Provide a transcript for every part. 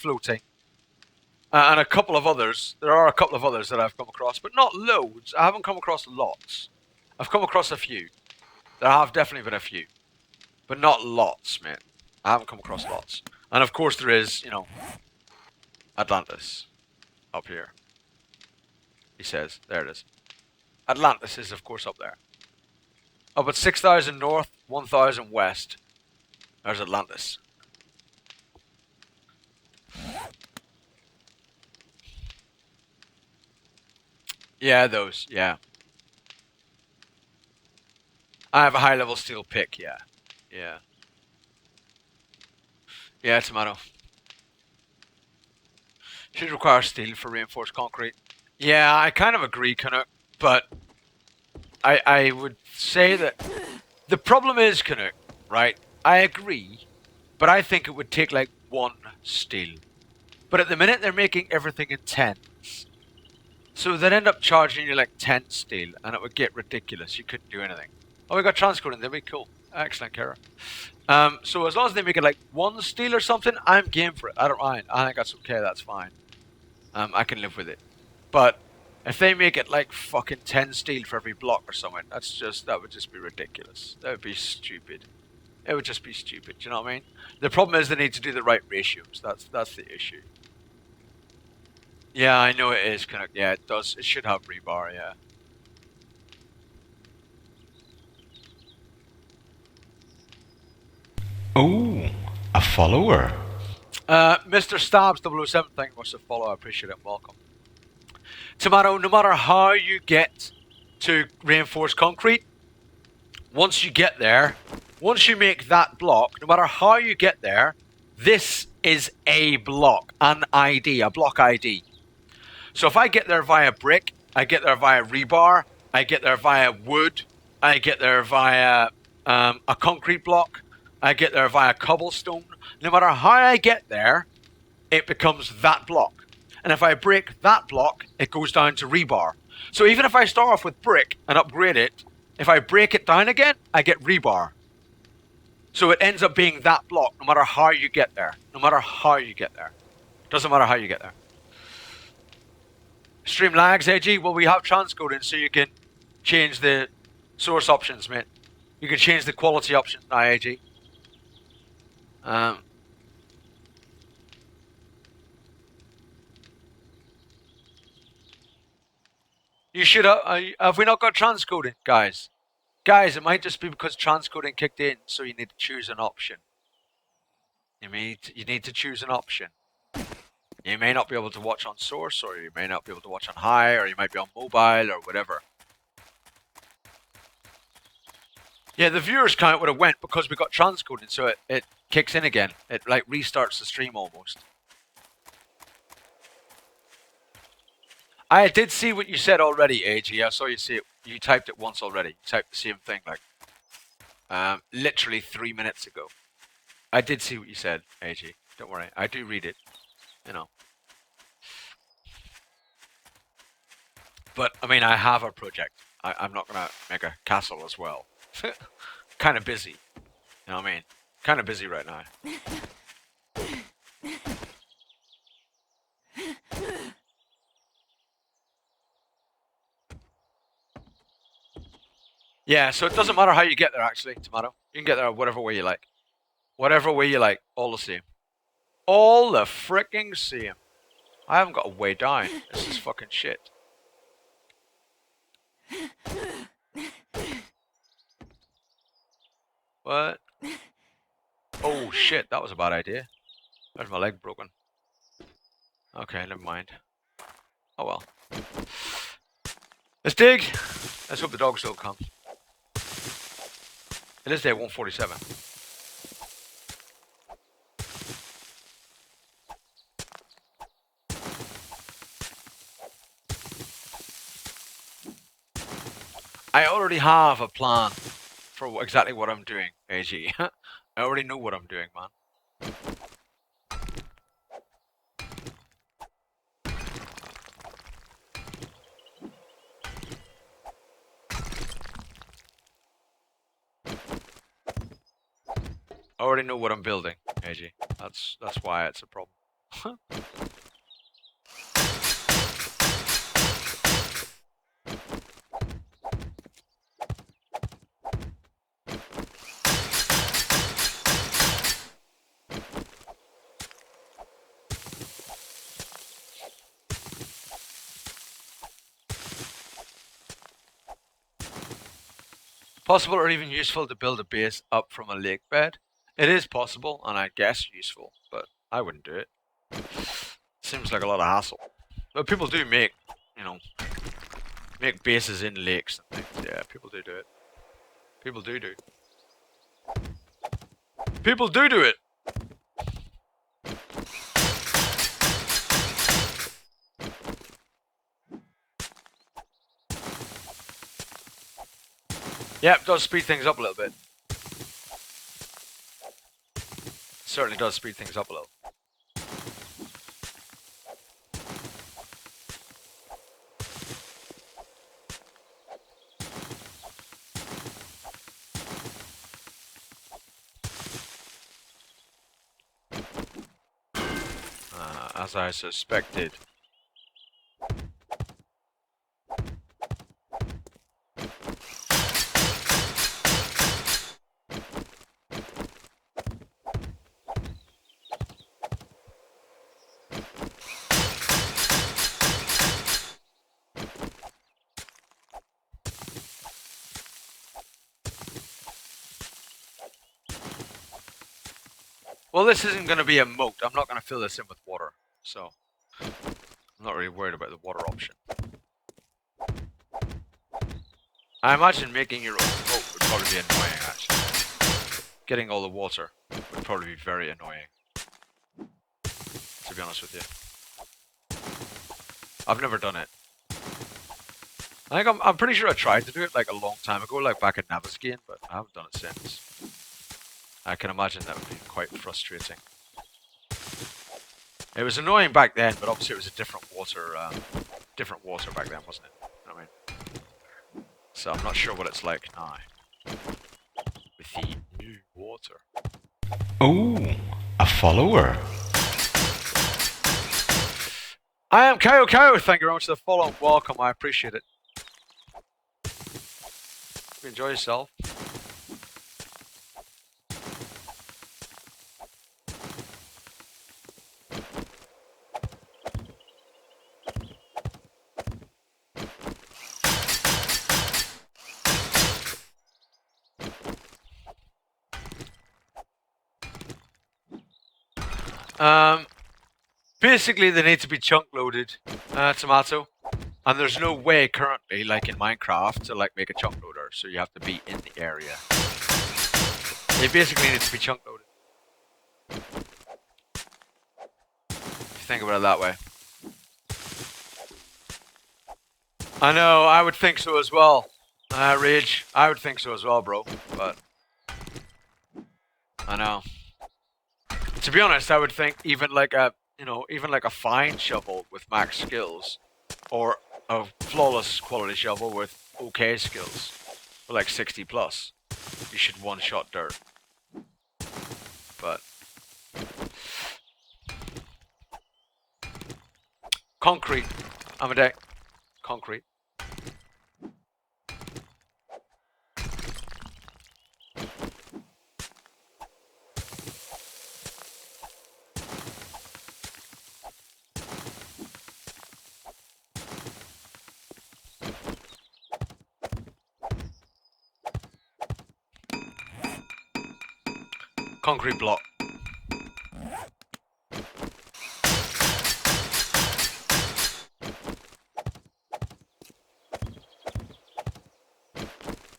floating. And a couple of others. There are a couple of others that I've come across, but not loads. I haven't come across lots. I've come across a few. There have definitely been a few. But not lots, mate. I haven't come across lots. And of course there is, you know, Atlantis. Up here. He says. There it is. Atlantis is, of course, up there. Up at 6,000 north, 1,000 west. There's Atlantis. Yeah, those. Yeah. I have a high level steel pick, yeah. Yeah. Yeah, tomato. Should require steel for reinforced concrete. Yeah, I kind of agree, Canuck, but I would say that the problem is, Canuck, right? I agree, but I think it would take like 1 steel. But at the minute they're making everything in 10s. So they'd end up charging you like 10 steel, and it would get ridiculous. You couldn't do anything. Oh, we got transcoding. That'd be cool. Excellent, Kara. So as long as they make it like 1 steel or something, I'm game for it. I don't mind. I think that's okay. That's fine. I can live with it. But if they make it like fucking 10 steel for every block or something, that would just be ridiculous. That would be stupid. It would just be stupid. Do you know what I mean? The problem is they need to do the right ratios. That's the issue. Yeah, I know it is. Yeah, it does. It should have rebar. Yeah. Oh, a follower. Mr. Stabs 007, thank you much for the follow. I appreciate it. Welcome. Tomato, no matter how you get to reinforced concrete, once you get there, once you make that block, no matter how you get there, this is a block, an ID, a block ID. So if I get there via brick, I get there via rebar, I get there via wood, I get there via a concrete block, I get there via cobblestone. No matter how I get there, it becomes that block. And if I break that block, it goes down to rebar. So even if I start off with brick and upgrade it, if I break it down again, I get rebar. So it ends up being that block no matter how you get there. No matter how you get there. Doesn't matter how you get there. Stream lags, AG? Well, we have transcoding, so you can change the source options, mate. You can change the quality options now, AG. You should have we not got transcoding, guys? Guys, it might just be because transcoding kicked in, so you need to choose an option. You need to choose an option. You may not be able to watch on source, or you may not be able to watch on high, or you might be on mobile, or whatever. Yeah, the viewers count would have went because we got transcoding, so it kicks in again. It like restarts the stream almost. I did see what you said already, AG. I saw you see it. You typed it once already. You typed the same thing like literally 3 minutes ago. I did see what you said, AG. Don't worry. I do read it. You know. But, I mean, I have a project. I'm not going to make a castle as well. Kind of busy. You know what I mean? Kind of busy right now. Yeah, so it doesn't matter how you get there, actually, Tomato. You can get there whatever way you like. Whatever way you like. All the same. All the fricking same. I haven't got a way down. This is fucking shit. What? Oh shit, that was a bad idea. There's my leg broken. Okay, never mind. Oh well. Let's dig! Let's hope the dogs don't come. It is day 147. I already have a plan for exactly what I'm doing, AG. I already know what I'm doing, man. I already know what I'm building, AG. That's why it's a problem. Possible or even useful to build a base up from a lake bed. It is possible, and I guess useful, but I wouldn't do it. Seems like a lot of hassle. But people do make, you know, make bases in lakes and things. Yeah, people do it. People do. People do it! Yeah, it does speed things up a little bit. Certainly does speed things up a little. As I suspected. Well, this isn't going to be a moat. I'm not going to fill this in with water, so I'm not really worried about the water option. I imagine making your own boat would probably be annoying, actually. Getting all the water would probably be very annoying, to be honest with you. I've never done it. I think I'm pretty sure I tried to do it like a long time ago, like back in Navigating, but I haven't done it since. I can imagine that would be quite frustrating. It was annoying back then, but obviously it was a different water back then, wasn't it? You know what I mean? So I'm not sure what it's like now with the new water. Oh, a follower. I am Kyo Kyo. Thank you very much for the follow and welcome. I appreciate it. Enjoy yourself. Basically they need to be chunk loaded, tomato. And there's no way currently, like in Minecraft, to like make a chunk loader, so you have to be in the area. They basically need to be chunk loaded. If you think about it that way. I know, I would think so as well. Rage, I would think so as well, bro. But I know. To be honest, I would think even like a fine shovel with max skills, or a flawless quality shovel with okay skills, for like 60 plus, you should one-shot dirt. But concrete, I'm a day. Concrete. Concrete block.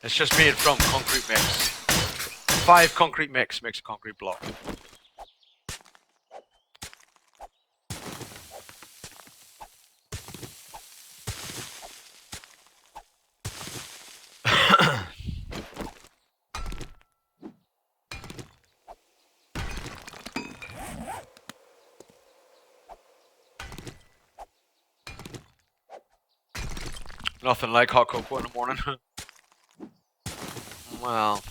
It's just made from concrete mix. 5 concrete mix makes a concrete block. Nothing like hot cocoa in the morning. Well.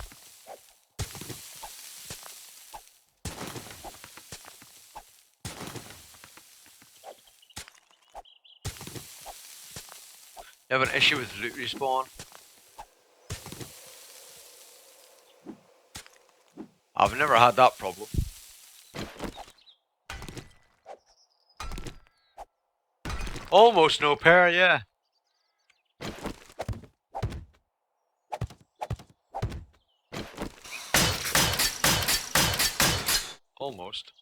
You have an issue with loot respawn? I've never had that problem. Almost no pair, yeah. Almost.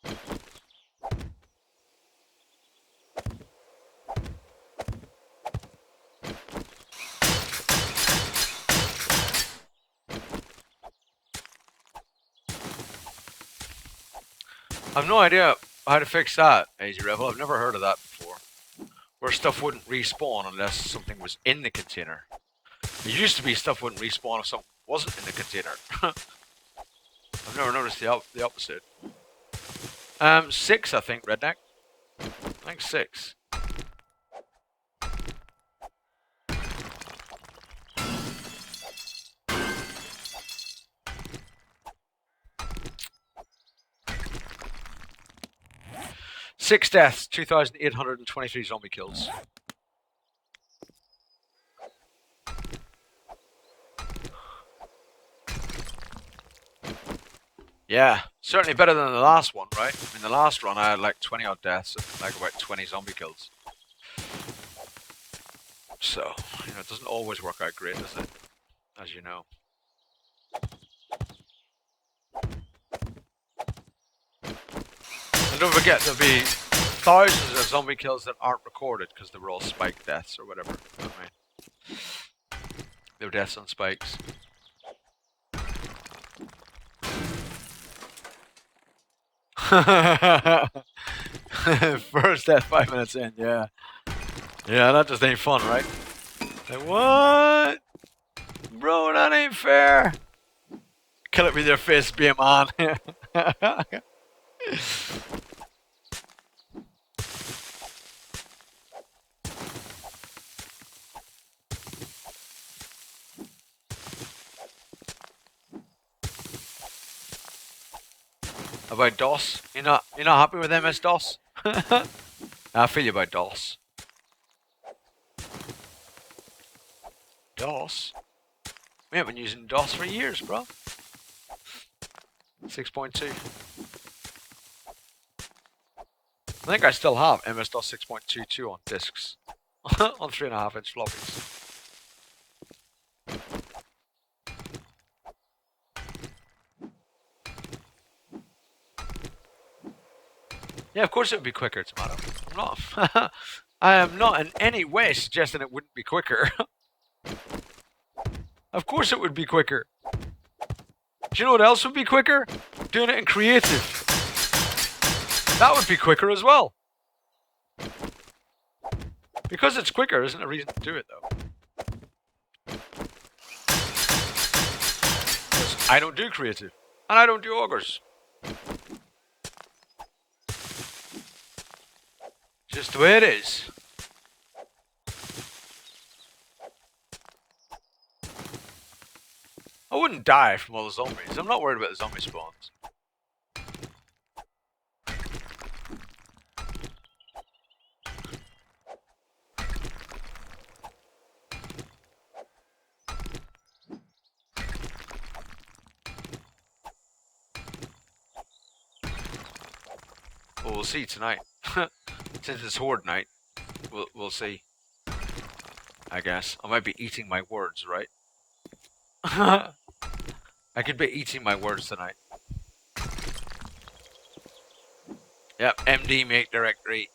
I've no idea how to fix that, AZ Rebel. I've never heard of that before. Where stuff wouldn't respawn unless something was in the container. It used to be stuff wouldn't respawn if something wasn't in the container. I've never noticed the opposite. 6, I think, Redneck. I think 6. Six deaths, 2,823 zombie kills. Yeah, certainly better than the last one, right? In the last run, I had like 20 odd deaths and like about 20 zombie kills. So, you know, it doesn't always work out great, does it? As you know. And don't forget, there'll be thousands of zombie kills that aren't recorded because they were all spike deaths or whatever. You know what I mean? They were deaths on spikes. First death 5 minutes in, yeah. Yeah, that just ain't fun, right? Like, what? Bro, that ain't fair. Kill it with your fist, be a man. About DOS? You're not happy with MS DOS? I feel you about DOS. DOS? We haven't been using DOS for years, bro. 6.2. I think I still have MS-DOS 6.22 on discs. On 3.5-inch floppies. Yeah, of course it would be quicker, Tomato. I'm not. I am not in any way suggesting it wouldn't be quicker. Of course it would be quicker. Do you know what else would be quicker? Doing it in creative. That would be quicker as well. Because it's quicker isn't a reason to do it, though. Because I don't do creative. And I don't do augers. Just the way it is. I wouldn't die from all the zombies. I'm not worried about the zombie spawns. Well, we'll see tonight. Since it's horde night, we'll see. I guess I might be eating my words, right? I could be eating my words tonight. Yep, MD make directory.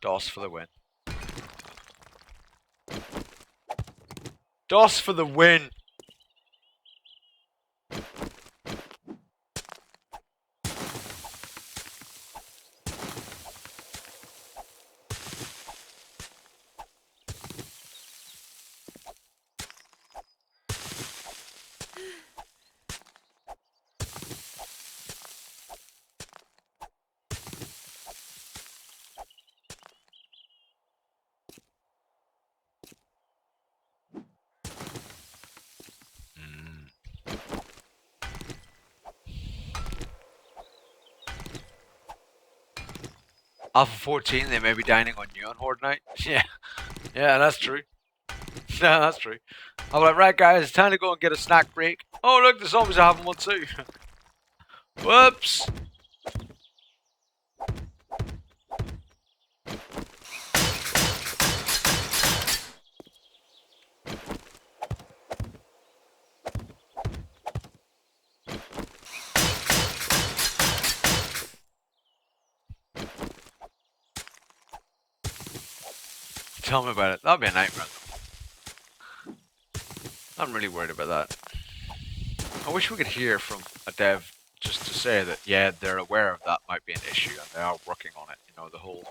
DOS for the win. DOS for the win. Alpha 14, they may be dining on you on Horde Night. Yeah. Yeah, that's true. Yeah, that's true. I'm like, right, guys, it's time to go and get a snack break. Oh, look, the zombies are having one too. Whoops. Tell me about it. That'd be a nightmare. I'm really worried about that. I wish we could hear from a dev just to say that, yeah, they're aware of that might be an issue and they are working on it. You know, the whole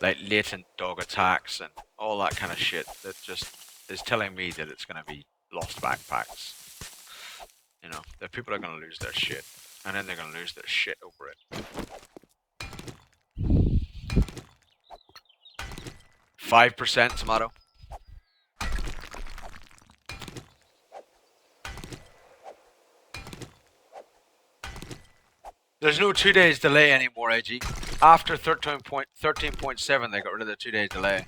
like latent dog attacks and all that kind of shit that just is telling me that it's going to be lost backpacks. You know, that people are going to lose their shit and then they're going to lose their shit over it. 5% tomato. There's no 2 days delay anymore, AG. After 13.7, they got rid of the 2 day delay.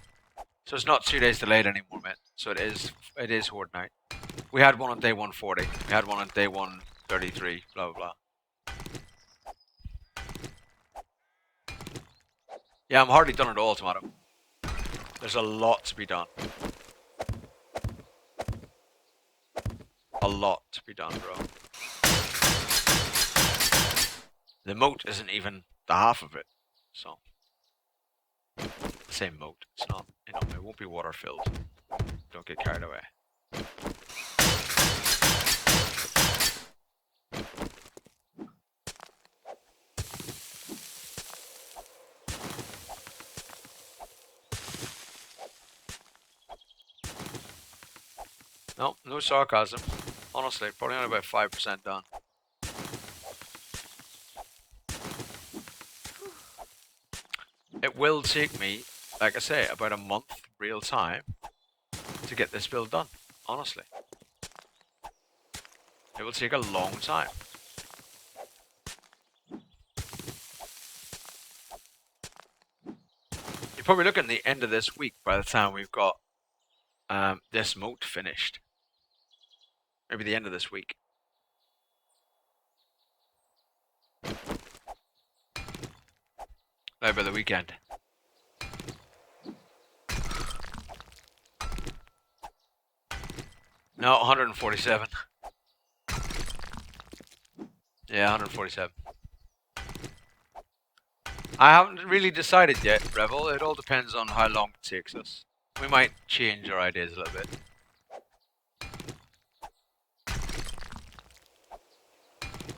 So it's not 2 days delayed anymore, mate. So it is Horde Night. We had one on day 140. We had one on day 133. Blah blah blah. Yeah, I'm hardly done at all, tomato. There's a lot to be done. A lot to be done, bro. The moat isn't even the half of it, so the same moat. It's not, you know, it won't be water filled. Don't get carried away. No, no sarcasm. Honestly, probably only about 5% done. It will take me, like I say, about a month real time to get this build done. Honestly. It will take a long time. You're probably looking at the end of this week by the time we've got this moat finished. Maybe the end of this week. Maybe by the weekend. No, 147. Yeah, 147. I haven't really decided yet, Revel. It all depends on how long it takes us. We might change our ideas a little bit.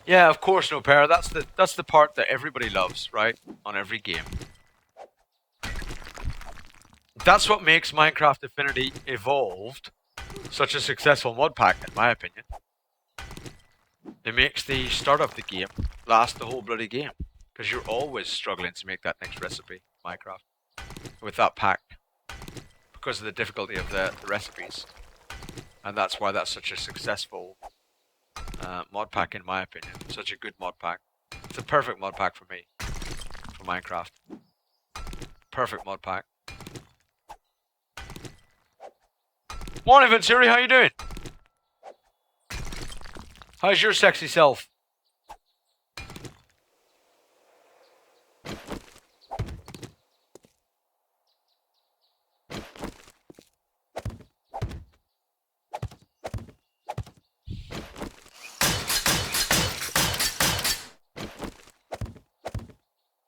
Yeah, of course, no pair. That's the part that everybody loves, right? On every game. That's what makes Minecraft Infinity Evolved such a successful mod pack, in my opinion. It makes the start of the game last the whole bloody game. Because you're always struggling to make that next recipe, Minecraft, with that pack. Because of the difficulty of the recipes. And that's why that's such a successful mod pack, in my opinion. Such a good mod pack. It's a perfect mod pack for me. For Minecraft. Perfect mod pack. Morning, Venturi, how you doing? How's your sexy self?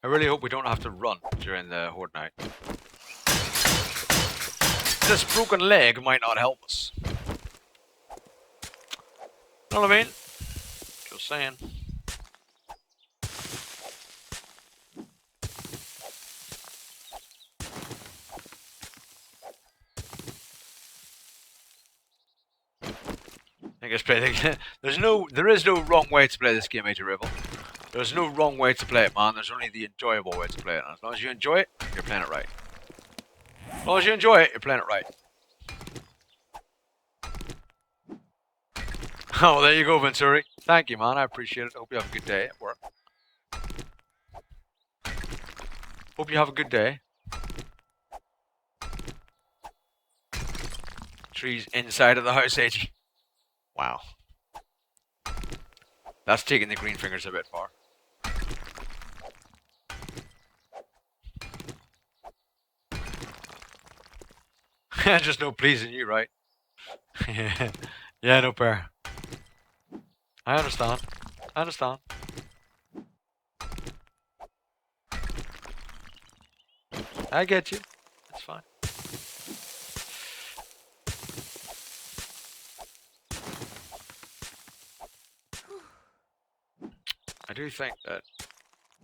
I really hope we don't have to run during the Horde Night. This broken leg might not help us. Know what I mean? Just saying. I guess play the there is no wrong way to play this game, Major Rebel. There's no wrong way to play it, man. There's only the enjoyable way to play it. And as long as you enjoy it, you're playing it right. As long as you enjoy it, you're playing it right. Oh, there you go, Venturi. Thank you, man. I appreciate it. Hope you have a good day at work. Hope you have a good day. Trees inside of the house, AG. Wow. That's taking the green fingers a bit far. Just no pleasing you, right? Yeah, no pair. I understand. I understand. I get you. It's fine. I do think that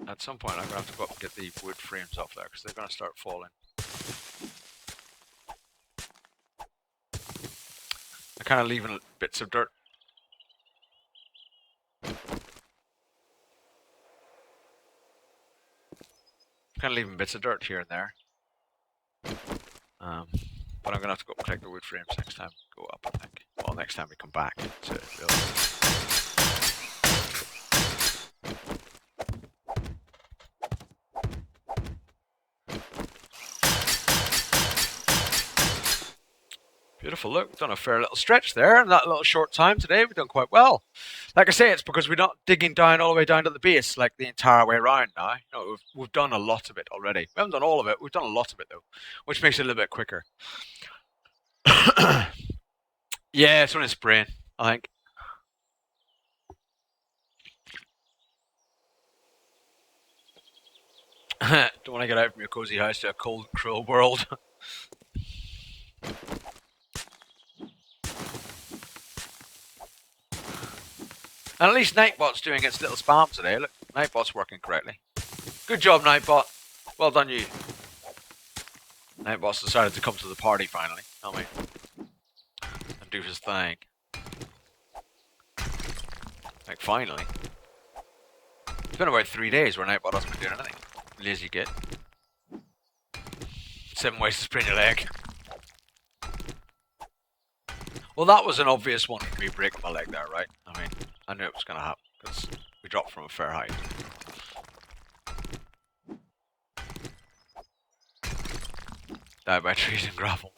at some point I'm going to have to go up and get the wood frames off there because they're going to start falling. I'm kind of leaving bits of dirt. Kind of leaving bits of dirt here and there. But I'm going to have to go up and collect the wood frames next time we go up, I think. Well, next time we come back to build. Beautiful, look, we've done a fair little stretch there in that little short time today. We've done quite well. Like I say, it's because we're not digging down all the way down to the base like the entire way around now. You know, we've done a lot of it already. We haven't done all of it, we've done a lot of it though, which makes it a little bit quicker. Yeah, it's only spraying, I think. Don't want to get out from your cozy house to a cold, cruel world. And at least Nightbot's doing its little spam today. Look, Nightbot's working correctly. Good job, Nightbot. Well done, you. Nightbot's decided to come to the party finally, tell me. And do his thing. Like, finally. It's been about 3 days where Nightbot hasn't been doing anything. Lazy git. 7 ways to sprain your leg. Well, that was an obvious one for me breaking my leg there, right? I mean, I knew it was going to happen because we dropped from a fair height. Die by trees and gravel.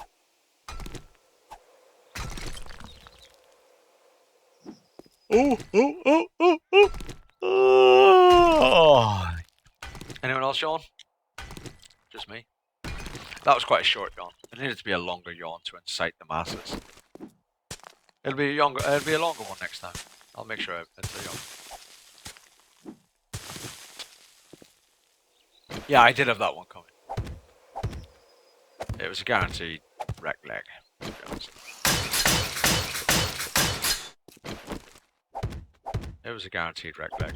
Oh. Anyone else yawn? Just me. That was quite a short yawn. It needed to be a longer yawn to incite the masses. It'll be a longer one next time. I'll make sure it's a yawn. Yeah, I did have that one coming. It was a guaranteed wreck leg, to be honest. It was a guaranteed wreck leg.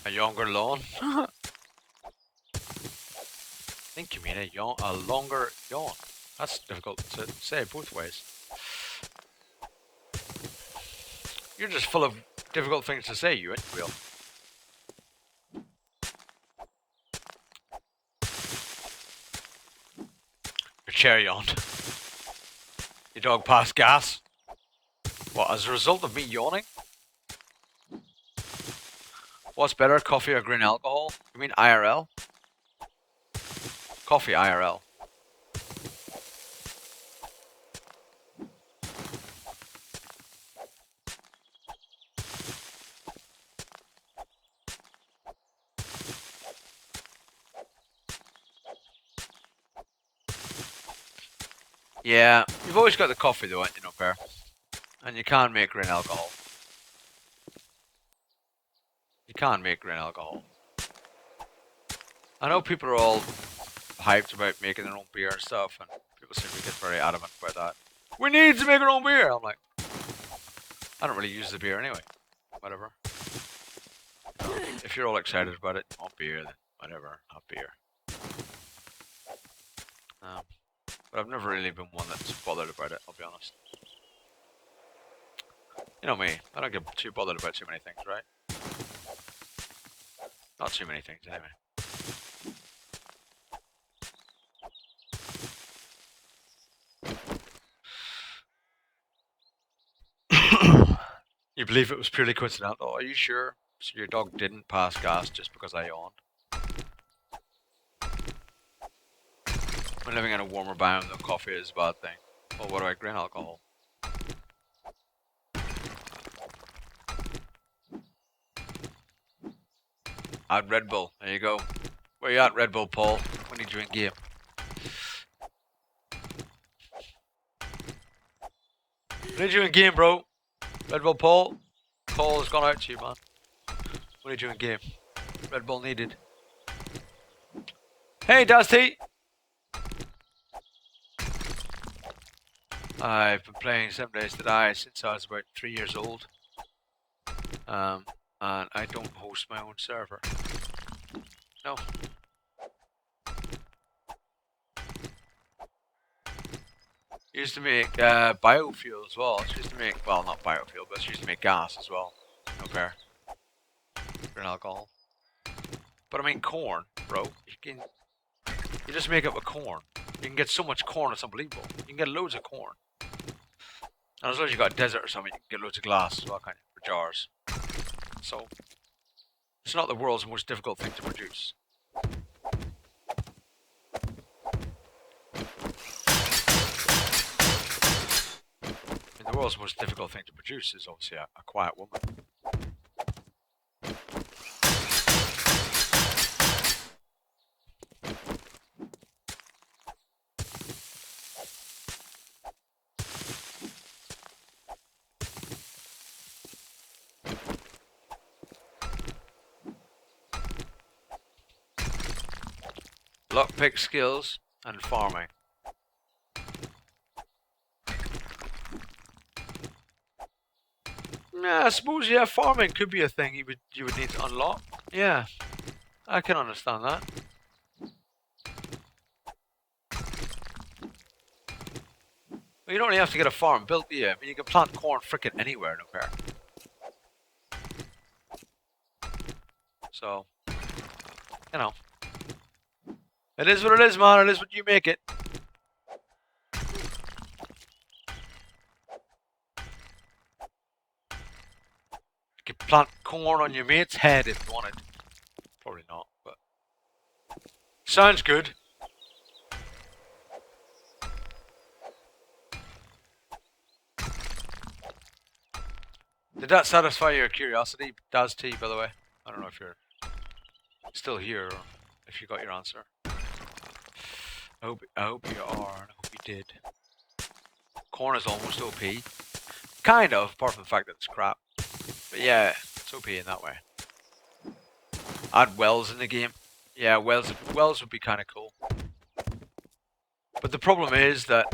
A younger lawn? I think you mean a longer yawn. That's difficult to say both ways. You're just full of difficult things to say, you ain't real. Your chair yawned. Your dog passed gas. What, as a result of me yawning? What's better, coffee or green alcohol? You mean IRL? Coffee IRL. Yeah, you've always got the coffee though, ain't you, no pair? And you can't make green alcohol. You can't make green alcohol. I know people are all hyped about making their own beer and stuff, and people seem to get very adamant about that. We need to make our own beer! I'm like, I don't really use the beer anyway. Whatever. You know, if you're all excited about it, you want beer, then whatever, have beer. But I've never really been one that's bothered about it, I'll be honest. You know me, I don't get too bothered about too many things, right? Not too many things, anyway. You believe it was purely coincidental? Are you sure? So your dog didn't pass gas just because I yawned? When living in a warmer biome, though, coffee is a bad thing. Well, what about grain alcohol? Add Red Bull. There you go. Where you at, Red Bull, Paul? We need you in game. We need you in game, bro. Red Bull, Paul. Call has gone out to you, man. We need you in game. Red Bull needed. Hey, Dusty! I've been playing 7 Days to Die since I was about 3 years old. And I don't host my own server. No. Used to make biofuel as well. She used to make, well, not biofuel, but she used to make gas as well. No fair. Grain alcohol. But I mean corn, bro. You just make it with corn. You can get so much corn, it's unbelievable. You can get loads of corn. And as long as you got a desert or something, you can get loads of glass as well, kind of, for jars. So, it's not the world's most difficult thing to produce. I mean, the world's most difficult thing to produce is obviously a quiet woman. Lockpick skills and farming. Yeah, I suppose, yeah, farming could be a thing you would need to unlock. Yeah, I can understand that. Well, you don't really have to get a farm built, do you? I mean, you can plant corn frickin' anywhere, no fair. So, you know. It is what it is, man. It is what you make it. You could plant corn on your mate's head if you wanted. Probably not, but... Sounds good. Did that satisfy your curiosity, Daz T, by the way? I don't know if you're still here or if you got your answer. I hope you are, and I hope you did. Corn is almost OP. Kind of, apart from the fact that it's crap. But yeah, it's OP in that way. Add wells in the game. Yeah, wells would be kind of cool. But the problem is that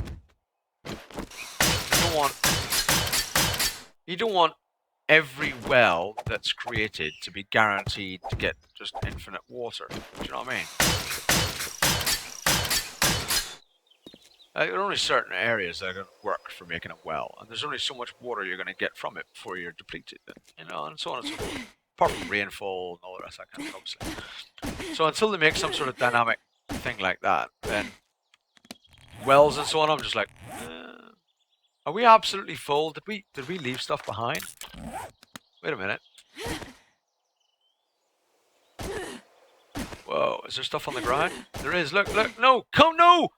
you don't want every well that's created to be guaranteed to get just infinite water. Do you know what I mean? There are only certain areas that are going to work for making a well, and there's only so much water you're going to get from it before you're depleted, you know, and so on and so forth. Apart from rainfall and all the rest of that kind of obviously. So until they make some sort of dynamic thing like that, then wells and so on, I'm just like, are we absolutely full? Did we leave stuff behind? Wait a minute. Whoa, is there stuff on the ground? There is. Look, no, come, no!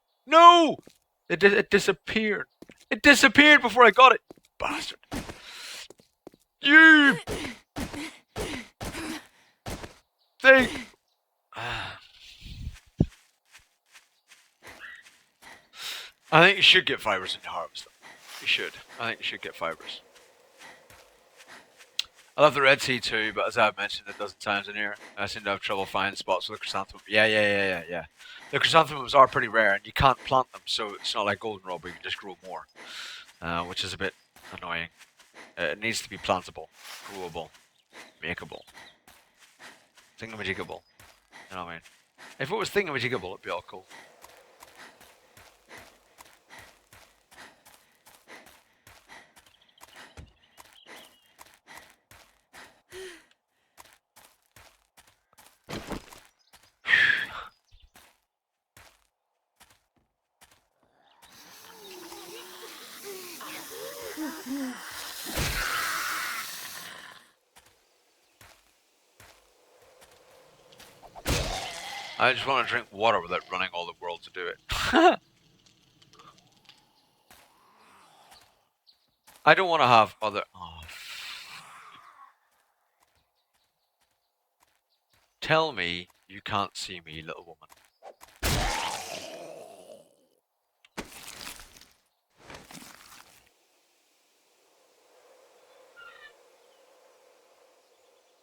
It disappeared. It disappeared before I got it. Bastard. You thing. I think you should get fibers in your harvest. You should. I think you should get fibers. I love the Red Sea too, but as I've mentioned a dozen times in here, I seem to have trouble finding spots for the chrysanthemum. Yeah. The chrysanthemums are pretty rare, and you can't plant them, so it's not like goldenrod where you can just grow more, which is a bit annoying. It needs to be plantable, growable, makeable, thingamajiggable. You know what I mean? If it was thingamajiggable, it'd be all cool. I just want to drink water without running all the world to do it. I don't want to have other... Oh. Tell me you can't see me, little woman.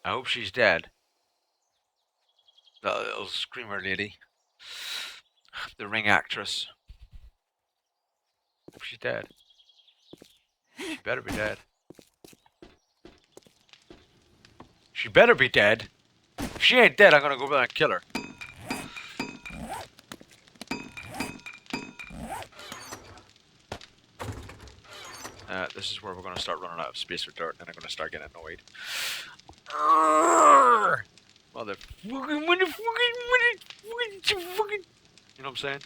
I hope she's dead. That little screamer lady. The ring actress. Hope she's dead. She better be dead. She better be dead. If she ain't dead, I'm gonna go over there and kill her. This is where we're gonna start running out of space for dirt, and I'm gonna start getting annoyed. Motherfucking, you know what I'm saying?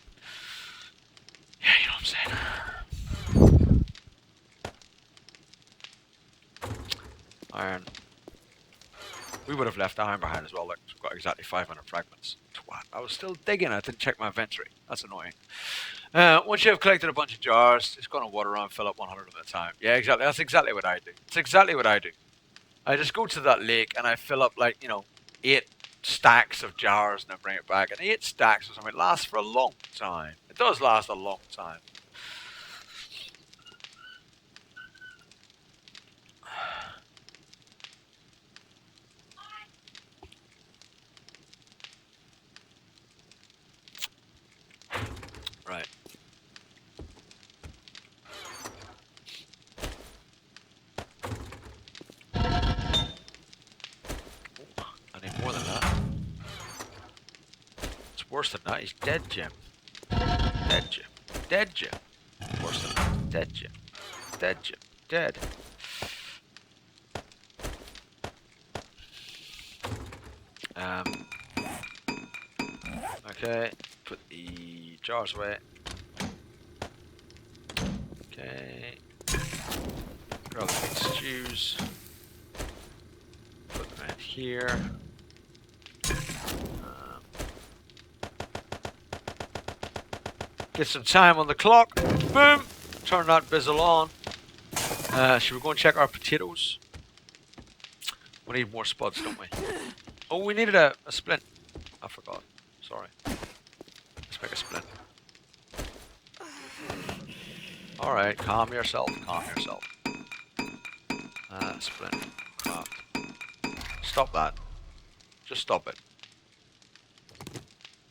Yeah, you know what I'm saying. Iron. We would have left iron behind as well. Look, we've got exactly 500 fragments. Twat. I was still digging. I didn't check my inventory. That's annoying. Once you have collected a bunch of jars, it's going to water around, fill up 100 at a time. Yeah, exactly. That's exactly what I do. It's exactly what I do. I just go to that lake and I fill up, like, 8 stacks of jars and then bring it back. And 8 stacks or something, it lasts for a long time. It does last a long time. Right. I need more than that. It's worse than that. He's dead, Jim. Dead, Jim. Dead, Jim. Worse than that. Dead, Jim. Dead, Jim. Dead. Okay. Put the jars away. Okay. Grab the big stews. Put them in here. Get some time on the clock. Boom! Turn that bizzle on. Should we go and check our potatoes? We need more spuds, don't we? Oh, we needed a splint. I forgot. Sorry. Let's make a splint. Alright, calm yourself. Calm yourself. Splint. Craft. Stop that. Just stop it.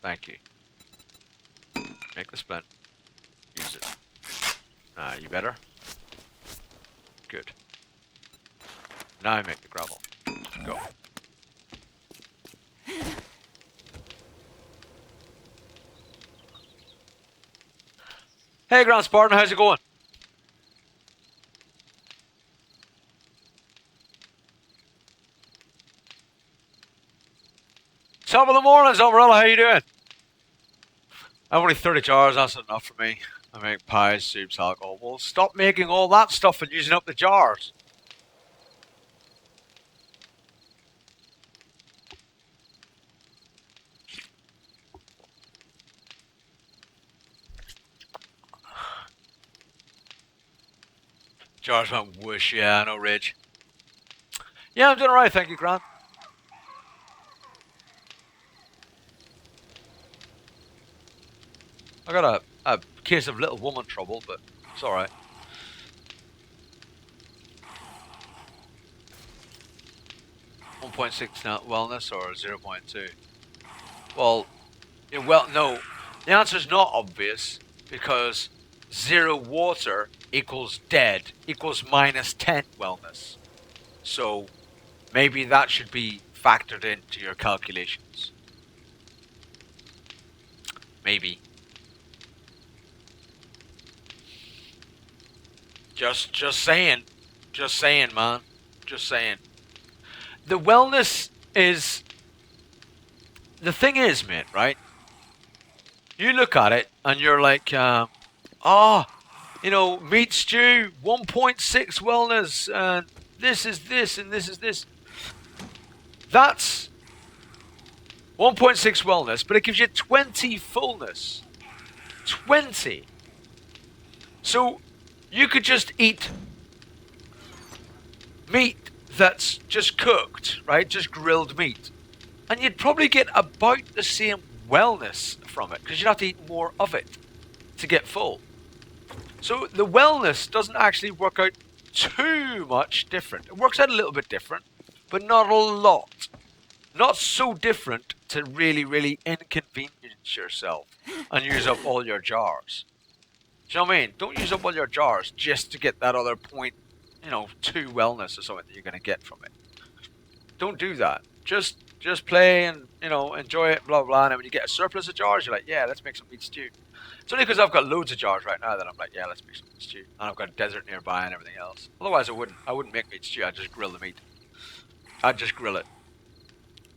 Thank you. Make the splint. Use it. You better? Good. Now I make the gravel. Go. Hey, Grand Spartan, how's it going? Top of the morning, Umbrella, how you doing? I've only 30 jars, that's enough for me. I make pies, soups, alcohol. Well, stop making all that stuff and using up the jars. Jars went whoosh, yeah, I know, Ridge. Yeah, I'm doing alright, thank you, Grant. I got a case of little woman trouble, but it's alright. .6 now wellness or 0.2? Well, no. The answer is not obvious because 0 water equals dead equals -10 wellness. So maybe that should be factored into your calculations. Maybe. Just saying. Just saying, man. Just saying. The wellness is... The thing is, mate, right? You look at it and you're like, meat stew, 1.6 wellness, and this is this, and this is this. That's 1.6 wellness, but it gives you 20 fullness. 20. So you could just eat meat that's just cooked, right? Just grilled meat. And you'd probably get about the same wellness from it, because you'd have to eat more of it to get full. So the wellness doesn't actually work out too much different. It works out a little bit different, but not a lot. Not so different to really, really inconvenience yourself and use up all your jars. Do you know what I mean? Don't use up all your jars just to get that other point, 2 wellness or something that you're going to get from it. Don't do that. Just play and, enjoy it, blah, blah. And then when you get a surplus of jars, you're like, yeah, let's make some meat stew. It's only because I've got loads of jars right now that I'm like, yeah, let's make some meat stew. And I've got a desert nearby and everything else. Otherwise, I wouldn't make meat stew. I'd just grill the meat. I'd just grill it.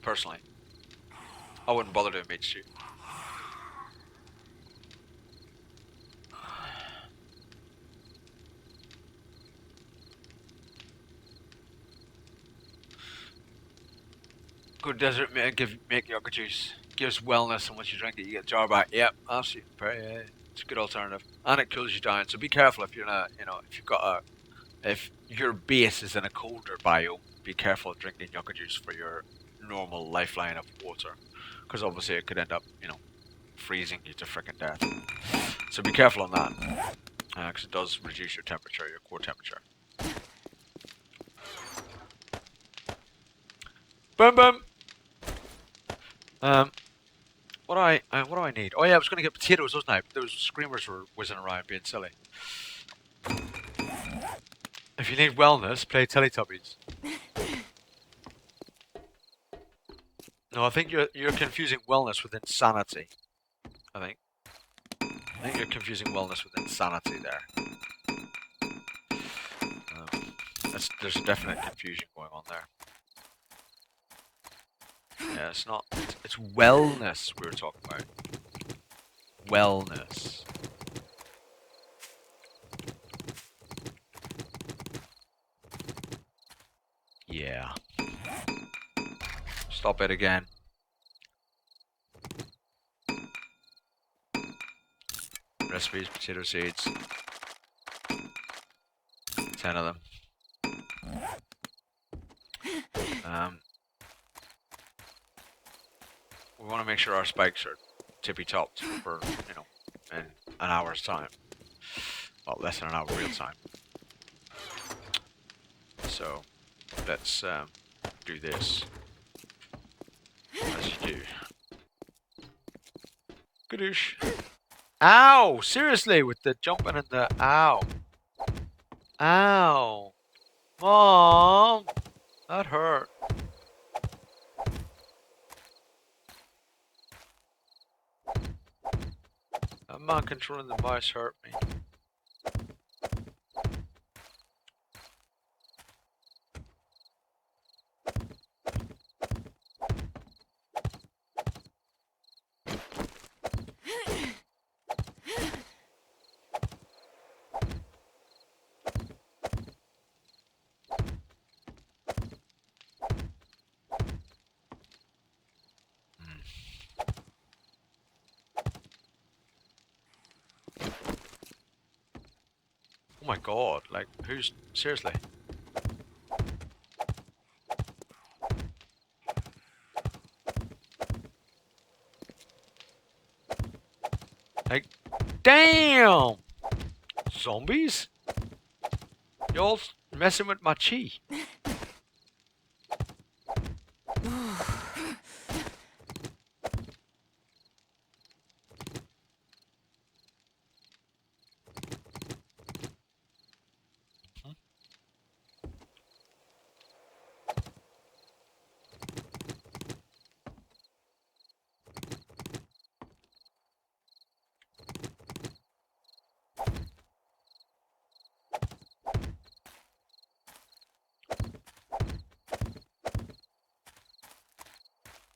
Personally. I wouldn't bother doing meat stew. Good desert make yogurt juice. Gives wellness, and once you drink it, you get a jar back. Yep, absolutely. It's a good alternative, and it cools you down. So be careful if you're in if your base is in a colder biome. Be careful drinking yogurt juice for your normal lifeline of water, because obviously it could end up, freezing you to frickin' death. So be careful on that, because it does reduce your temperature, your core temperature. Boom, boom. What do I need? Oh yeah, I was going to get potatoes, wasn't I? Those screamers were whizzing around being silly. If you need wellness, play Teletubbies. No, I think you're confusing wellness with insanity. I think you're confusing wellness with insanity there. There's a definite confusion going on there. Yeah, it's not. It's wellness we were talking about. Wellness. Yeah. Stop it again. Recipes, potato seeds. 10 of them. We want to make sure our spikes are tippy-topped for, in an hour's time. Well, less than an hour real time. So, let's do this. As you do. Gadoosh. Ow! Seriously, with the jumping and the ow. Ow. Mom! That hurt. That man controlling the mouse hurt me. Oh my god, like, who's... Seriously? Like, damn! Zombies? Y'all messing with my chi.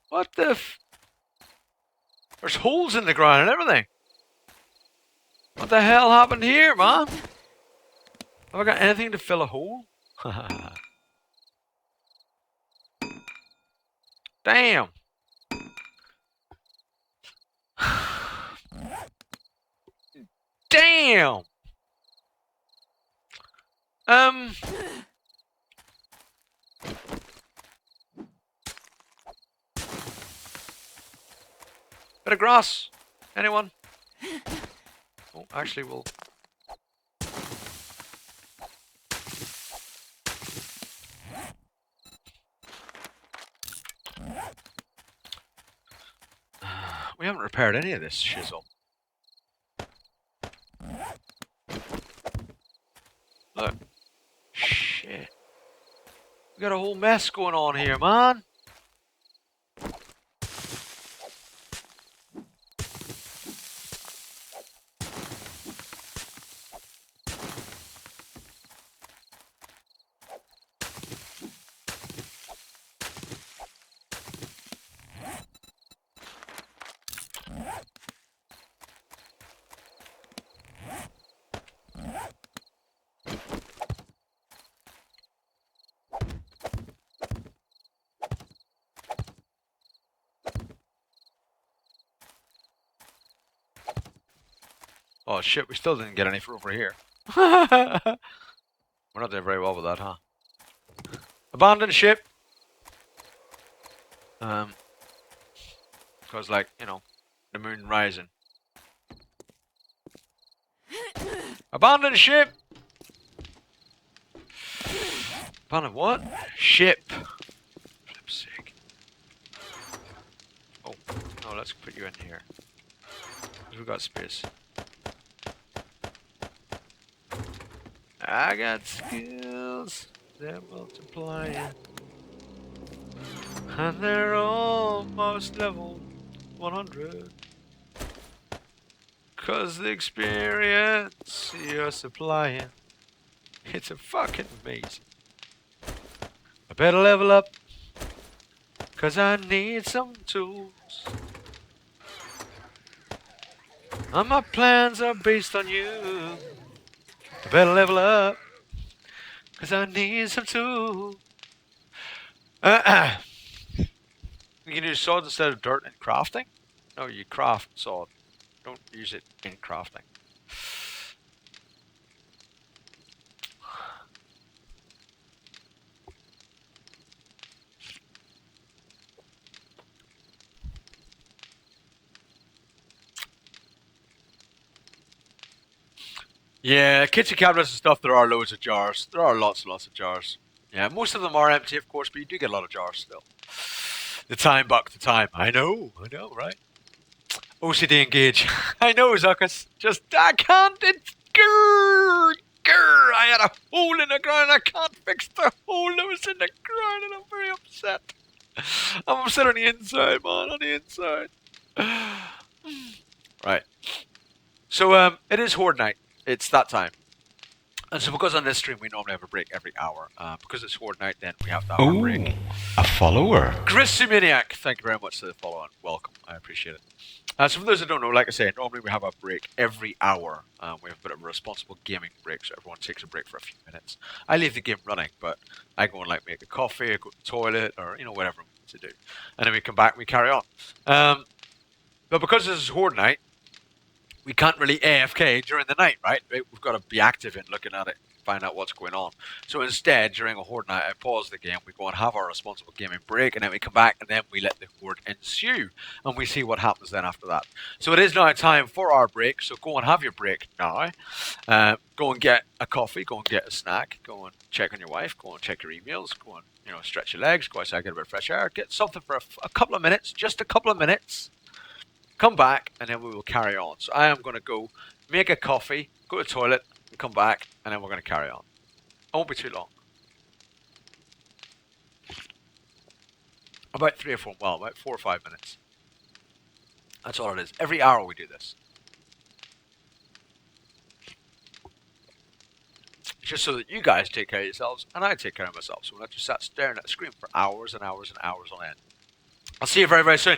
What the f... There's holes in the ground and everything. What the hell happened here, man? Have I got anything to fill a hole? Damn. Damn! Bit of grass? Anyone? Oh, actually, we'll... We haven't repaired any of this shizzle. Look. Shit. We got a whole mess going on here, man. Oh shit, we still didn't get any for over here. We're not doing very well with that, huh? Abandoned ship. Because, like, you know, the moon rising. Abandoned ship! Abandoned what? Ship. Flip's sake. Oh, no, let's put you in here. Because we've got space. I got skills that multiply. And they're almost level 100. Cause the experience you're supplying, it's a fucking amazing. I better level up, cause I need some tools. And my plans are based on you. I better level up, cause I need some tools. You can use swords instead of dirt in crafting? No, you craft sword. Don't use it in crafting. Yeah, kitchen cabinets and stuff, there are loads of jars. There are lots and lots of jars. Yeah, most of them are empty, of course, but you do get a lot of jars still. The time buck, the time. I know, right? OCD engage. I know, Zuckus. Just, I can't, it's, grrr, grrr. I had a hole in the ground, I can't fix the hole that was in the ground, and I'm very upset. I'm upset on the inside, man, on the inside. Right. So, it is Horde Night. It's that time. And so because on this stream we normally have a break every hour, because it's Horde Night, then we have to have our break. Oh, a follower. Grissymaniac, thank you very much for the follow and welcome. I appreciate it. So for those that don't know, like I say, normally we have a break every hour. We have a bit of a responsible gaming break, so everyone takes a break for a few minutes. I leave the game running, but I go and like make a coffee, I go to the toilet, or you know whatever we need to do, and then we come back and we carry on. But because this is Horde Night, we can't really AFK during the night, right? We've got to be active in looking at it, find out what's going on. So instead, during a Horde night, I pause the game, we go and have our responsible gaming break, and then we come back, and then we let the Horde ensue, and we see what happens then after that. So it is now time for our break, so go and have your break now. Go and get a coffee, go and get a snack, go and check on your wife, go and check your emails, go and stretch your legs, go outside, get a bit of fresh air, get something for a couple of minutes, just a couple of minutes. Come back, and then we will carry on. So I am going to go make a coffee, go to the toilet, and come back, and then we're going to carry on. It won't be too long. About 4 or 5 minutes. That's all it is. Every hour we do this. Just so that you guys take care of yourselves, and I take care of myself. So we'll not just sat staring at the screen for hours and hours and hours on end. I'll see you very, very soon.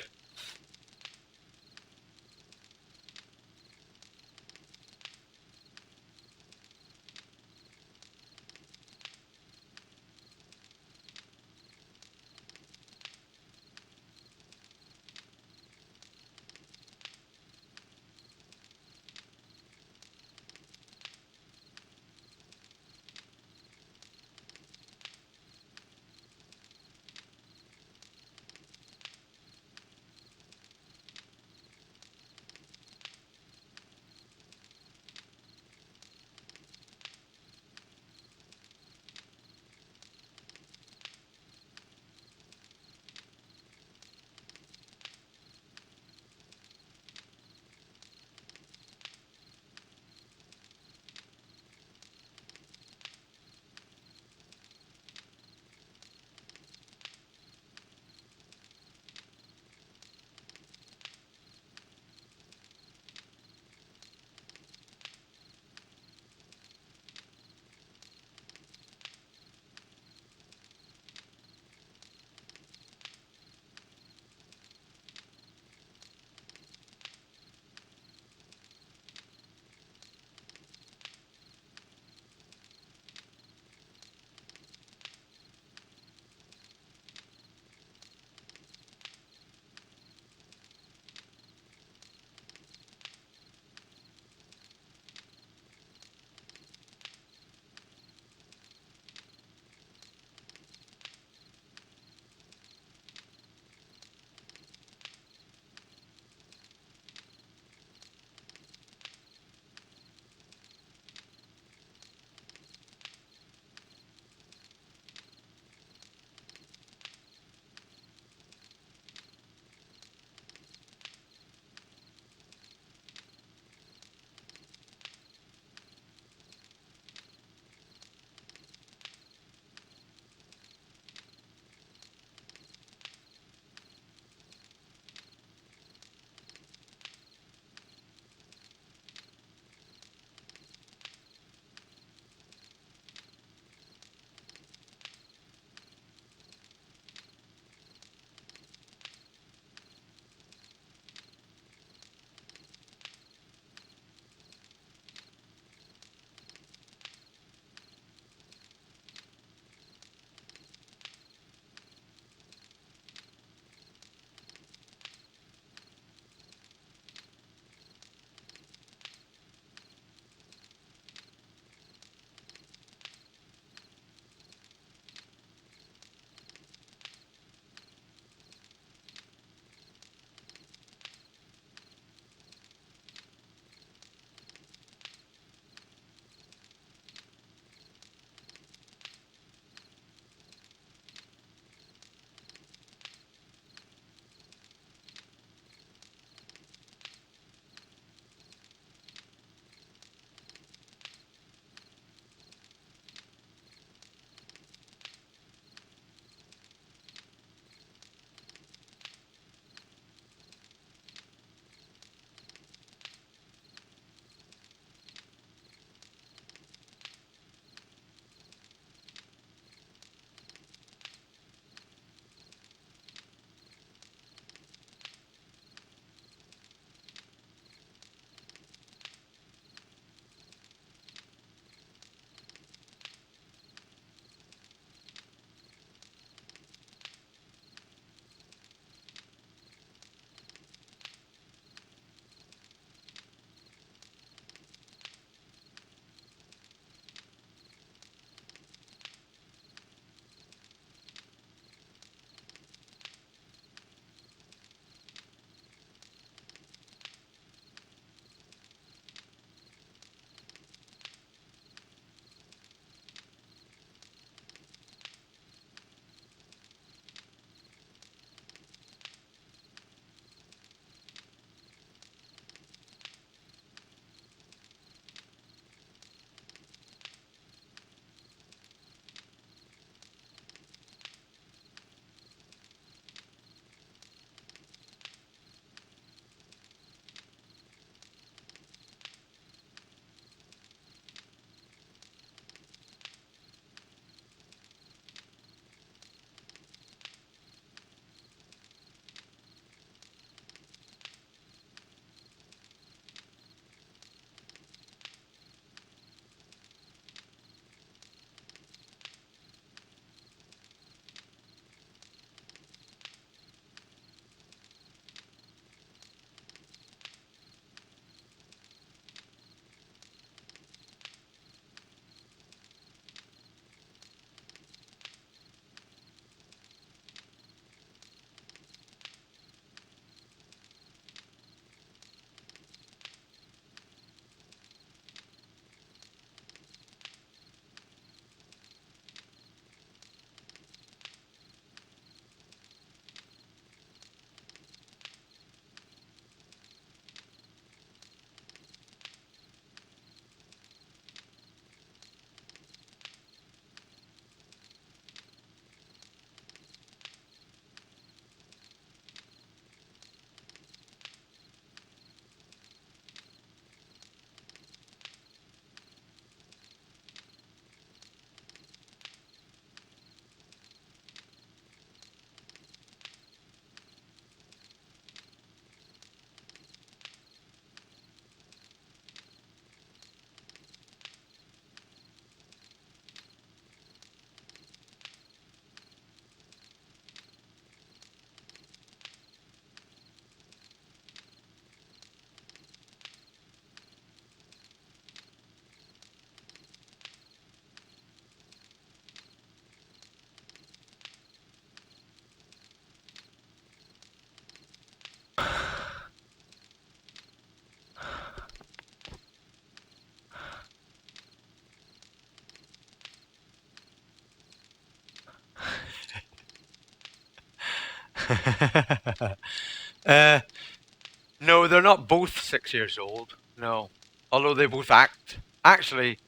No, they're not both 6 years old. No. Although they both act. Actually,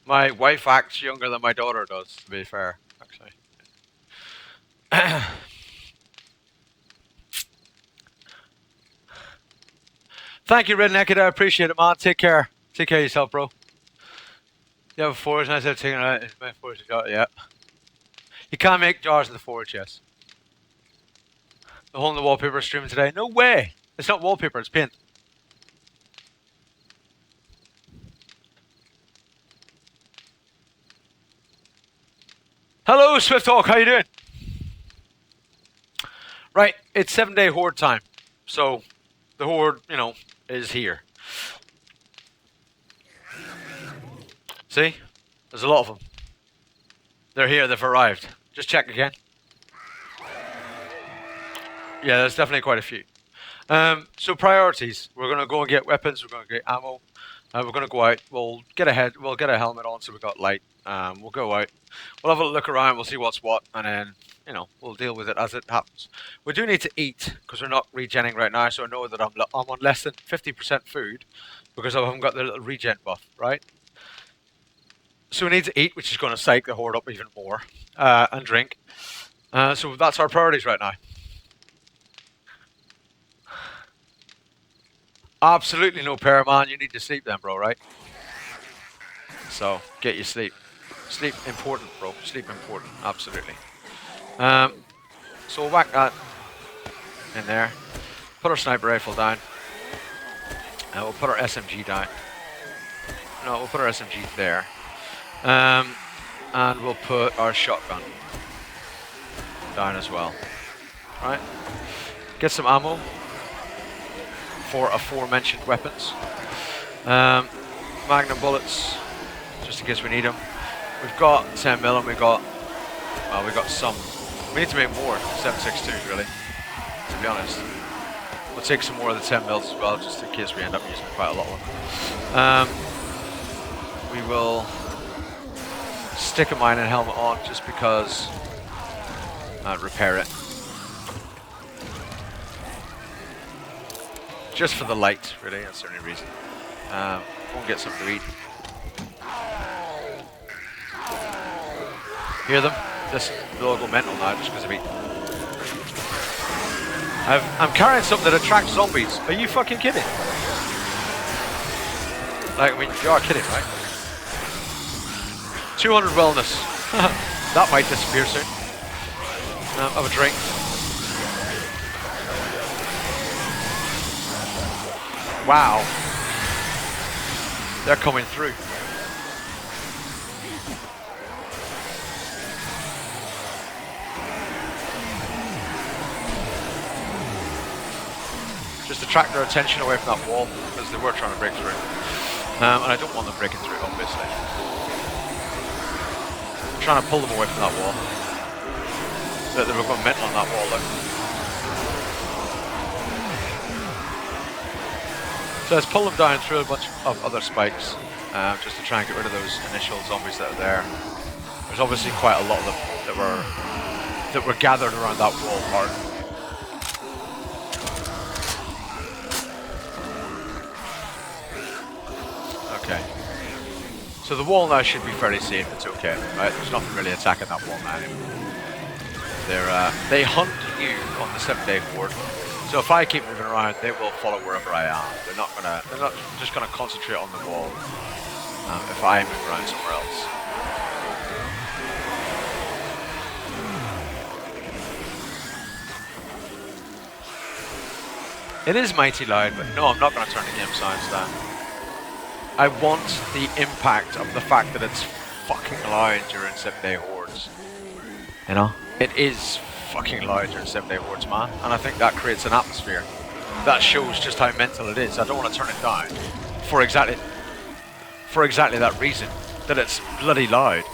my wife acts younger than my daughter does, to be fair, actually. Thank you, Rednecked. I appreciate it, man. Take care. Take care of yourself, bro. You have a forge, and I said taking it out. My forge jar, yeah. You can't make jars in the forge, yes. The hole in the wallpaper is streaming today. No way! It's not wallpaper, it's paint. Hello, Swift Hawk, how you doing? Right, it's 7-day horde time. So, the horde, you know, is here. See? There's a lot of them. They're here, they've arrived. Just check again. Yeah, there's definitely quite a few. So priorities. We're gonna go and get weapons, we're gonna get ammo. We're gonna go out, we'll get a helmet on so we got light. We'll go out. We'll have a look around, we'll see what's what, and then, you know, we'll deal with it as it happens. We do need to eat, because we're not regenning right now, so I know that I'm on less than 50% food, because I haven't got the little regen buff, right? So we need to eat, which is going to psych the horde up even more, and drink. So that's our priorities right now. Absolutely no power, man. You need to sleep then, bro, right? So, get your sleep. Sleep important, bro. Sleep important. Absolutely. So we'll whack that in there. Put our sniper rifle down. We'll put our SMG down. No, we'll put our SMG there. And we'll put our shotgun down as well. Right? Get some ammo for aforementioned weapons. Magnum bullets, just in case we need them. We've got 10 mil and we've got some. We need to make more 7.62s really, to be honest. We'll take some more of the 10 mils as well, just in case we end up using quite a lot of them. We will stick a mining helmet on just because, repair it. Just for the light, really, that's the only reason. Go and get something to eat. Hear them? They'll all go mental now just because of eating. I'm carrying something that attracts zombies. Are you fucking kidding? Like, I mean, you are kidding, right? 200 wellness. That might disappear soon. Have a drink. Wow. They're coming through. Just attract their attention away from that wall, because they were trying to break through. And I don't want them breaking through, obviously. I'm trying to pull them away from that wall. They were going mental on that wall, though. So let's pull them down through a bunch of other spikes, just to try and get rid of those initial zombies that are there. There's obviously quite a lot of them that were gathered around that wall part. Okay. So the wall now should be fairly safe. It's okay, right? There's nothing really attacking that wall now anyway. They hunt you on the 7-day horde. So if I keep moving around, they will follow wherever I am. They're not just gonna concentrate on the wall. If I move around somewhere else. It is mighty loud, but no, I'm not gonna turn the game sounds down. I want the impact of the fact that it's fucking loud during 7-day hordes. You know? It is fucking loud during 7-day hordes, man. And I think that creates an atmosphere. That shows just how mental it is. I don't want to turn it down for exactly that reason. That it's bloody loud.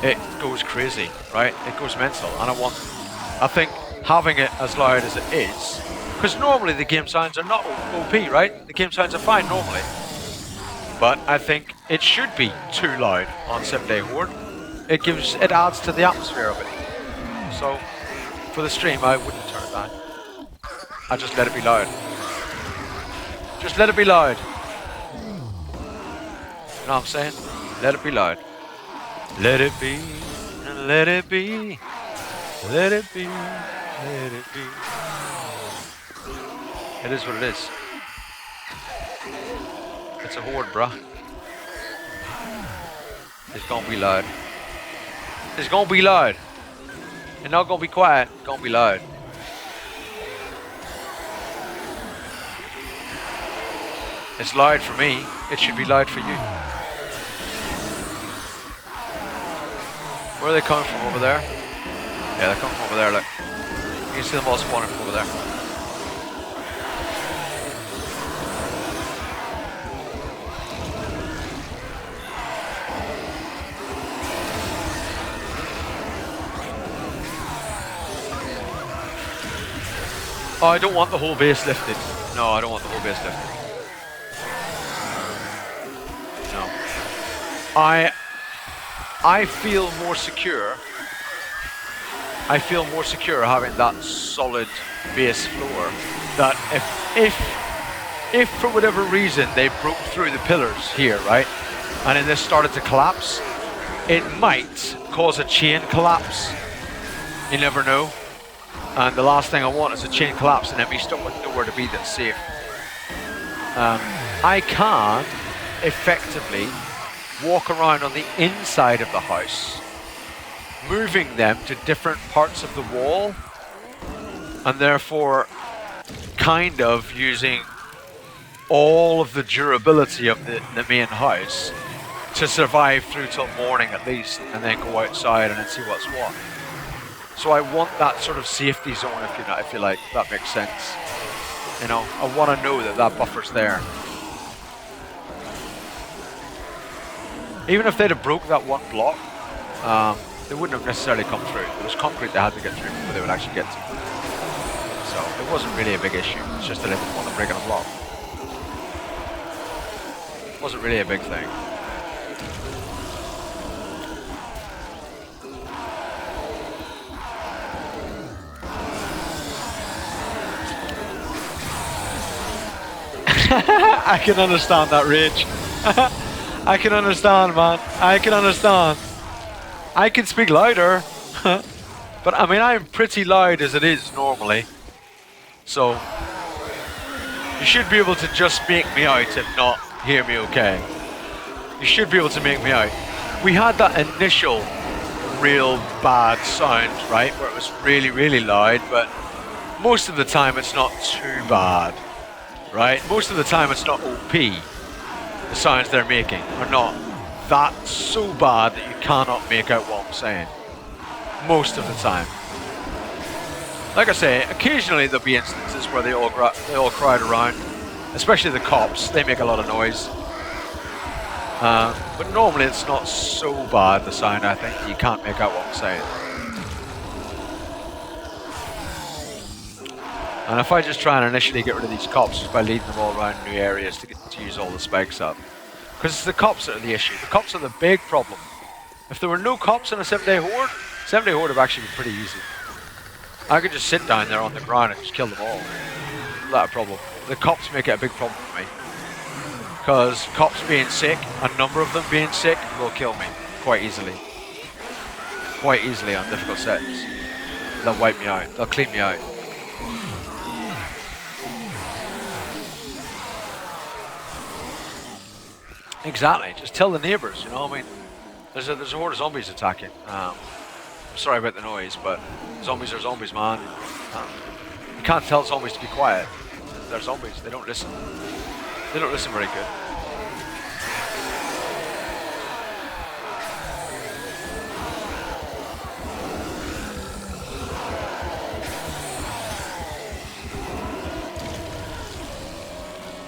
It goes crazy, right? It goes mental. And I think having it as loud as it is, because normally the game sounds are not OP, right? The game sounds are fine normally. But I think it should be too loud on 7-day horde. It adds to the atmosphere of it. So for the stream, I wouldn't turn it I? I just let it be loud. Just let it be loud. You know what I'm saying? Let it be loud. Let it be, let it be, let it be, let it be. It is what it is. It's a horde, bruh. It's gonna be loud. It's gonna be loud. It's not gonna be quiet. It's gonna be loud. It's loud for me. It should be loud for you. Where are they coming from? Over there? Yeah, they're coming from over there, look. You can see them all spawning from over there. Oh, I don't want the whole base lifted. No, I don't want the whole base lifted. No. I feel more secure. I feel more secure having that solid base floor. That if for whatever reason they broke through the pillars here, right, and then this started to collapse, it might cause a chain collapse. You never know. And the last thing I want is a chain collapse and then be stuck with nowhere to be that's safe. I can effectively walk around on the inside of the house, moving them to different parts of the wall, and therefore kind of using all of the durability of the main house to survive through till morning at least, and then go outside and then see what's what. So I want that sort of safety zone, if you like, if that makes sense. You know, I want to know that that buffer's there. Even if they'd have broke that one block, they wouldn't have necessarily come through. There was concrete they had to get through before they would actually get to. So it wasn't really a big issue. It's just that they didn't want to break on a block. It wasn't really a big thing. I can understand that rage. I can understand, man. I can understand. I can speak louder. But I mean, I'm pretty loud as it is normally. So, you should be able to just make me out and not hear me okay. You should be able to make me out. We had that initial real bad sound, right? Where it was really, really loud, but most of the time it's not too bad. Right? Most of the time it's not OP. The sounds they're making are not that so bad that you cannot make out what I'm saying. Most of the time. Like I say, occasionally there'll be instances where they all crowd around. Especially the cops, they make a lot of noise. But normally it's not so bad, the sound, I think, you can't make out what I'm saying. And if I just try and initially get rid of these cops just by leading them all around new areas to use all the spikes up. Because it's the cops that are the issue. The cops are the big problem. If there were no cops in a 7-day horde, 7-day horde would actually be pretty easy. I could just sit down there on the ground and just kill them all. Not a problem. The cops make it a big problem for me. Because cops being sick, a number of them being sick, will kill me quite easily. Quite easily on difficult settings. They'll wipe me out. They'll clean me out. Exactly. Just tell the neighbours, you know what I mean? There's a horde of zombies attacking. I'm sorry about the noise, but zombies are zombies, man. You can't tell zombies to be quiet. They're zombies. They don't listen. They don't listen very good.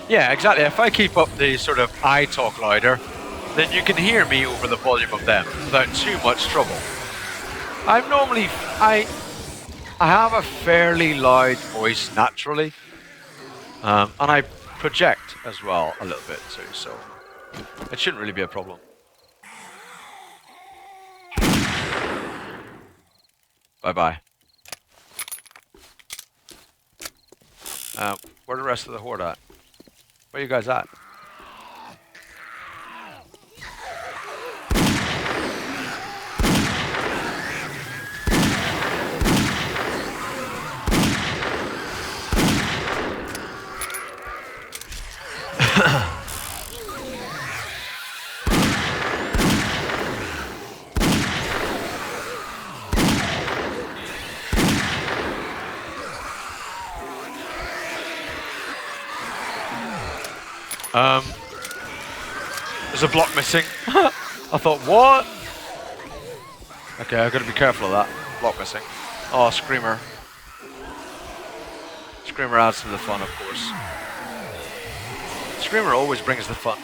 Yeah, exactly. If I keep up the sort of I talk louder, then you can hear me over the volume of them without too much trouble. I have a fairly loud voice naturally, and I project as well a little bit too, so it shouldn't really be a problem. Bye-bye. Where the rest of the horde at? Where you guys at? There's a block missing. I thought, what? Okay, I've got to be careful of that. Block missing. Oh, Screamer. Screamer adds to the fun, of course. Screamer always brings the fun.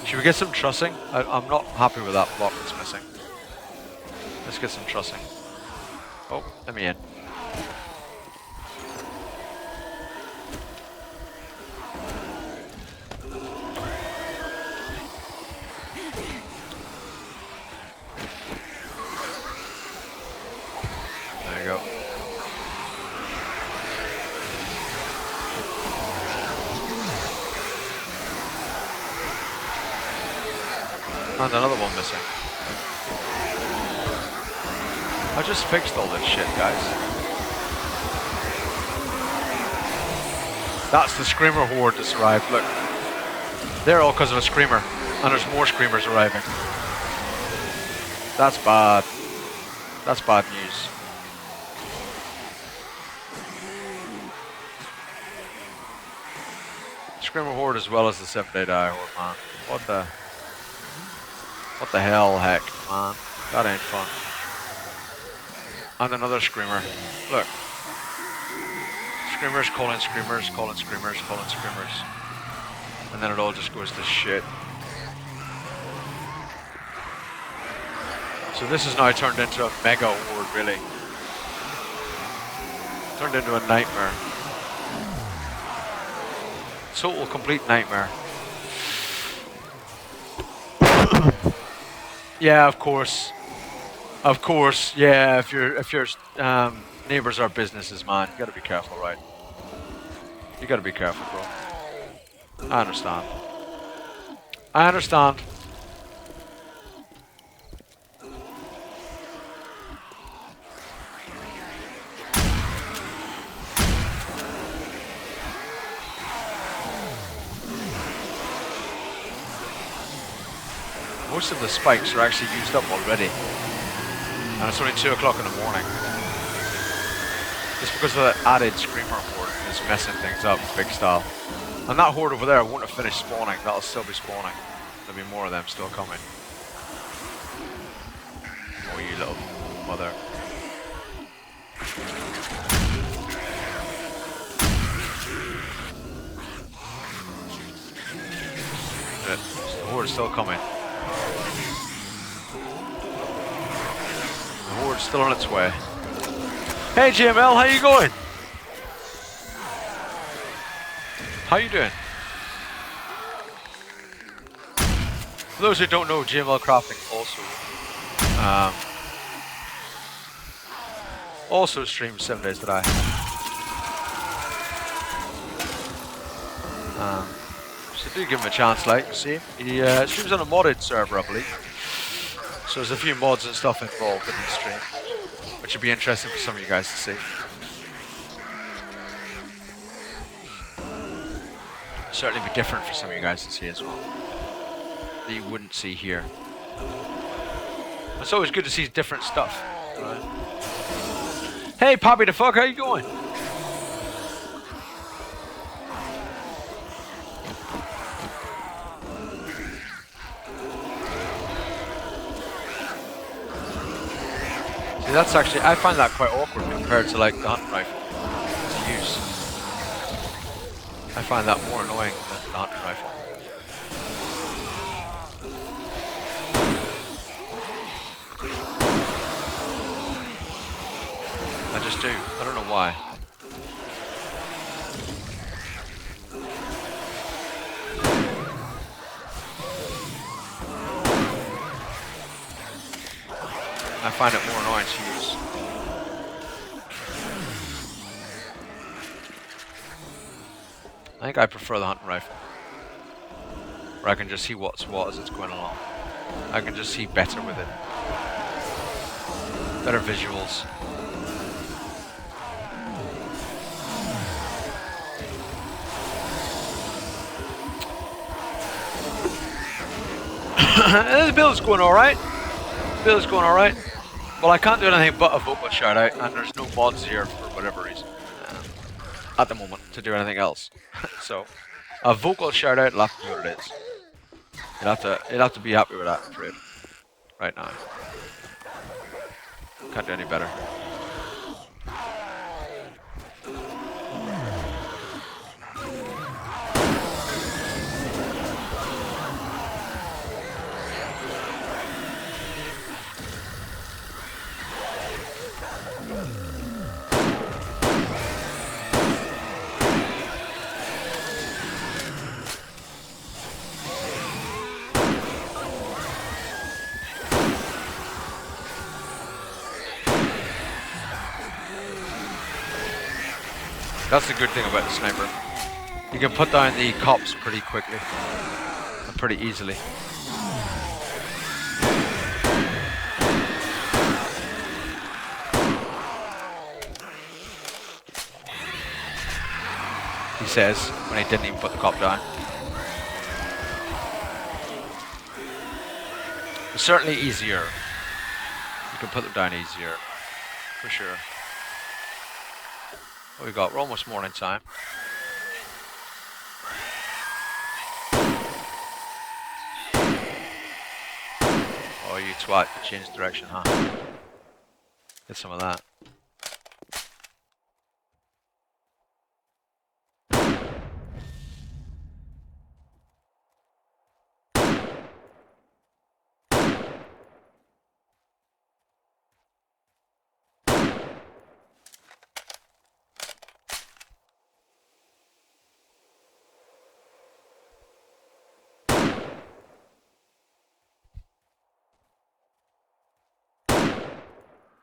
Should we get some trussing? I'm not happy with that block that's missing. Let's get some trussing. Oh, let me in. There you go. And another one missing. I just fixed all this shit, guys. That's the Screamer horde that's arrived, look. They're all because of a Screamer. And there's more Screamers arriving. That's bad. That's bad news. Screamer horde as well as the 7-day die horde, man. What the hell, heck, man. That ain't fun. And another Screamer. Look. Screamers calling Screamers, calling Screamers, calling Screamers. And then it all just goes to shit. So this is now turned into a mega horde, really. Turned into a nightmare. Total complete nightmare. Yeah, of course. Of course, yeah, if your neighbors are businesses, man, you gotta be careful, right? You gotta be careful, bro. I understand. I understand. Most of the spikes are actually used up already. And it's only 2 o'clock in the morning. Just because of that added Screamer horde is messing things up big style. And that horde over there won't have finished spawning, that'll still be spawning. There'll be more of them still coming. Oh, you little mother. The horde's still coming. The horde's still on its way. Hey GML, how you going? How you doing? For those who don't know, GML Crafting also streams 7 days today. So do give him a chance, like, you see. He streams on a modded server, I believe. So there's a few mods and stuff involved in his stream, which would be interesting for some of you guys to see. Certainly be different for some of you guys to see as well, that you wouldn't see here. It's always good to see different stuff, right? Hey Poppy the fuck, how you going? See, that's actually, I find that quite awkward compared to like the hunting rifle to use. I find that more annoying than the hunting rifle. I just do. I don't know why. I find it more annoying to use. I think I prefer the hunting rifle. Where I can just see what's what as it's going along. I can just see better with it. Better visuals. The build's going alright. Build's going alright. Well, I can't do anything but a vocal shout out, and there's no mods here for whatever reason. At the moment, to do anything else. So, a vocal shout out will have to be what it is. You'll have to be happy with that, I'm afraid. Right now. Can't do any better. That's the good thing about the sniper. You can put down the cops pretty quickly. And pretty easily. He says, when he didn't even put the cop down. It's certainly easier. You can put them down easier. For sure. What we got? We're almost morning time. Oh, you twat. You changed direction, huh? Get some of that.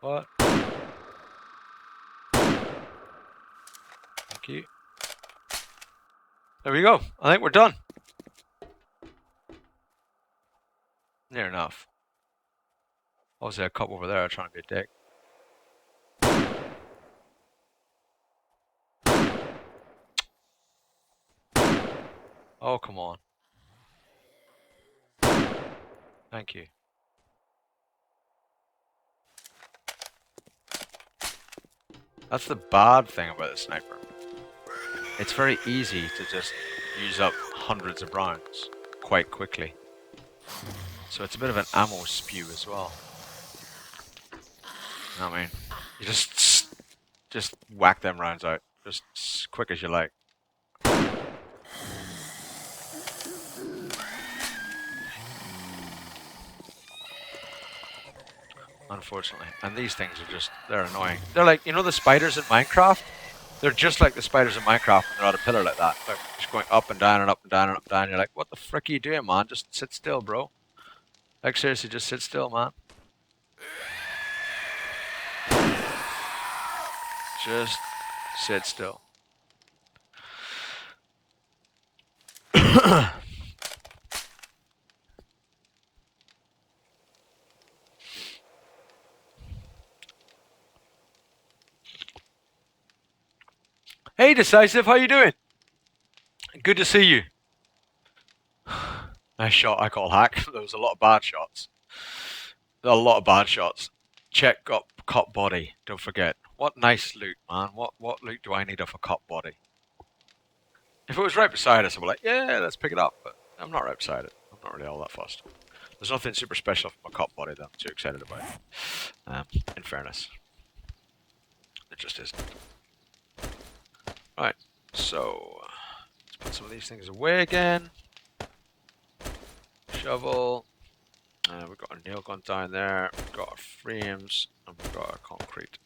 What? Thank you. There we go. I think we're done. Near enough. Obviously a cop over there trying to be a dick. Oh, come on. Thank you. That's the bad thing about the sniper. It's very easy to just use up hundreds of rounds quite quickly. So it's a bit of an ammo spew as well. You know what I mean? You just whack them rounds out, just as quick as you like. Unfortunately. And these things are just, they're annoying. They're like, you know the spiders in Minecraft? They're just like the spiders in Minecraft when they're on a pillar like that. They're just going up and down and up and down and up and down. You're like, what the frick are you doing, man? Just sit still, bro. Like, seriously, just sit still, man. Just sit still. Hey, Decisive, how you doing? Good to see you. Nice shot, I call hack. There was a lot of bad shots. There are a lot of bad shots. Check up cop body, don't forget. What nice loot, man. What loot do I need off a cop body? If it was right beside us, I'd be like, yeah, let's pick it up. But I'm not right beside it. I'm not really all that fussed. There's nothing super special from a cop body that I'm too excited about. In fairness. It just isn't. Right, so let's put some of these things away again. Shovel. We've got a nail gun down there. We've got our frames, and we've got our concrete.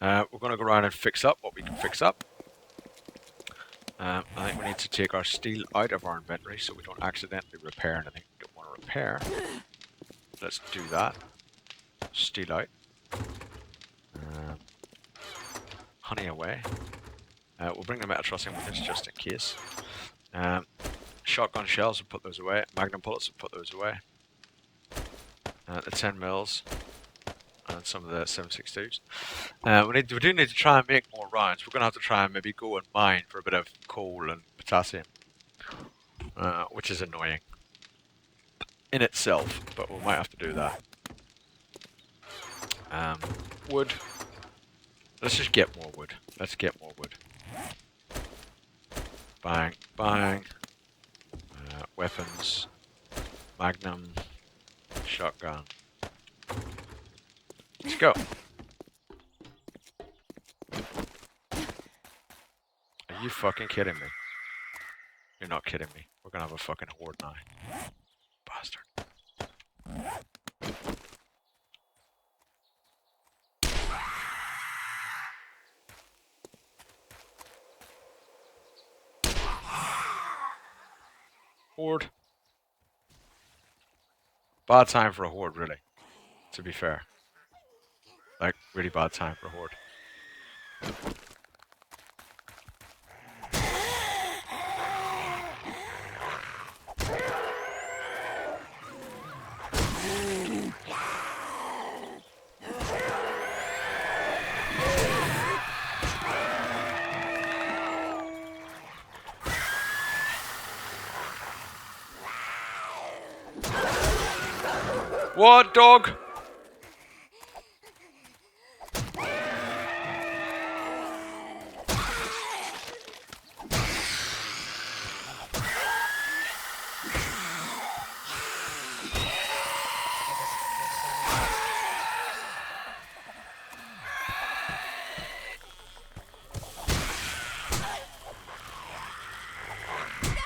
We're going to go around and fix up what we can fix up. I think we need to take our steel out of our inventory so we don't accidentally repair anything we don't want to repair. Let's do that. Steel out. Honey away. We'll bring the metal trussing with us just in case. Shotgun shells, we'll put those away. Magnum bullets, we'll put those away. The 10 mils and some of the 7.62s. We do need to try and make more rounds. We're going to have to try and maybe go and mine for a bit of coal and potassium, which is annoying in itself, but we might have to do that. Wood. Let's just get more wood. Let's get more wood. Bang, bang. Weapons. Magnum. Shotgun. Let's go. Are you fucking kidding me? You're not kidding me. We're gonna have a fucking horde now. Bastard. Horde. Bad time for a horde, really. To be fair. Like, really bad time for a horde. What, dog?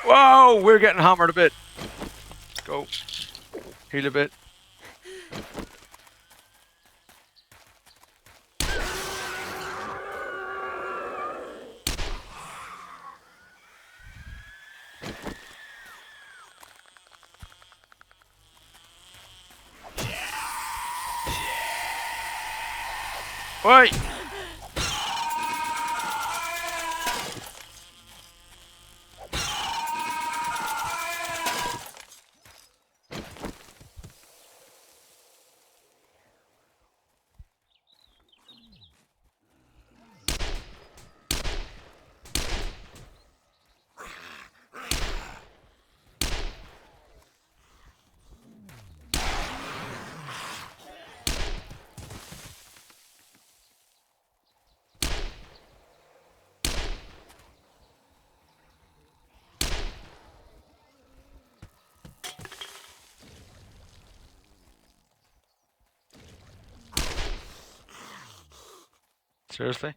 Whoa, we're getting hammered a bit. Let's go. Heal a bit. Wait! Seriously?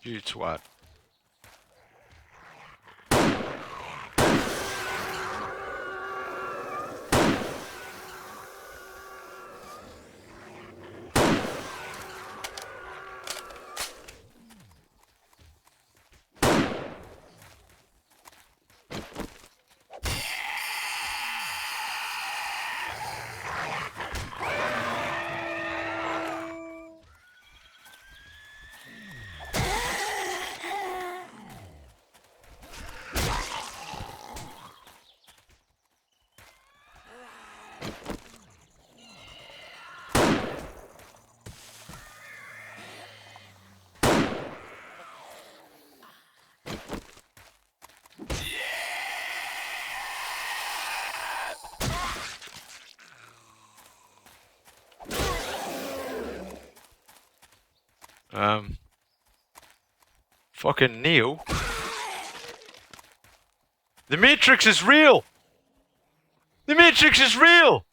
You twat. Fucking Neo. The Matrix is real! The Matrix is real!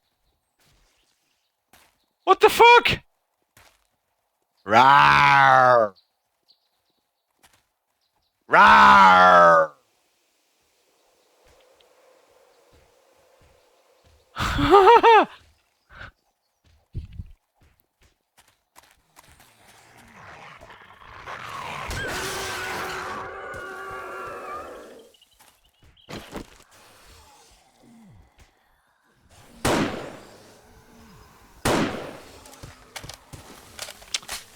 What the fuck? Rawr! Rawr!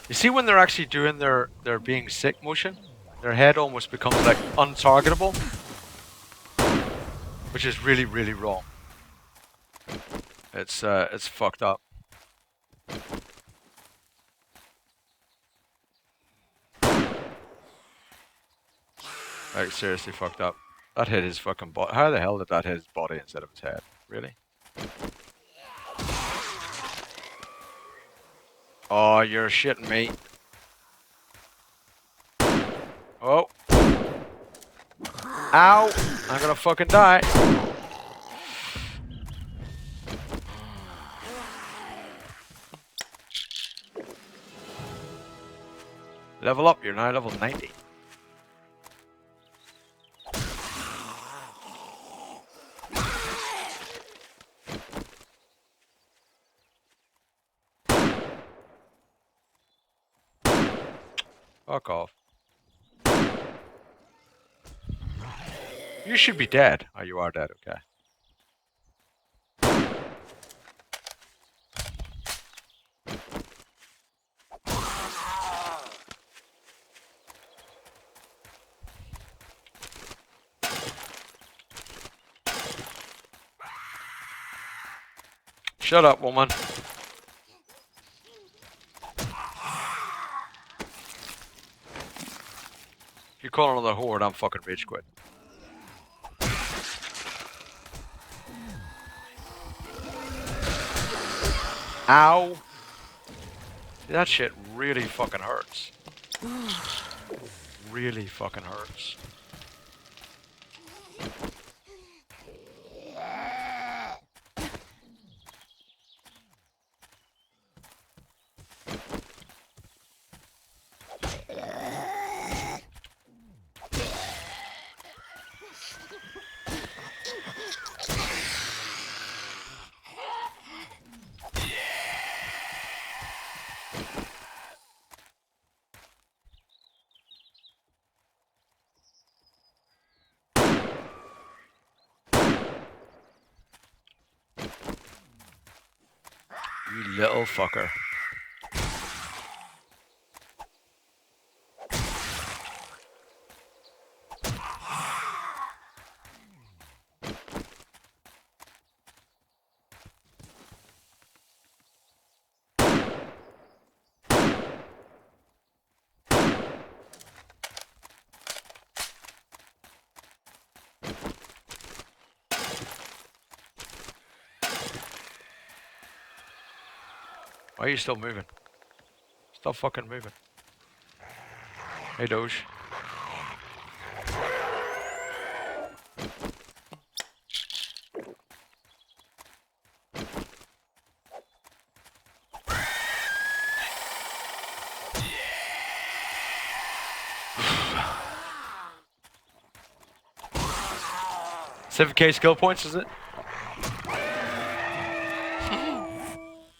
You see when they're actually doing their being sick motion? Their head almost becomes like untargetable. Which is really, really wrong. It's fucked up. Like seriously fucked up. That hit his fucking body. How the hell did that hit his body instead of his head? Really? Oh, you're shitting me. Oh. Ow! I'm gonna fucking die. Level up, you're now level 90. Fuck off. You should be dead. Oh, you are dead, okay. Shut up, woman. If you call another whore, I'm fucking rage quit. Ow! That shit really fucking hurts. Really fucking hurts. You little fucker. Why are you still moving? Stop fucking moving. Hey, Doge. $7K skill points, is it?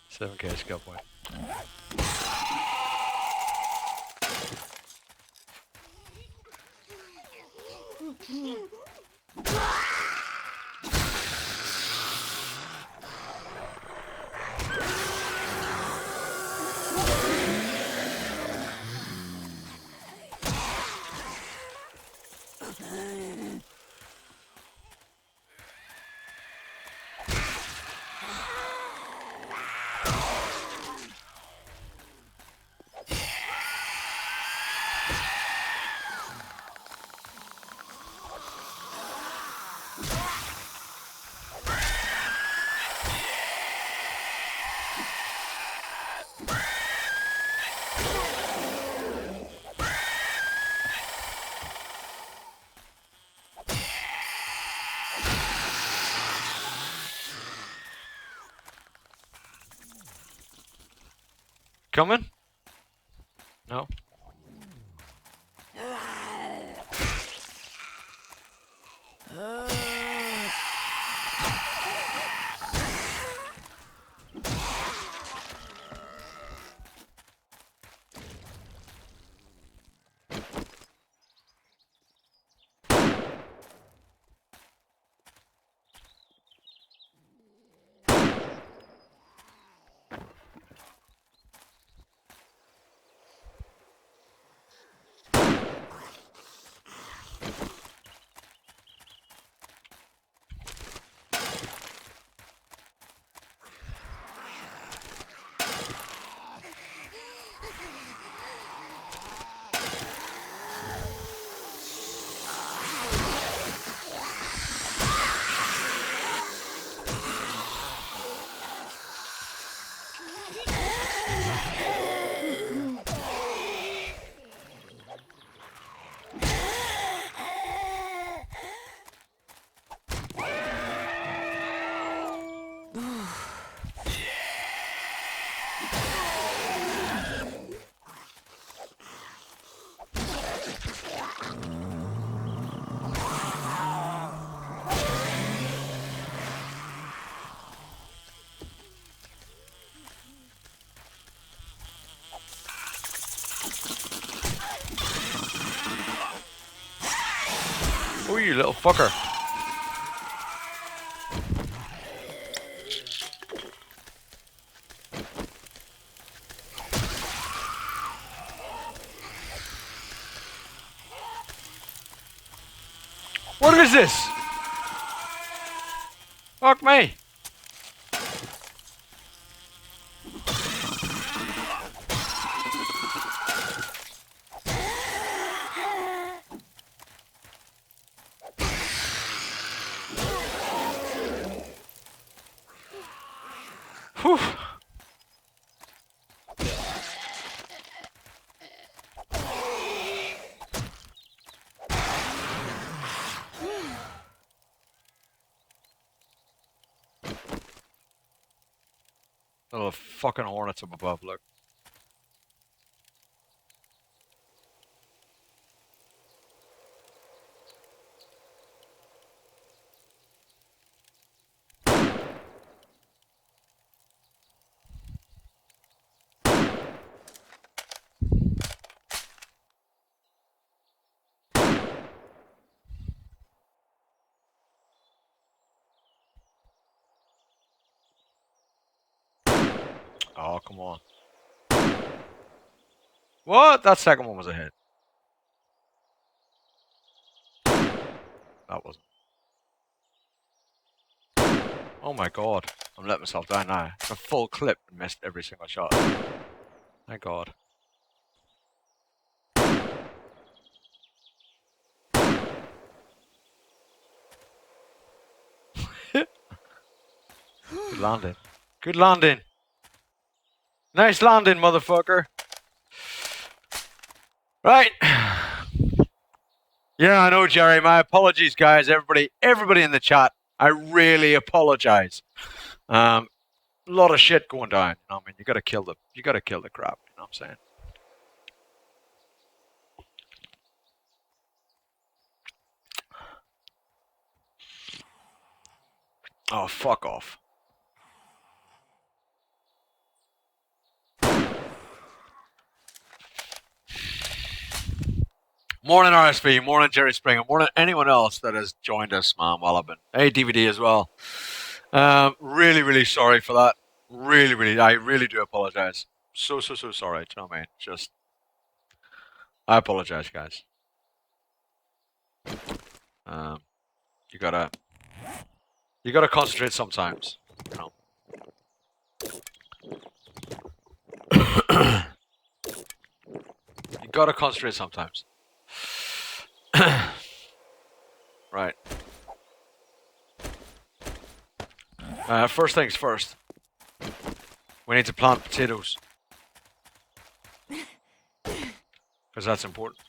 7K skill point. Coming? No. Oh, you little fucker. What is this? Fuck me. Whew. Little fucking hornets up above, look. Oh, come on. What? That second one was a hit. That wasn't. Oh my god. I'm letting myself down now. A full clip and missed every single shot. Thank god. Good landing. Good landing. Nice landing, motherfucker. Right. Yeah, I know, Jerry. My apologies, guys. Everybody in the chat. I really apologize. A lot of shit going down. You know what I mean? You gotta kill the crap. You know what I'm saying? Oh, fuck off. Morning RSV, morning Jerry Springer, morning anyone else that has joined us, man, while I've been. Hey, DVD as well. Really sorry for that. I really do apologize. So sorry. Do you know what I mean? Just, I apologize, guys. You gotta concentrate sometimes, you know. You gotta concentrate sometimes. Right. First things first. We need to plant potatoes. Because that's important.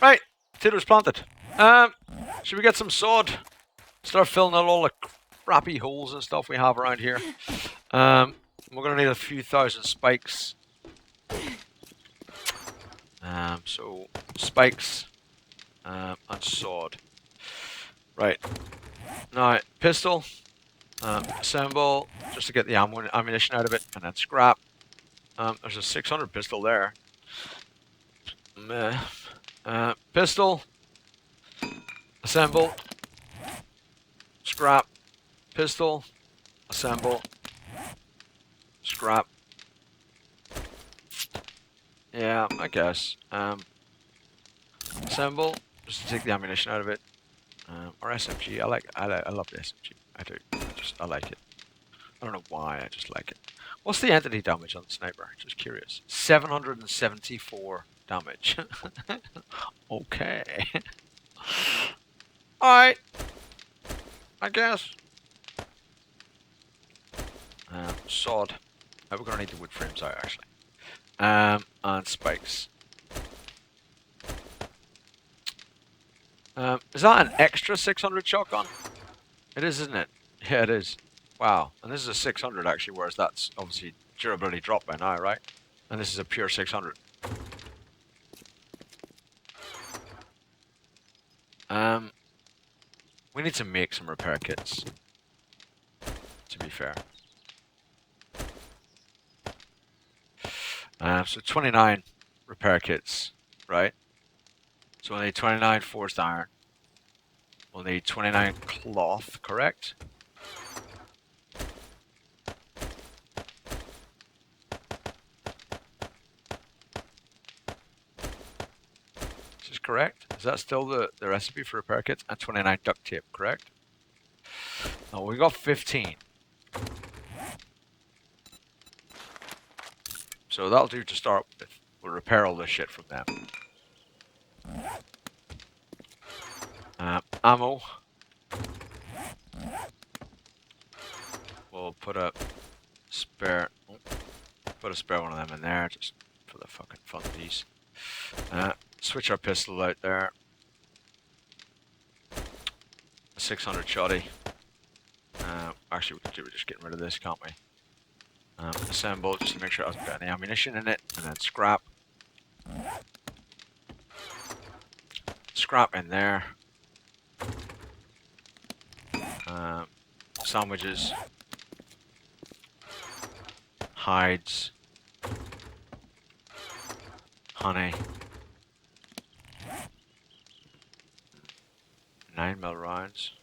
Right, potatoes planted. Should we get some sod? Start filling out all the crappy holes and stuff we have around here. We're gonna need a few thousand spikes. So spikes and sod. Right. Now pistol. Assemble just to get the ammunition out of it, and then scrap. There's a 600 pistol there. Meh. Pistol. Assemble. Scrap. Pistol. Assemble. Scrap. Yeah, I guess. Assemble just to take the ammunition out of it. Or SMG. I love the SMG. I do. I like it. I don't know why. I just like it. What's the entity damage on the sniper? Just curious. 774 damage. Okay. Alright. I guess. Sod. We're gonna need the wood frames out actually. And spikes. Is that an extra 600 shotgun? It is, isn't it? Yeah, it is. Wow. And this is a 600 actually, whereas that's obviously durability dropped by now, right? And this is a pure 600. We need to make some repair kits, to be fair. So 29 repair kits, right? So we'll need 29 forged iron. We'll need 29 cloth, correct? This is correct. Is that still the recipe for repair kits? And 29 duct tape, correct? Oh, we got 15. So that'll do to start with. We'll repair all this shit from them. Ammo. We'll put a spare one of them in there just for the fucking funsies. Switch our pistol out there. 600 shotty. Actually, we could do with just getting rid of this, can't we? Assemble just to make sure it hasn't got any ammunition in it, and then scrap. Scrap in there. Sandwiches. Hides. Honey. 9mm rounds.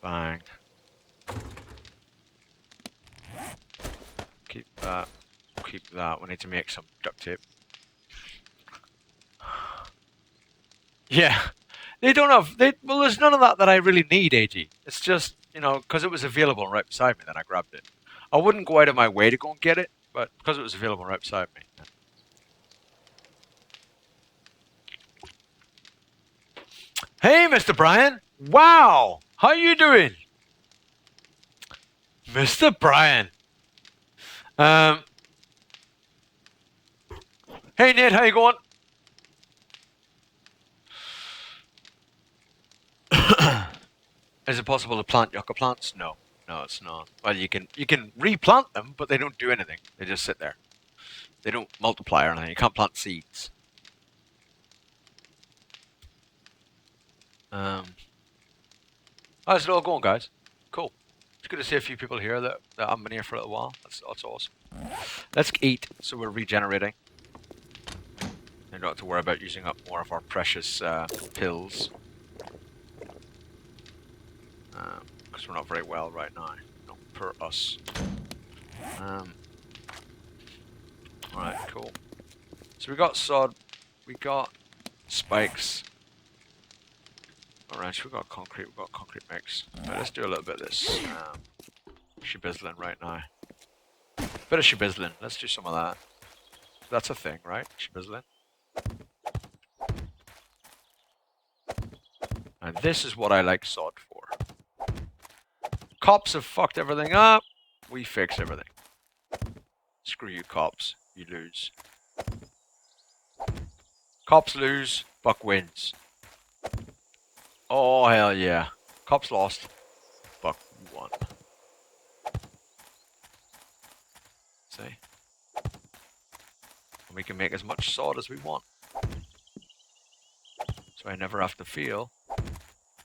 Bang. Keep that. Keep that. We need to make some duct tape. Yeah. They don't have... well, there's none of that I really need, AG. It's just, you know, because it was available right beside me, then I grabbed it. I wouldn't go out of my way to go and get it, but because it was available right beside me. Hey, Mr. Brian! Wow! How you doing? Mr. Brian! Hey, Nate, how you going? Is it possible to plant yucca plants? No. No, it's not. Well, you can replant them, but they don't do anything. They just sit there. They don't multiply or anything. You can't plant seeds. How's it all going, guys? Cool. It's good to see a few people here that haven't been here for a little while. That's awesome. Let's eat, so we're regenerating. You don't have to worry about using up more of our precious pills. Because we're not very well right now. Not per us. Alright, cool. So we got sod. We got spikes. Alright, so we got concrete. We got concrete mix. Right, let's do a little bit of this shibizzling right now. Bit of shibizzling. Let's do some of that. That's a thing, right? Shibizzling. And this is what I like sod for. Cops have fucked everything up. We fix everything. Screw you, cops. You lose. Cops lose, Buck wins. Oh, hell yeah. Cops lost, Buck won. See? And we can make as much sod as we want. So I never have to feel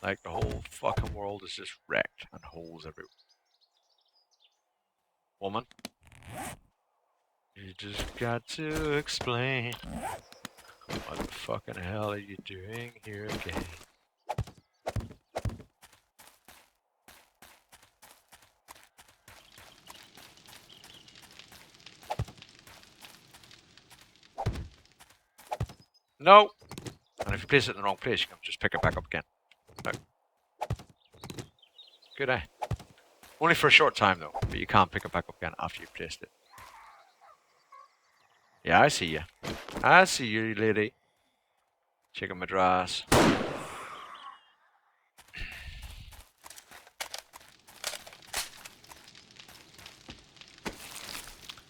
like the whole fucking world is just wrecked and holes everywhere. Woman, you just got to explain. What the fucking hell are you doing here again? No! And if you place it in the wrong place, you can just pick it back up again. No. Good eye. Only for a short time though, but you can't pick it back up again after you've placed it. Yeah, I see you. I see you, lady. Chicken madras.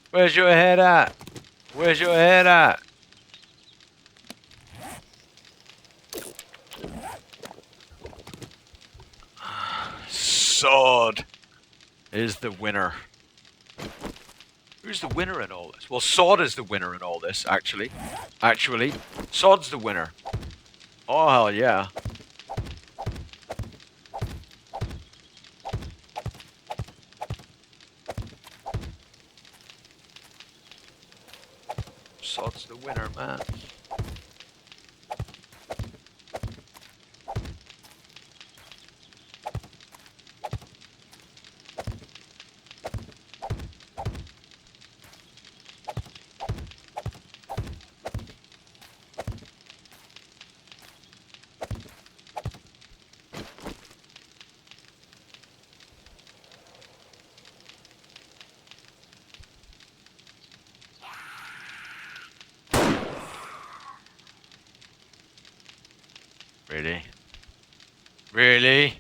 Where's your head at? Where's your head at? Sod is the winner. Who's the winner in all this? Well, Sod is the winner in all this, actually. Actually, Sod's the winner. Oh, hell yeah. Sod's the winner, man. Really? Really?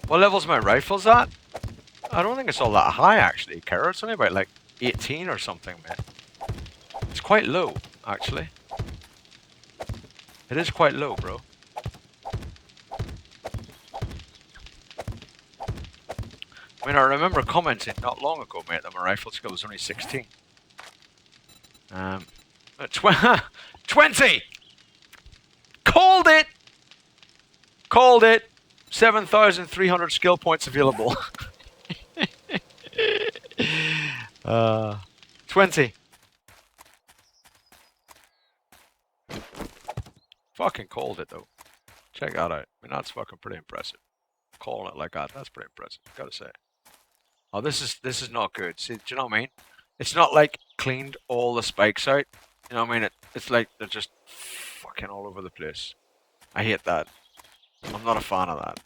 What level's my rifles at? I don't think it's all that high, actually, Kara. It's only about, like, 18 or something, man. It's quite low, actually. It is quite low, bro. I mean, I remember commenting not long ago, mate, that my rifle skill was only 16. 20! Called it! Called it! 7,300 skill points available. 20. Fucking called it, though. Check that out. I mean, that's fucking pretty impressive. Calling it like that, that's pretty impressive, gotta say. Oh, this is not good. See, do you know what I mean? It's not like cleaned all the spikes out. You know what I mean? It's like they're just fucking all over the place. I hate that. I'm not a fan of that.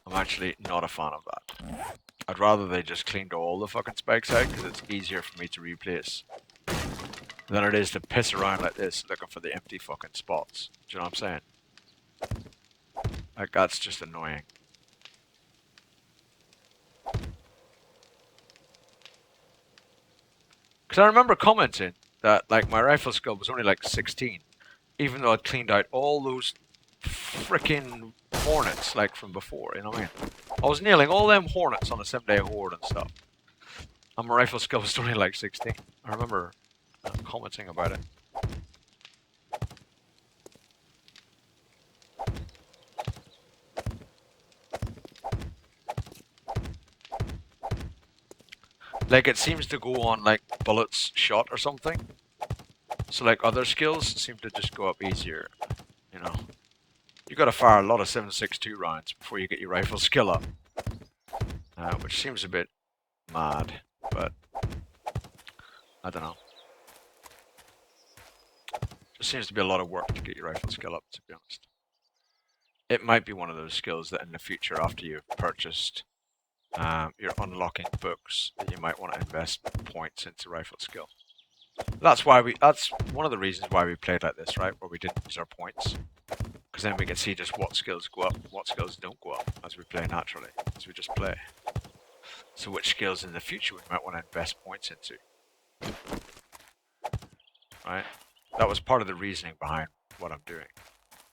I'm actually not a fan of that. I'd rather they just cleaned all the fucking spikes out because it's easier for me to replace than it is to piss around like this looking for the empty fucking spots. Do you know what I'm saying? Like, that's just annoying. Because I remember commenting that, like, my rifle skill was only like 16, even though I'd cleaned out all those freaking hornets, like, from before, you know what I mean? I was nailing all them hornets on the 7-day horde and stuff. And my rifle skill was only like 16. I remember commenting about it. Like, it seems to go on, like, bullets shot or something. So, like, other skills seem to just go up easier, you know. You gotta fire a lot of 7.62 rounds before you get your rifle skill up. Which seems a bit mad, but I don't know. It seems to be a lot of work to get your rifle skill up, to be honest. It might be one of those skills that in the future, after you've purchased your unlocking books, that you might want to invest points into rifle skill. That's one of the reasons why we played like this, right? Where we didn't use our points. Because then we can see just what skills go up, what skills don't go up, as we play naturally, as we just play. So which skills in the future we might want to invest points into. Right? That was part of the reasoning behind what I'm doing.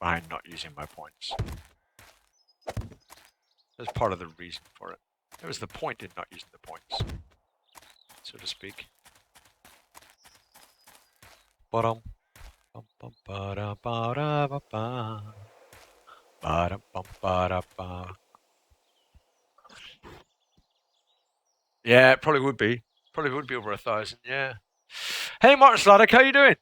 Behind not using my points. That's part of the reason for it. It was the point in not using the points, so to speak. Ba-dum. Bum, bum, ba-da, ba-da, ba-ba. Ba-dum, bum, ba-da, ba. Yeah, it probably would be. Probably would be over 1,000, yeah. Hey, Martin Sladek, how you doing?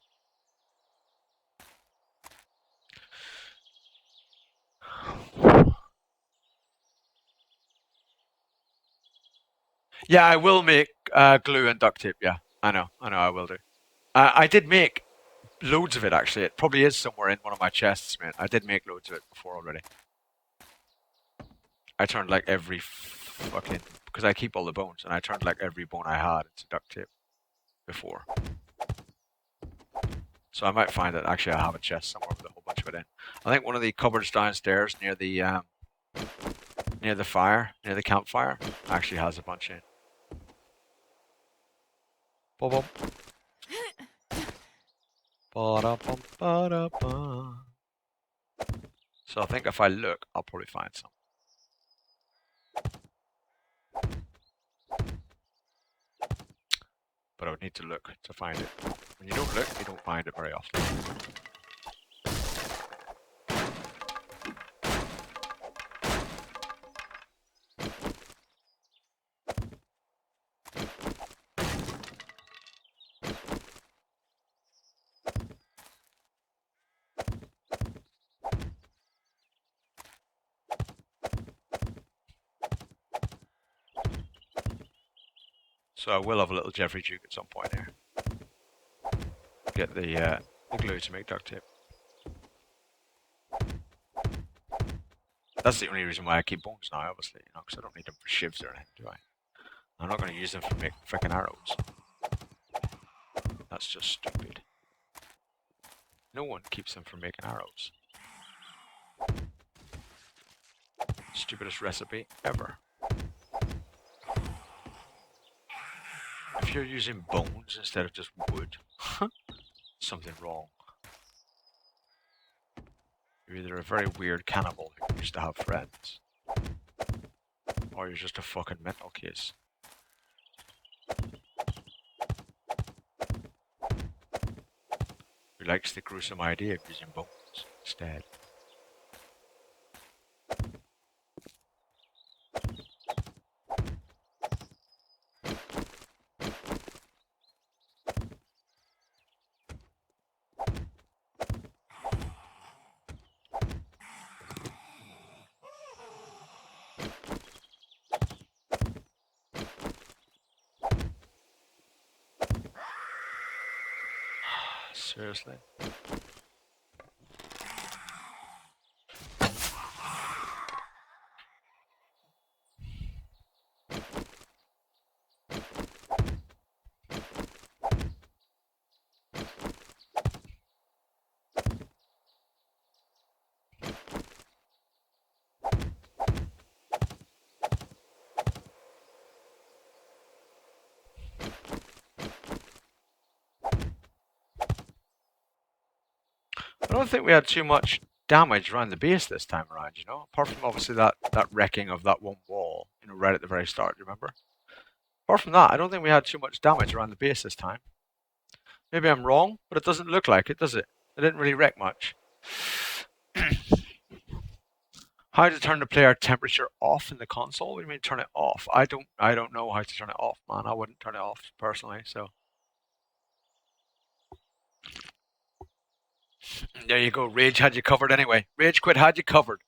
Yeah, I will make glue and duct tape, yeah. I know, I will do. I did make loads of it, actually. It probably is somewhere in one of my chests, man. I did make loads of it before already. I turned like every fucking... Because I keep all the bones, and I turned like every bone I had into duct tape before. So I might find that actually I have a chest somewhere with a whole bunch of it in. I think one of the cupboards downstairs near the fire, near the campfire, actually has a bunch in. Ba-bum. Ba-da-bum, ba-da-bum. So I think if I look, I'll probably find some. But I would need to look to find it. When you don't look, you don't find it very often. So I will have a little Jeffrey Duke at some point here. Get the glue to make duct tape. That's the only reason why I keep bones now, obviously, you know, because I don't need them for shivs or anything, do I? I'm not going to use them for making frickin' arrows. That's just stupid. No one keeps them for making arrows. Stupidest recipe ever. If you're using bones instead of just wood, something wrong. You're either a very weird cannibal who used to have friends, or you're just a fucking mental case. Who likes the gruesome idea of using bones instead. Seriously. I don't think we had too much damage around the base this time around, you know? Apart from obviously that wrecking of that one wall, you know, right at the very start, do you remember? Apart from that, I don't think we had too much damage around the base this time. Maybe I'm wrong, but it doesn't look like it, does it? It didn't really wreck much. How to turn the player temperature off in the console? What do you mean turn it off? I don't know how to turn it off, man. I wouldn't turn it off personally, so. There you go. Rage had you covered anyway. Rage quit had you covered.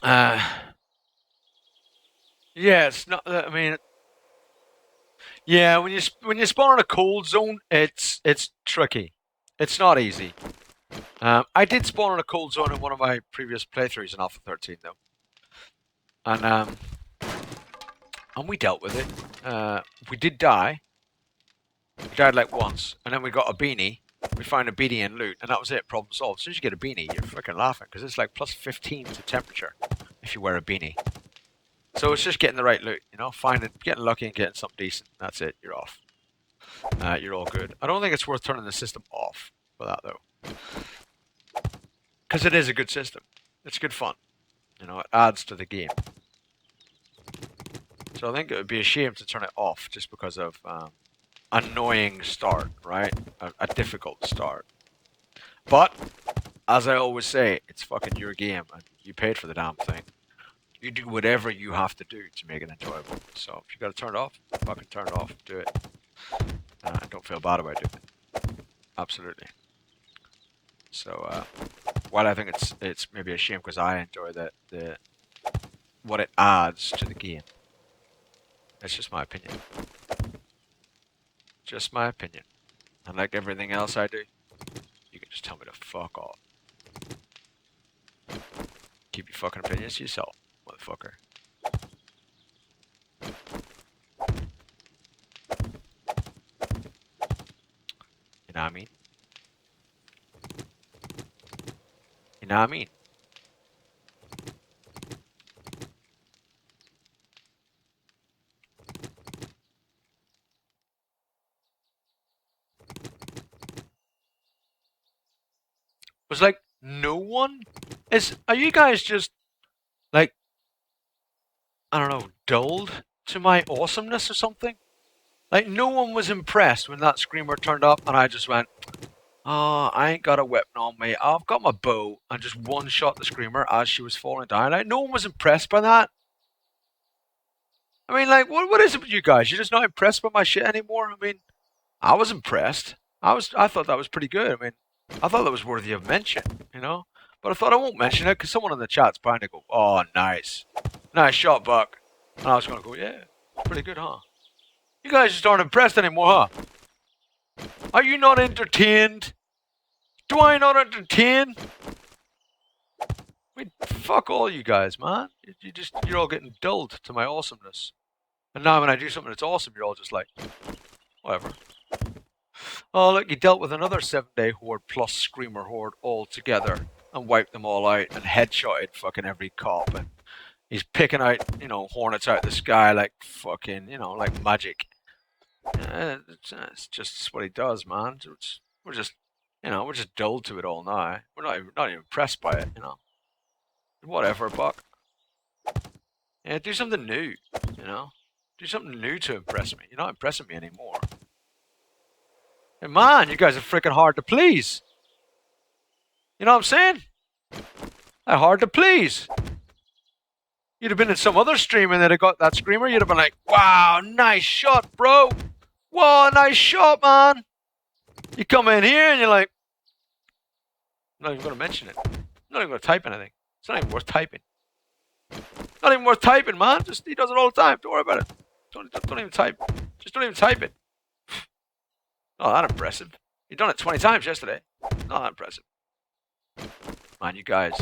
Yeah, it's not. I mean, yeah. When you spawn in a cold zone, it's tricky. It's not easy. I did spawn in a cold zone in one of my previous playthroughs in Alpha 13 though, and we dealt with it. We did die. We died like once, and then we got a beanie. We found a beanie in loot, and that was it. Problem solved. As soon as you get a beanie, you're freaking laughing because it's like plus 15 to temperature if you wear a beanie. So it's just getting the right loot, you know, getting lucky and getting something decent. That's it. You're off. You're all good. I don't think it's worth turning the system off for that though, because it is a good system. It's good fun. You know, it adds to the game. So I think it would be a shame to turn it off just because of annoying start, right? A difficult start. But as I always say, it's fucking your game, and you paid for the damn thing. You do whatever you have to do to make it enjoyable. So if you gotta turn it off, fucking turn it off. Do it. Don't feel bad about doing it. Absolutely. So while I think it's maybe a shame because I enjoy the what it adds to the game. It's just my opinion. Just my opinion. And like everything else I do, you can just tell me to fuck off. Keep your fucking opinions to yourself, motherfucker. You know what I mean? You know what I mean? Was like no one are you guys just like I don't know, dulled to my awesomeness or something? Like no one was impressed when that screamer turned up and I just went, oh, I ain't got a weapon on me. I've got my bow and just one shot the screamer as she was falling down. Like no one was impressed by that. I mean, like, what is it with you guys? You're just not impressed by my shit anymore? I mean, I was impressed. I thought that was pretty good. I mean, I thought that was worthy of mention, you know? But I thought I won't mention it because someone in the chat's bound to go, oh, nice. Nice shot, Buck. And I was going to go, yeah, it's pretty good, huh? You guys just aren't impressed anymore, huh? Are you not entertained? Do I not entertain? I mean, fuck all you guys, man. You're all getting dulled to my awesomeness. And now when I do something that's awesome, you're all just like, whatever. Oh, look, he dealt with another 7-day horde plus screamer horde all together and wiped them all out and headshotted fucking every cop. And he's picking out, you know, hornets out of the sky like fucking, you know, like magic. It's just what he does, man. We're just, you know, we're just dull to it all now. We're not even impressed by it, you know. Whatever, Buck. Yeah, do something new, you know. Do something new to impress me. You're not impressing me anymore. Hey, man, you guys are freaking hard to please. You know what I'm saying? They're hard to please. You'd have been in some other stream and they'd have got that screamer. You'd have been like, wow, nice shot, bro. Wow, nice shot, man. You come in here and you're like, I'm not even going to mention it. I'm not even going to type anything. It's not even worth typing. Not even worth typing, man. Just he does it all the time. Don't worry about it. Don't even type. Just don't even type it. Not that impressive. You've done it 20 times yesterday. Not that impressive. Man, you guys.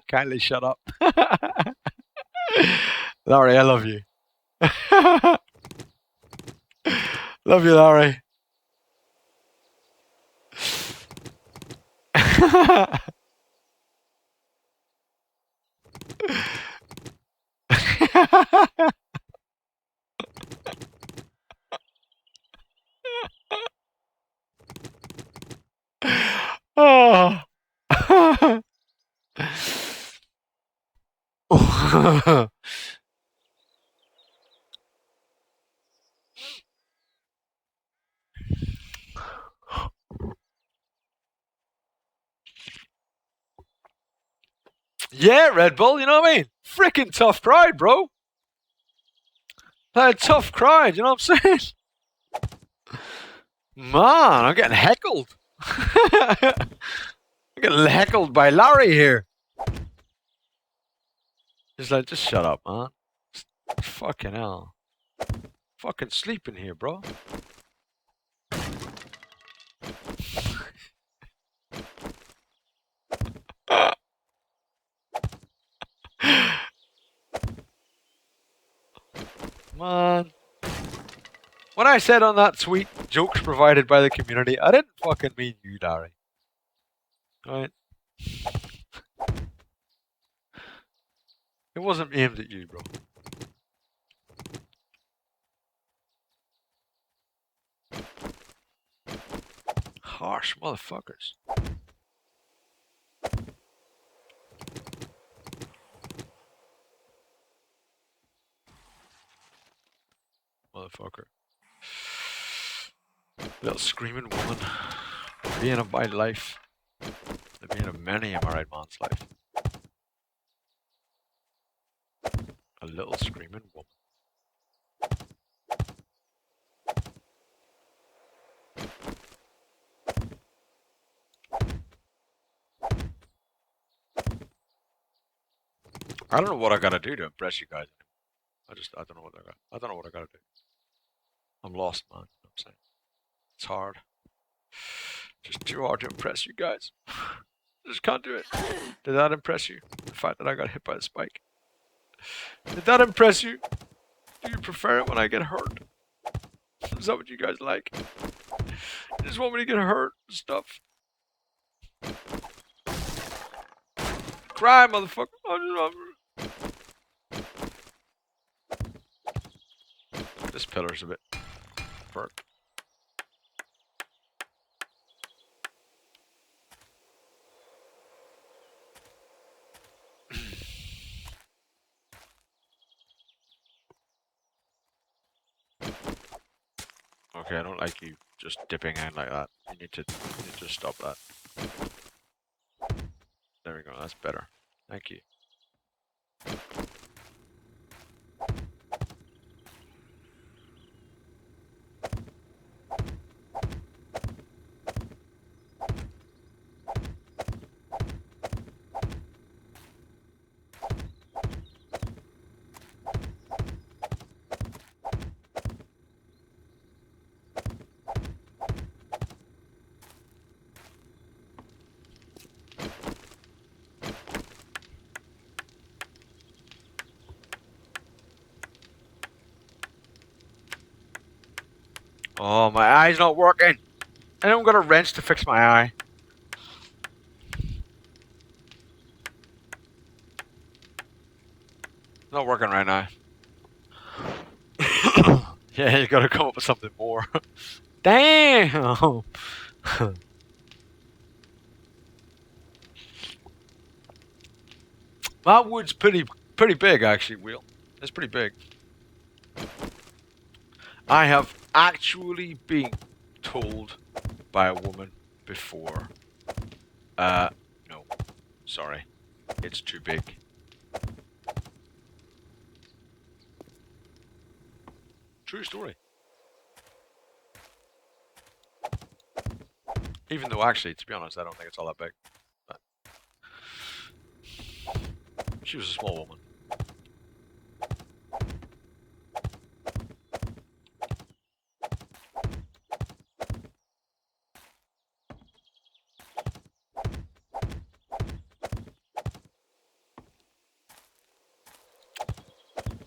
Kindly shut up. Larry, I love you. Love you, Larry. Oh. Yeah, Red Bull, you know what I mean? Freaking tough crowd, bro. That tough crowd, you know what I'm saying? Man, I'm getting heckled. I'm getting heckled by Larry here. He's like, just shut up, man. Fucking hell. Fucking sleeping here, bro. Man. When I said on that tweet, jokes provided by the community, I didn't fucking mean you, Larry. Right? It wasn't aimed at you, bro. Harsh motherfuckers. Motherfucker. Little screaming woman. The bane of my life. The bane of many a married man's life. A little screaming woman. I don't know what I gotta do to impress you guys. I don't know what I don't know what I gotta do. I'm lost, man. You know what I'm saying? It's hard. Just too hard to impress you guys. I just can't do it. Did that impress you? The fact that I got hit by the spike? Did that impress you? Do you prefer it when I get hurt? Is that what you guys like? You just want me to get hurt and stuff? Cry, motherfucker. This pillar's a bit burnt. Okay, I don't like you just dipping in like that. You need to stop that. There we go, that's better. Thank you. Oh, my eye's not working. I don't got a wrench to fix my eye. Not working right now. Yeah, you gotta come up with something more. Damn! That wood's pretty big, actually, Will. It's pretty big. I have actually been told by a woman before. No. Sorry. It's too big. True story. Even though, actually, to be honest, I don't think it's all that big. But she was a small woman.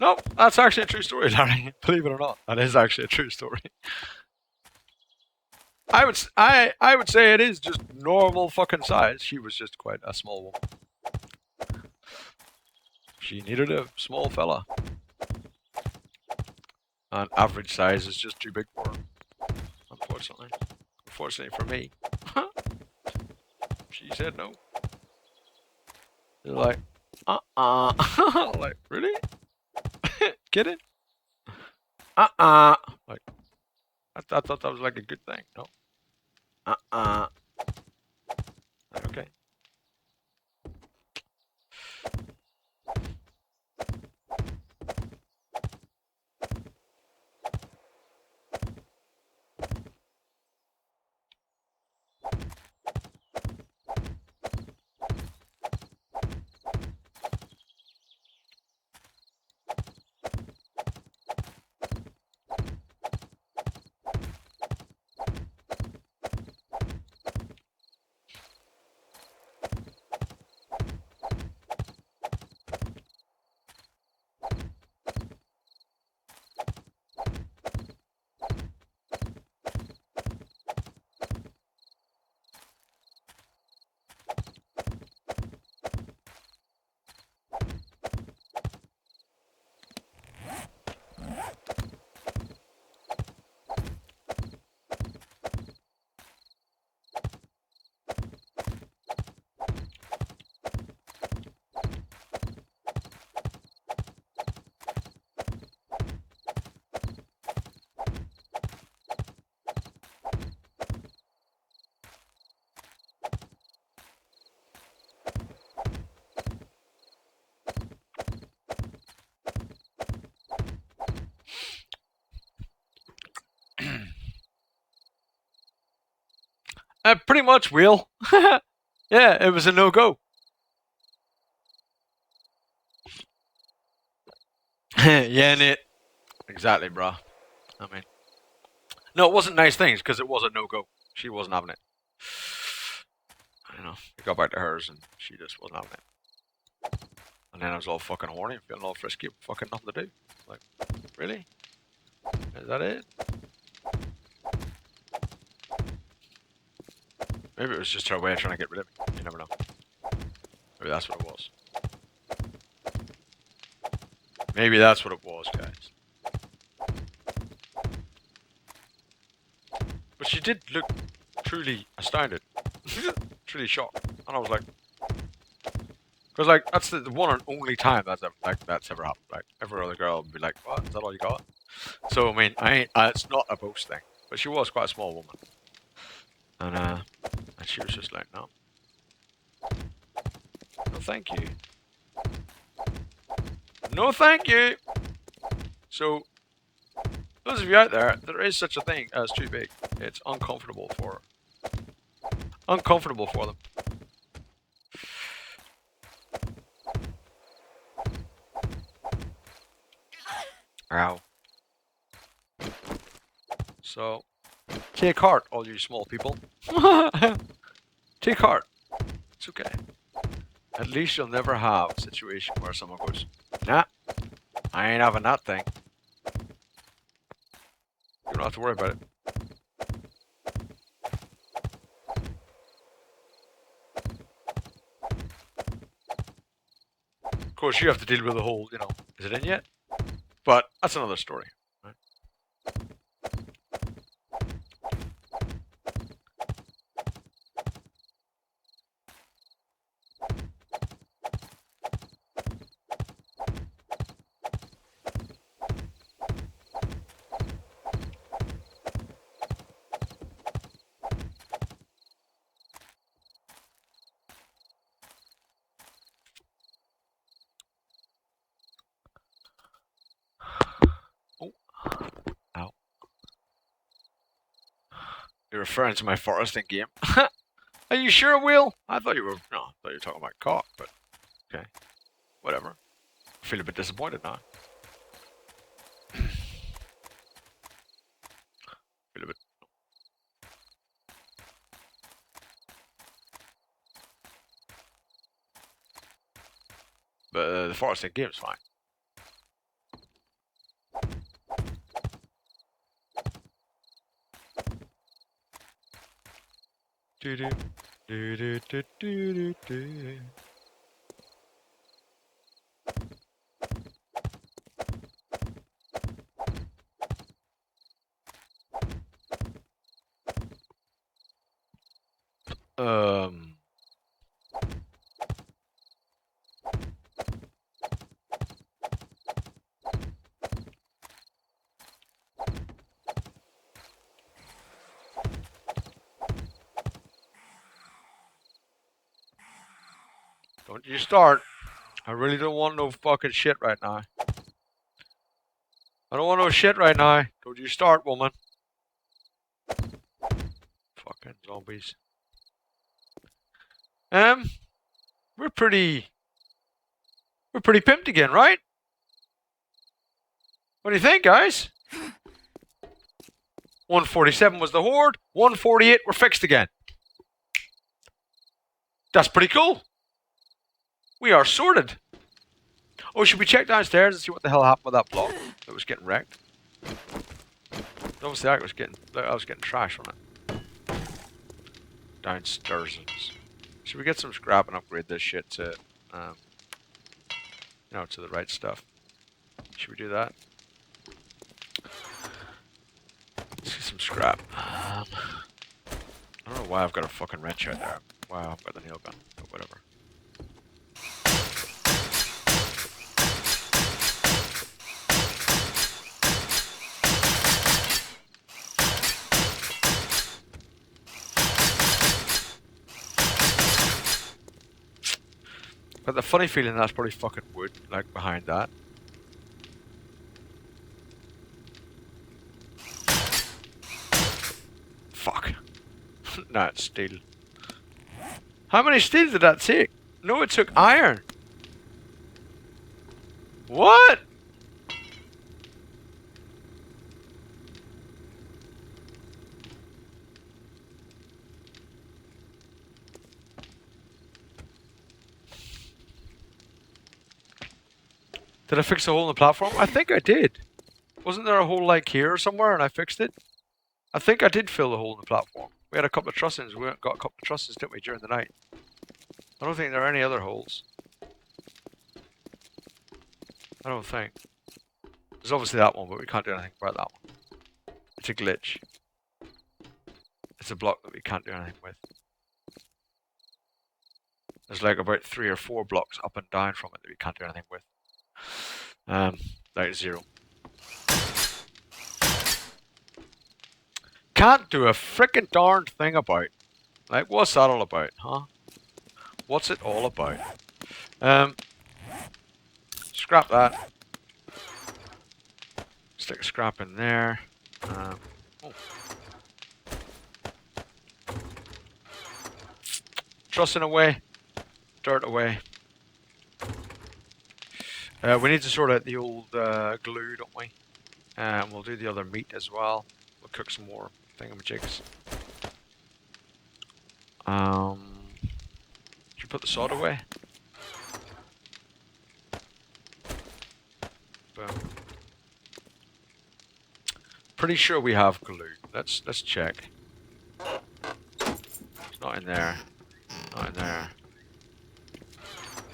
No, that's actually a true story, Larry. Believe it or not, that is actually a true story. I would say it is just normal fucking size. She was just quite a small woman. She needed a small fella. And average size is just too big for her. Unfortunately. Unfortunately for me. She said no. They're like, like, really? Kidding? Like, I thought that was like a good thing, no? Okay. Pretty much, Will. Yeah, it was a no-go. Yeah, Nate. Exactly, bro. I mean, no, it wasn't nice things because it was a no-go. She wasn't having it. You know, we got back to hers and she just wasn't having it. And then I was all fucking horny and feeling all frisky, fucking nothing to do. Like, really? Is that it? Maybe it was just her way of trying to get rid of me. You never know. Maybe that's what it was. Maybe that's what it was, guys. But she did look truly astounded. Truly shocked. And I was like... Because, like, that's the one and only time that's ever, that's ever happened. Like, every other girl would be like, what? Is that all you got? So, I mean, it's not a boast thing. But she was quite a small woman. And she was just like, no. No, thank you. No, thank you. So, those of you out there, there is such a thing as too big. It's uncomfortable for them. Ow. So, take heart, all you small people. Take heart. It's okay. At least you'll never have a situation where someone goes, nah, I ain't having that thing. You don't have to worry about it. Of course, you have to deal with the whole, you know, is it in yet? But that's another story. Right? Oh, ow. You're referring to my foresting game? Are you sure, Will? I thought you were, no, I thought you were talking about cock, but okay. Whatever. I feel a bit disappointed now. Feel a bit. But the foresting game's fine. Do do do do do do do. Um. Don't you start. I really don't want no fucking shit right now. I don't want no shit right now. Don't you start, woman. Fucking zombies. We're pretty pimped again, right? What do you think, guys? 147 was the horde. 148, we're fixed again. That's pretty cool. We are sorted. Oh, should we check downstairs and see what the hell happened with that block that was getting wrecked? Obviously, I was getting trash on it. Downstairs. Should we get some scrap and upgrade this shit to, you know, to the right stuff? Should we do that? Let's get some scrap. I don't know why I've got a fucking wrench out there. Wow, I've got the nail gun, but whatever. But the funny feeling that's probably fucking wood, like behind that. Fuck. Nah, it's steel. How many steel did that take? No, it took iron. What? Did I fix the hole in the platform? I think I did. Wasn't there a hole like here somewhere and I fixed it? I think I did fill the hole in the platform. We had a couple of trussings. We got a couple of trusses, didn't we, during the night? I don't think there are any other holes. I don't think. There's obviously that one, but we can't do anything about that one. It's a glitch. It's a block that we can't do anything with. There's like about 3 or 4 blocks up and down from it that we can't do anything with. Like 0. Can't do a frickin' darned thing about. Like, what's that all about, huh? What's it all about? Scrap that. Stick a scrap in there. Oh. Trussing away. Dirt away. We need to sort out the old glue, don't we? And we'll do the other meat as well. We'll cook some more thingamajigs. Should we put the sod away? Boom. Pretty sure we have glue. Let's check. It's not in there. Not in there.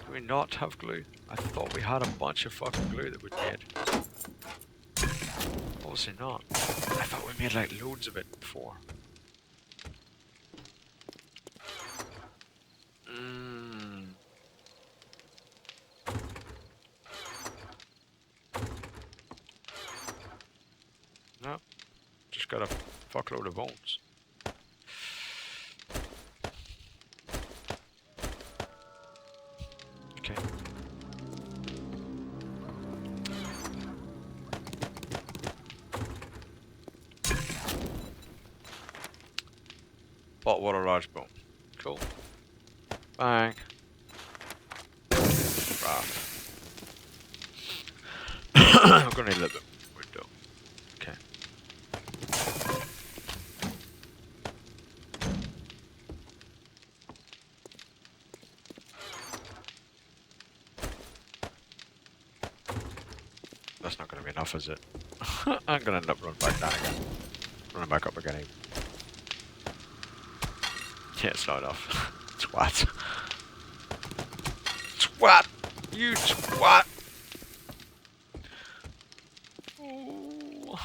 Do we not have glue? I thought we had a bunch of fucking glue that we'd made. Obviously not. I thought we made like loads of it before. No. Just got a fuckload of bones. Okay. Bottle water, large bone. Cool. Bang. Raft. I'm gonna need a little bit more wood though. Okay. That's not gonna be enough, is it? I'm gonna end up running back down again. Running back up again. Yeah, it's not enough. Twat. Twat! You twat! Ooh.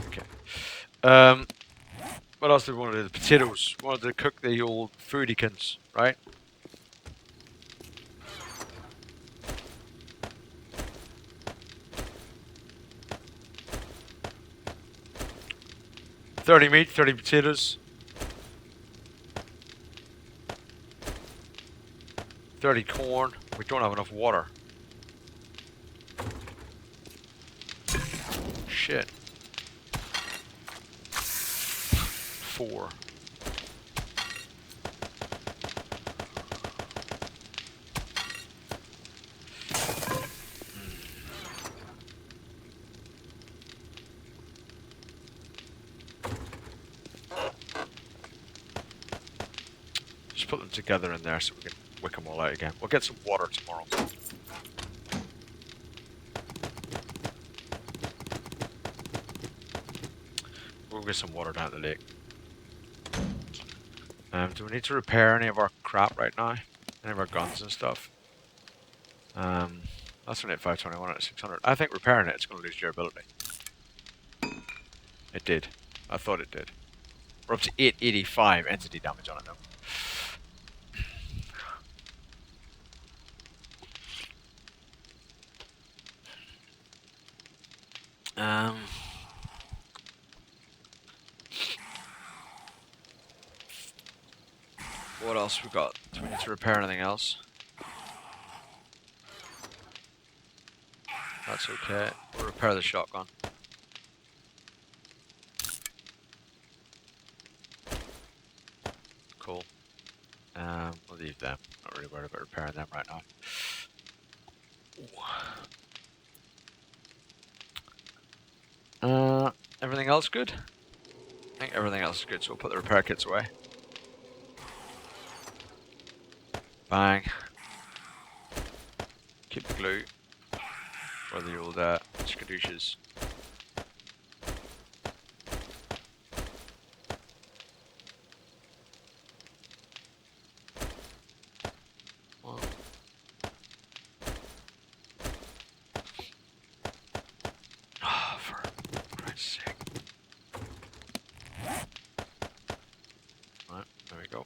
Okay. What else did we want to do? The potatoes. We wanted to cook the old foodykins, right? $30 meat, 30 potatoes. 30 corn. We don't have enough water. Shit. 4. Just put them together in there so we can wick them all out again. We'll get some water tomorrow. We'll get some water down at the lake. Do we need to repair any of our crap right now? Any of our guns and stuff? That's only at 521 out of 600. I think repairing it's going to lose durability. It did. I thought it did. We're up to 885 entity damage on it now. What else we got? Do we need to repair anything else? That's okay. We'll repair the shotgun. Cool. We'll leave them. Not really worried about repairing them right now. Everything else good? I think everything else is good, so we'll put the repair kits away. Bang. Keep the glue for the old skadooches. Well. Oh, for Christ's sake. Right, there we go.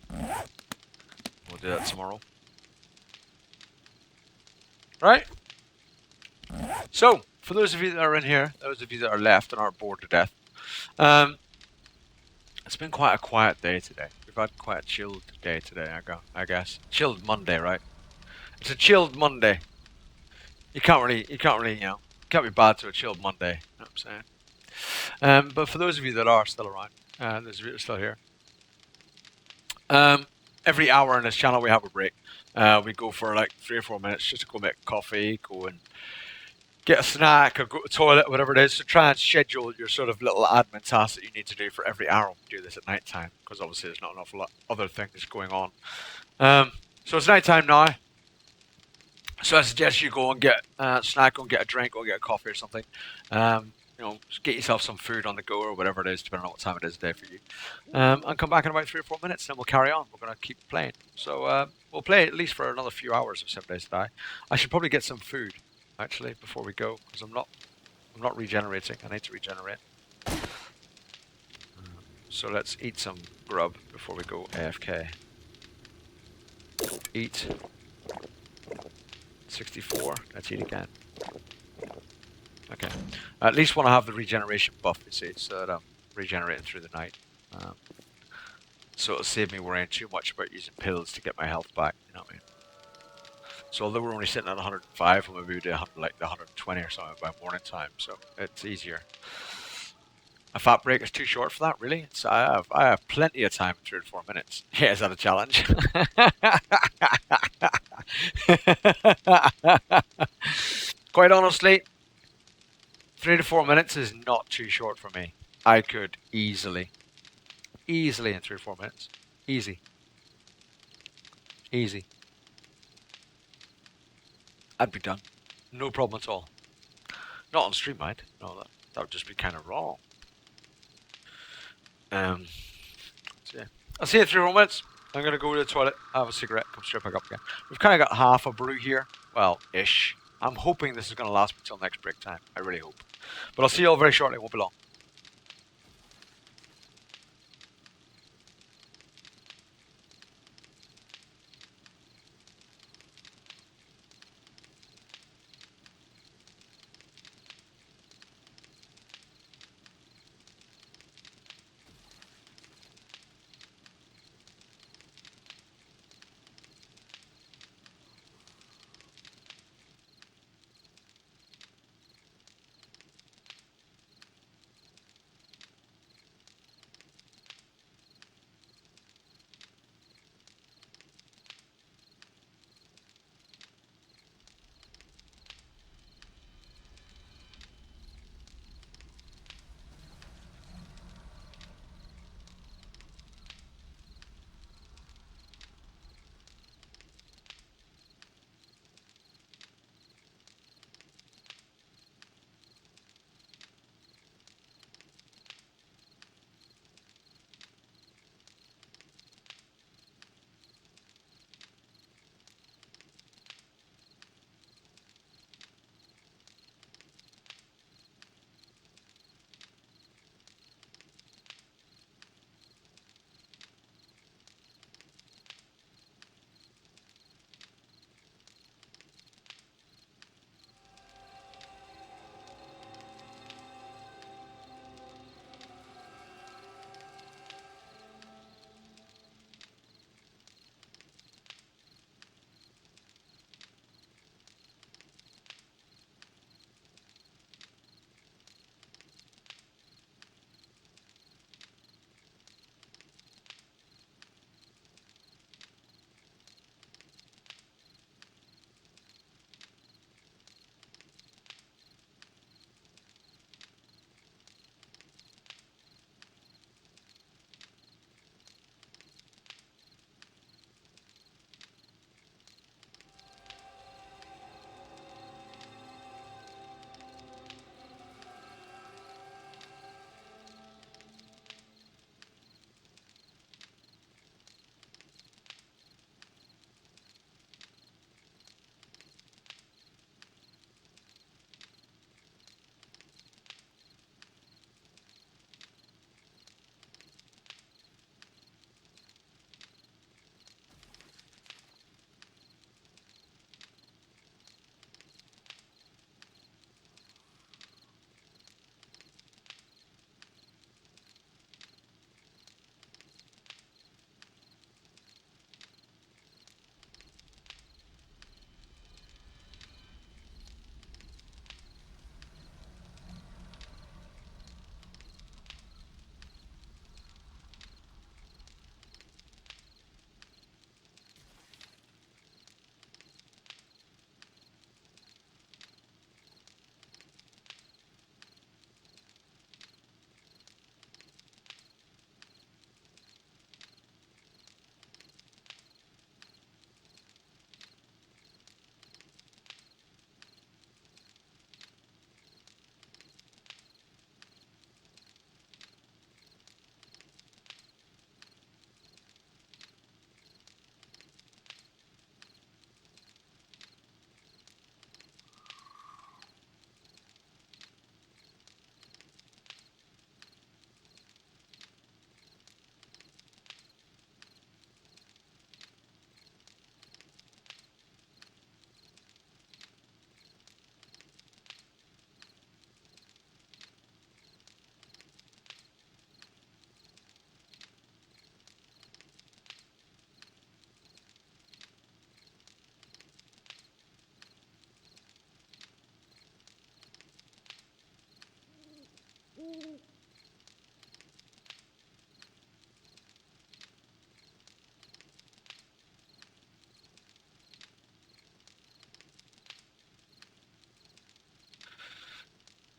We'll do that tomorrow. Right? So, for those of you that are in here, those of you that are left and aren't bored to death, it's been quite a quiet day today. We've had quite a chilled day today, I guess. Chilled Monday, right? It's a chilled Monday. You can't really, you know, can't be bad to a chilled Monday. You know what I'm saying? But for those of you that are still around, those of you that are still here, every hour on this channel we have a break. We go for like 3 or 4 minutes just to go make coffee, go and get a snack or go to the toilet, whatever it is. So try and schedule your sort of little admin tasks that you need to do for every hour. We do this at night time because obviously there's not an awful lot other things going on. So it's night time now. So I suggest you go and get a snack, go and get a drink, go and get a coffee or something. You know, just get yourself some food on the go or whatever it is, depending on what time it is of day for you. And come back in about 3 or 4 minutes, and then we'll carry on. We're going to keep playing. So we'll play at least for another few hours of 7 Days to Die. I should probably get some food actually before we go because I'm not regenerating. I need to regenerate. So let's eat some grub before we go AFK. Eat. 64. Let's eat again. Okay. I at least want to have the regeneration buff, you see, so that I'm regenerating through the night. So it'll save me worrying too much about using pills to get my health back, you know what I mean? So although we're only sitting at 105, we'll maybe do like the 120 or something by morning time, so it's easier. A fat break is too short for that, really? So I have plenty of time in 3 or 4 minutes. Yeah, is that a challenge? Quite honestly, 3 to 4 minutes is not too short for me. I could easily in 3 or 4 minutes. Easy. I'd be done. No problem at all. Not on stream, mind. No, that would just be kind of wrong. So yeah. I'll see you in 3 or 4 minutes. I'm going to go to the toilet, have a cigarette, come straight back up again. We've kind of got half a brew here. Well, ish. I'm hoping this is going to last me till next break time. I really hope. But I'll see you all very shortly. It won't be long.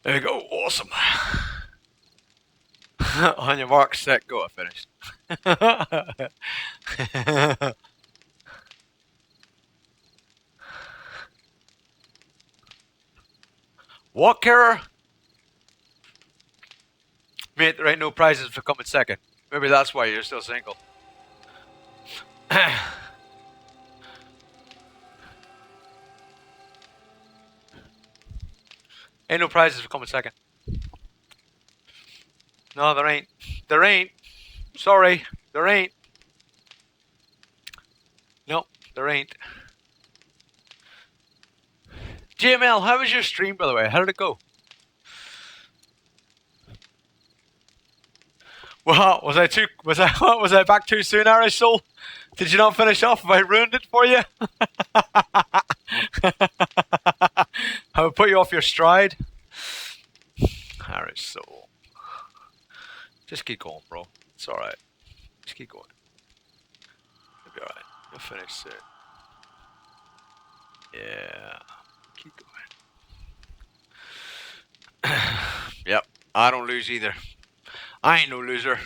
There you go. Awesome. On your mark, set, go. I finished. Walker, mate, there ain't no prizes for coming second. Maybe that's why you're still single. Ain't no prizes for coming second. No, there ain't. There ain't. Sorry, there ain't. Nope, there ain't. JML, how was your stream, by the way? How did it go? Well, was I back too soon, Irish Soul? Did you not finish off? Have I ruined it for you? I would put you off your stride. Irish Soul. Just keep going, bro. It's alright. Just keep going. You'll be alright. You'll finish soon. Yeah. Keep going. Yep. I don't lose either. I ain't no loser.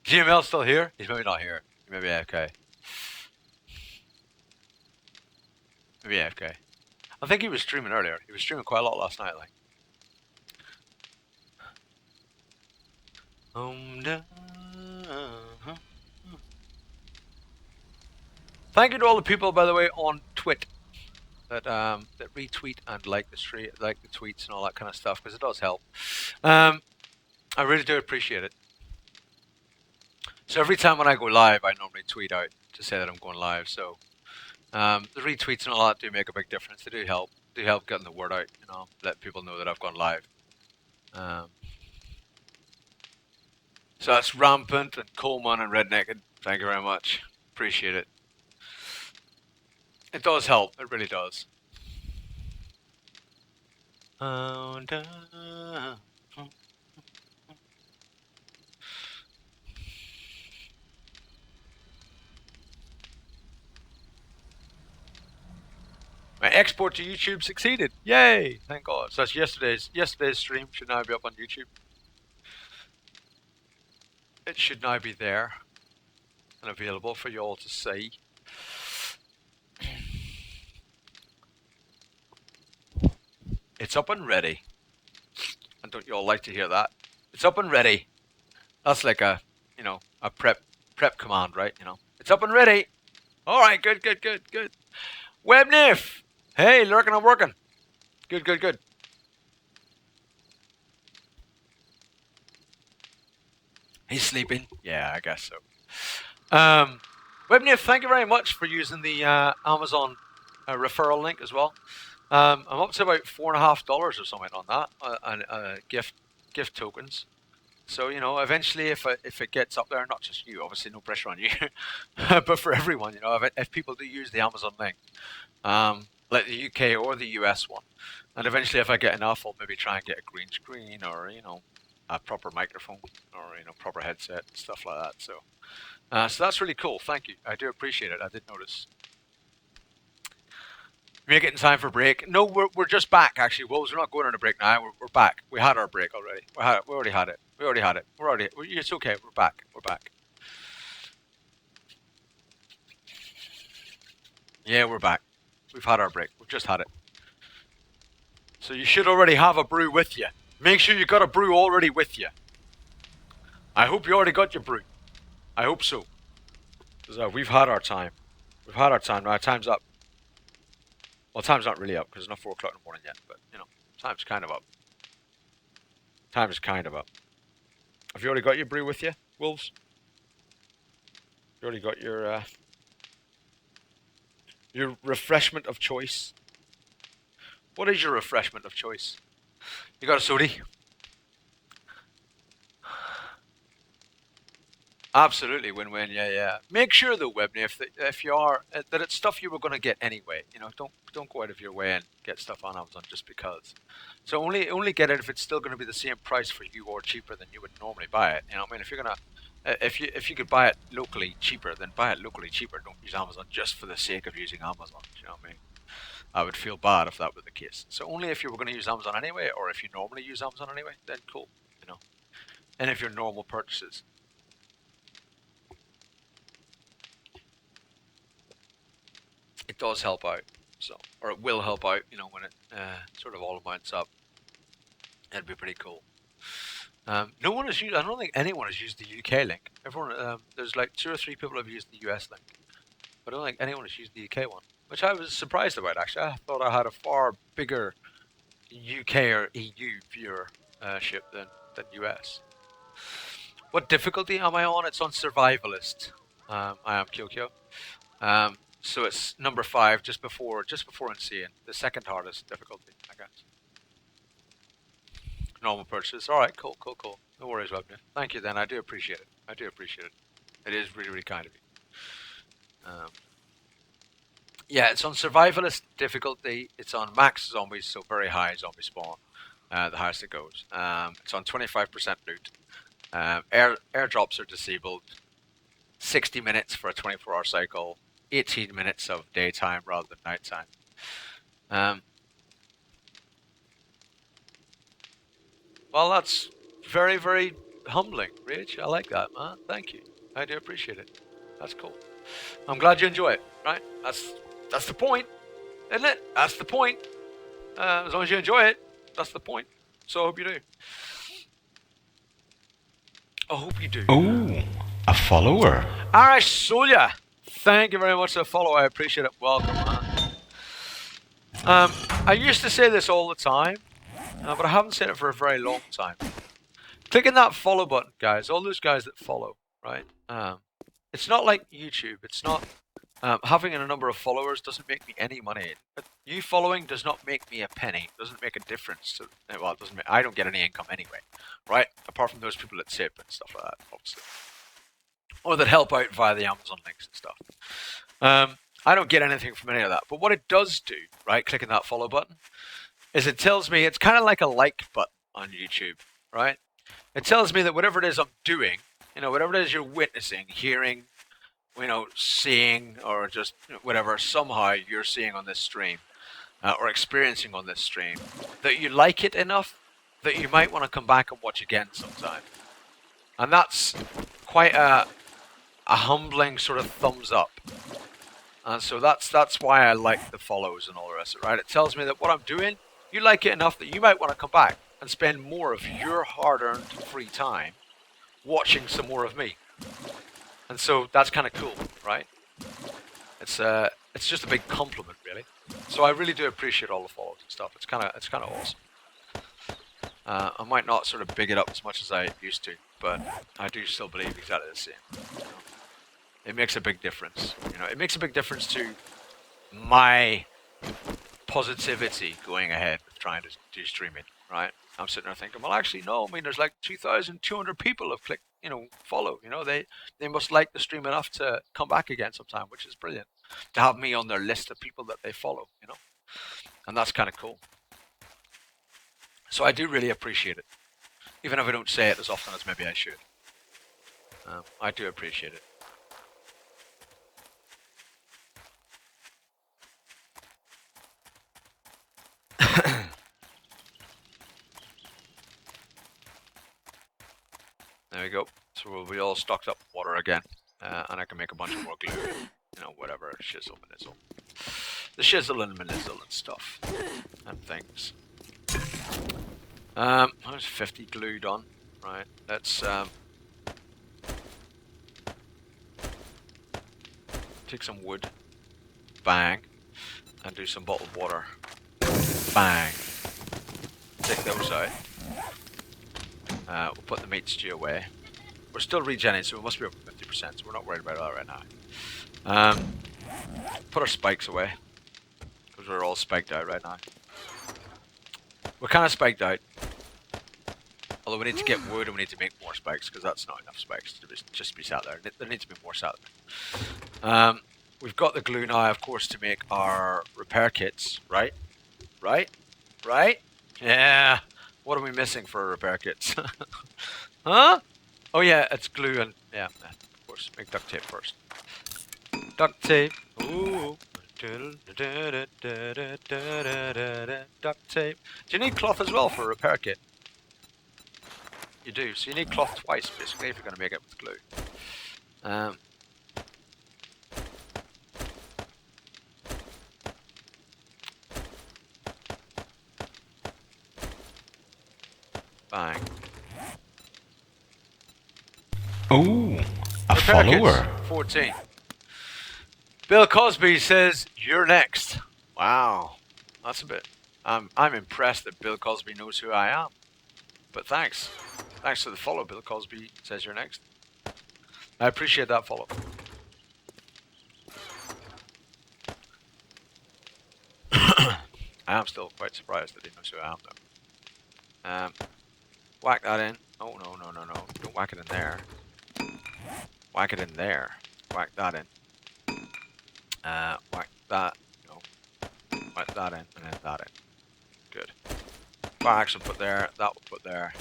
GML's still here? He's maybe not here. He may be AFK. Maybe AFK. I think he was streaming earlier. He was streaming quite a lot last night, like. Thank you to all the people, by the way, on Twit that retweet and like the tweets and all that kind of stuff, because it does help. I really do appreciate it. So every time when I go live, I normally tweet out to say that I'm going live. So the retweets and all that do make a big difference. They do help. They help getting the word out. You know, let people know that I've gone live. So that's Rampant and Coleman and Rednecked. Thank you very much. Appreciate it. It does help. It really does. My export to YouTube succeeded. Yay! Thank God. So that's yesterday's stream should now be up on YouTube. It should now be there and available for you all to see. It's up and ready. And don't you all like to hear that? It's up and ready. That's like a, you know, a prep command, right? You know, it's up and ready. All right, good. Webnif, hey, lurking and working. Good. He's sleeping. Yeah, I guess so. Webnif, thank you very much for using the Amazon referral link as well. I'm up to about $4.50 or something on that, gift tokens. So, you know, eventually if it gets up there, not just you, obviously no pressure on you, but for everyone, you know, if people do use the Amazon link, like the UK or the US one, and eventually if I get enough, I'll maybe try and get a green screen or, you know, a proper microphone or, you know, proper headset, stuff like that. So, so that's really cool. Thank you. I do appreciate it. I did notice. Make it in time for break. No, we're just back, actually, Wolves. We're not going on a break now. We're back. We had our break already. We already had it. It's okay. We're back. Yeah, we're back. We've had our break. We've just had it. So you should already have a brew with you. Make sure you got a brew already with you. I hope you already got your brew. I hope so. Because we've had our time. We've had our time. Now, time's up. Well, time's not really up because it's not 4 o'clock in the morning yet. But, you know, time's kind of up. Time is kind of up. Have you already got your brew with you, Wolves? You already got your refreshment of choice? What is your refreshment of choice? You got a soda? Absolutely win-win. Yeah, yeah. Make sure though, Webney, if you are that it's stuff you were going to get anyway. You know, don't go out of your way and get stuff on Amazon just because. So only get it if it's still going to be the same price for you or cheaper than you would normally buy it. You know, what I mean, if you're gonna if you could buy it locally cheaper, then buy it locally cheaper. Don't use Amazon just for the sake of using Amazon. You know what I mean? I would feel bad if that were the case. So only if you were going to use Amazon anyway, or if you normally use Amazon anyway, then cool. You know, and if your normal purchases. It does help out, so or it will help out. You know, when it sort of all amounts up, it'd be pretty cool. No one has used. I don't think anyone has used the UK link. Everyone, there's like 2 or 3 people have used the US link, but I don't think anyone has used the UK one, which I was surprised about. Actually, I thought I had a far bigger UK or EU viewership than US. What difficulty am I on? It's on Survivalist. I am Kyokyo. So it's number 5, just before Insane, the second hardest difficulty, I guess. Normal purchase. All right, cool. No worries, Webner. Thank you, then. I do appreciate it. It is really, really kind of you. Yeah, it's on Survivalist difficulty. It's on max zombies, so very high zombie spawn. The highest it goes. It's on 25% loot. Airdrops are disabled. 60 minutes for a 24-hour cycle. 18 minutes of daytime rather than nighttime. Well, that's very, very humbling, Rich. I like that, man. Thank you. I do appreciate it. That's cool. I'm glad you enjoy it, right? That's the point, isn't it? That's the point. As long as you enjoy it, that's the point. So I hope you do. I hope you do. Oh, a follower. Alright, Solia. Thank you very much for the follow. I appreciate it. Welcome, man. I used to say this all the time, but I haven't said it for a very long time. Clicking that follow button, guys. All those guys that follow, right? It's not like YouTube. It's not having a number of followers doesn't make me any money. But you following does not make me a penny. It doesn't make a difference. Well, it doesn't. I don't get any income anyway, right? Apart from those people that tip and stuff like that, obviously, or that help out via the Amazon links and stuff. I don't get anything from any of that. But what it does do, right? Clicking that follow button, is it tells me it's kind of like a like button on YouTube, right? It tells me that whatever it is I'm doing, whatever it is you're witnessing, hearing, seeing, or just whatever somehow you're seeing on this stream or experiencing on this stream, that you like it enough that you might want to come back and watch again sometime. And that's quite a humbling sort of thumbs up. And so that's why I like the follows and all the rest of it, right? It tells me that what I'm doing, you like it enough that you might want to come back and spend more of your hard-earned free time watching some more of me. And so that's kind of cool, right? It's just a big compliment, really. So I really do appreciate all the follows and stuff. It's kind of awesome. I might not sort of big it up as much as I used to, but I do still believe exactly the same. It makes a big difference. It makes a big difference to my positivity going ahead with trying to do streaming, right? I'm sitting there thinking, well, actually, no. I mean, there's like 2,200 people have clicked, follow. They must like the stream enough to come back again sometime, which is brilliant. To have me on their list of people that they follow, and that's kind of cool. So I do really appreciate it, even if I don't say it as often as maybe I should. I do appreciate it. There we go. So we'll be all stocked up with water again, and I can make a bunch of more glue. Whatever, shizzle, manizzle. The shizzle and manizzle and stuff, and things. There's 50 glue done. Right, let's take some wood, bang, and do some bottled water, bang. Take those out. We'll put the meat stew away. We're still regenerating, so we must be over 50%, so we're not worried about that right now. Put our spikes away, because we're all spiked out right now. We're kind of spiked out. A Although we need to get wood and we need to make more spikes because that's not enough spikes to just be sat there. There needs to be more sat there. We've got the glue now, of course, to make our repair kits, right? Right? Right? Yeah. What are we missing for repair kits? Huh? Oh yeah, it's glue and yeah, of course. Make duct tape first. Duct tape. Ooh. Duct tape. Do you need cloth as well for a repair kit? You do. So you need cloth twice, basically, if you're going to make it with glue. Bang. Oh, a Repair follower. kits, 14. Bill Cosby says, you're next. Wow. That's a bit... I'm impressed that Bill Cosby knows who I am. But thanks. Thanks for the follow, Bill Cosby says you're next. I appreciate that follow. I am still quite surprised that he knows who I am, though. Whack that in. Oh, no, no, no, no. Don't whack it in there. Whack it in there. Whack that in. Whack that. No. Whack that in, and then that in. Good. Barracks will put there. That will put there.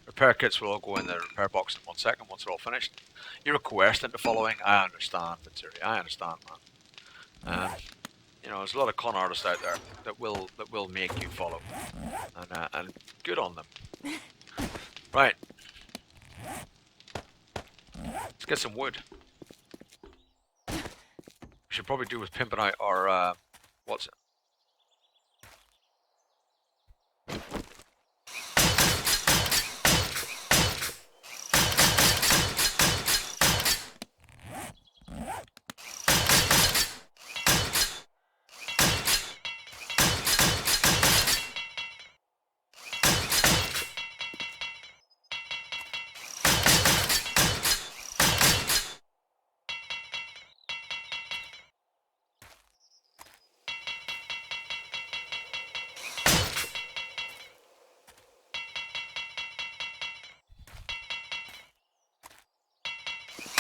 Repair kits will all go in the repair box in 1 second once they're all finished. You're coerced into following. I understand, Fitzuri. I understand, man. You know, there's a lot of con artists out there that will make you follow, and good on them. Right. Let's get some wood. We should probably do with pimping out our what's it?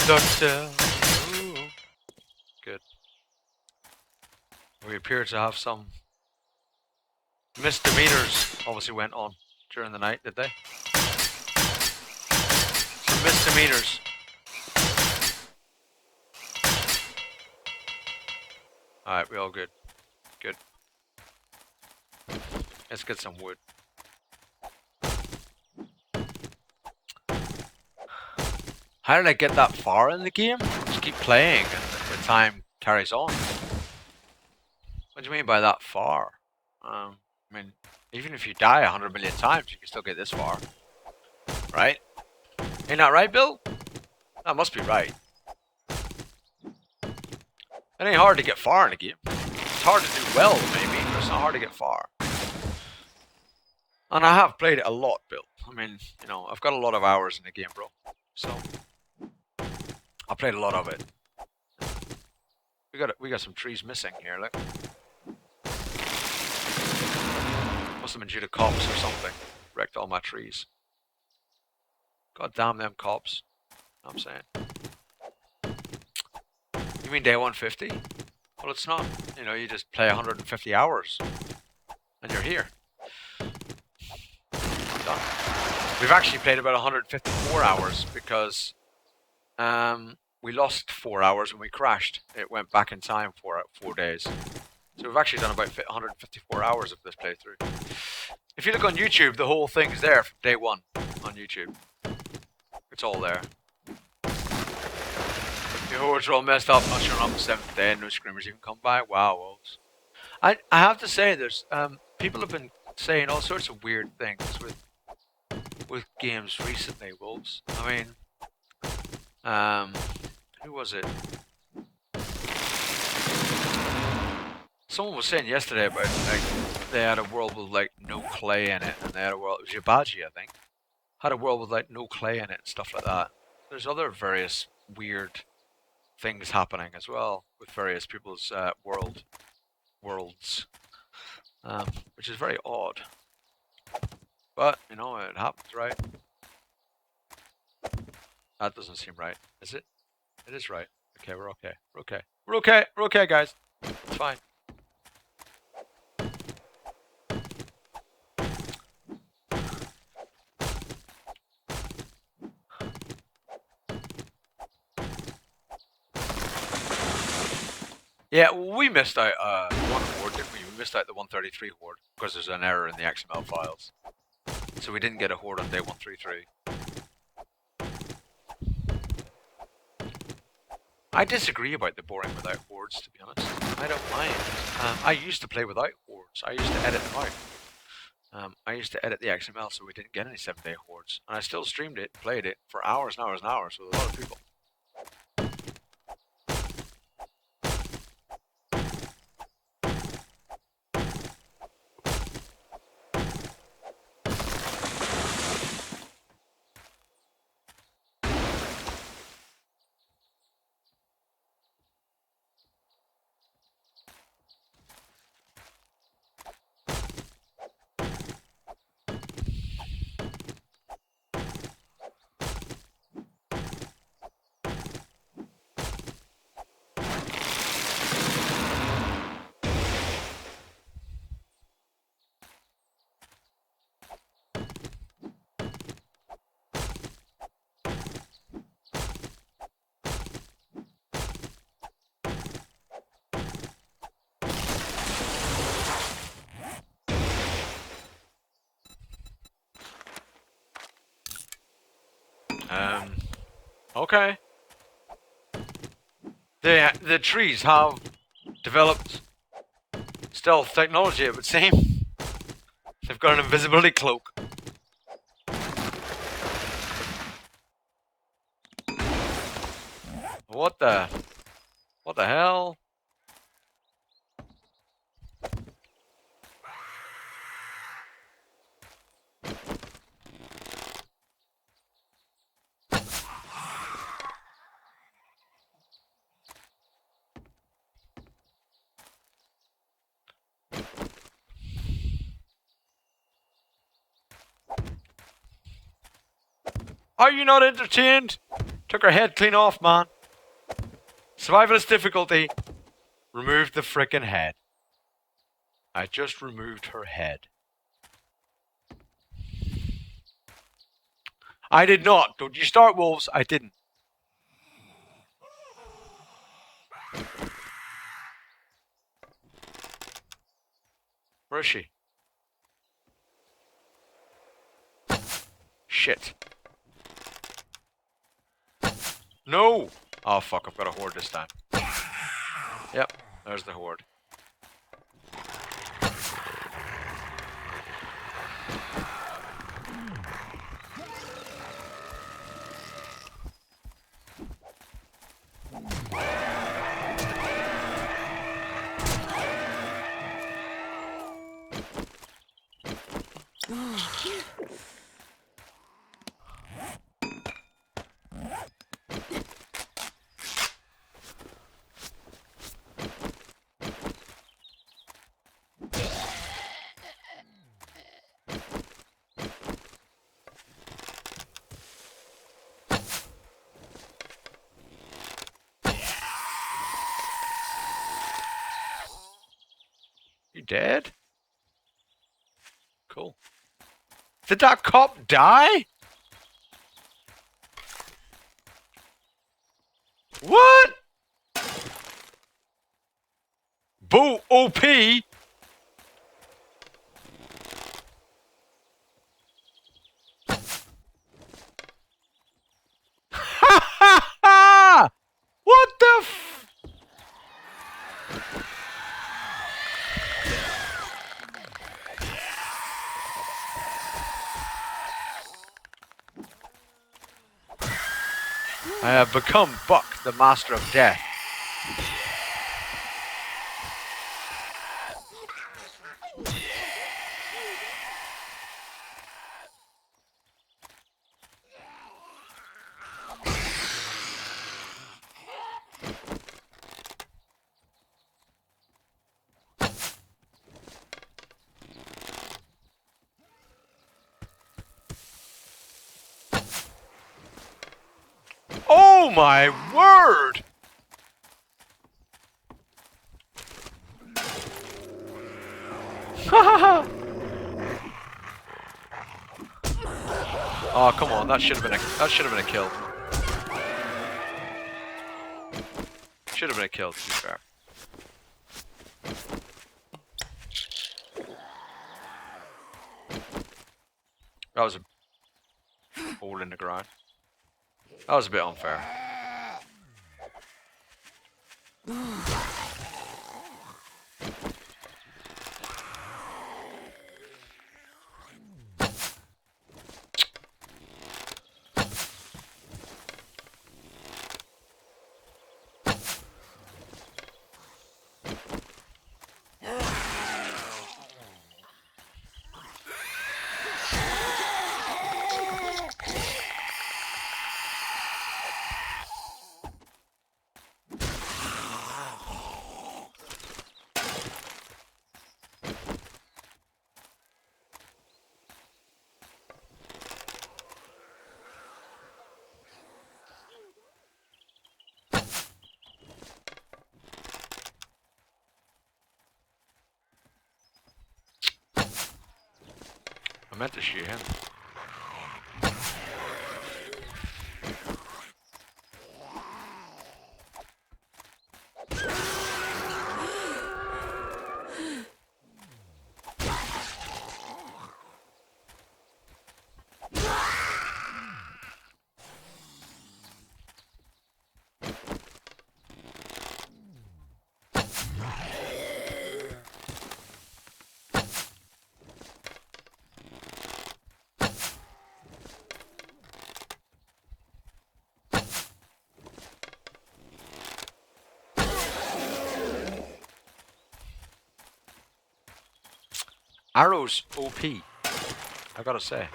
Doctor. Ooh. Good. We appear to have some misdemeanors obviously went on during the night, did they? Some misdemeanors. Alright, we all good. Good. Let's get some wood. How did I get that far in the game? Just keep playing and the time carries on. What do you mean by that far? I mean, even if you die 100 million times, you can still get this far. Right? Ain't that right, Bill? That must be right. It ain't hard to get far in a game. It's hard to do well, maybe, but it's not hard to get far. And I have played it a lot, Bill. I mean, you know, I've got a lot of hours in the game, bro. So, I played a lot of it. We got some trees missing here, look. Must have been due to cops or something. Wrecked all my trees. God damn them cops. You know what I'm saying. You mean day 150? Well, it's not. You know, you just play 150 hours. And you're here. I'm done. We've actually played about 154 hours because we lost 4 hours when we crashed. It went back in time for 4 days. So we've actually done about 154 hours of this playthrough. If you look on YouTube, the whole thing's there from day 1 on YouTube. It's all there. The hordes are all messed up, not sure on the 7th day, and no screamers even come by. Wow, wolves. I have to say, there's people have been saying all sorts of weird things with games recently, wolves. I mean, who was it? Someone was saying yesterday about like they had a world with like no clay in it, and they had a world. It was Yabaji, I think, had a world with like no clay in it and stuff like that. There's other various weird things happening as well with various people's worlds, which is very odd. But you know, it happens, right? That doesn't seem right, is it? It is right. Okay, we're okay. We're okay. We're okay. We're okay, guys. It's fine. Yeah, we missed out one horde, didn't we? We missed out the 133 horde because there's an error in the XML files. So we didn't get a horde on day 133. I disagree about the boring without hordes, to be honest. I don't mind. I used to play without hordes. I used to edit them out. I used to edit the XML so we didn't get any 7-day hordes. And I still streamed it, played it for hours and hours and hours with a lot of people. Okay. The trees have developed stealth technology, it would seem. They've got an invisibility cloak. What the hell? Are you not entertained? Took her head clean off, man. Survivalist difficulty. Removed the frickin' head. I just removed her head. I did not. Don't you start, wolves. I didn't. Where is she? Shit. No! Oh fuck, I've got a horde this time. Yep, there's the horde. You dead? Cool. Did that cop die? What? Boo OP? Ha ha ha! What the f- I have become Buck, the master of death. Oh my word! Oh, come on, that should have been a kill. Should have been a kill, to be fair. That was a hole in the ground. That was a bit unfair. I meant to shoot him. Arrows OP, I gotta say.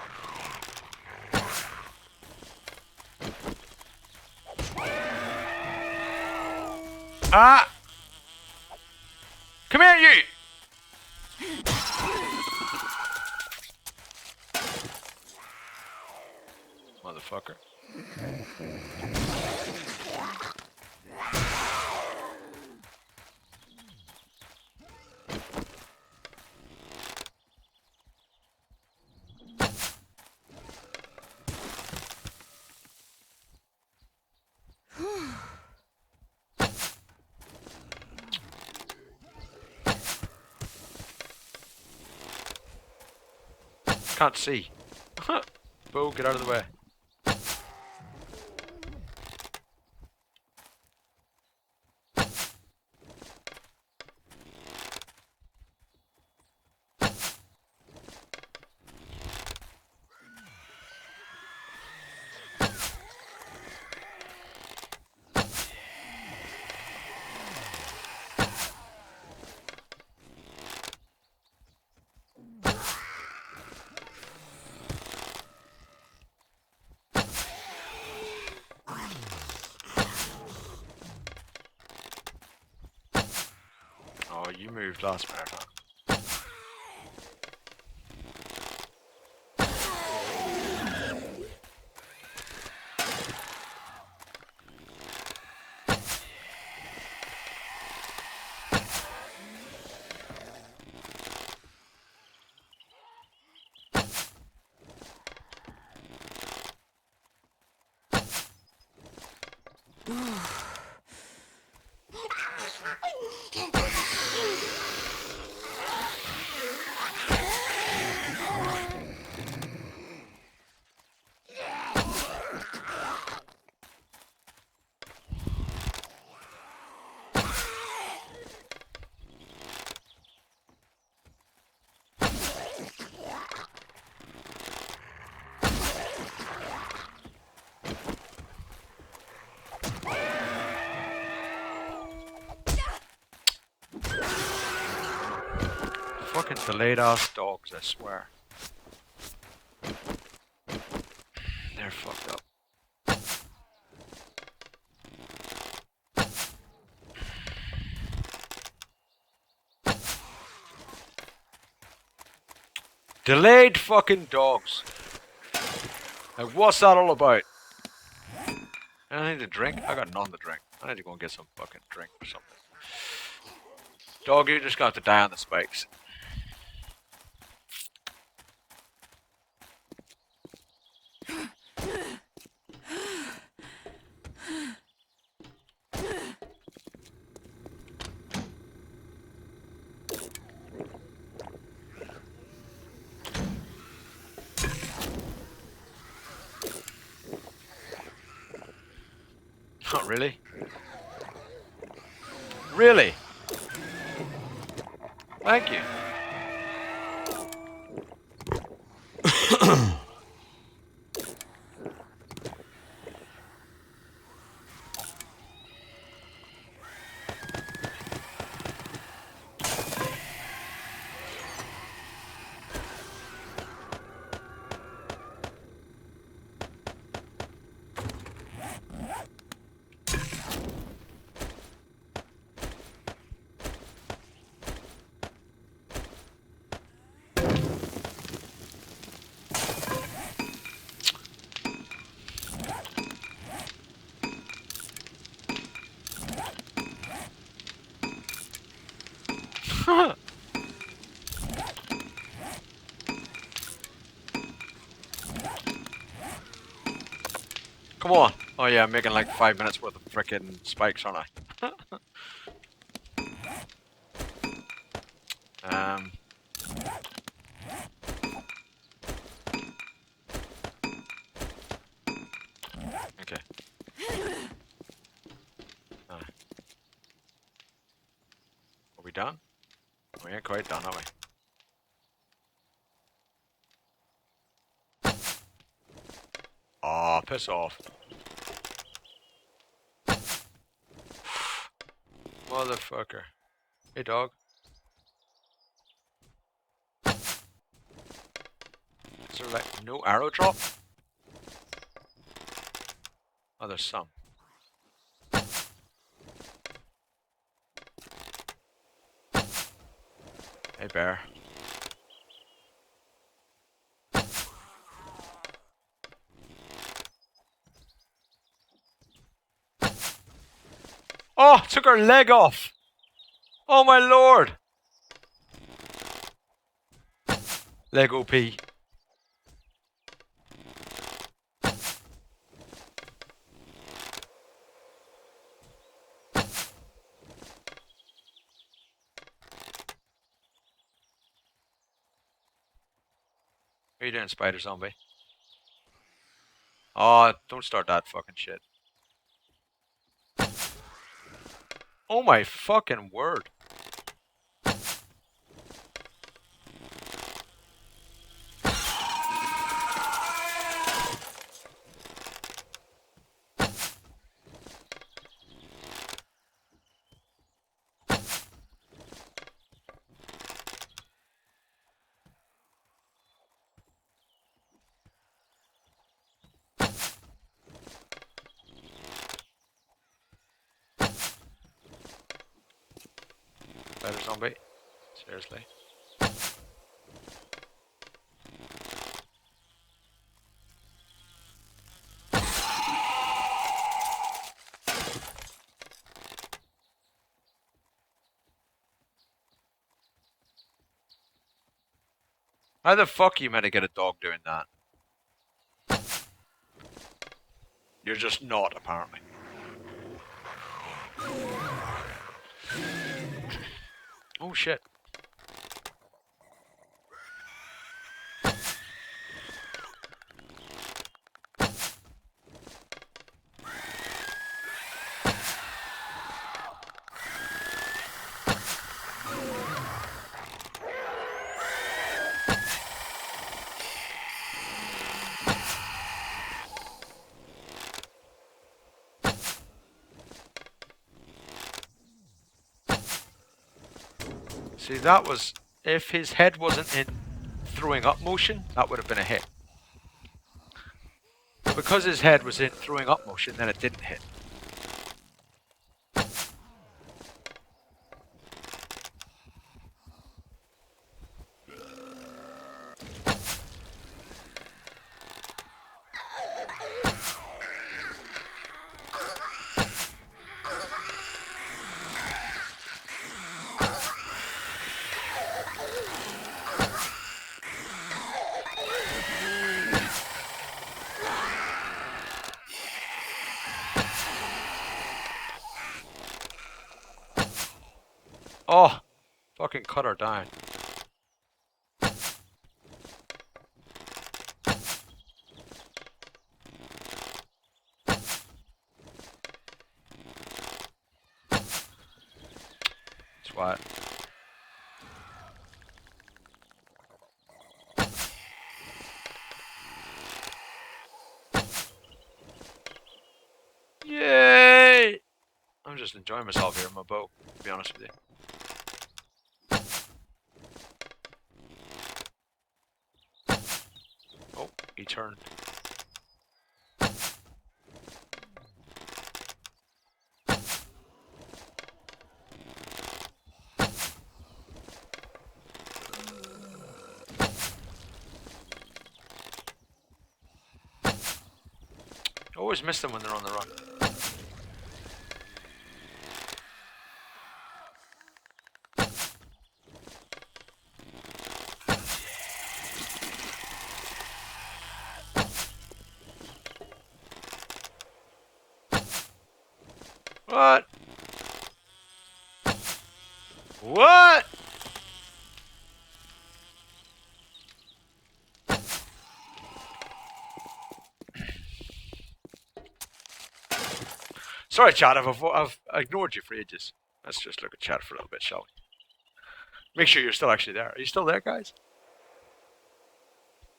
Ah! Come here, you! Motherfucker. Can't see. Bo, get out of the way. Oh, you moved last marathon. Fucking delayed ass dogs, I swear. They're fucked up. Delayed fucking dogs. Like, what's that all about? Anything to drink? I got nothing to drink. I need to go and get some fucking drink or something. Dog, you just got to die on the spikes. Not really. Really? Thank you. Come on. Oh yeah, I'm making like 5 minutes worth of frickin' spikes, aren't I? um. Okay. Are we done? We ain't quite done, are we? Aw, piss off. Motherfucker. Hey, dog. Is there like no arrow drop? Oh, there's some. Hey, bear. Oh, took her leg off. Oh my lord. Leg OP. What are you doing, spider zombie? Oh, don't start that fucking shit. Oh my fucking word. Spider zombie. Seriously. How the fuck are you meant to get a dog doing that? You're just not, apparently. Oh shit. See, that was... If his head wasn't in throwing up motion, that would have been a hit. But because his head was in throwing up motion, then it didn't hit. Oh, fucking cut her down. That's what. Yay! I'm just enjoying myself here in my boat, to be honest with you. Oh, he turned. Always miss them when they're on the run. What? What? Sorry, chat, I've ignored you for ages. Let's just look at chat for a little bit, shall we? Make sure you're still actually there. Are you still there, guys?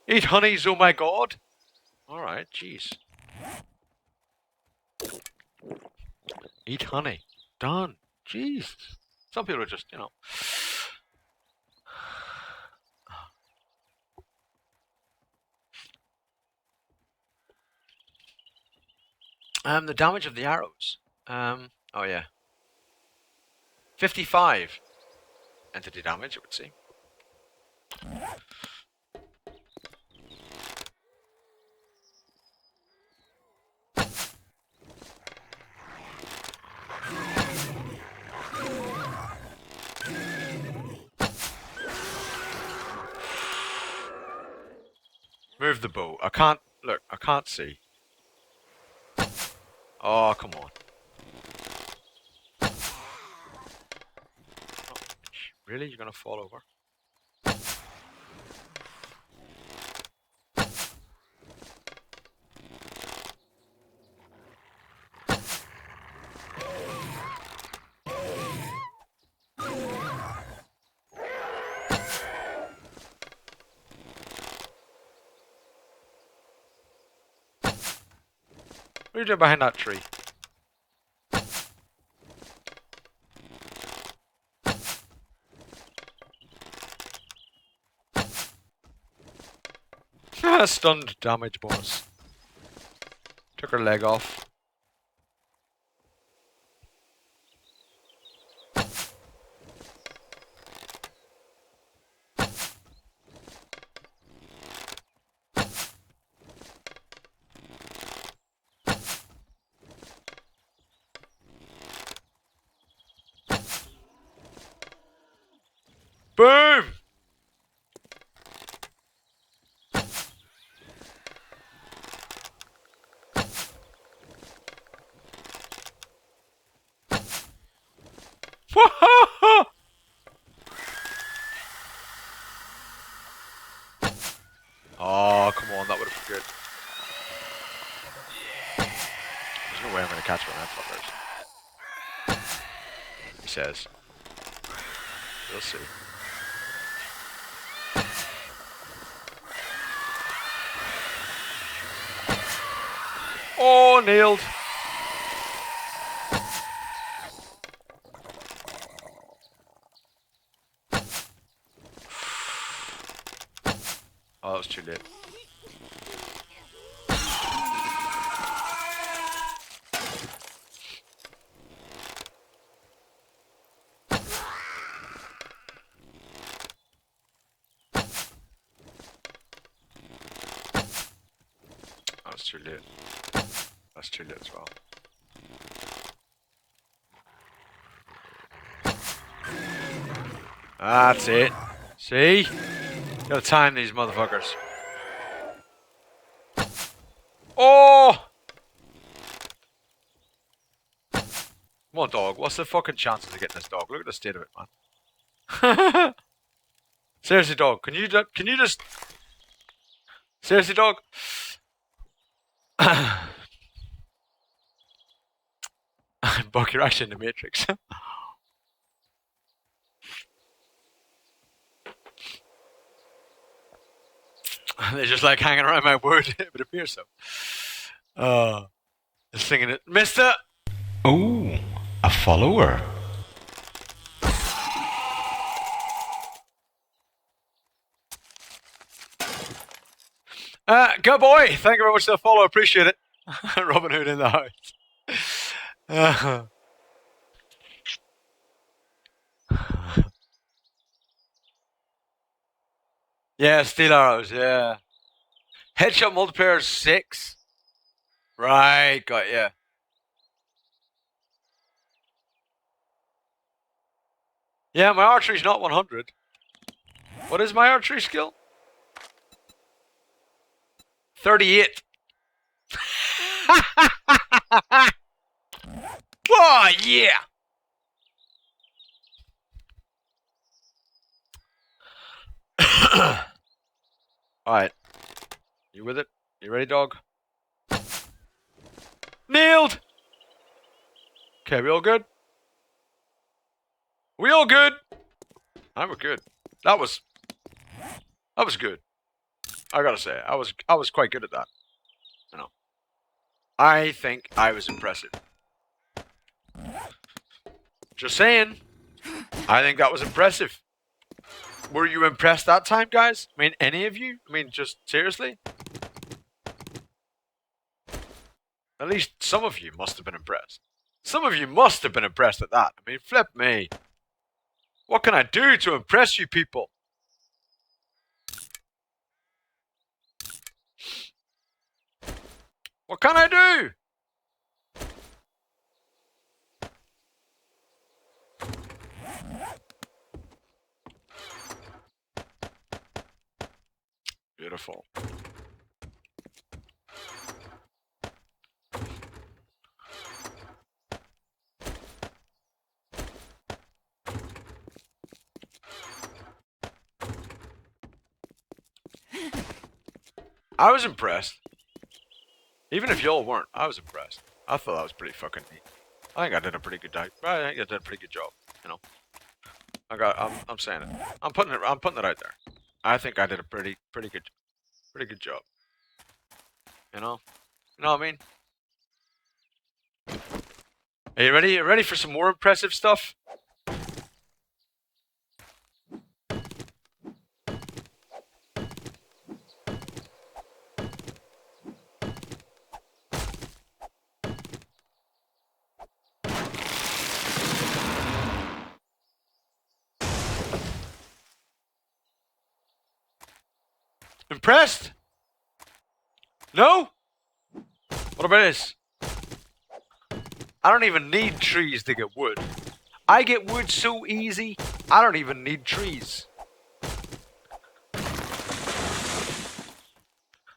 Eat honeys, oh my god! Alright, jeez. Eat honey. Done. Jeez. Some people are just, you know. The damage of the arrows. Oh yeah. 55 entity damage, it would seem. Move the bow. I can't, look, I can't see. Oh, come on. Oh, really? You're gonna fall over? What are you doing behind that tree? Stunned damage bonus. Took her leg off. Boom! Oh, come on, that would have been good. There's no way I'm going to catch one of them fuckers. He says. We'll see. Oh, nailed. Oh, that was too late. That's too late. That's too late as well. That's it. See? Gotta time these motherfuckers. Oh! Come Come on, dog. What's the fucking chances of getting this dog? Look at the state of it, man. Seriously, dog. Can you just... Seriously, dog? Buck, you're actually in the Matrix. They're just like hanging around my wood. It would appear so. Singing it. Mister! Oh, a follower. Good boy. Thank you very much for the follow. Appreciate it. Robin Hood in the house. Yeah, steel arrows, yeah. Headshot multiplier 6. Right, got ya. Yeah, my archery's not 100. What is my archery skill? 38. Oh, yeah! Alright. You with it? You ready, dog? Nailed! Okay, we all good? We all good? We're good. That was good. I gotta say, I was quite good at that. You know. I think I was impressive. Just saying. I think that was impressive. Were you impressed that time, guys? I mean, any of you? I mean, just seriously? At least some of you must have been impressed. Some of you must have been impressed at that. I mean, flip me. What can I do to impress you people? What can I do? Beautiful. I was impressed. Even if y'all weren't, I was impressed. I thought that was pretty fucking neat. I think I did a pretty good job. I think I did a pretty good job. You know, I'm saying it. I'm putting it out there. I think I did a pretty good job. You know what I mean? Are you ready? You ready for some more impressive stuff? Impressed? No? What about this? I don't even need trees to get wood. I get wood so easy, I don't even need trees.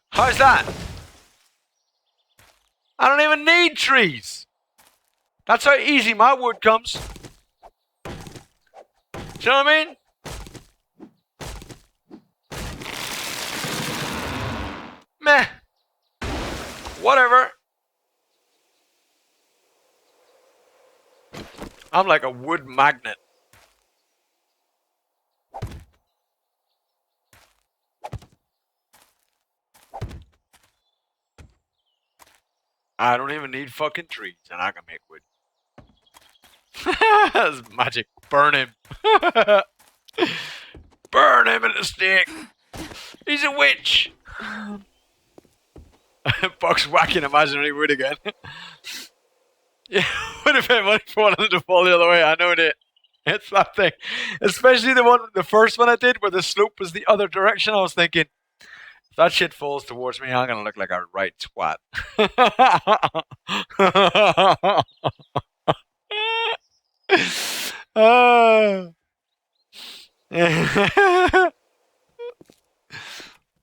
How's that? I don't even need trees. That's how easy my wood comes. Do you know what I mean? Meh. Whatever. I'm like a wood magnet. I don't even need fucking trees, and I can make wood. That's magic. Burn him. Burn him in the stake. He's a witch. Buck's whacking imaginary wood again. Yeah, would have been money for one of them to fall the other way. I know it. It's that thing. Especially the first one I did where the slope was the other direction. I was thinking, if that shit falls towards me, I'm going to look like a right twat.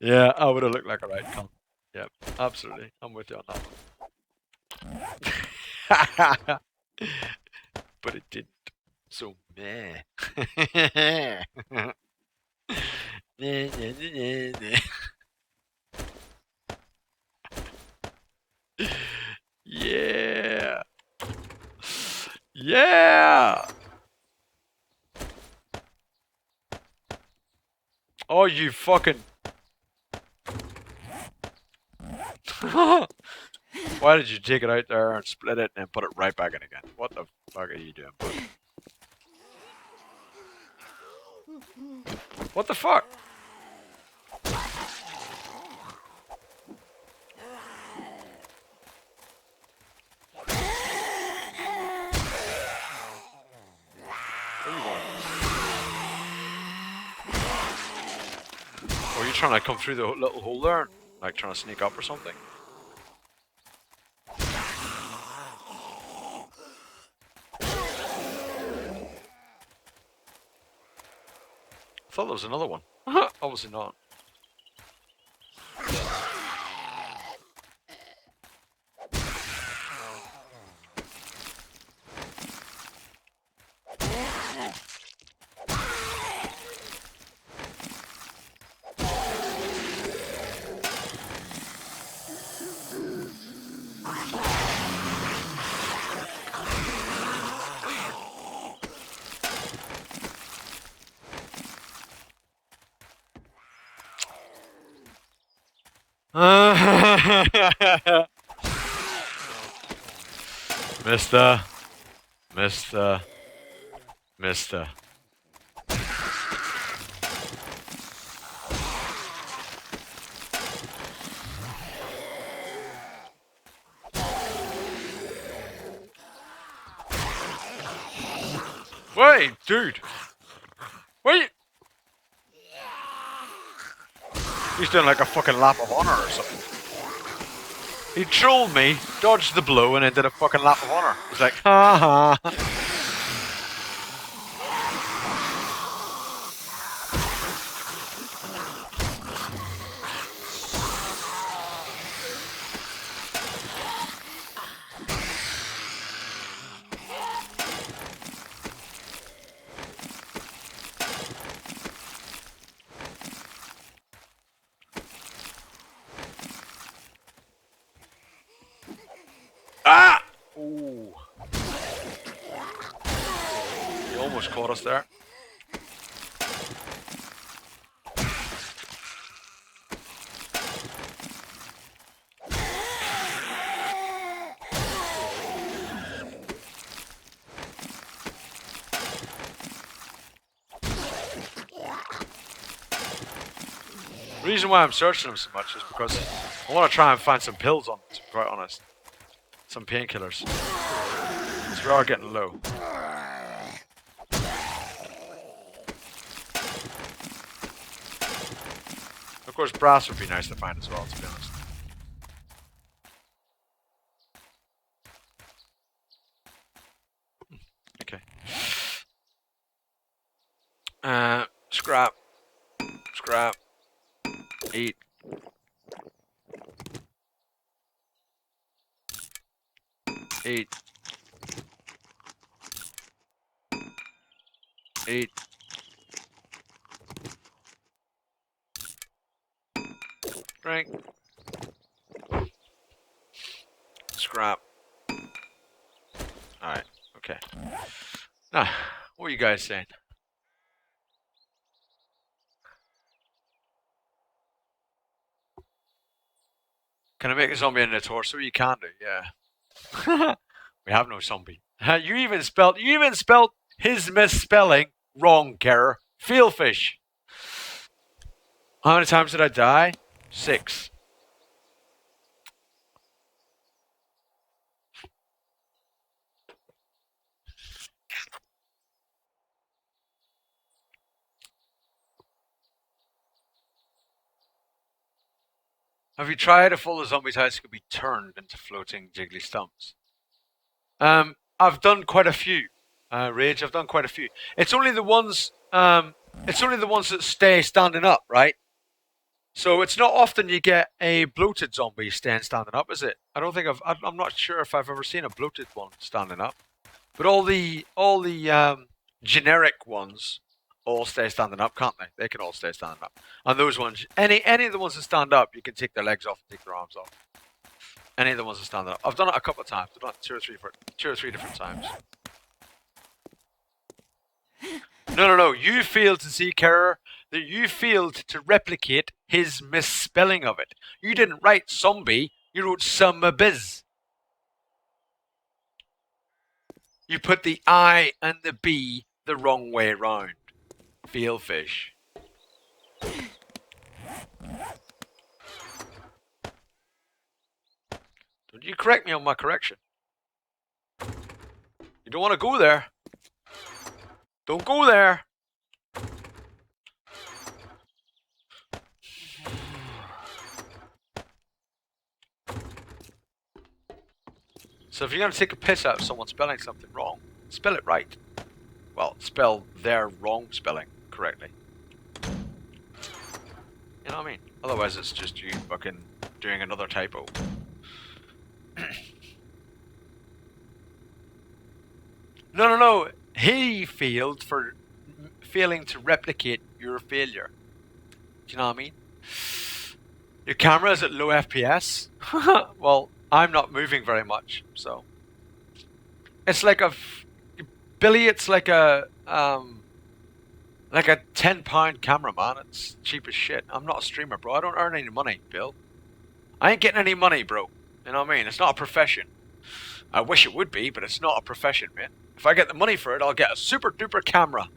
Yeah, I would have looked like a right cunt. Yep, absolutely. I'm with you on that one. but it didn't. So meh. Yeah. Yeah. Oh, you fucking. Why did you take it out there and split it and put it right back in again? What the fuck are you doing, bud? What the fuck? Where are you going? Or are you trying to come through the little hole there? Like trying to sneak up or something? I thought there was another one. Obviously not. Mister. Mister. Mister. Wait, dude. Wait. He's doing like a fucking lap of honor or something. He trolled me, dodged the blow, and then did a fucking lap of honor. He's like, ha ha. Ah! Ooh. You almost caught us there. The reason why I'm searching them so much is because I want to try and find some pills on them, to be quite honest. Some painkillers. Because we are getting low. Of course, brass would be nice to find as well, to be honest. Okay. Scrap. Scrap. Eat. Eat. Eat. Drink. Scrap. Alright, okay. Now, what are you guys saying? Can I make a zombie in the torso? You can do, yeah. We have no zombie. You even spelled his misspelling wrong, Kerr. Feelfish. How many times did I die? 6. Have you tried if all the zombies' house could be turned into floating jiggly stumps? I've done quite a few. Rage, I've done quite a few. It's only the ones. It's only the ones that stay standing up, right? So it's not often you get a bloated zombie standing up, is it? I don't think I'm not sure if I've ever seen a bloated one standing up. But all the generic ones all stay standing up, can't they? They can all stay standing up. And those ones, any of the ones that stand up, you can take their legs off and take their arms off. Any of the ones that stand up. I've done it a couple of times. I've done it two or three different times. No. You failed to see, Kerr, that you failed to replicate his misspelling of it. You didn't write zombie, you wrote summabiz. You put the I and the B the wrong way round. Fail fish. Don't you correct me on my correction. You don't want to go there. Don't go there. So if you're going to take a piss out of someone spelling something wrong, spell it right. Well, spell their wrong spelling correctly. You know what I mean? Otherwise it's just you fucking doing another typo. No. He failed for failing to replicate your failure. Do you know what I mean? Your camera is at low FPS? Well, I'm not moving very much, so. It's like Billy, it's like a £10 camera, man. It's cheap as shit. I'm not a streamer, bro. I don't earn any money, Bill. I ain't getting any money, bro. You know what I mean? It's not a profession. I wish it would be, but it's not a profession, mate. If I get the money for it, I'll get a super duper camera.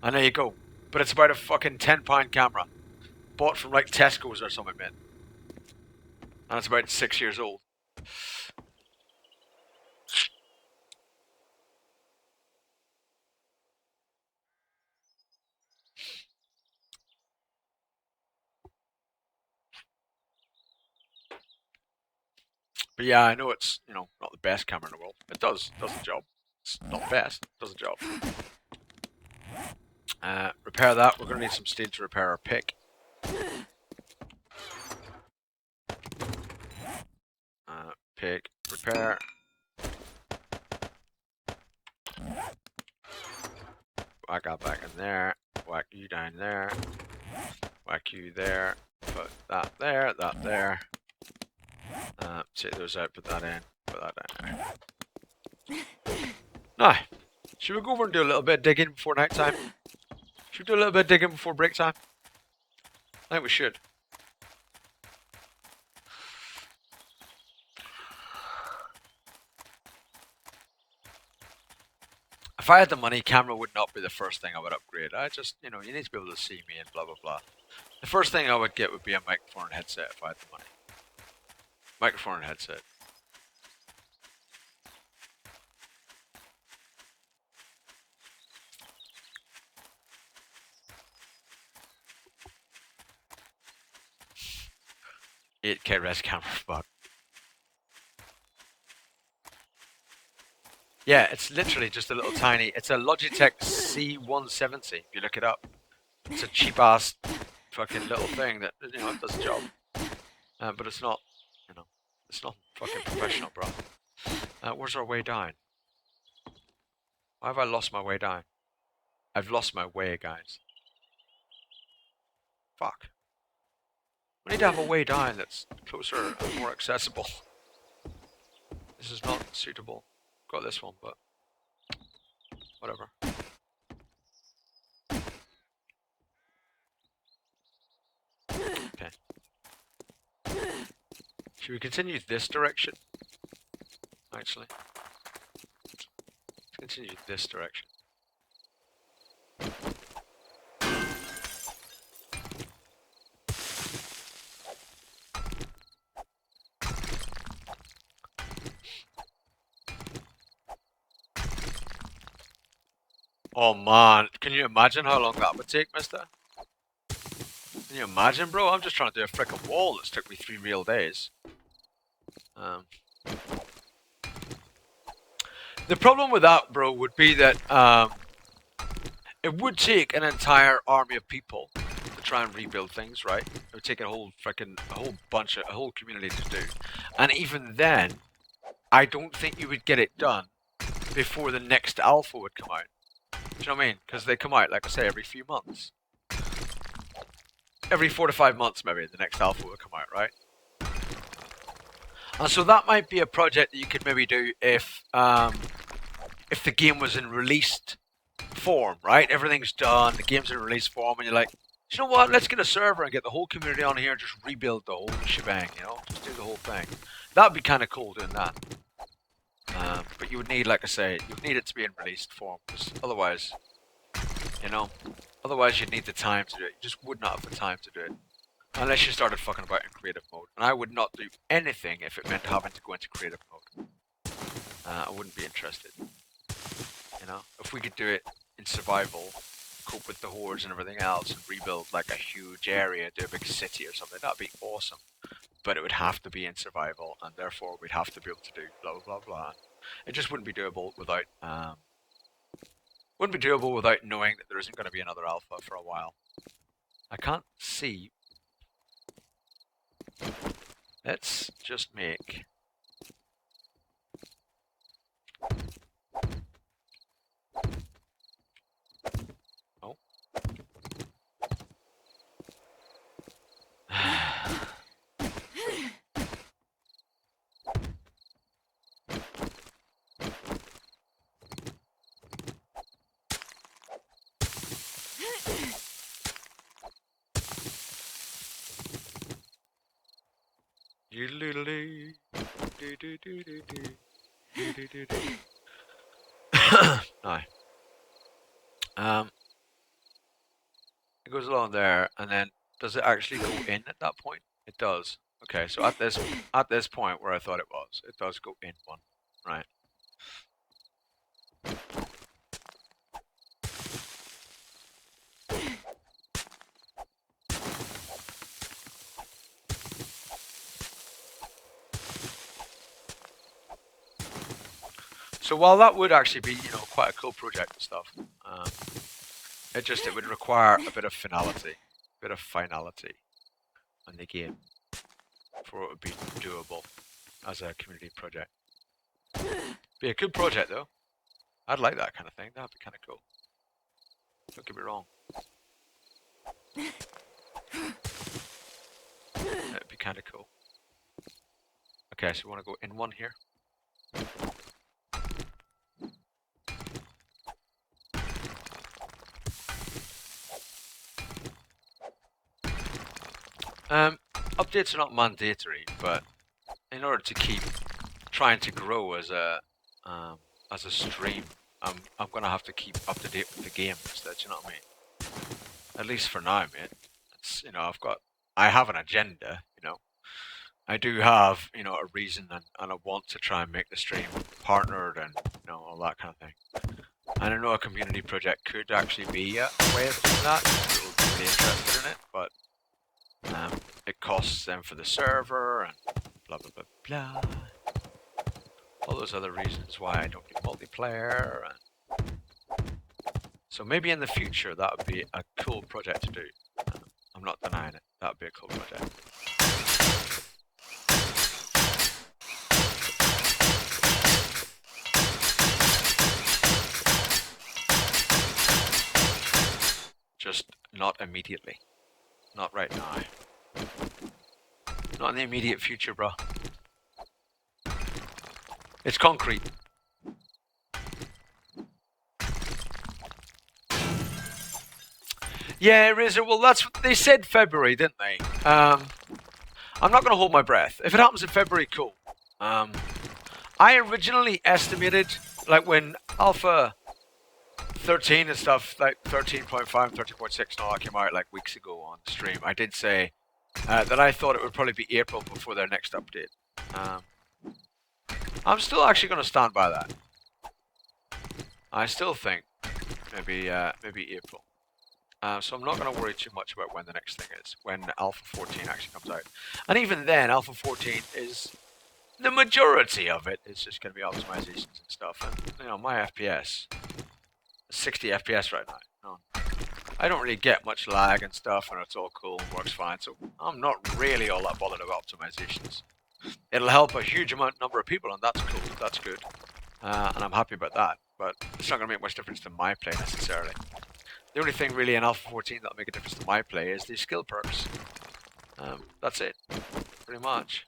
And there you go. But it's about a fucking £10 camera. Bought from like Tesco's or something, mate. And it's about 6 years old. But yeah, I know it's, not the best camera in the world. It does the job. It's not the best, it does the job. Repair that. We're going to need some steel to repair our pick. Pick, repair. Whack that back in there. Whack you down there. Whack you there. Put that there, that there. Take those out, put that in, put that down. Now, should we go over and do a little bit of digging before night time? Should we do a little bit of digging before break time? I think we should. If I had the money, camera would not be the first thing I would upgrade. I just, you need to be able to see me and blah, blah, blah. The first thing I would get would be a microphone and headset if I had the money. Microphone and headset. $8K res camera, fuck. Yeah, it's literally just a little tiny. It's a Logitech C170. If you look it up, it's a cheap ass fucking little thing that it does the job. But it's not, it's not fucking professional, bro. Where's our way down? Why have I lost my way down? I've lost my way, guys. Fuck. We need to have a way down that's closer and more accessible. This is not suitable. Got this one, but whatever. Okay. Should we continue this direction? Actually. Let's continue this direction. Oh man, can you imagine how long that would take, mister? Can you imagine, bro? I'm just trying to do a frickin' wall that's took me 3 real days. The problem with that, bro, would be that it would take an entire army of people to try and rebuild things, right? It would take a whole community to do. And even then, I don't think you would get it done before the next alpha would come out. Do you know what I mean? Because they come out, like I say, every few months. Every 4 to 5 months, maybe, the next alpha will come out, right? And so that might be a project that you could maybe do if the game was in released form, right? Everything's done, the game's in release form, and you're like, you know what? Let's get a server and get the whole community on here and just rebuild the whole shebang, you know? Just do the whole thing. That'd be kind of cool doing that. But you would need, like I say, you would need it to be in released form, because otherwise, you know, otherwise you'd need the time to do it. You just would not have the time to do it. Unless you started fucking about in creative mode. And I would not do anything if it meant having to go into creative mode. I wouldn't be interested. You know, if we could do it in survival, cope with the hordes and everything else, and rebuild like a huge area, do a big city or something, that'd be awesome. But it would have to be in survival, and therefore we'd have to be able to do blah blah blah blah. It just wouldn't be doable without knowing that there isn't going to be another alpha for a while. I can't see. Let's just make oh. No. It goes along there, and then does it actually go in at that point? It does. Okay, so at this point where I thought it does go in one, right? So while that would actually be, you know, quite a cool project and stuff, it would require a bit of finality on the game for it would be doable as a community project. Be a good project though. I'd like that kind of thing. That'd be kind of cool. Don't get me wrong. That'd be kind of cool. Okay, so we want to go in one here. Updates are not mandatory, but in order to keep trying to grow as a stream, I'm gonna have to keep up to date with the game instead. You know what I mean? At least for now, mate. It's, you know, I have an agenda. You know, I do have, you know, a reason and I want to try and make the stream partnered and, you know, all that kind of thing. And I know a community project could actually be a way of doing that. People would be really interested in it, but it costs them for the server and blah blah blah blah. All those other reasons why I don't do multiplayer. And so maybe in the future that would be a cool project to do. I'm not denying it. That would be a cool project. Just not immediately. Not right now. Not in the immediate future, bro. It's concrete. Yeah, Razor, well that's what they said February, didn't they? I'm not going to hold my breath. If it happens in February, cool. I originally estimated, like when Alpha 13 and stuff, like 13.5, 13.6 and all that came out like weeks ago on stream, I did say that I thought it would probably be April before their next update. I'm still actually going to stand by that. I still think maybe April. So I'm not going to worry too much about when the next thing is, when Alpha 14 actually comes out. And even then, Alpha 14 is, the majority of it is just going to be optimizations and stuff. And, you know, my FPS, 60 FPS right now. No, I don't really get much lag and stuff, and it's all cool and works fine. So I'm not really all that bothered about optimizations. It'll help a huge number of people, and that's cool. That's good. and I'm happy about that. But it's not going to make much difference to my play necessarily. The only thing really in Alpha 14 that'll make a difference to my play is the skill perks. That's it, pretty much.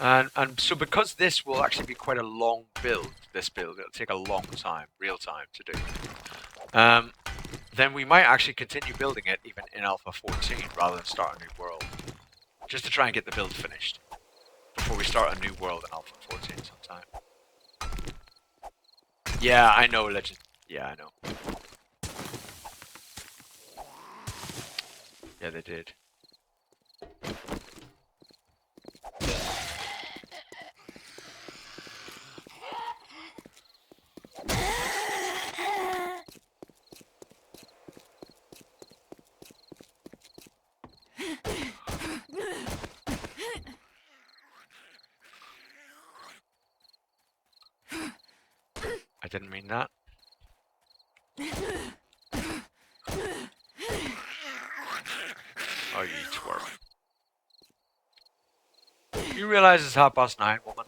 And so because this will actually be quite a long build, it'll take a long time, real time to do. Then we might actually continue building it even in Alpha 14 rather than start a new world. Just to try and get the build finished before we start a new world in Alpha 14 sometime. Yeah, I know, Legend. Yeah, I know. Yeah, they did. I didn't mean that. Oh, you twerp. You realize it's 9:30, woman?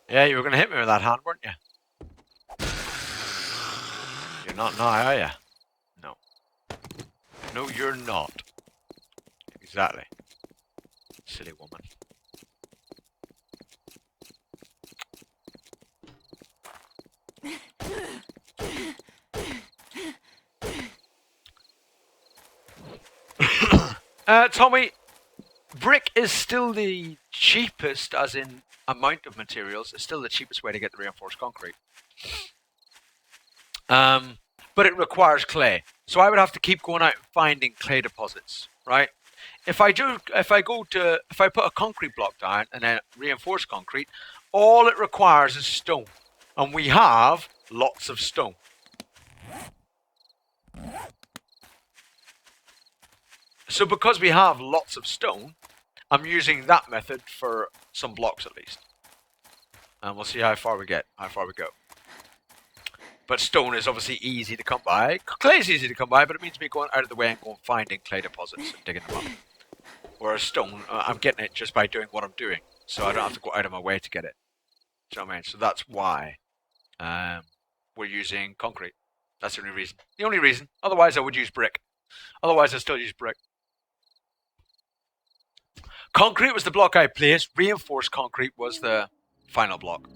Yeah, you were gonna hit me with that hand, weren't you? You're not now, are you? No. No, you're not. Exactly. Silly woman. Tommy, brick is still the cheapest, as in amount of materials, it's still the cheapest way to get the reinforced concrete. But it requires clay. So I would have to keep going out and finding clay deposits, right? If I put a concrete block down and then reinforce concrete, all it requires is stone. And we have lots of stone. So because we have lots of stone, I'm using that method for some blocks at least. And we'll see how far we go. But stone is obviously easy to come by. Clay is easy to come by, but it means me going out of the way and going finding clay deposits and digging them up. Whereas stone, I'm getting it just by doing what I'm doing. So I don't have to go out of my way to get it. Do you know what I mean? So that's why we're using concrete. That's the only reason. The only reason. Otherwise I would use brick. Otherwise I still use brick. Concrete was the block I placed. Reinforced concrete was the final block.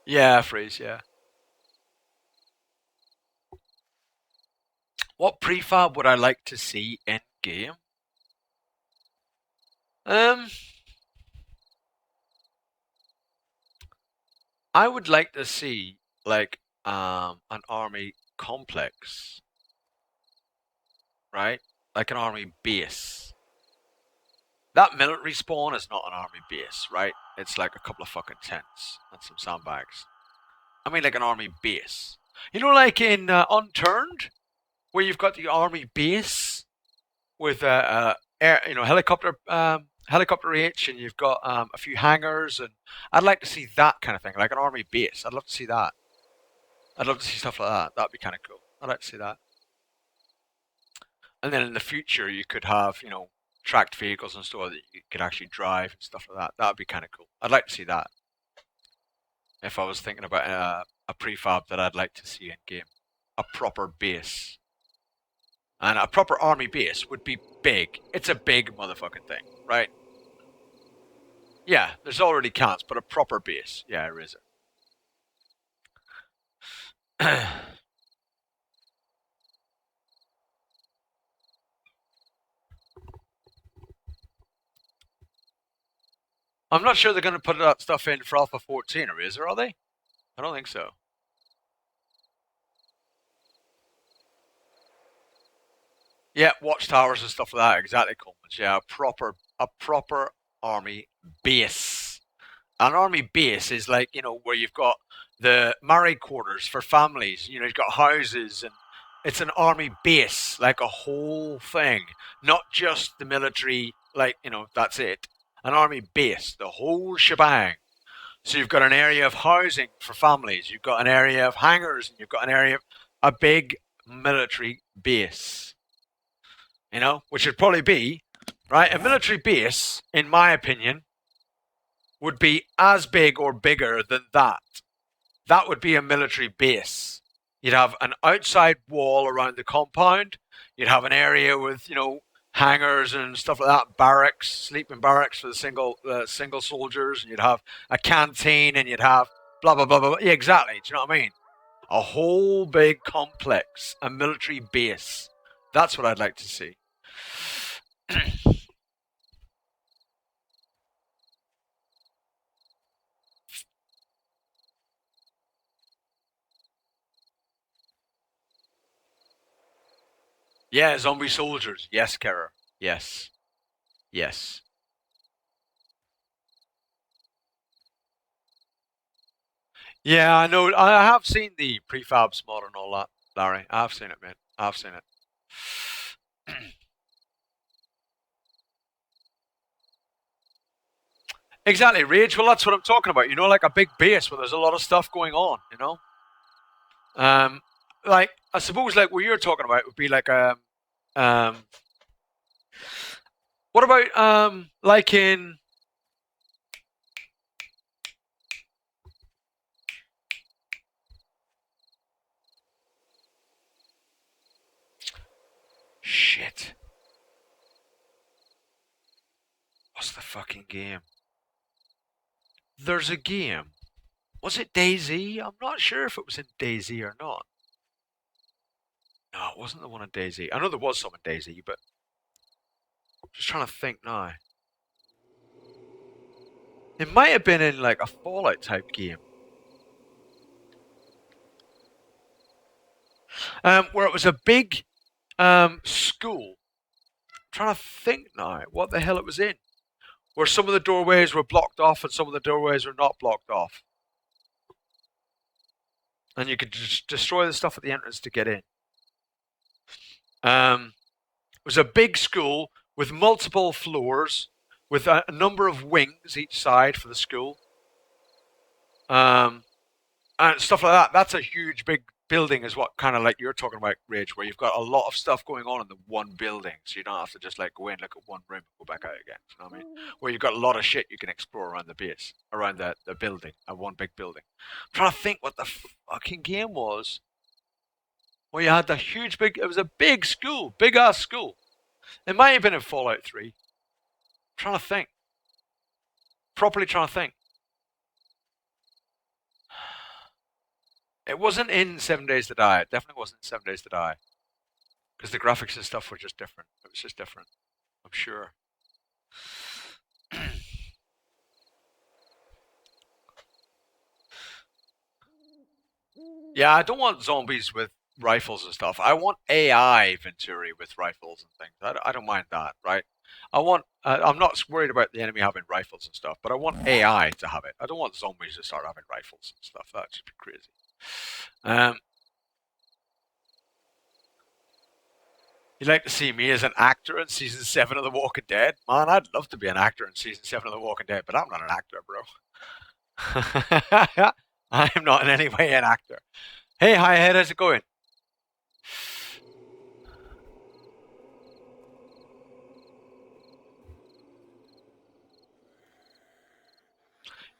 Yeah, freeze, yeah. What prefab would I like to see in game? I would like to see like an army complex, right? Like an army base. That military spawn is not an army base, right? It's like a couple of fucking tents and some sandbags. I mean, like an army base. You know, like in Unturned, where you've got the army base with helicopter H, and you've got a few hangars, and I'd like to see that kind of thing, like an army base. I'd love to see that. I'd love to see stuff like that. That'd be kind of cool. I'd like to see that. And then in the future, you could have, tracked vehicles and stuff that you could actually drive and stuff like that. That'd be kind of cool. I'd like to see that. If I was thinking about a prefab that I'd like to see in game, a proper base. And a proper army base would be big. It's a big motherfucking thing, right? Yeah, there's already cans, but a proper base. Yeah, there is it. I'm not sure they're going to put that stuff in for Alpha 14, or is there, are they? I don't think so. Yeah, watchtowers and stuff like that. Exactly, Coleman's. Yeah, a proper army base. An army base is like, where you've got the married quarters for families. You've got houses, and it's an army base, like a whole thing, not just the military. Like, that's it. An army base, the whole shebang. So you've got an area of housing for families. You've got an area of hangars, and you've got an area of a big military base. You know, which would probably be, right? A military base, in my opinion, would be as big or bigger than that. That would be a military base. You'd have an outside wall around the compound. You'd have an area with, hangars and stuff like that, barracks, sleeping barracks for the single soldiers. You'd have a canteen, and you'd have blah blah blah blah. Yeah, exactly. Do you know what I mean? A whole big complex, a military base. That's what I'd like to see. Yeah, zombie soldiers. Yes, Kara. Yes. Yes. Yeah, I know. I have seen the prefabs mod and all that, Larry. I've seen it, man. I've seen it. Exactly, Rage. Well, that's what I'm talking about. Like a big base where there's a lot of stuff going on. Um, like I suppose like what you're talking about would be like um, what about like in shit. What's the fucking game? There's a game. Was it DayZ? I'm not sure if it was in DayZ or not. No, it wasn't the one in DayZ. I know there was some in DayZ, but I'm just trying to think now. It might have been in like a Fallout type game. Where it was a big school. I'm trying to think now what the hell it was in. Where some of the doorways were blocked off and some of the doorways were not blocked off. And you could just destroy the stuff at the entrance to get in. It was a big school with multiple floors, with a number of wings each side for the school. And stuff like that. That's a huge, big building, is what kind of like you're talking about, Rage, where you've got a lot of stuff going on in the one building, so you don't have to just like go in, look at one room, and go back out again. You know what I mean? Where you've got a lot of shit you can explore around the base, around the building, one big building. I'm trying to think what the fucking game was. Where you had the huge, big. It was a big school, big ass school. It might have been in Fallout 3. I'm trying to think. Properly trying to think. It wasn't in 7 Days to Die. It definitely wasn't in 7 Days to Die. Because the graphics and stuff were just different. It was just different. I'm sure. Yeah, I don't want zombies with rifles and stuff. I want AI Venturi with rifles and things. I don't mind that, right? I'm not worried about the enemy having rifles and stuff, but I want AI to have it. I don't want zombies to start having rifles and stuff. That should be crazy. You'd like to see me as an actor in season 7 of The Walking Dead? Man, I'd love to be an actor in season 7 of The Walking Dead, but I'm not an actor, bro. I'm not in any way an actor. Hey, hi, how's it going?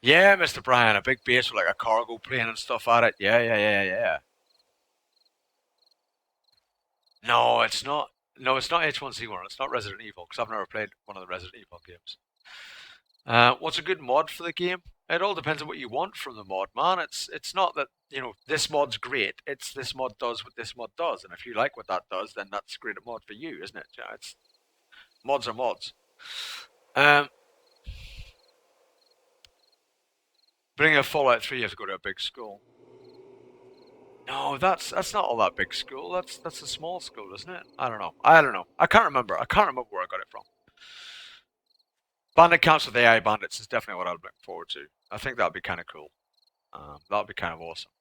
Yeah, Mr. Brian, a big base with like a cargo plane and stuff at it. Yeah. No, it's not. No, it's not H1Z1. It's not Resident Evil, because I've never played one of the Resident Evil games. What's a good mod for the game? It all depends on what you want from the mod, man. It's not that, this mod's great. It's this mod does what this mod does, and if you like what that does, then that's a great mod for you, isn't it? Yeah, it's mods are mods. Bring a Fallout 3, you have to go to a big school. No, that's not all that big school. That's a small school, isn't it? I don't know. I can't remember. I can't remember where I got it from. Bandit camps with AI bandits is definitely what I'm looking forward to. I think that'd be kind of cool. That'd be kind of awesome.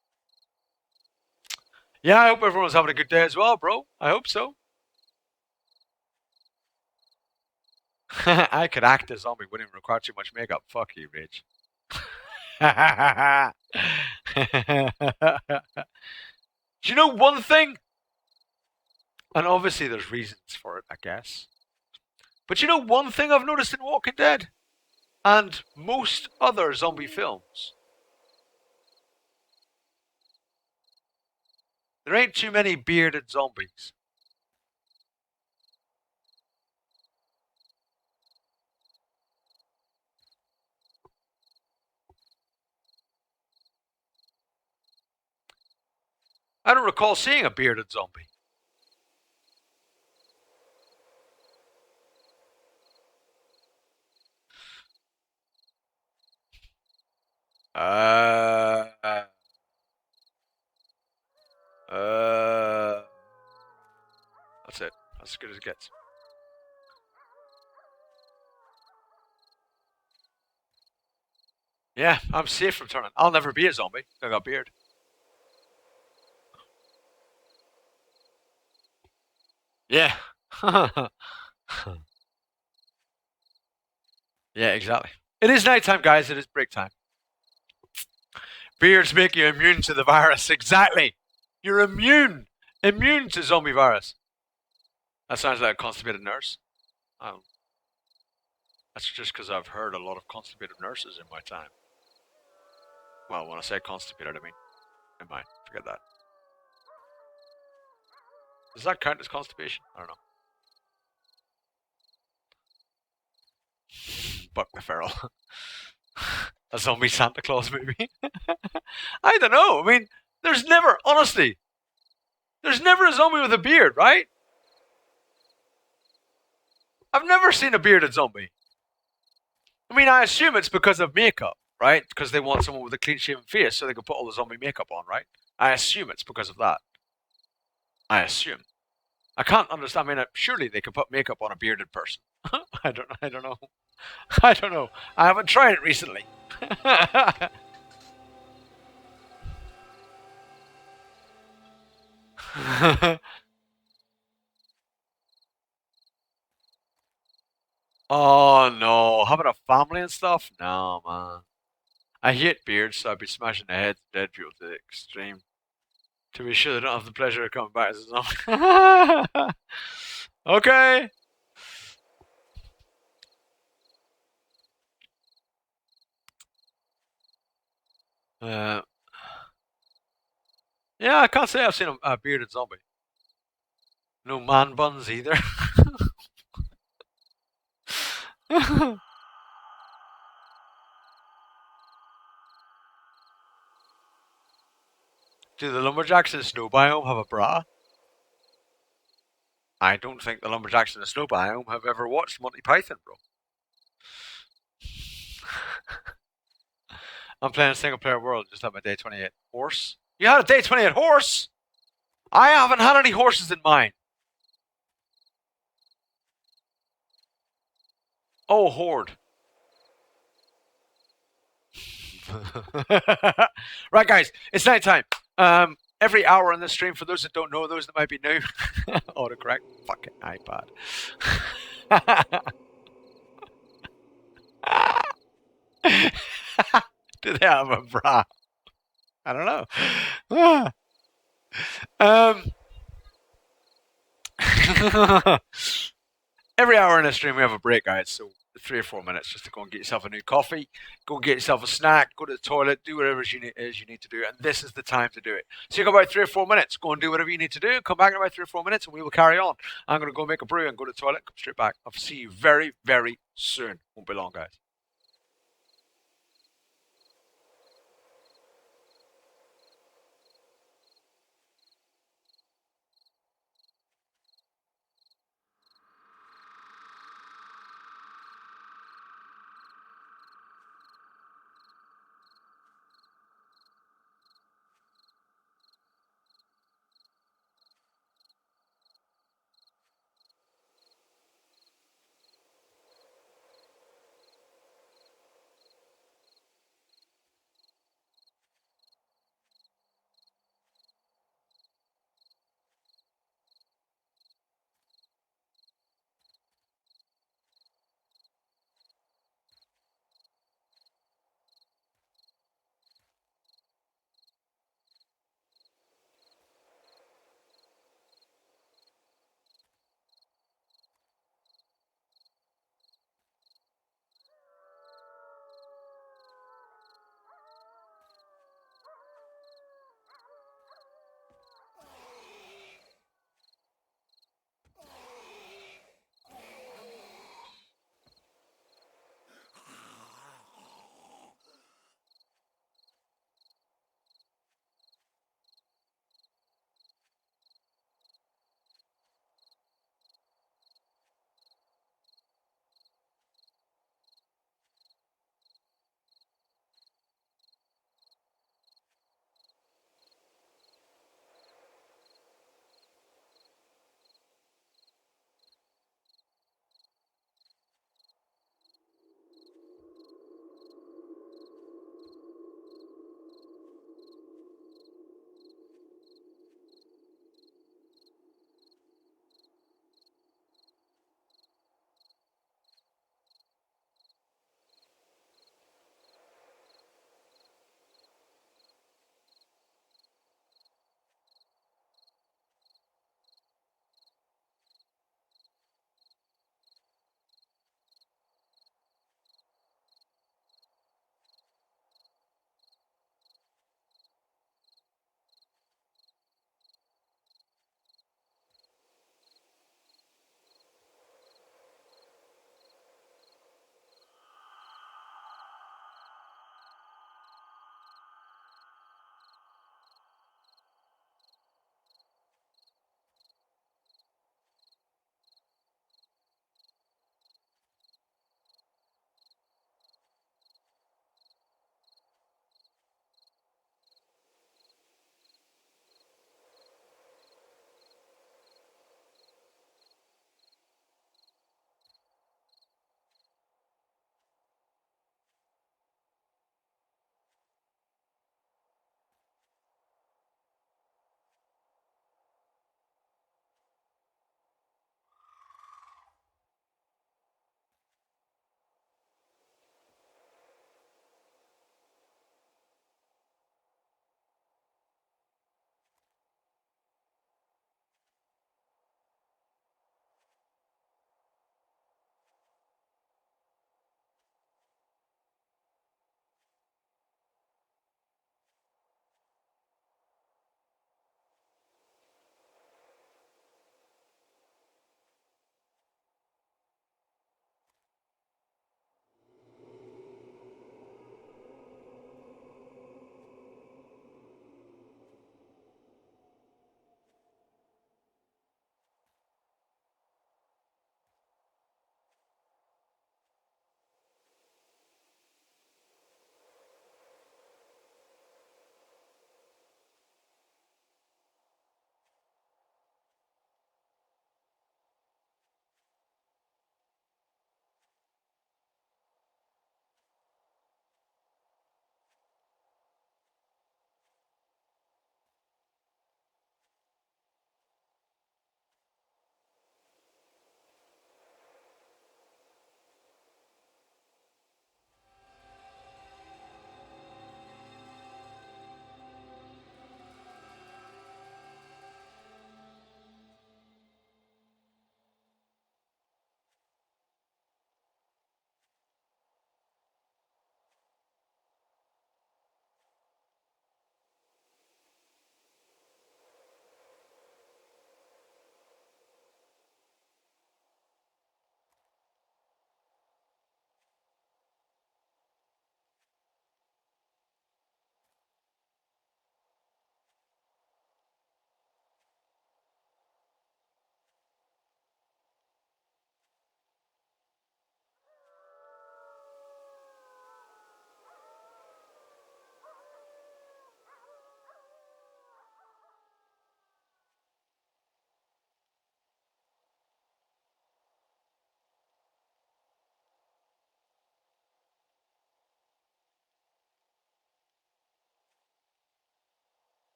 Yeah, I hope everyone's having a good day as well, bro. I hope so. I could act as zombie, wouldn't even require too much makeup. Fuck you, Rich. Do you know one thing? And obviously there's reasons for it, I guess. But you know one thing I've noticed in Walking Dead? And most other zombie films? There ain't too many bearded zombies. I don't recall seeing a bearded zombie. Uh, uh, that's it. That's as good as it gets. Yeah, I'm safe from turning. I'll never be a zombie. I got a beard. Yeah. Yeah, exactly. It is nighttime, guys. It is break time. Beards make you immune to the virus. Exactly. You're immune. Immune to zombie virus. That sounds like a constipated nurse. Oh, that's just because I've heard a lot of constipated nurses in my time. Well, when I say constipated, I mean, never mind. Forget that. Does that count as constipation? I don't know. Buck the Feral. A zombie Santa Claus movie. I don't know. I mean, there's never, honestly, there's never a zombie with a beard, right? I've never seen a bearded zombie. I mean, I assume it's because of makeup, right? Because they want someone with a clean shaven face so they can put all the zombie makeup on, right? I assume it's because of that. I assume. I can't understand. I mean, surely they could put makeup on a bearded person. I don't. I don't know. I don't know. I haven't tried it recently. Oh no, having a family and stuff? No, man. I hate beards, so I'd be smashing the heads of dead people to the extreme. To be sure they don't have the pleasure of coming back as a zombie. Okay. Uh, yeah, I can't say I've seen a bearded zombie. No man buns either. Do the lumberjacks in the snow biome have a bra? I don't think the lumberjacks in the snow biome have ever watched Monty Python, bro. I'm playing a single player world, just had my day 28 horse. You had a day 28 horse? I haven't had any horses in mine. Oh, horde. Right, guys, it's night time. Every hour on this stream, for those that don't know, those that might be new, autocorrect, fucking iPad. Do they have a bra? I don't know. um, every hour in a stream, we have a break, guys. So 3 or 4 minutes just to go and get yourself a new coffee, go and get yourself a snack, go to the toilet, do whatever it is you need to do, and this is the time to do it. So you got about 3 or 4 minutes. Go and do whatever you need to do. Come back in about 3 or 4 minutes, and we will carry on. I'm going to go make a brew and go to the toilet. Come straight back. I'll see you very, very soon. Won't be long, guys.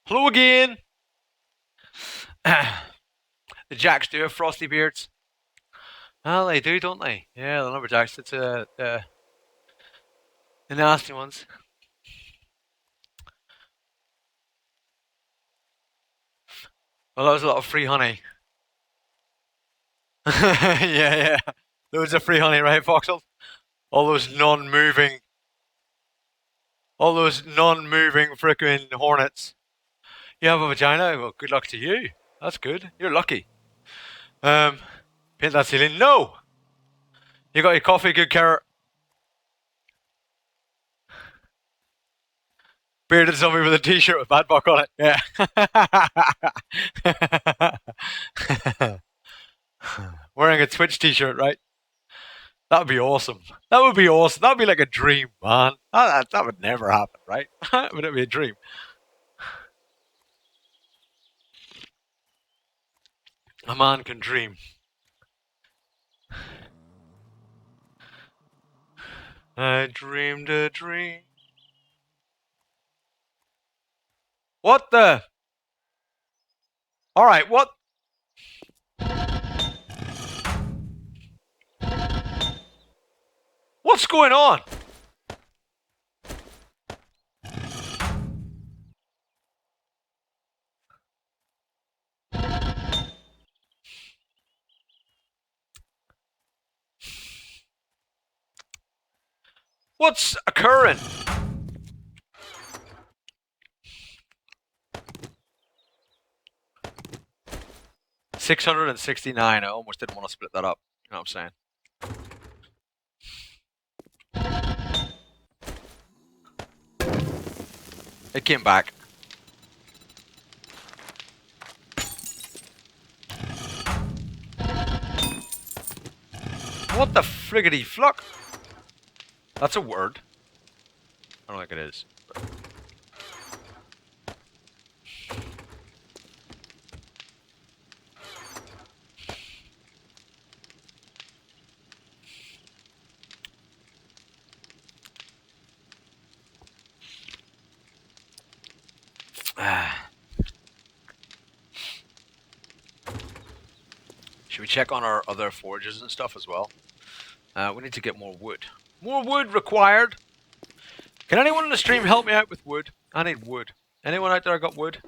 Hello again. The Jacks do have frosty beards. Well, they do, don't they? Yeah, the lumberjacks. It's the nasty ones. Well, that was a lot of free honey. Yeah. Loads of free honey, right, Foxel? All those non-moving, all those non-moving frickin' hornets. You have a vagina? Well, good luck to you. That's good. You're lucky. Paint that ceiling. No! You got your coffee, good carrot. Bearded zombie with a t-shirt with bad buck on it. Yeah. Wearing a Twitch t-shirt, right? That would be awesome. That would be awesome. That would be like a dream, man. That would never happen, right? Would it be a dream? A man can dream. I dreamed a dream. What the? Alright, what? What's going on? What's occurring? $669. I almost didn't want to split that up. You know what I'm saying? It came back. What the friggity fluck? That's a word. I don't think it is. Should we check on our other forges and stuff as well? We need to get more wood. More wood required. Can anyone in the stream help me out with wood? I need wood. Anyone out there got wood?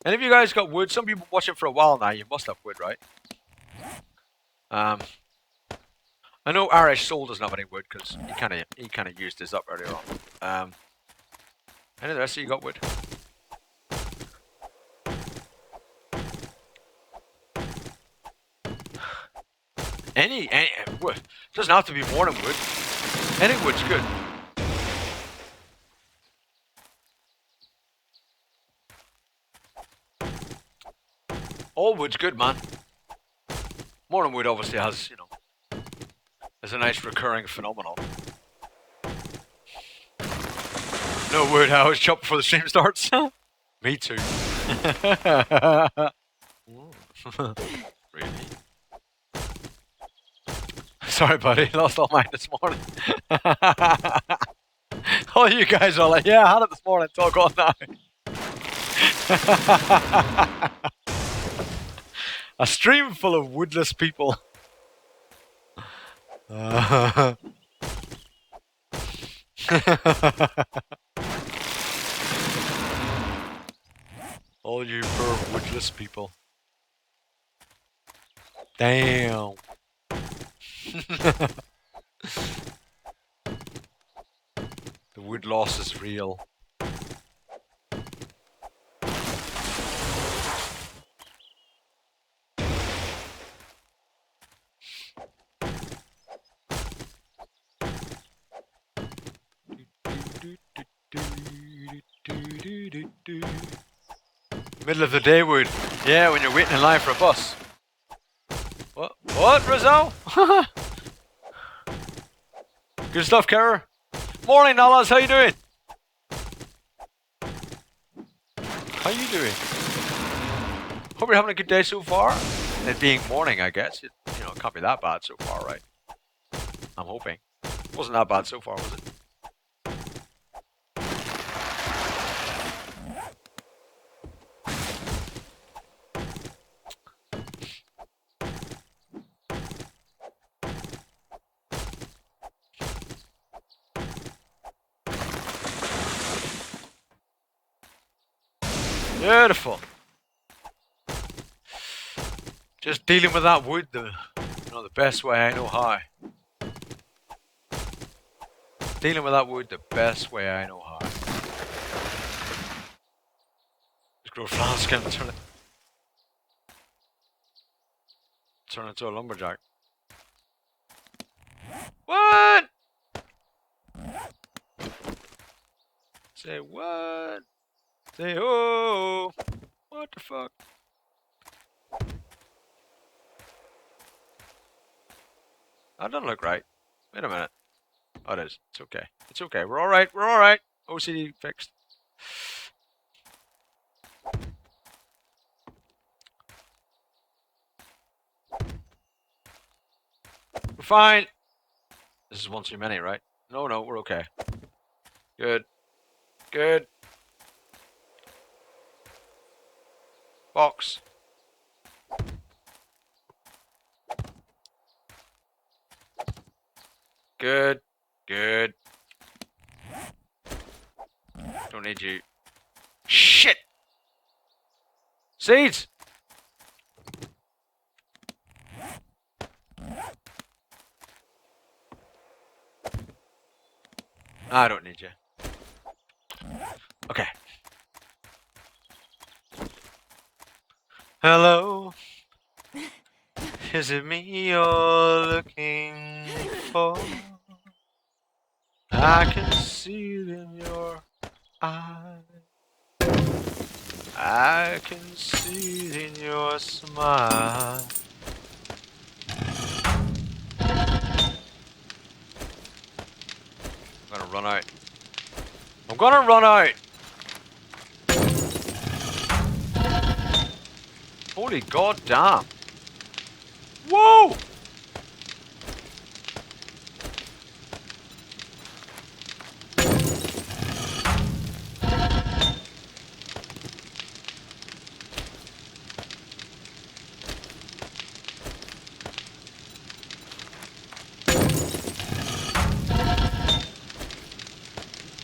Any of you guys got wood? Some people watching for a while now. You must have wood, right? I know Irish Soul doesn't have any wood because he kind of used his up earlier on. Any of the rest of you got wood? Any wood. Doesn't have to be morning wood. Any wood's good. All wood's good, man. Morning wood obviously has, you know, is a nice recurring phenomenon. No wood, I always chop before the stream starts. Me too. Really? Sorry, buddy. Lost all mine this morning. All you guys are like, yeah, I had it this morning. It's all gone now. A stream full of woodless people. All you poor woodless people. Damn. The wood loss is real. Middle of the day wood. Yeah, when you're waiting in line for a bus. What? What, Rizzo? Good stuff, Kerr. Morning, Nallas. How you doing? How you doing? Hope you're having a good day so far. It being morning, I guess. It can't be that bad so far, right? I'm hoping. Wasn't that bad so far, was it? Beautiful. Just dealing with that wood the best way I know how. Dealing with that wood the best way I know how. Just grow flask and turn into a lumberjack. What? Say what? Say oh. What the fuck? That doesn't look right. Wait a minute. Oh, it is. It's okay. It's okay. We're alright. We're alright. OCD fixed. We're fine. This is one too many, right? No, we're okay. Good. Good. Box. Good. Good. Don't need you. Shit! Seeds! I don't need you. Okay. Hello? Is it me you're looking for? I can see it in your eyes. I can see it in your smile. I'm gonna run out. I'm gonna run out! Holy goddamn! Whoa!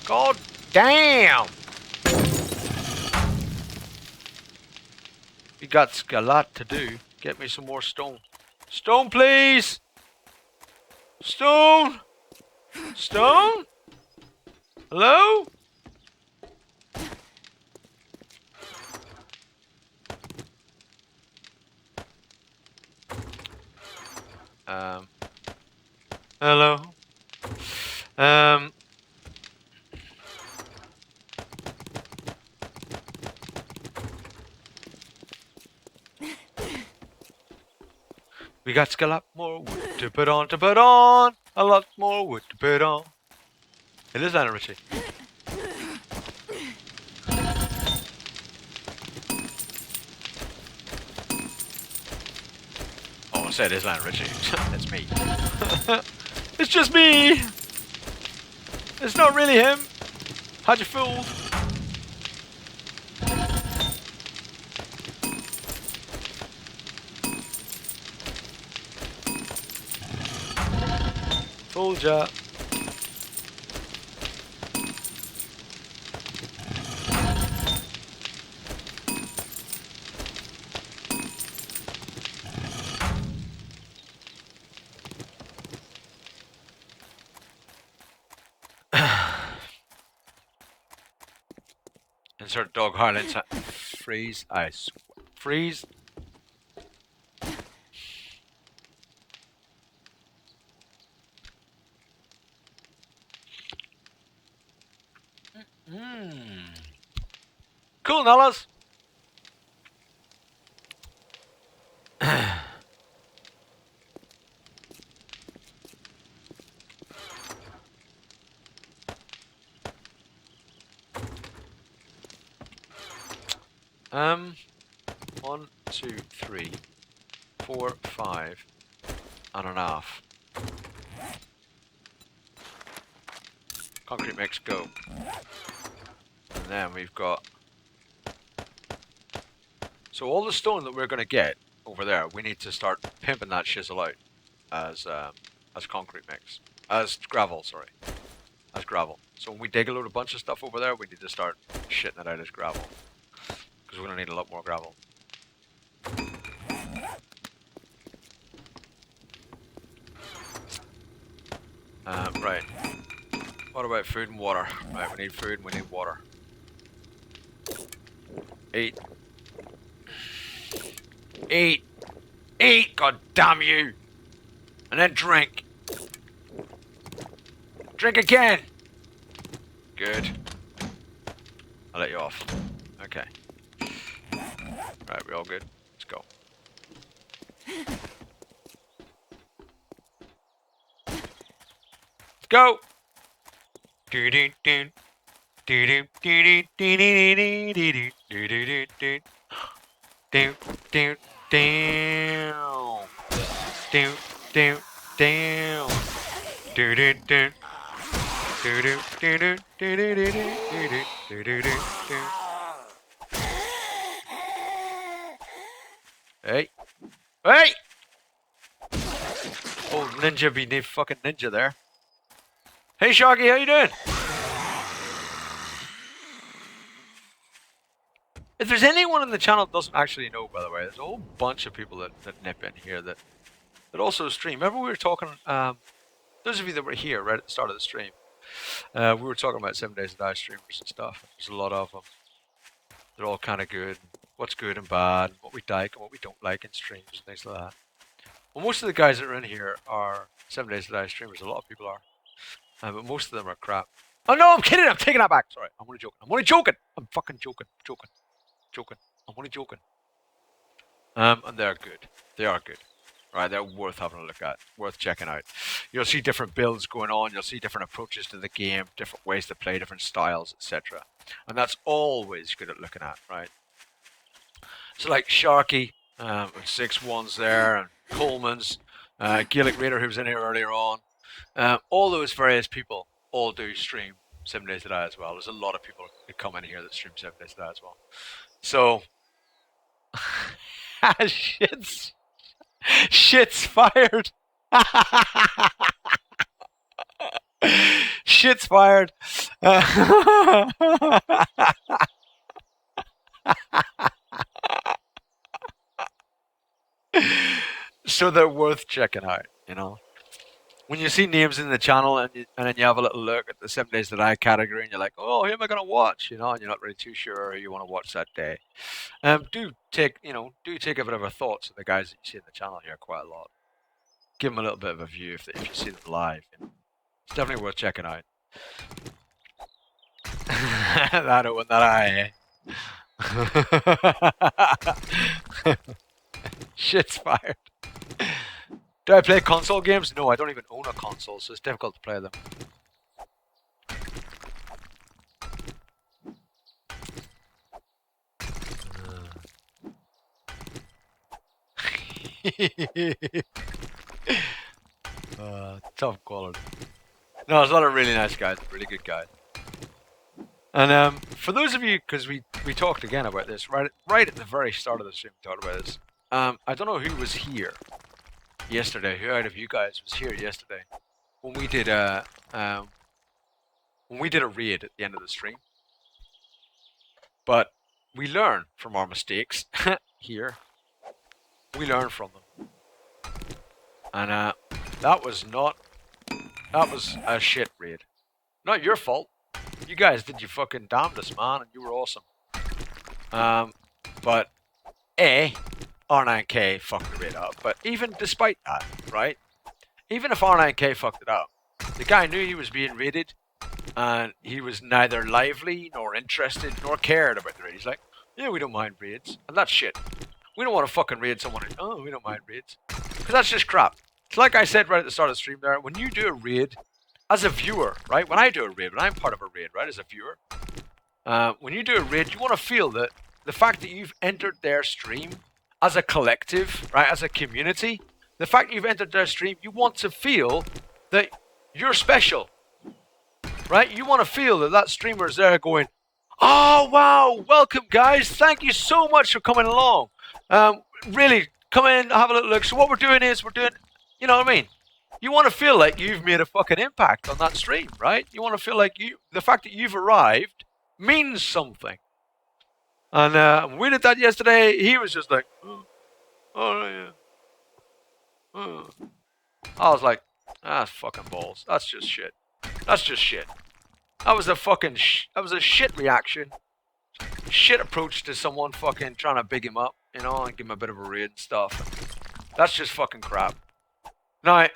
God damn! We got a lot to do. Get me some more stone. Stone, please! Stone! Stone? Hello? Hello? We got a lot more wood to put on, a lot more wood to put on. It is Lionel Richie. Oh, I said it is Lionel Richie. It's me. It's just me! It's not really him. How'd you fooled? Fooled ya. Insert dog highlights. Freeze. Ice. Freeze. Cool, Nellas. One, two, three, 4, 5, and a half. Concrete mix, go. And then we've got... So all the stone that we're going to get over there, we need to start pimping that shizzle out as concrete mix. As gravel, sorry. As gravel. So when we dig a bunch of stuff over there, we need to start shitting it out as gravel. Because we're going to need a lot more gravel. Right. What about food and water? Right, we need food and we need water. Eat. Eat. Eat, god damn you! And then drink. Drink again! Good. I'll let you off. Okay. Right, we're all good. Let's go. Let's go! Do do do. Do do do do do do do do do do do do down. Do do down. Do do do. Do do do do do do do do do do do. Hey. Hey! Old ninja be named fucking ninja there. Hey Sharky, how you doing? If there's anyone in the channel that doesn't actually know, by the way, there's a whole bunch of people that nip in here that also stream. Remember we were talking, those of you that were here right at the start of the stream, we were talking about 7 Days to Die streamers and stuff. There's a lot of them. They're all kind of good. What's good and bad, what we like and what we don't like in streams and things like that. Well, most of the guys that are in here are 7 Days to Die streamers. A lot of people are. But most of them are crap. Oh no, I'm kidding. I'm taking that back. Sorry, I'm only joking. I'm only joking. I'm fucking joking. Joking. I'm only joking. And they're good. They are good. Right, they're worth having a look at. Worth checking out. You'll see different builds going on. You'll see different approaches to the game. Different ways to play. Different styles, etc. And that's always good at looking at, right? So like Sharky, with 6-1s there, and Coleman's, Gaelic Raider who was in here earlier on. All those various people all do stream 7 Days to Die as well. There's a lot of people that come in here that stream 7 Days to Die as well. So, shit's fired. Shit's fired. So they're worth checking out, you know. When you see names in the channel and then you have a little look at the 7 Days to Die category and you're like, oh, who am I going to watch? You know, and you're not really too sure who you want to watch that day. Do take a bit of a thought to the guys that you see in the channel here quite a lot. Give them a little bit of a view if you see them live. You know. It's definitely worth checking out. That one, that eye. Shit's fired. Do I play console games? No, I don't even own a console, so it's difficult to play them. Tough quality. No, there's a lot of really nice guys, really good guys. And for those of you, because we talked again about this right at the very start of the stream, we talked about this. I don't know who was here yesterday. Who out of you guys was here yesterday when we did a raid at the end of the stream? But we learn from our mistakes here. We learn from them, and that was a shit raid. Not your fault. You guys did your fucking damnedest, man, and you were awesome. But R9K fucked the raid up. But even despite that, right? Even if R9K fucked it up, the guy knew he was being raided, and he was neither lively nor interested nor cared about the raid. He's like, yeah, we don't mind raids, and that's shit. We don't want to fucking raid someone. Oh, we don't mind raids, because that's just crap. It's like I said right at the start of the stream there. When you do a raid, as a viewer, right? When I do a raid, when I'm part of a raid, right, as a viewer, when you do a raid, you want to feel that the fact that you've entered their stream as a collective, right, as a community, the fact that you've entered their stream, you want to feel that you're special, right? You want to feel that that streamer is there going, oh, wow, welcome, guys. Thank you so much for coming along. Really, come in, have a little look. So what we're doing is you know what I mean? You want to feel like you've made a fucking impact on that stream, right? You want to feel like the fact that you've arrived means something. And we did that yesterday. He was just like, oh yeah. I was like, that's fucking balls. That's just shit. That's just shit. That was a fucking that was a shit reaction. Shit approach to someone fucking trying to big him up, you know, and give him a bit of a raid and stuff. That's just fucking crap. Now,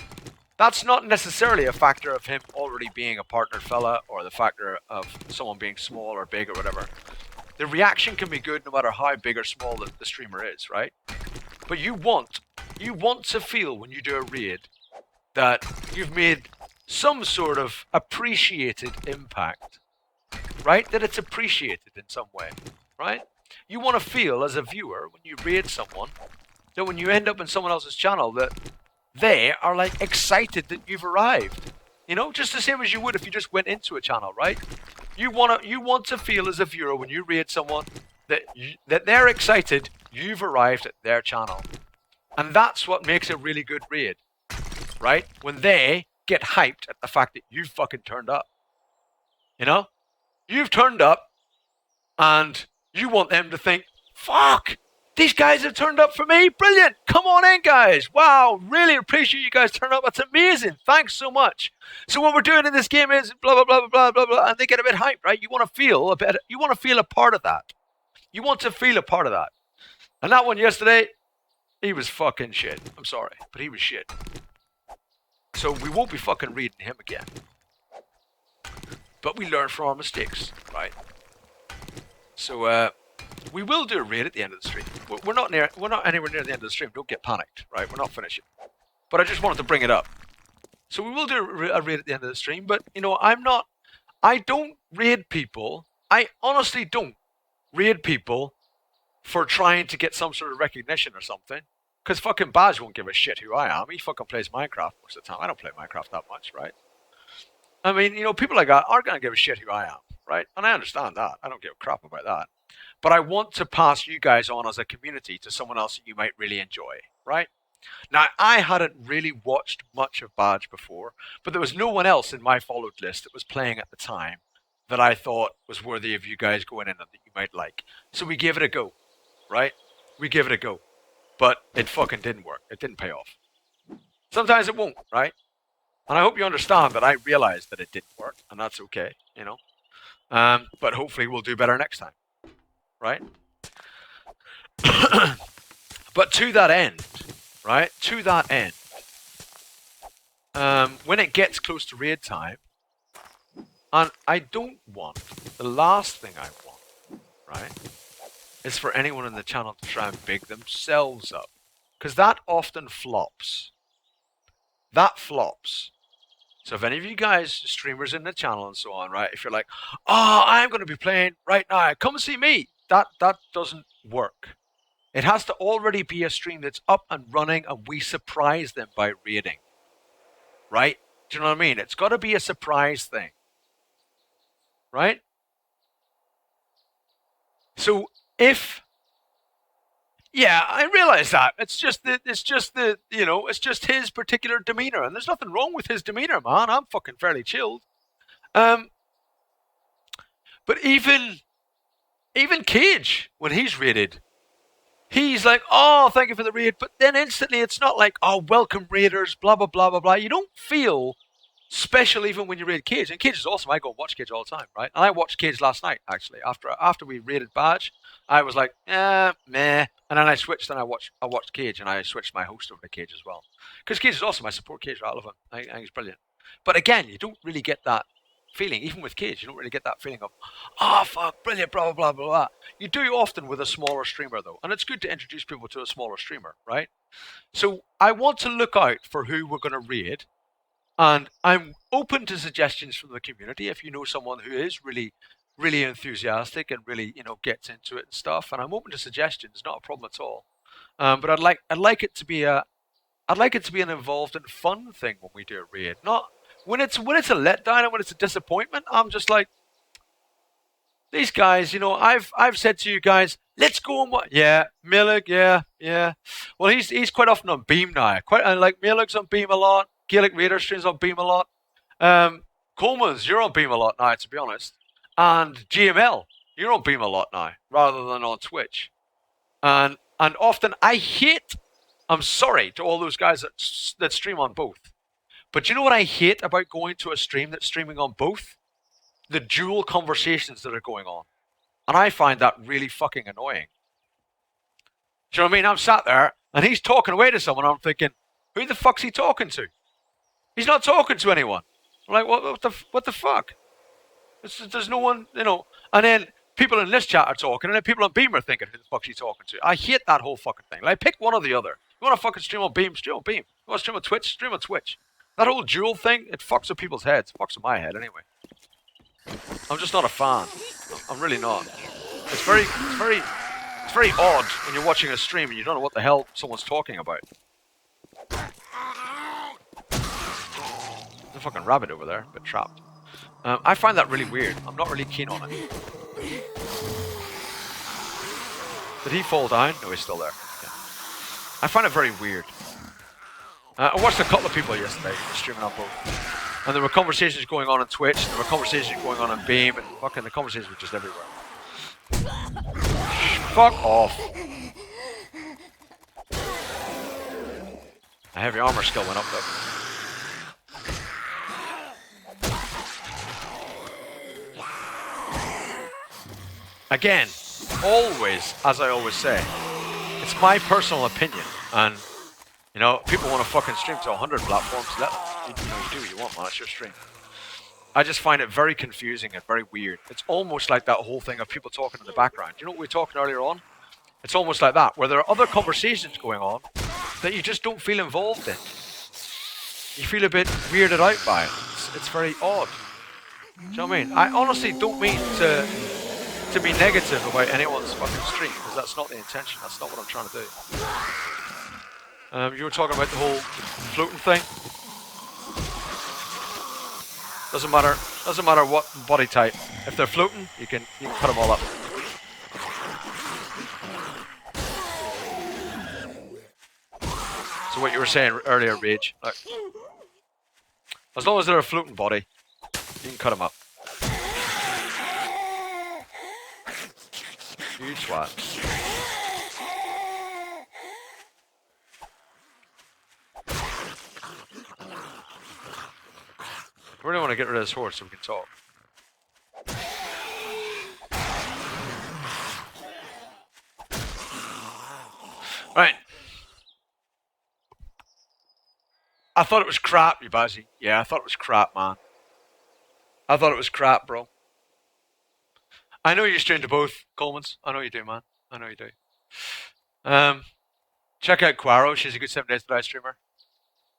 that's not necessarily a factor of him already being a partnered fella or the factor of someone being small or big or whatever. The reaction can be good no matter how big or small the streamer is, right? But you want to feel when you do a raid that you've made some sort of appreciated impact, right? That it's appreciated in some way, right? You want to feel as a viewer when you raid someone that when you end up in someone else's channel that they are like excited that you've arrived. You know, just the same as you would if you just went into a channel, right? You want to feel as a viewer when you raid someone that they're excited you've arrived at their channel. And that's what makes a really good raid, right? When they get hyped at the fact that you've fucking turned up. You know? You've turned up and you want them to think, fuck, these guys have turned up for me. Brilliant. Come on in, guys. Wow. Really appreciate you guys turning up. That's amazing. Thanks so much. So what we're doing in this game is blah, blah, blah, blah, blah, blah. And they get a bit hyped, right? You want to feel a part of that. You want to feel a part of that. And that one yesterday, he was fucking shit. I'm sorry, but he was shit. So we won't be fucking reading him again. But we learn from our mistakes, right? So we will do a raid at the end of the stream. We're not anywhere near the end of the stream. Don't get panicked, right? We're not finishing. But I just wanted to bring it up. So we will do a raid at the end of the stream. But you know, I don't raid people. I honestly don't raid people for trying to get some sort of recognition or something. Because fucking Baz won't give a shit who I am. He fucking plays Minecraft most of the time. I don't play Minecraft that much, right? I mean, you know, people like that aren't going to give a shit who I am, right? And I understand that. I don't give a crap about that. But I want to pass you guys on as a community to someone else that you might really enjoy, right? Now, I hadn't really watched much of Badge before, but there was no one else in my followed list that was playing at the time that I thought was worthy of you guys going in and that you might like. So we gave it a go, right? We gave it a go. But it fucking didn't work. It didn't pay off. Sometimes it won't, right? And I hope you understand that I realized that it didn't work, and that's okay, you know. But hopefully we'll do better next time, right? But to that end, right? To that end, when it gets close to raid time, and I don't want, the last thing I want, right, is for anyone in the channel to try and big themselves up. Because that often flops. That flops. So if any of you guys, streamers in the channel and so on, right, if you're like, oh, I'm going to be playing right now, come see me. That doesn't work. It has to already be a stream that's up and running and we surprise them by raiding. Right? Do you know what I mean? It's got to be a surprise thing. Right? So yeah, I realize that. It's just his particular demeanor, and there's nothing wrong with his demeanor, man. I'm fucking fairly chilled. But even Cage, when he's raided, he's like, oh, thank you for the raid, but then instantly it's not like, oh, welcome raiders, blah blah blah blah blah. You don't feel special even when you raid Cage, and Cage is awesome. I go and watch Cage all the time, right? And I watched Cage last night actually. After we raided Badge, I was like, meh, and then I switched and I watched Cage, and I switched my host over to Cage as well because Cage is awesome. I support Cage. I love him. I think he's brilliant. But again, you don't really get that feeling, even with Cage. You don't really get that feeling of, oh fuck, brilliant, blah blah blah blah blah. You do often with a smaller streamer though, and it's good to introduce people to a smaller streamer, right? So I want to look out for who we're going to raid. And I'm open to suggestions from the community if you know someone who is really, really enthusiastic and really, you know, gets into it and stuff. And I'm open to suggestions, not a problem at all. But I'd like it to be an involved and fun thing when we do a raid. Not when it's a letdown and when it's a disappointment. I'm just like, these guys, you know, I've said to you guys, let's go and what? Yeah, Milig, yeah. Well, he's quite often on Beam now. Like Milig's on Beam a lot. Gaelic Raider streams on Beam a lot. Coleman's, you're on Beam a lot now, to be honest. And GML, You're on Beam a lot now, rather than on Twitch. And often I'm sorry to all those guys that stream on both. But you know what I hate about going to a stream that's streaming on both? The dual conversations that are going on. And I find that really fucking annoying. Do you know what I mean? I'm sat there and he's talking away to someone. I'm thinking, who the fuck's he talking to? He's not talking to anyone. I'm like, what the fuck? There's no one, you know. And then people in this chat are talking, and then people on Beam are thinking, who the fuck's he talking to? I hate that whole fucking thing. Like, pick one or the other. You want to fucking stream on Beam? Stream on Beam. You want to stream on Twitch? Stream on Twitch. That whole dual thing, it fucks with people's heads. It fucks with my head anyway. I'm just not a fan. I'm really not. It's very odd when you're watching a stream and you don't know what the hell someone's talking about. There's a fucking rabbit over there, a bit trapped. I find that really weird. I'm not really keen on it. Did he fall down? No, he's still there. Yeah. I find it very weird. I watched a couple of people yesterday streaming on both. And there were conversations going on Twitch, there were conversations going on Beam, and fucking the conversations were just everywhere. Fuck off. A heavy armor skill went up though. Again, always, as I always say, it's my personal opinion, and you know, people want to fucking stream to 100 platforms. Let you do what you want, man. It's your stream. I just find it very confusing and very weird. It's almost like that whole thing of people talking in the background. You know what we were talking earlier on? It's almost like that, where there are other conversations going on that you just don't feel involved in. You feel a bit weirded out by it. It's very odd. Do you know what I mean? I honestly don't mean to be negative about anyone's fucking stream, because that's not the intention. That's not what I'm trying to do. You were talking about the whole floating thing. Doesn't matter what body type. If they're floating, you can cut them all up. So what you were saying earlier, Rage, like, as long as they're a floating body, you can cut them up. You swat. I really want to get rid of this horse so we can talk. Right. I thought it was crap, you Bazzy. Yeah, I thought it was crap, man. I thought it was crap, bro. I know you stream to both, Coleman's. I know you do, man. I know you do. Check out Quaro. She's a good 7 Days to Die streamer.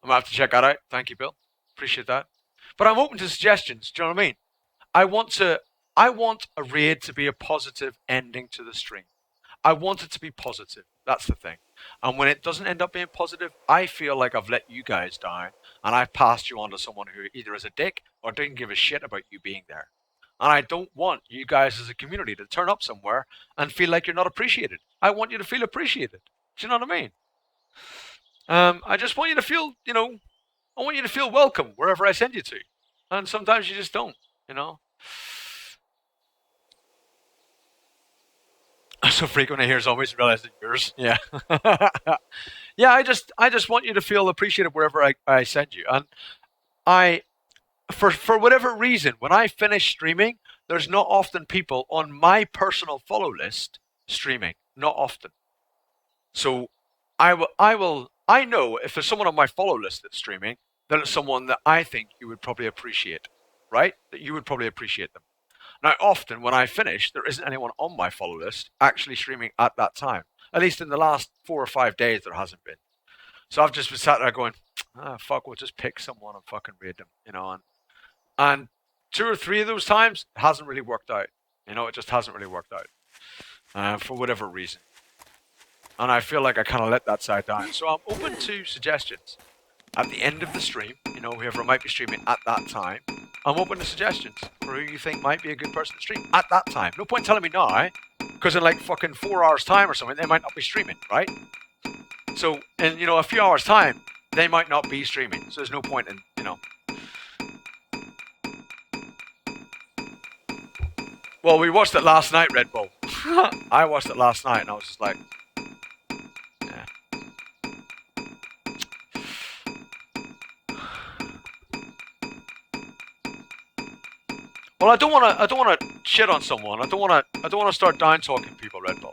I'm going to have to check that out. Thank you, Bill. Appreciate that. But I'm open to suggestions. Do you know what I mean? I want a raid to be a positive ending to the stream. I want it to be positive. That's the thing. And when it doesn't end up being positive, I feel like I've let you guys down and I've passed you on to someone who either is a dick or didn't give a shit about you being there. And I don't want you guys as a community to turn up somewhere and feel like you're not appreciated. I want you to feel appreciated. Do you know what I mean? I just want you to feel, I want you to feel welcome wherever I send you to. And sometimes you just don't, I'm so frequent I hear zombies and realize it's yours. Yeah. Yeah, I just want you to feel appreciated wherever I send you. And for whatever reason, when I finish streaming, there's not often people on my personal follow list streaming. Not often. So I know if there's someone on my follow list that's streaming, then it's someone that I think you would probably appreciate, right? That you would probably appreciate them. Now, often when I finish, there isn't anyone on my follow list actually streaming at that time. At least in the last 4 or 5 days, there hasn't been. So I've just been sat there going, fuck, we'll just pick someone and fucking raid them, And 2 or 3 of those times, it hasn't really worked out. It just hasn't really worked out. For whatever reason. And I feel like I kind of let that side down. So I'm open to suggestions. At the end of the stream, whoever might be streaming at that time, I'm open to suggestions for who you think might be a good person to stream at that time. No point telling me now, because in like fucking 4 hours time or something, they might not be streaming, right? So in, a few hours time, they might not be streaming. So there's no point in, Well, we watched it last night, Red Bull. I watched it last night and I was just like, yeah. Well, I don't want to shit on someone. I don't want to start down talking people, Red Bull.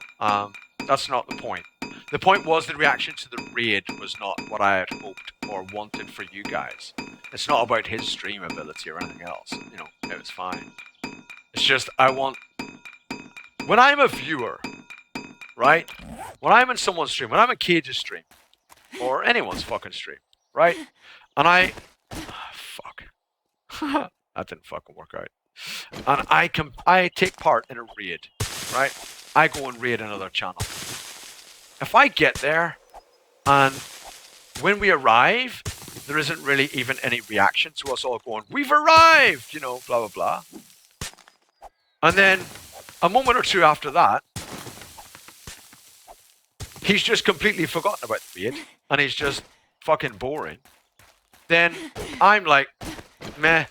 That's not the point. The point was the reaction to the raid was not what I had hoped or wanted for you guys. It's not about his stream ability or anything else. You know, it was fine. It's just when I'm a viewer, right? When I'm in someone's stream, when I'm in Cage's stream, or anyone's fucking stream, right? And fuck. That didn't fucking work out. And I take part in a raid, right? I go and raid another channel. If I get there, and when we arrive, there isn't really even any reaction to us all going, "We've arrived!" You know, blah, blah, blah. And then, a moment or two after that, he's just completely forgotten about the raid, and he's just fucking boring. Then, I'm like, meh.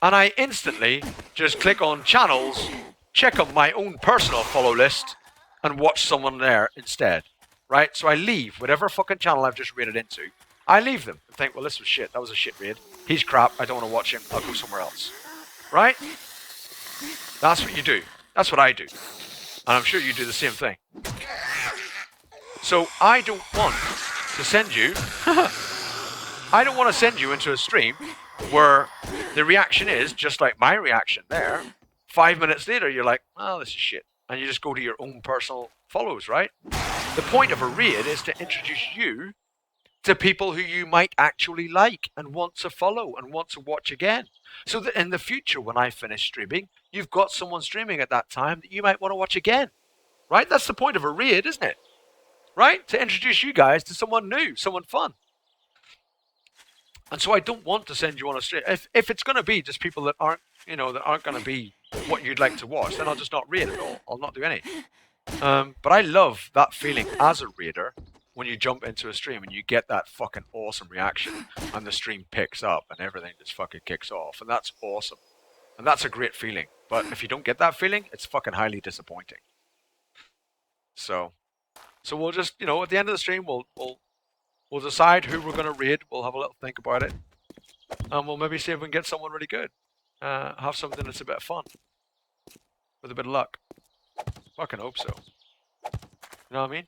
And I instantly just click on channels, check on my own personal follow list, and watch someone there instead. Right? So I leave whatever fucking channel I've just raided into. I leave them and think, well, this was shit. That was a shit raid. He's crap. I don't want to watch him. I'll go somewhere else. Right? That's what you do. That's what I do. And I'm sure you do the same thing. So I don't want to send you... I don't want to send you into a stream where the reaction is just like my reaction there. 5 minutes later, you're like, oh, this is shit. And you just go to your own personal follows, right? The point of a raid is to introduce you to people who you might actually like and want to follow and want to watch again. So that in the future, when I finish streaming, you've got someone streaming at that time that you might want to watch again. Right? That's the point of a raid, isn't it? Right? To introduce you guys to someone new, someone fun. And so I don't want to send you on a stream. If it's going to be just people that aren't, you know, that aren't going to be what you'd like to watch, then I'll just not raid at all. I'll not do any. But I love that feeling as a raider when you jump into a stream and you get that fucking awesome reaction and the stream picks up and everything just fucking kicks off. And that's awesome. And that's a great feeling. But if you don't get that feeling, it's fucking highly disappointing. So we'll just, you know, at the end of the stream, we'll decide who we're going to raid. We'll have a little think about it. And we'll maybe see if we can get someone really good. Have something that's a bit of fun. With a bit of luck. Fucking hope so. You know what I mean?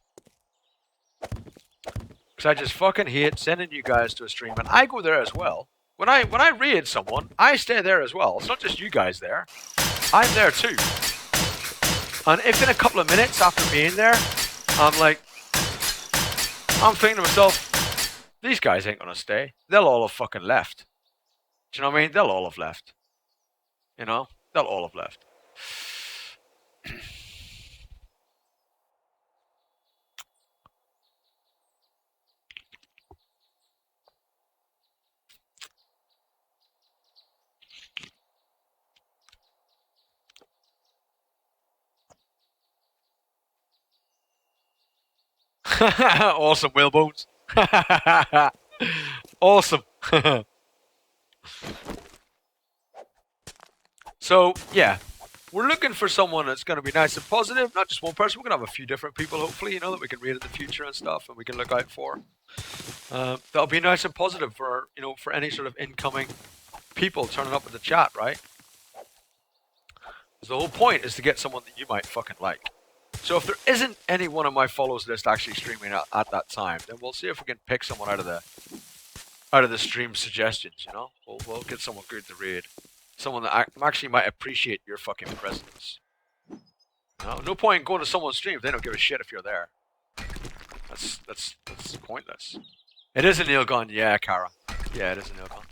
Because I just fucking hate sending you guys to a stream. And I go there as well. When I raid someone, I stay there as well. It's not just you guys there. I'm there too. And if in a couple of minutes after being there, I'm thinking to myself, these guys ain't gonna stay. They'll all have fucking left. Do you know what I mean? They'll all have left. You know? They'll all have left. Awesome, Whalebones. Awesome. So, yeah. We're looking for someone that's going to be nice and positive. Not just one person. We're going to have a few different people, hopefully, you know, that we can read in the future and stuff, and we can look out for. That'll be nice and positive for, you know, for any sort of incoming people turning up in the chat, right? Because the whole point is to get someone that you might fucking like. So if there isn't any one of my follows list actually streaming at that time, then we'll see if we can pick someone out of the stream suggestions, you know? We'll get someone good to raid. Someone that actually might appreciate your fucking presence. No point in going to someone's stream if they don't give a shit if you're there. That's pointless. It is a nail gun, yeah, Kara. Yeah, it is a nail gun.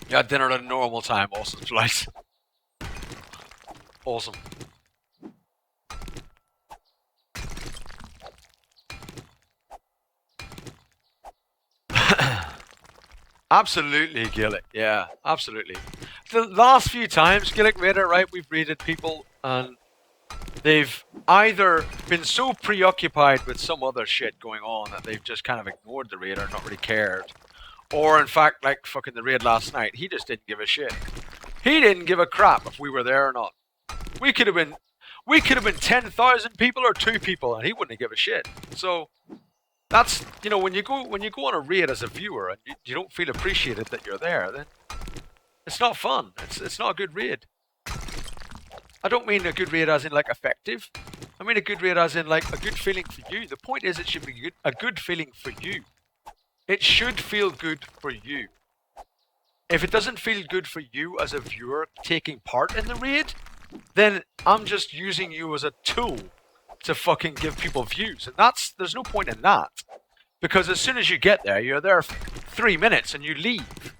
Yeah, dinner at a normal time, awesome, July. Awesome. Absolutely, Gillick. Yeah, absolutely. The last few times, Gillick Raider, right, we've raided people and they've either been so preoccupied with some other shit going on that they've just kind of ignored the raider, not really cared. Or in fact, like fucking the raid last night, he just didn't give a shit. He didn't give a crap if we were there or not. We could have been 10,000 people or 2 people, and he wouldn't give a shit. So that's, you know, when you go on a raid as a viewer and you don't feel appreciated that you're there, then it's not fun. It's not a good raid. I don't mean a good raid as in like effective. I mean a good raid as in like a good feeling for you. The point is it should be a good feeling for you. It should feel good for you. If it doesn't feel good for you as a viewer taking part in the raid, then I'm just using you as a tool to fucking give people views. And there's no point in that. Because as soon as you get there, you're there 3 minutes and you leave.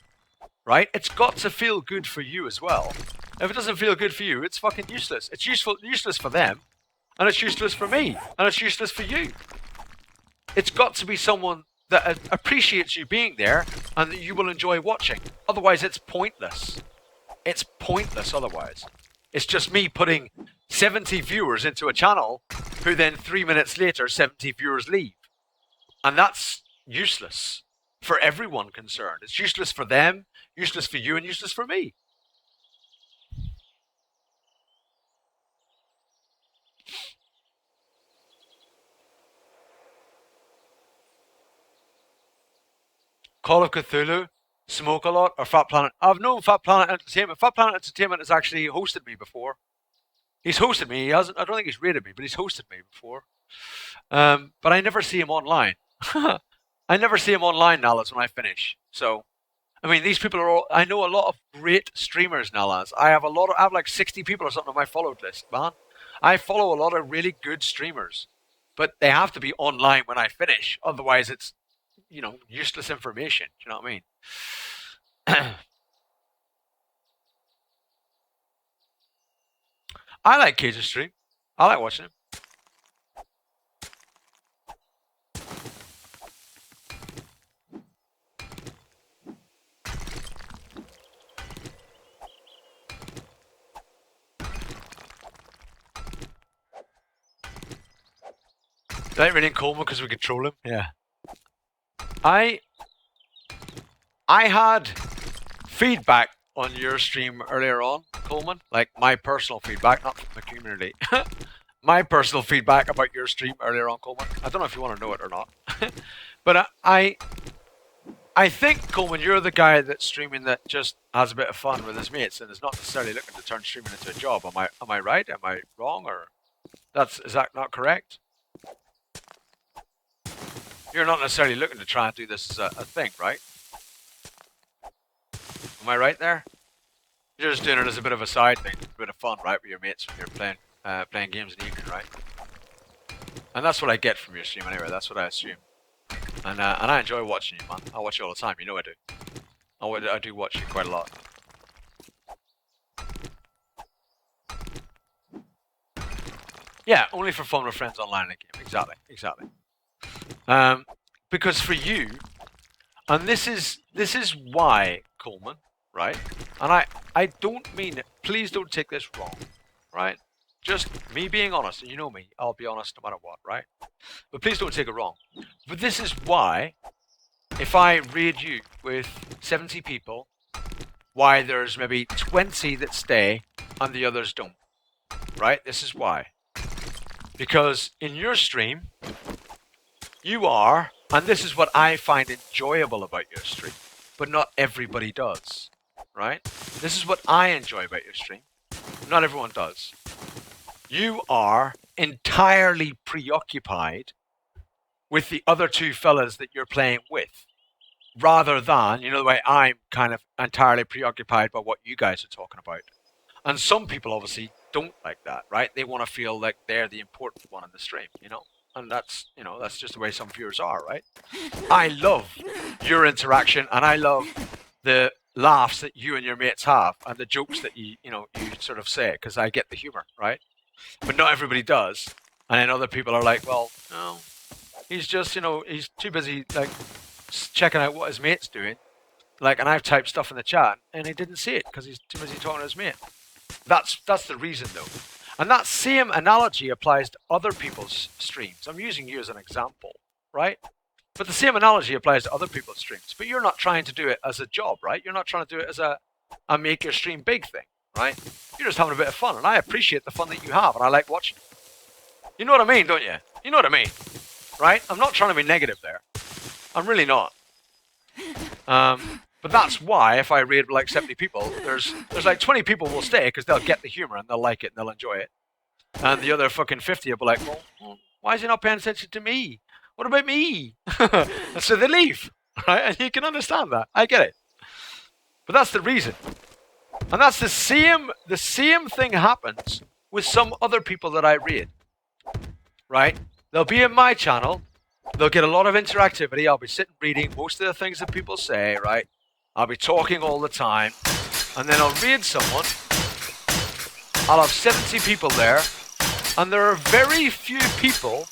Right? It's got to feel good for you as well. If it doesn't feel good for you, it's fucking useless. It's useless for them, and it's useless for me, and it's useless for you. It's got to be someone that appreciates you being there and that you will enjoy watching. Otherwise, it's pointless. It's pointless otherwise. It's just me putting 70 viewers into a channel who then 3 minutes later, 70 viewers leave. And that's useless for everyone concerned. It's useless for them, useless for you, and useless for me. Call of Cthulhu, Smoke a Lot, or Fat Planet. I've known Fat Planet Entertainment. Fat Planet Entertainment has actually hosted me before. He's hosted me. He hasn't. I don't think he's rated me, but he's hosted me before. But I never see him online. I never see him online, Nalas, when I finish. So, I mean, these people are all. I know a lot of great streamers, Nalas. I have like 60 people or something on my followed list, man. I follow a lot of really good streamers, but they have to be online when I finish. Otherwise, it's, you know, useless information. Do you know what I mean? I like Cage's stream. I like watching him. Like reading Coleman because we control him. Yeah. I had feedback on your stream earlier on, Coleman. Like my personal feedback, not from the community. My personal feedback about your stream earlier on, Coleman. I don't know if you want to know it or not. But I think, Coleman, you're the guy that's streaming that just has a bit of fun with his mates and is not necessarily looking to turn streaming into a job. Am I right? Am I wrong? Or is that not correct? You're not necessarily looking to try and do this as a thing, right? Am I right there? You're just doing it as a bit of a side thing, a bit of fun, right, with your mates when you're playing games in the evening, right? And that's what I get from your stream anyway. That's what I assume. And I enjoy watching you, man. I watch you all the time. You know I do. I do watch you quite a lot. Yeah, only for fun with friends online in a game. Exactly. Because for you, and this is why, Coleman, right? And I don't mean it. Please don't take this wrong, right? Just me being honest, and you know me, I'll be honest no matter what, right? But please don't take it wrong. But this is why, if I raid you with 70 people, why there's maybe 20 that stay and the others don't, right? This is why. Because in your stream, you are, and this is what I find enjoyable about your stream, but not everybody does, right? This is what I enjoy about your stream. Not everyone does. You are entirely preoccupied with the other 2 fellas that you're playing with, rather than, you know, the way I'm kind of entirely preoccupied by what you guys are talking about. And some people obviously don't like that, right? They want to feel like they're the important one in the stream, you know? And that's, you know, that's just the way some viewers are, right? I love your interaction, and I love the laughs that you and your mates have, and the jokes that you sort of say, because I get the humor, right? But not everybody does. And then other people are like, well, no, he's just, you know, he's too busy, like, checking out what his mate's doing. Like, and I've typed stuff in the chat, and he didn't see it because he's too busy talking to his mate. That's the reason, though. And that same analogy applies to other people's streams. I'm using you as an example, right? But the same analogy applies to other people's streams. But you're not trying to do it as a job, right? You're not trying to do it as a make your stream big thing, right? You're just having a bit of fun, and I appreciate the fun that you have, and I like watching it. You know what I mean, don't you? You know what I mean, right? I'm not trying to be negative there. I'm really not. But that's why if I raid like 70 people, there's like 20 people will stay because they'll get the humor and they'll like it and they'll enjoy it. And the other fucking 50 will be like, well, why is he not paying attention to me? What about me? And so they leave, right? And you can understand that. I get it. But that's the reason. And that's the same thing happens with some other people that I raid, right? They'll be in my channel. They'll get a lot of interactivity. I'll be sitting reading most of the things that people say, right? I'll be talking all the time. And then I'll raid someone. I'll have 70 people there. And there are very few people.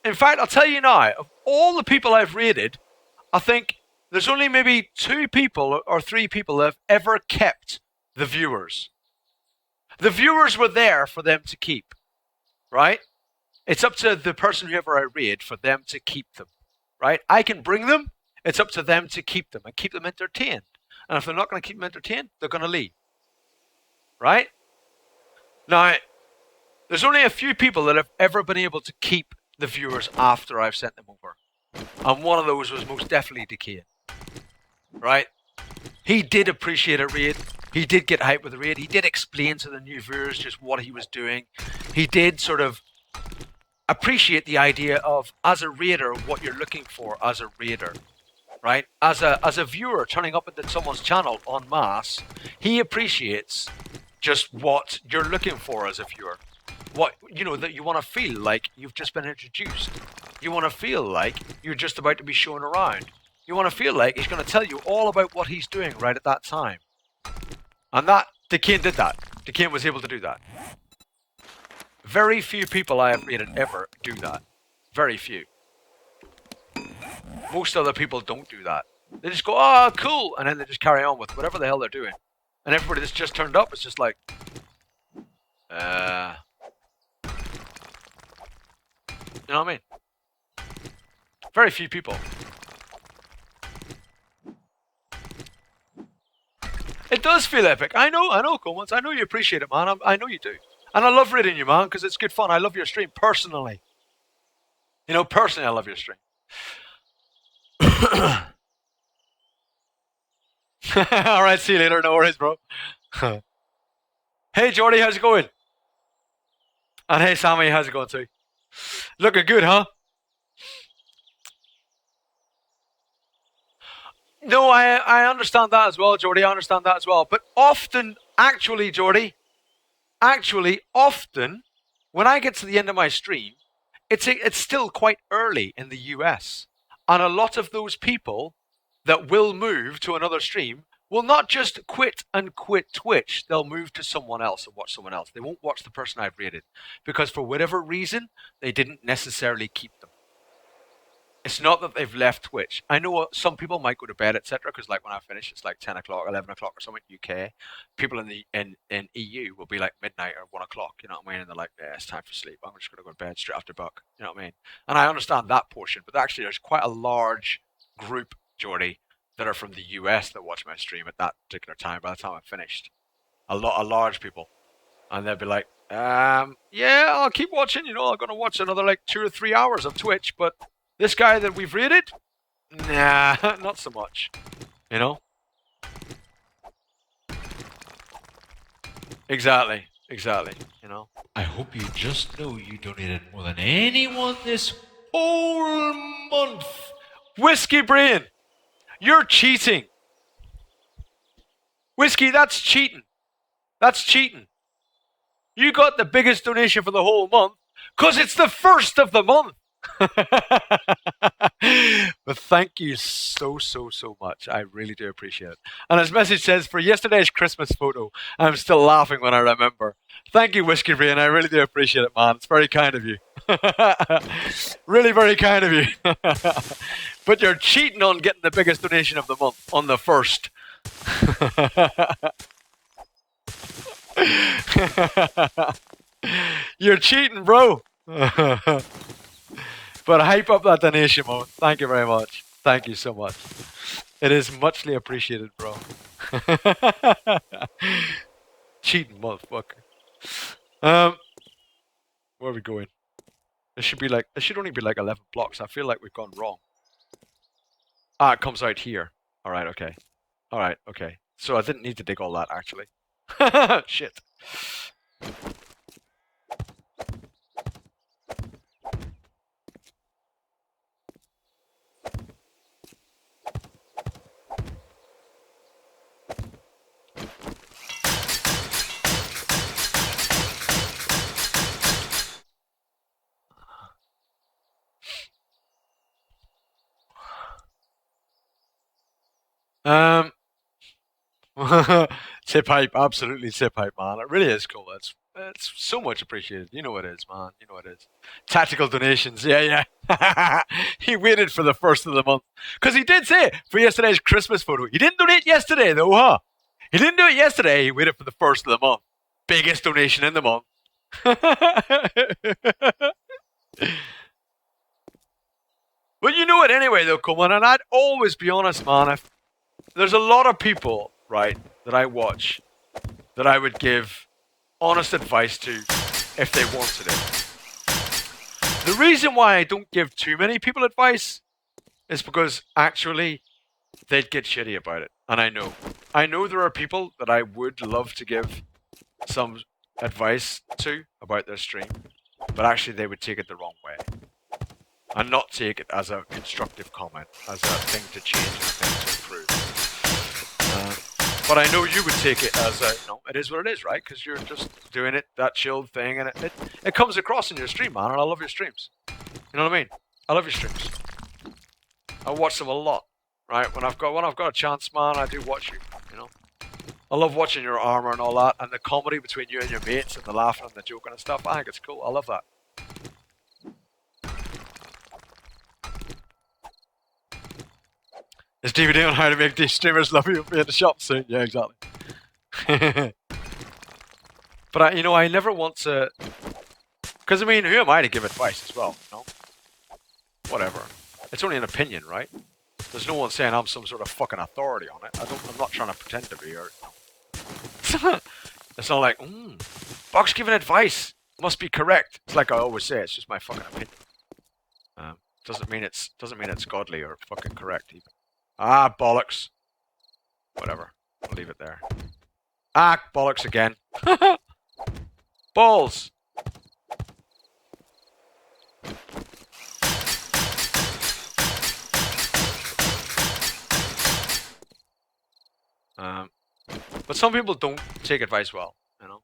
In fact, I'll tell you now, of all the people I've raided, I think there's only maybe 2 people or 3 people that have ever kept the viewers. The viewers were there for them to keep, right? It's up to the person whoever I raid for them to keep them, right? I can bring them. It's up to them to keep them and keep them entertained. And if they're not going to keep them entertained, they're going to leave, right? Now, there's only a few people that have ever been able to keep the viewers after I've sent them over. And one of those was most definitely Decay, right? He did appreciate a raid. He did get hyped with the raid. He did explain to the new viewers just what he was doing. He did sort of appreciate the idea of, as a raider, what you're looking for as a raider, right? As a viewer turning up into someone's channel en masse, he appreciates just what you're looking for as a viewer. What, you know, that you want to feel like you've just been introduced. You want to feel like you're just about to be shown around. You want to feel like he's going to tell you all about what he's doing right at that time. And that, Decane did that. Decane was able to do that. Very few people I have rated ever do that. Very few. Most other people don't do that. They just go, oh, cool, and then they just carry on with whatever the hell they're doing. And everybody that's just turned up is just like, you know what I mean? Very few people. It does feel epic. I know, Coleman. I know you appreciate it, man. I know you do. And I love reading you, man, because it's good fun. I love your stream, personally. You know, personally, I love your stream. Alright, see you later. No worries, bro. Hey, Jordy, how's it going? And hey, Sammy, how's it going too? Looking good, huh? No, I understand that as well, Jordy. I understand that as well. But often, actually, Jordy, often, when I get to the end of my stream, it's still quite early in the US. And a lot of those people that will move to another stream will not just quit Twitch. They'll move to someone else and watch someone else. They won't watch the person I've rated because for whatever reason, they didn't necessarily keep them. It's not that they've left Twitch. I know some people might go to bed, etc. Because like when I finish, it's like 10 o'clock, 11 o'clock or something UK. People in the in EU will be like midnight or 1 o'clock. You know what I mean? And they're like, yeah, it's time for sleep. I'm just going to go to bed straight after buck. You know what I mean? And I understand that portion, but actually there's quite a large group, Jordy, that are from the US that watch my stream at that particular time. By the time I'm finished, a large people, and they'll be like, yeah, I'll keep watching. You know, I'm going to watch another like 2 or 3 hours of Twitch, but this guy that we've rated, nah, not so much. You know. Exactly. You know. I hope you just know you donated more than anyone this whole month. Whiskey Brain, you're cheating. Whiskey, that's cheating. That's cheating. You got the biggest donation for the whole month because it's the first of the month. But thank you so much. I really do appreciate it. And his message says, for yesterday's Christmas photo, I'm still laughing when I remember. Thank you, Whiskey Brain. I really do appreciate it, man. It's very kind of you. Really very kind of you. But you're cheating on getting the biggest donation of the month on the first. You're cheating, bro. But hype up that donation, Mo. Thank you very much. Thank you so much. It is muchly appreciated, bro. Cheating motherfucker. Um, where are we going? It should only be like 11 blocks. I feel like we've gone wrong. Ah, it comes out here. Alright, okay. Alright, okay. So I didn't need to dig all that, actually. Shit. Um, tip hype, absolutely tip hype, man. It really is cool. It's so much appreciated. You know it is, man. You know it is. Tactical donations, yeah, yeah. He waited for the first of the month because he did say for yesterday's Christmas photo. He didn't donate yesterday, though, huh? He didn't do it yesterday. He waited for the first of the month. Biggest donation in the month. But you know it anyway, though, Coleman. And I'd always be honest, man. If there's a lot of people, right, that I watch that I would give honest advice to if they wanted it. The reason why I don't give too many people advice is because actually they'd get shitty about it. And I know there are people that I would love to give some advice to about their stream, but actually they would take it the wrong way. And not take it as a constructive comment, as a thing to change and a thing to improve. But I know you would take it as a, it is what it is, right? Because you're just doing it, that chilled thing, and it comes across in your stream, man, and I love your streams. You know what I mean? I love your streams. I watch them a lot, right? When I've got a chance, man, I do watch you, you know? I love watching your armor and all that, and the comedy between you and your mates, and the laughing and the joking and stuff. I think it's cool. I love that. Is DVD on how to make these streamers love you? Be at the shop soon. Yeah, exactly. But I never want to, because I mean, who am I to give advice as well? You know, whatever. It's only an opinion, right? There's no one saying I'm some sort of fucking authority on it. I'm not trying to pretend to be. Or it's not like, Box giving advice must be correct. It's like I always say. It's just my fucking opinion. Doesn't mean it's godly or fucking correct even. Ah, bollocks. Whatever. I'll leave it there. Ah, bollocks again. Balls. But some people don't take advice well, you know.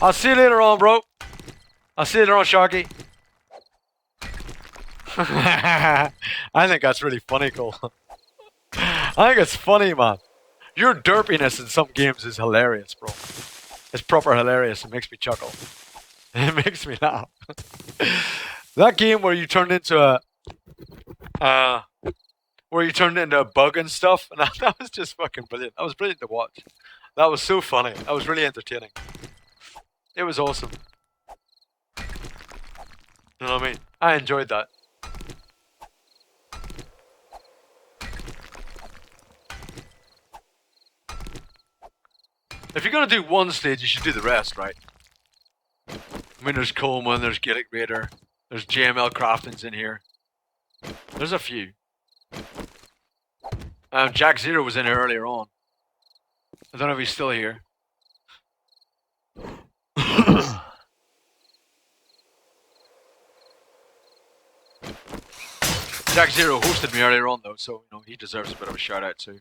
I'll see you later on, bro. I'll see you later on, Sharky. I think that's really funny, Cole. I think it's funny, man. Your derpiness in some games is hilarious, bro. It's proper hilarious. It makes me chuckle. It makes me laugh. That game where you turned into a bug and stuff, and that was just fucking brilliant. That was brilliant to watch. That was so funny. That was really entertaining. It was awesome. You know what I mean? I enjoyed that. If you're gonna do one stage, you should do the rest, right? I mean, there's Coleman, there's Gaelic Raider, there's JML Crafting's in here. There's a few. Jack Zero was in here earlier on. I don't know if he's still here. Jack Zero hosted me earlier on though, so he deserves a bit of a shout out too.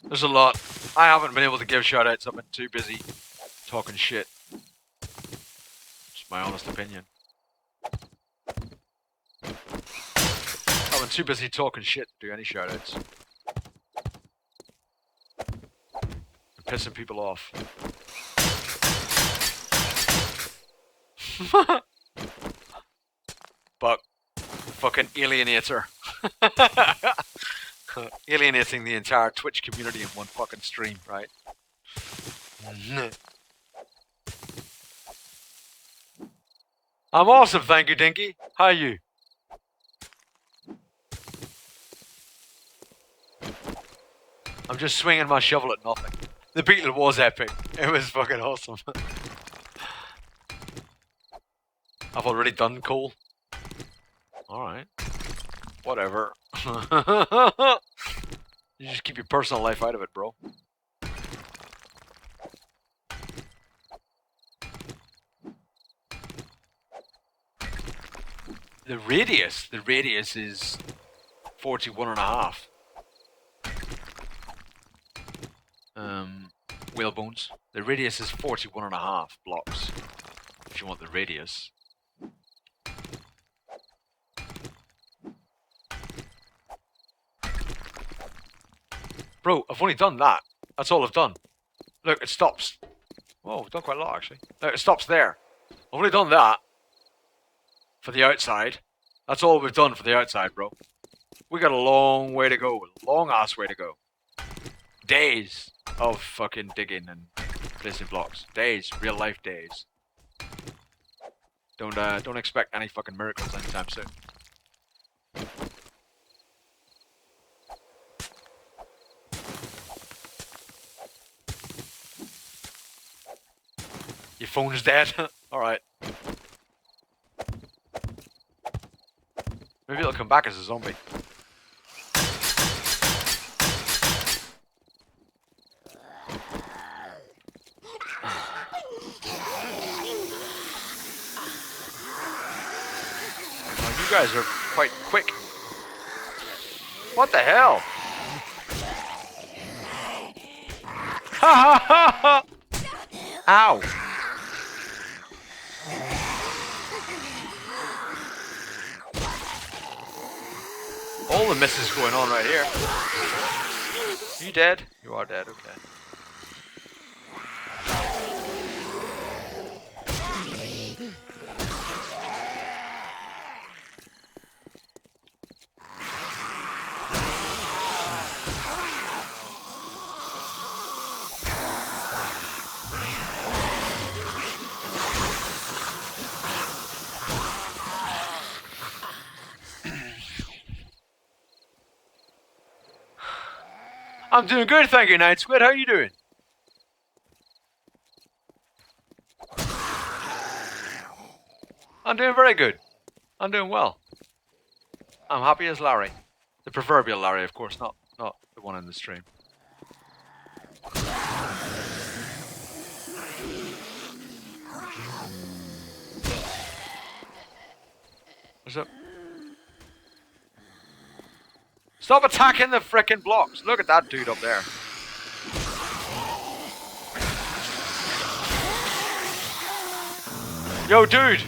There's a lot. I haven't been able to give shout outs. I've been too busy talking shit. Just my honest opinion. I've been too busy talking shit to do any shout outs. I'm pissing people off. But fucking alienator. Alienating the entire Twitch community in one fucking stream, right? I'm awesome, thank you, Dinky. How are you? I'm just swinging my shovel at nothing. The beetle was epic. It was fucking awesome. I've already done coal. Alright. Whatever. You just keep your personal life out of it, bro. The radius is 41.5. Whalebones. The radius is 41.5 blocks. If you want the radius. Bro, I've only done that. That's all I've done. Look, it stops. Whoa, we've done quite a lot actually. Look, it stops there. I've only done that. For the outside. That's all we've done for the outside, bro. We got a long way to go. A long ass way to go. Days of fucking digging and placing blocks. Days. Real life days. Don't expect any fucking miracles anytime soon. Your phone's dead? Alright. Maybe it'll come back as a zombie. Oh, you guys are quite quick. What the hell? Ha ha ha ha! Ow! All the misses going on right here. You dead? You are dead, okay. I'm doing good, thank you, Night Squid. How are you doing? I'm doing very good. I'm doing well. I'm happy as Larry. The proverbial Larry, of course, not the one in the stream. What's up? Stop attacking the frickin' blocks. Look at that dude up there. Yo, dude!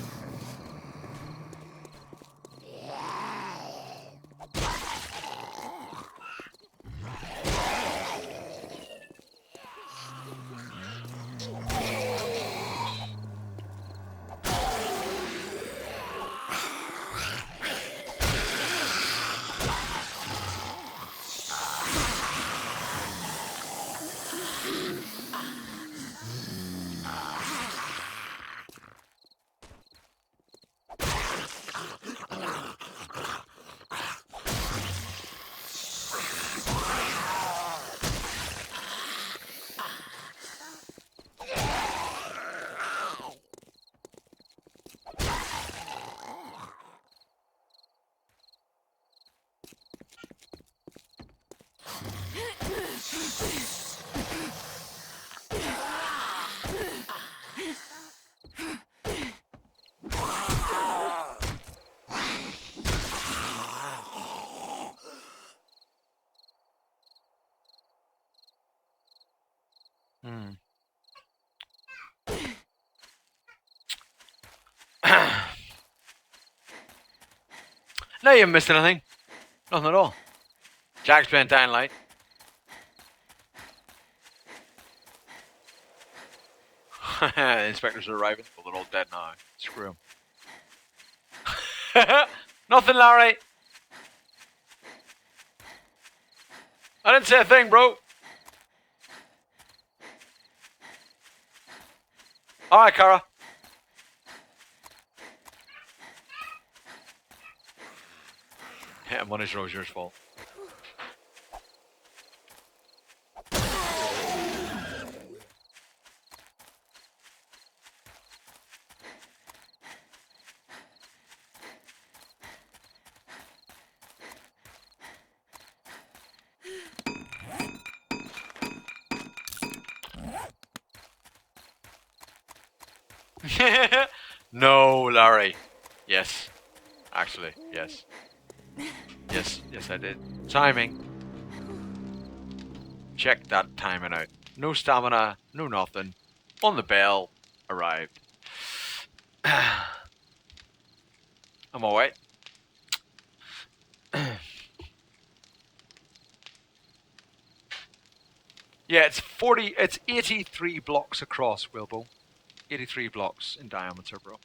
No, you haven't missed anything. Nothing at all. Jack's playing Dying Light. The inspectors are arriving. Well, they're all dead now. Screw them. Nothing, Larry. I didn't say a thing, bro. Alright, Kara. Money's Roger's fault. No, Larry. Yes. Actually, yes. Yes, I did. Timing. Check that timing out. No stamina, no nothing. On the bell. Arrived. I'm alright. Yeah, it's 83 blocks across, Wilbo. 83 blocks in diameter, bro.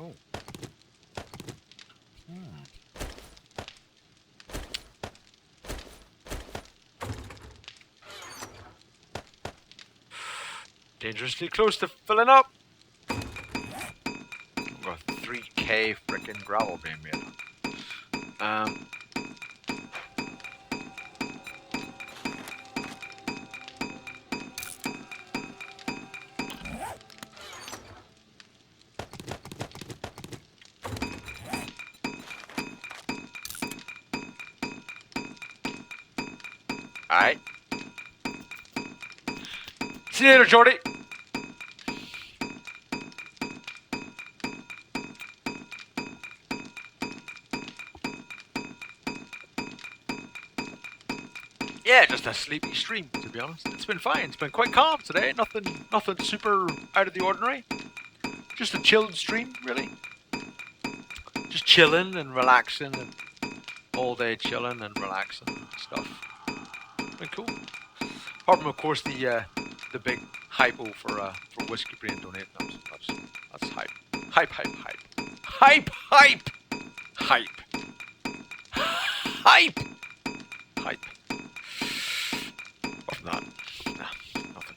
Oh. Dangerously close to filling up. I've got 3k freaking gravel being made. Alright. See you later, Jordy. Yeah, just a sleepy stream, to be honest. It's been fine. It's been quite calm today. Nothing super out of the ordinary. Just a chilled stream, really. Just chilling and relaxing, and all day chilling and relaxing and stuff. Been cool. Apart from, of course, the big hypo for Whiskey Brain donating. That's hype. Hype. Hype. Apart from that, nah, nothing.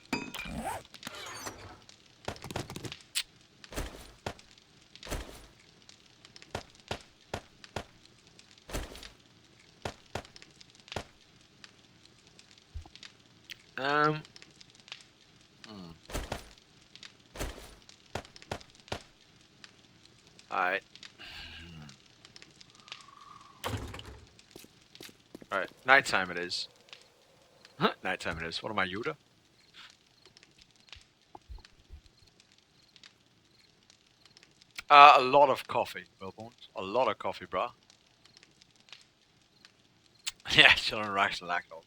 Alright. Alright, nighttime it is. Nighttime it is. What am I, Yoda? A lot of coffee, Wilbones. A lot of coffee, brah. Yeah, chilling and relaxing like no.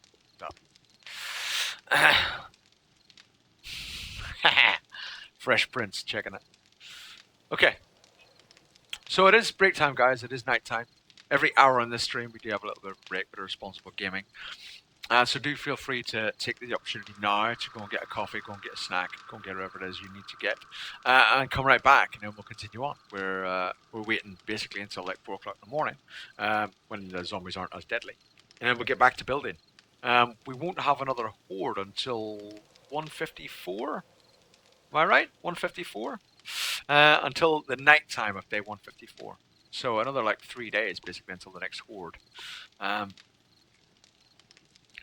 Fresh Prince checking it. Okay. So it is break time, guys. It is night time. Every hour on this stream, we do have a little bit of break with responsible gaming. So do feel free to take the opportunity now to go and get a coffee, go and get a snack, go and get whatever it is you need to get, and come right back, and then we'll continue on. We're waiting basically until like 4 o'clock in the morning, when the zombies aren't as deadly, and then we'll get back to building. We won't have another horde until 154. Am I right? 154. Until the night time of day 154. So another like 3 days basically until the next horde.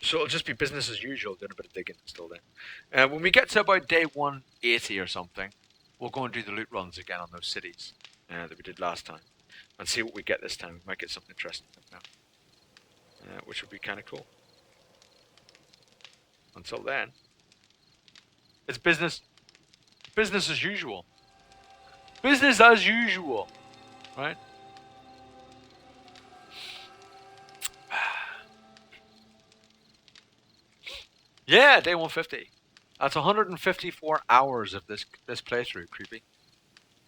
So it'll just be business as usual, doing a bit of digging still then. When we get to about day 180 or something, we'll go and do the loot runs again on those cities that we did last time. And see what we get this time. We might get something interesting now. Which would be kind of cool. Until then, it's business as usual. Business as usual, right? Yeah, day 150. That's 154 hours of this playthrough, creepy.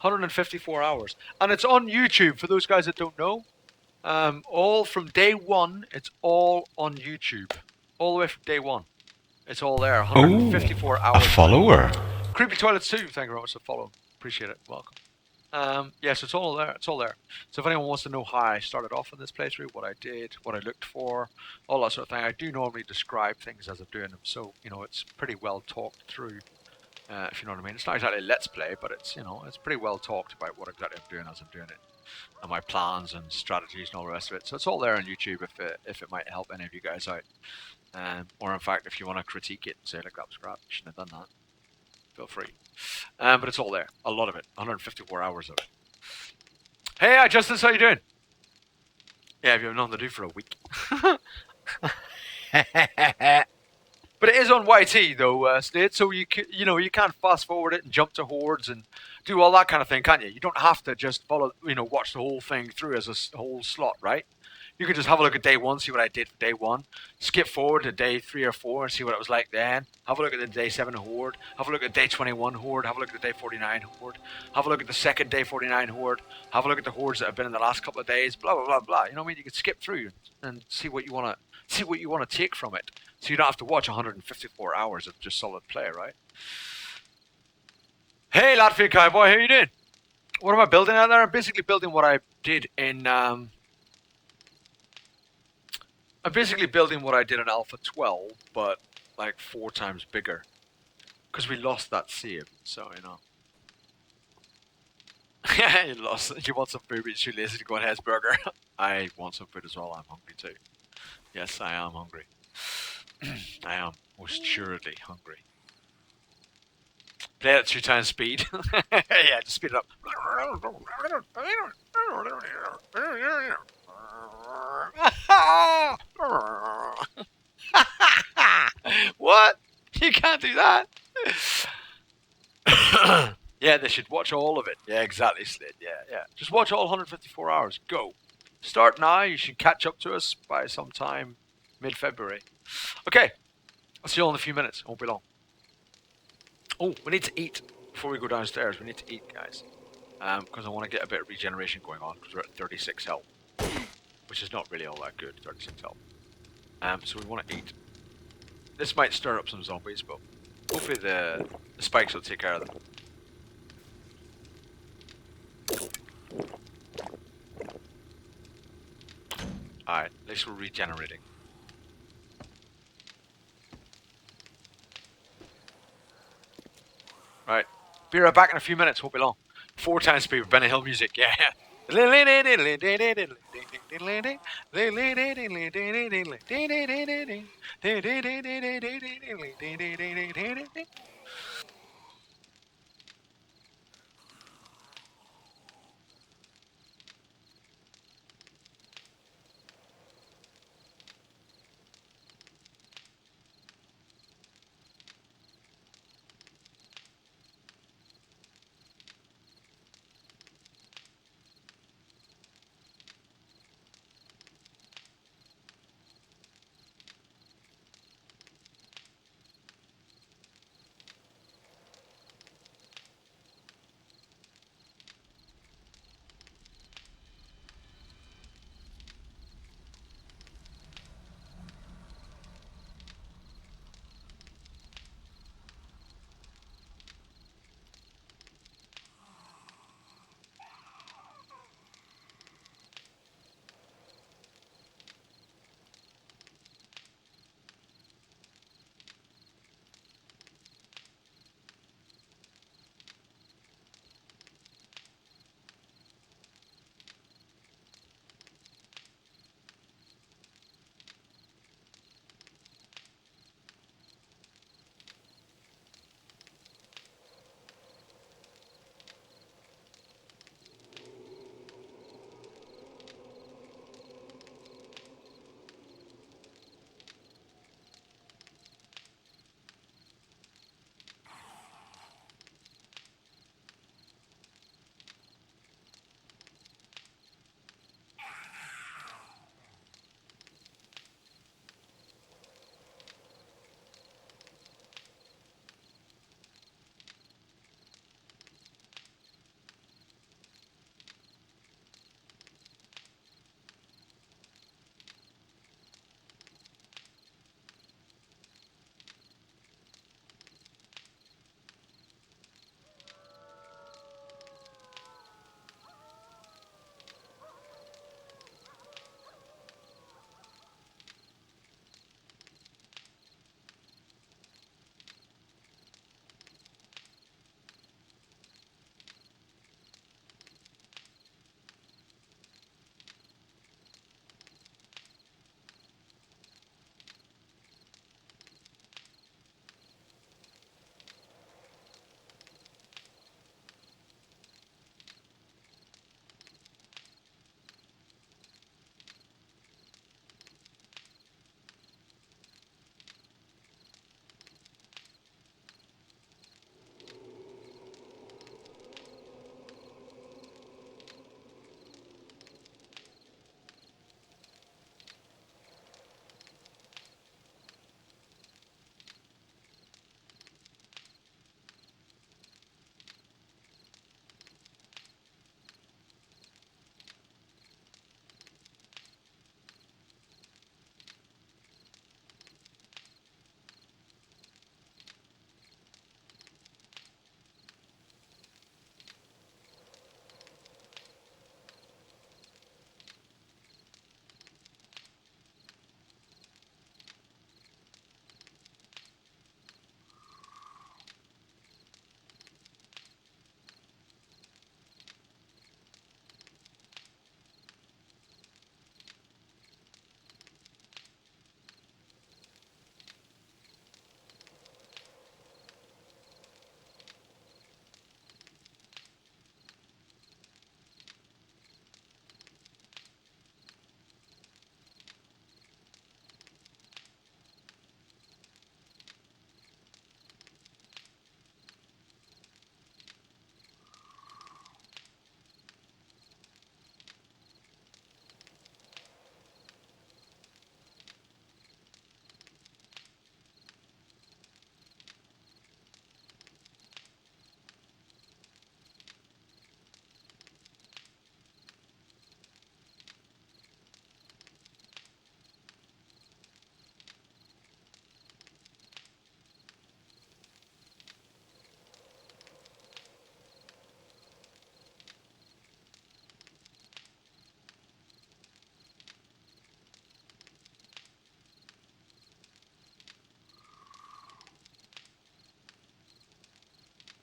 154 hours. And it's on YouTube, for those guys that don't know. All from day one. It's all on YouTube. All the way from day one. It's all there. 154 a hours. follower. Creepy Toilets too. Thank you very much for following. Appreciate it. Welcome. Yes, it's all there. It's all there. So if anyone wants to know how I started off in this playthrough, what I did, what I looked for, all that sort of thing, I do normally describe things as I'm doing them. So it's pretty well talked through. If you know what I mean. It's not exactly let's play, but it's it's pretty well talked about what exactly I'm doing as I'm doing it, and my plans and strategies and all the rest of it. So it's all there on YouTube if it might help any of you guys out. Or in fact, if you want to critique it and say, like, that was crap, you shouldn't have done that, feel free. But it's all there. A lot of it. 154 hours of it. Hey, Justice, how you doing? Yeah, if you have nothing to do for a week. But it is on YT though, Slade. So you can't fast forward it and jump to hordes and do all that kind of thing, can you? You don't have to just follow, watch the whole thing through as a whole slot, right? You could just have a look at day one, see what I did for day one. Skip forward to day 3 or 4 and see what it was like then. Have a look at the day 7 horde. Have a look at day 21 horde. Have a look at the day 49 horde. Have a look at the second day 49 horde. Have a look at the hordes that have been in the last couple of days. Blah blah blah blah. You know what I mean? You could skip through and see what you want to take from it. So you don't have to watch 154 hours of just solid play, right? Hey, Latvian Cowboy, how you doing? What am I building out there? I'm basically building what I did in I'm basically building what I did in Alpha 12, but like 4 times bigger. Because we lost that save, so you lost. You want some food, but you're too lazy to go on Hesburger. I want some food as well. I'm hungry too. Yes, I am hungry. I am most assuredly hungry. Play it at 2 times speed. Yeah, just speed it up. What? You can't do that. Yeah, they should watch all of it. Yeah, exactly, Slid. Yeah. Just watch all 154 hours. Go. Start now. You should catch up to us by sometime mid-February. Okay. I'll see you all in a few minutes. It won't be long. Oh, we need to eat before we go downstairs. We need to eat, guys. Because I want to get a bit of regeneration going on because we're at 36 health. Which is not really all that good, 36 health. So we want to eat. This might stir up some zombies, but hopefully the spikes will take care of them. Alright, at least we're regenerating. Right. Be right back in a few minutes, won't be long. 4 times speed with Benny Hill music, yeah.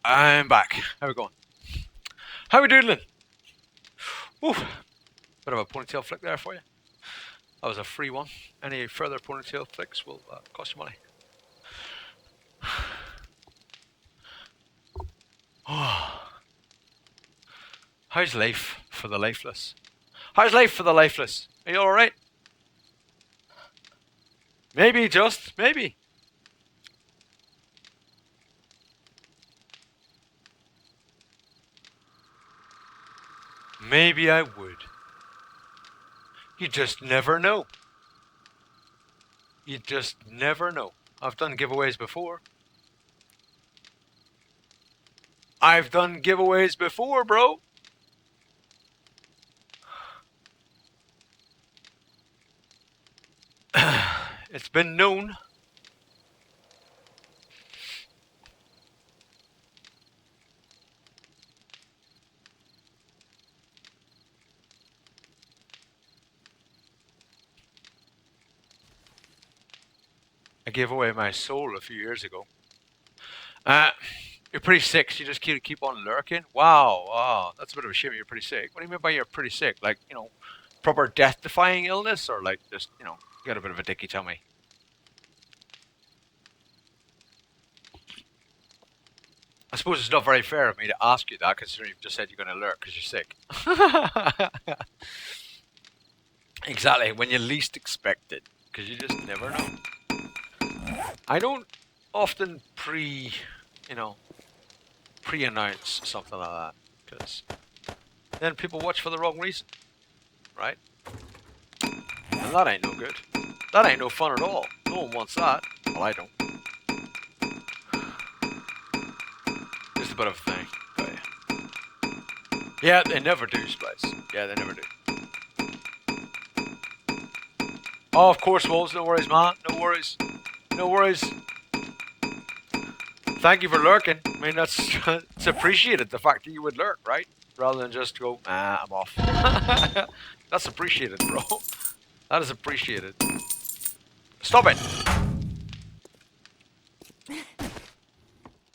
I'm back. How we going? How we doodling? Ooh, bit of a ponytail flick there for you. That was a free one. Any further ponytail flicks will cost you money. How's life for the lifeless? How's life for the lifeless? Are you alright? Maybe, just maybe. Maybe I would. You just never know. You just never know. I've done giveaways before. I've done giveaways before, bro. It's been known. I gave away my soul a few years ago. You're pretty sick, so you just keep on lurking? Wow, that's a bit of a shame you're pretty sick. What do you mean by you're pretty sick? Like, proper death-defying illness? Or like just, you got a bit of a dicky tummy? I suppose it's not very fair of me to ask you that, considering you've just said you're going to lurk because you're sick. Exactly, when you least expect it, because you just never know. I don't often pre-announce something like that, because then people watch for the wrong reason, right? And that ain't no good. That ain't no fun at all. No one wants that. Well, I don't. Just a bit of a thing, but yeah, they never do, Splice. Yeah, they never do. Oh, of course, Wolves. No worries, man. No worries. No worries. Thank you for lurking. I mean, it's appreciated, the fact that you would lurk, right? Rather than just go, I'm off. That's appreciated, bro. That is appreciated. Stop it! I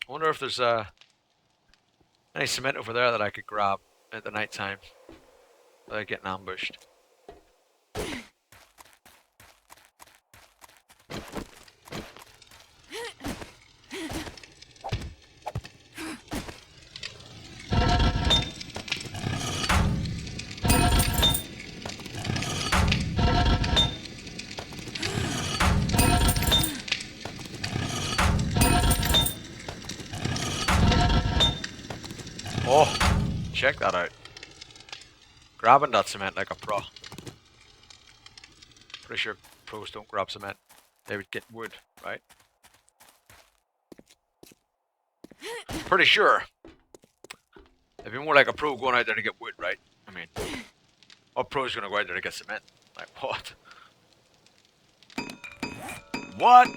wonder if there's any cement over there that I could grab at the night time without getting ambushed. Oh, check that out. Grabbing that cement like a pro. Pretty sure pros don't grab cement. They would get wood, right? Pretty sure. It'd be more like a pro going out there to get wood, right? I mean, what pro's gonna go out there to get cement? Like, what? What?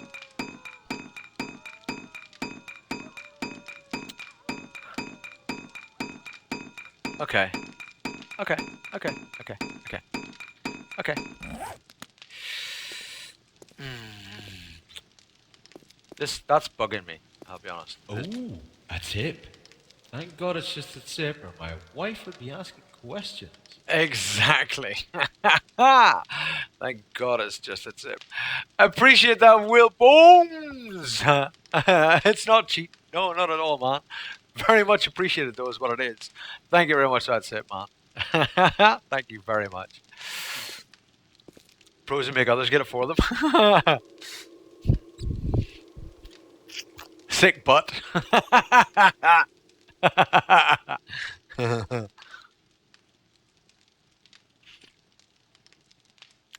Okay. Okay. Okay. Okay. Okay. Okay. That's bugging me, I'll be honest. Oh, a tip. Thank God it's just a tip, or my wife would be asking questions. Exactly. Thank God it's just a tip. Appreciate that, Will Bones. It's not cheap. No, not at all, man. Very much appreciated, though, is what it is. Thank you very much for that tip, man. Thank you very much. Pros and make others get it for them. Sick butt.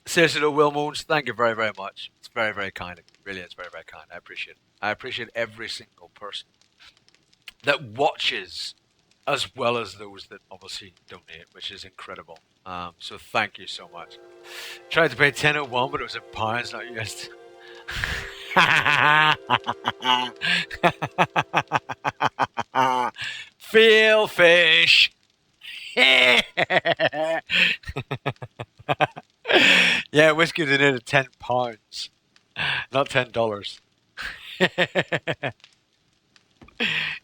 Seriously though, Will Moons, thank you very, very much. It's very, very kind. It really is very, very kind. I appreciate it. I appreciate every single person that watches, as well as those that obviously donate, which is incredible. So thank you so much. Tried to pay 10.01, but it was in pounds, not USD. Feel fish. Yeah, whiskey donated £10, not $10.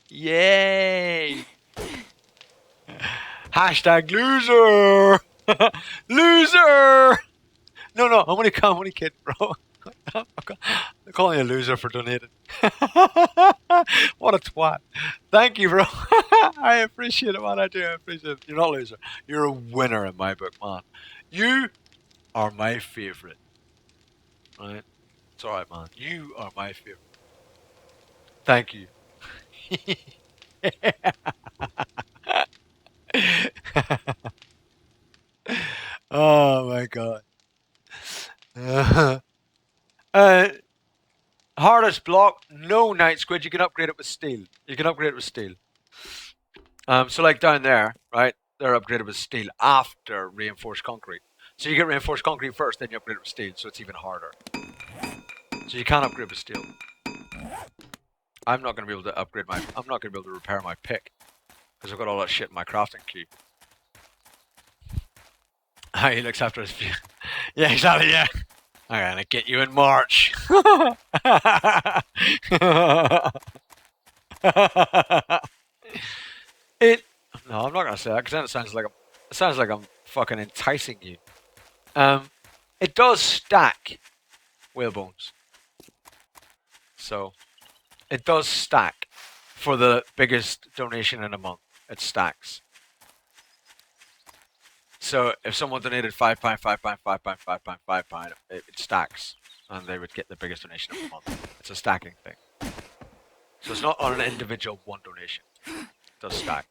Yay! Hashtag loser! Loser! No, no, I'm only kidding, bro. I'm calling you a loser for donating. What a twat. Thank you, bro. I appreciate it, man. I do. I appreciate it. You're not a loser. You're a winner in my book, man. You are my favorite. Right? It's alright, man. You are my favorite. Thank you. Oh my god. Uh, hardest block, no night squid. You can upgrade it with steel. You can upgrade it with steel. So like down there, right? They're upgraded with steel after reinforced concrete. So you get reinforced concrete first, then you upgrade it with steel, so it's even harder. So you can't upgrade with steel. I'm not going to be able to upgrade my. I'm not going to be able to repair my pick because I've got all that shit in my crafting queue. He looks after his. Yeah, exactly. Yeah. I'm gonna get you in March. It. No, I'm not gonna say that because then it sounds like I'm fucking enticing you. It does stack whalebones, so it does stack for the biggest donation in a month. It stacks. So if someone donated £5, £5, it stacks, and they would get the biggest donation of the month. It's a stacking thing. So it's not on an individual one donation. It does stack.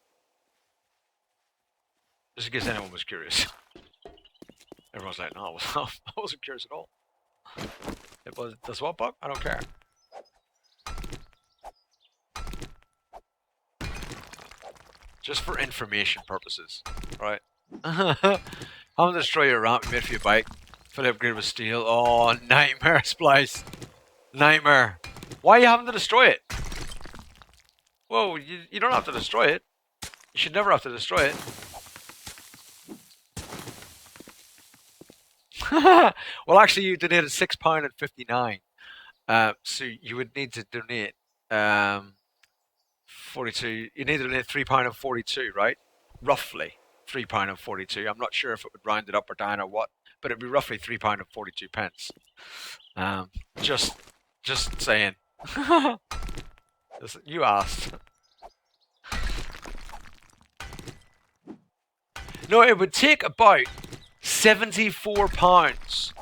Just in case anyone was curious. Everyone's like, no, I wasn't curious at all. It was the swap bug? I don't care. Just for information purposes, right? I'm gonna destroy your ramp you made for your bike. Fully upgraded with steel. Oh, nightmare, Splice. Nightmare. Why are you having to destroy it? Whoa, you don't have to destroy it. You should never have to destroy it. Well, actually, you donated £6.59. So you would need to donate 42. You need to donate £3.42, right? Roughly £3.42. I'm not sure if it would round it up or down or what, but it'd be roughly £3.42. Just saying. You asked. No, it would take about £74.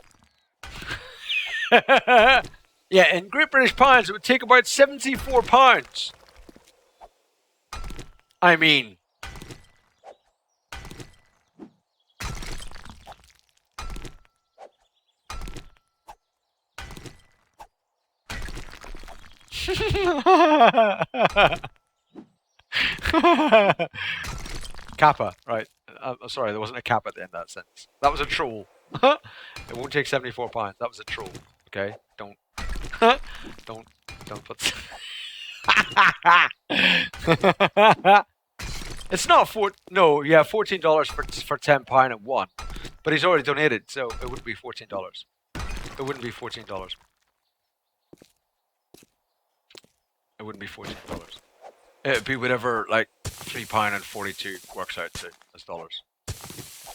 Yeah, in Great British pounds, it would take about £74. I mean, Kappa, right? I'm sorry, there wasn't a cap at the end of that sentence. That was a troll. It won't take £74. That was a troll. Okay, don't put. It's not no, yeah, $14 for £10 and one, but he's already donated, so it wouldn't be $14. It wouldn't be $14. It wouldn't be $14. It'd be whatever, like £3.42 works out to as dollars.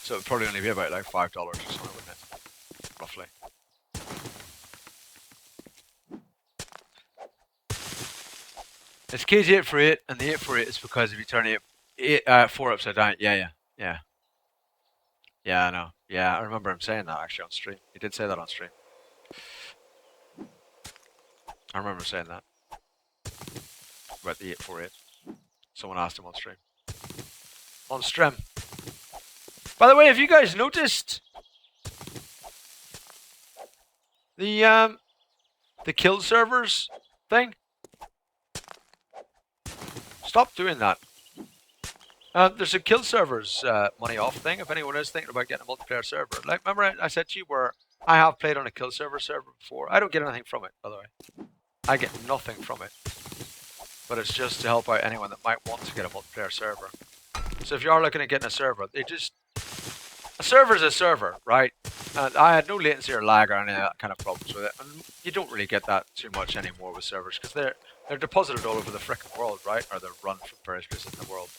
So it'd probably only be about like $5 or something, wouldn't it? Roughly. It's KG8 for 8, and the 8 for 8 is because if you turn 4 upside down, yeah, I know. Yeah, I remember him saying that actually on stream. He did say that on stream. I remember saying that about the 848. Someone asked him on stream. On stream. By the way, have you guys noticed the kill servers thing? Stop doing that. There's a kill servers money off thing. If anyone is thinking about getting a multiplayer server, like remember I said to you where I have played on a kill server before. I don't get anything from it, by the way. I get nothing from it. But it's just to help out anyone that might want to get a multiplayer server. So if you are looking at getting a server, a server's a server, right? I had no latency or lag or any of that kind of problems with it, and you don't really get that too much anymore with servers because they're deposited all over the frickin' world, right? Or they're run from various places in the world.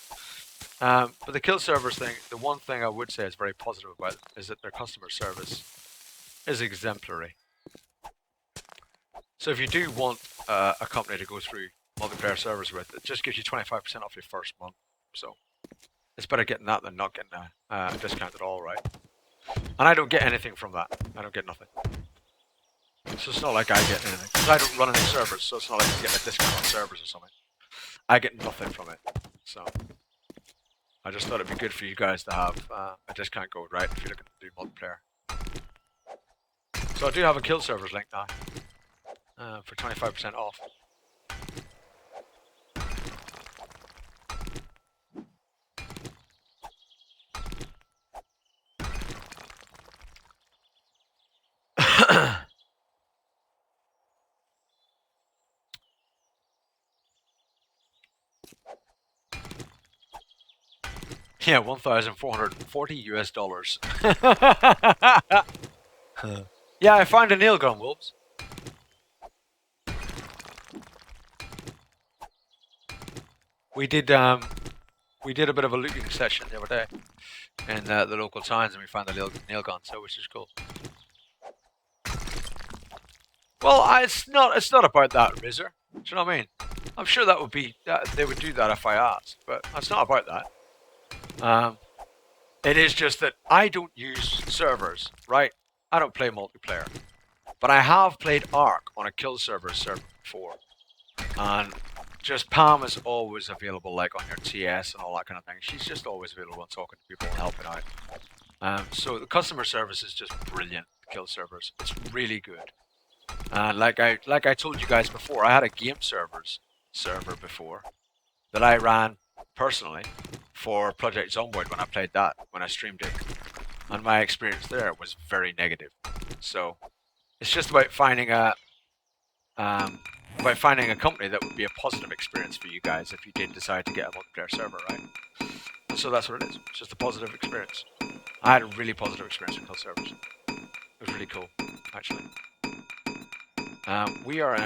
But the kill servers thing, the one thing I would say is very positive about it is that their customer service is exemplary. So if you do want a company to go through multiplayer servers with, it just gives you 25% off your first month. So it's better getting that than not getting a discount at all, right? And I don't get anything from that. I don't get nothing. So it's not like I get anything. Because I don't run any servers, so it's not like I'm getting a discount on servers or something. I get nothing from it. So I just thought it'd be good for you guys to have a discount code, right? If you're looking to do multiplayer. So I do have a kill servers link now. For 25% off. Yeah, 1,440 US dollars. Yeah, I found a nail gun, Wolves. We did a bit of a looting session the other day in the local towns, and we found a nail gun, so which is cool. Well, it's not about that, Rizzer. Do you know what I mean? I'm sure that would be they would do that if I asked, but it's not about that. It is just that I don't use servers, right? I don't play multiplayer, but I have played Ark on a kill server before, and just Pam is always available, like on your TS and all that kind of thing. She's just always available and talking to people and helping out. So the customer service is just brilliant. Kill servers, it's really good. Like I told you guys before, I had a game server before that I ran personally for Project Zomboid when I played that, when I streamed it. And my experience there was very negative. So it's just about finding a company that would be a positive experience for you guys if you did decide to get a multiplayer server, right? So that's what it is. It's just a positive experience. I had a really positive experience with kill servers. It was really cool, actually. We are in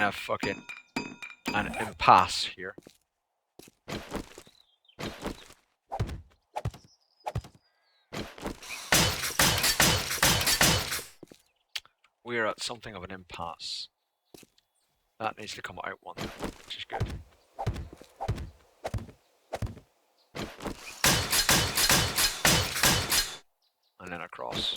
an impasse here. We are at something of an impasse. That needs to come out one, which is good. And then across.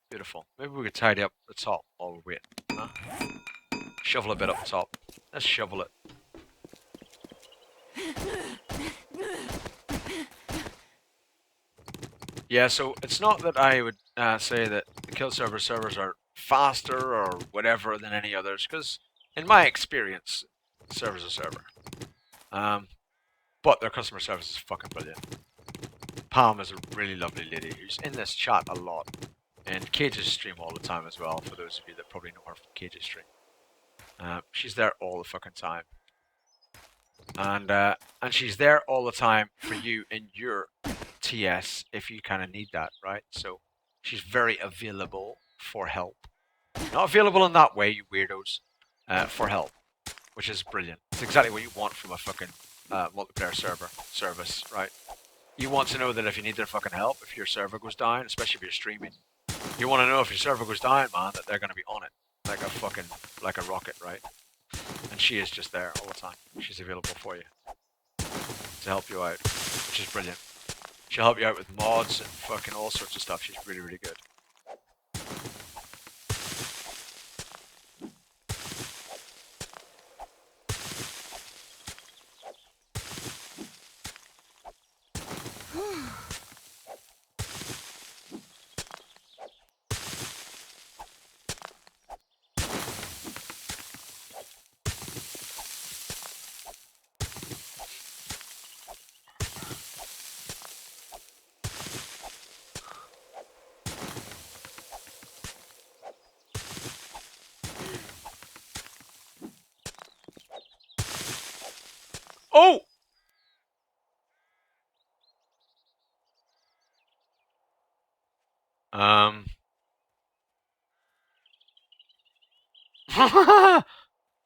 Beautiful. Maybe we could tidy up the top while we're waiting. Huh? Shovel a bit up the top. Let's shovel it. Yeah, so it's not that I would say that the kill servers are faster or whatever than any others, because in my experience, server's a server. But their customer service is fucking brilliant. Pam is a really lovely lady who's in this chat a lot. And Cage's stream all the time as well, for those of you that probably know her from Cage's stream. She's there all the fucking time. And she's there all the time for you in your TS if you kind of need that, right? So she's very available for help. Not available in that way, you weirdos, for help, which is brilliant. It's exactly what you want from a fucking multiplayer service, right? You want to know that if you need their fucking help, if your server goes down, especially if you're streaming, you want to know if your server goes down, man, that they're going to be on it. Like a rocket, right? And she is just there all the time. She's available for you to help you out, which is brilliant. She'll help you out with mods and fucking all sorts of stuff. She's really, really good. Oh! Um.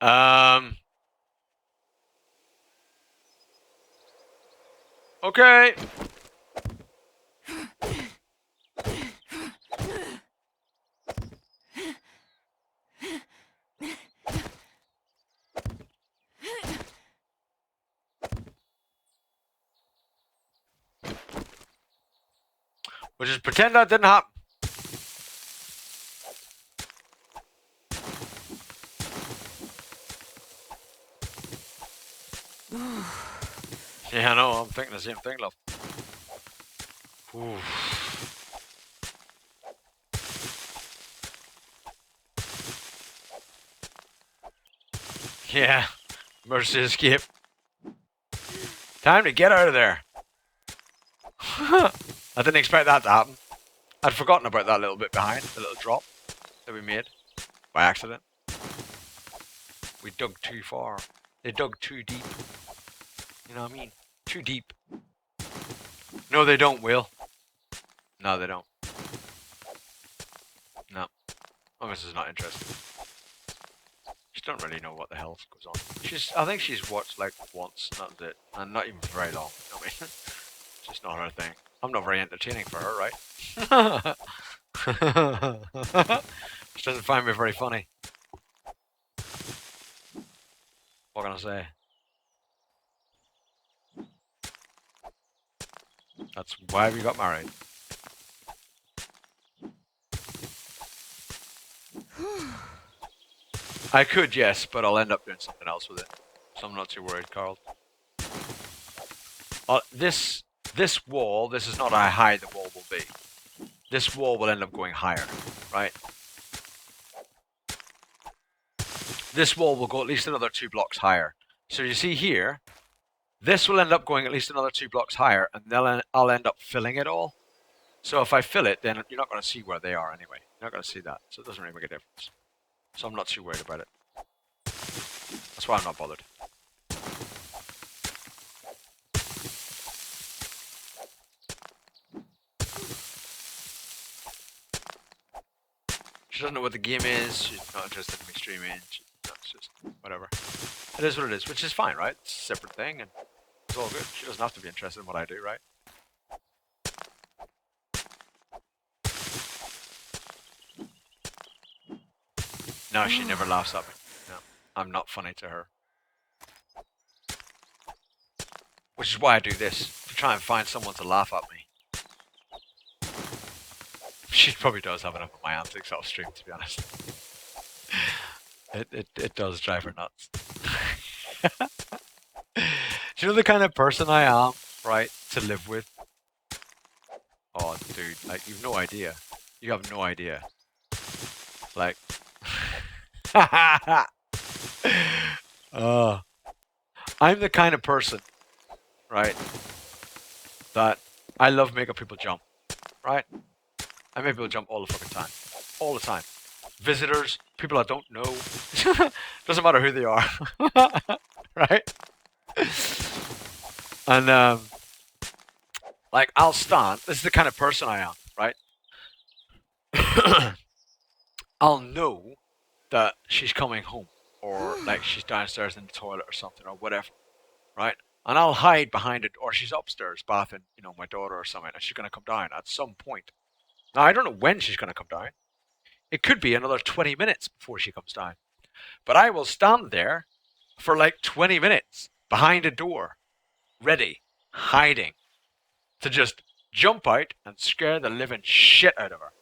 um. Okay. We'll just pretend that didn't happen. Yeah, I know. I'm thinking the same thing, love. Ooh. Yeah. Emergency escape. Time to get out of there. I didn't expect that to happen. I'd forgotten about that little bit behind, the little drop that we made by accident. We dug too far. They dug too deep. You know what I mean? Too deep. No, they don't, Will. No, they don't. No. Thomas is not interested. She don't really know what the hell goes on. I think she's watched like once, not that, and not even for very long. You know what I mean? It's just not her thing. I'm not very entertaining for her, right? She doesn't find me very funny. What can I say? That's why we got married. I could, yes, but I'll end up doing something else with it. So I'm not too worried, Carl. This wall, this is not how high the wall will be. This wall will end up going higher, right? This wall will go at least another 2 blocks higher. So you see here, this will end up going at least another 2 blocks higher, and then I'll end up filling it all. So if I fill it, then you're not going to see where they are anyway. You're not going to see that, so it doesn't really make a difference. So I'm not too worried about it. That's why I'm not bothered. She doesn't know what the game is. She's not interested in me streaming. It's just whatever. It is what it is, which is fine, right? It's a separate thing, and it's all good. She doesn't have to be interested in what I do, right? No, she never laughs at me. No, I'm not funny to her. Which is why I do this, to try and find someone to laugh at me. She probably does have enough of my antics off stream, to be honest. It does drive her nuts. Do you know the kind of person I am, right, to live with? Oh, dude, like, you've no idea. You have no idea. Like... I'm the kind of person, right, that I love making people jump, right? I make people jump all the fucking time. All the time. Visitors, people I don't know. Doesn't matter who they are. Right? And, like, I'll stand. This is the kind of person I am, right? I'll know that she's coming home. Or, like, she's downstairs in the toilet or something, or whatever. Right? And I'll hide behind it, or she's upstairs bathing, you know, my daughter or something, and she's going to come down at some point. Now, I don't know when she's going to come down. It could be another 20 minutes before she comes down. But I will stand there for like 20 minutes behind a door, ready, hiding, to just jump out and scare the living shit out of her.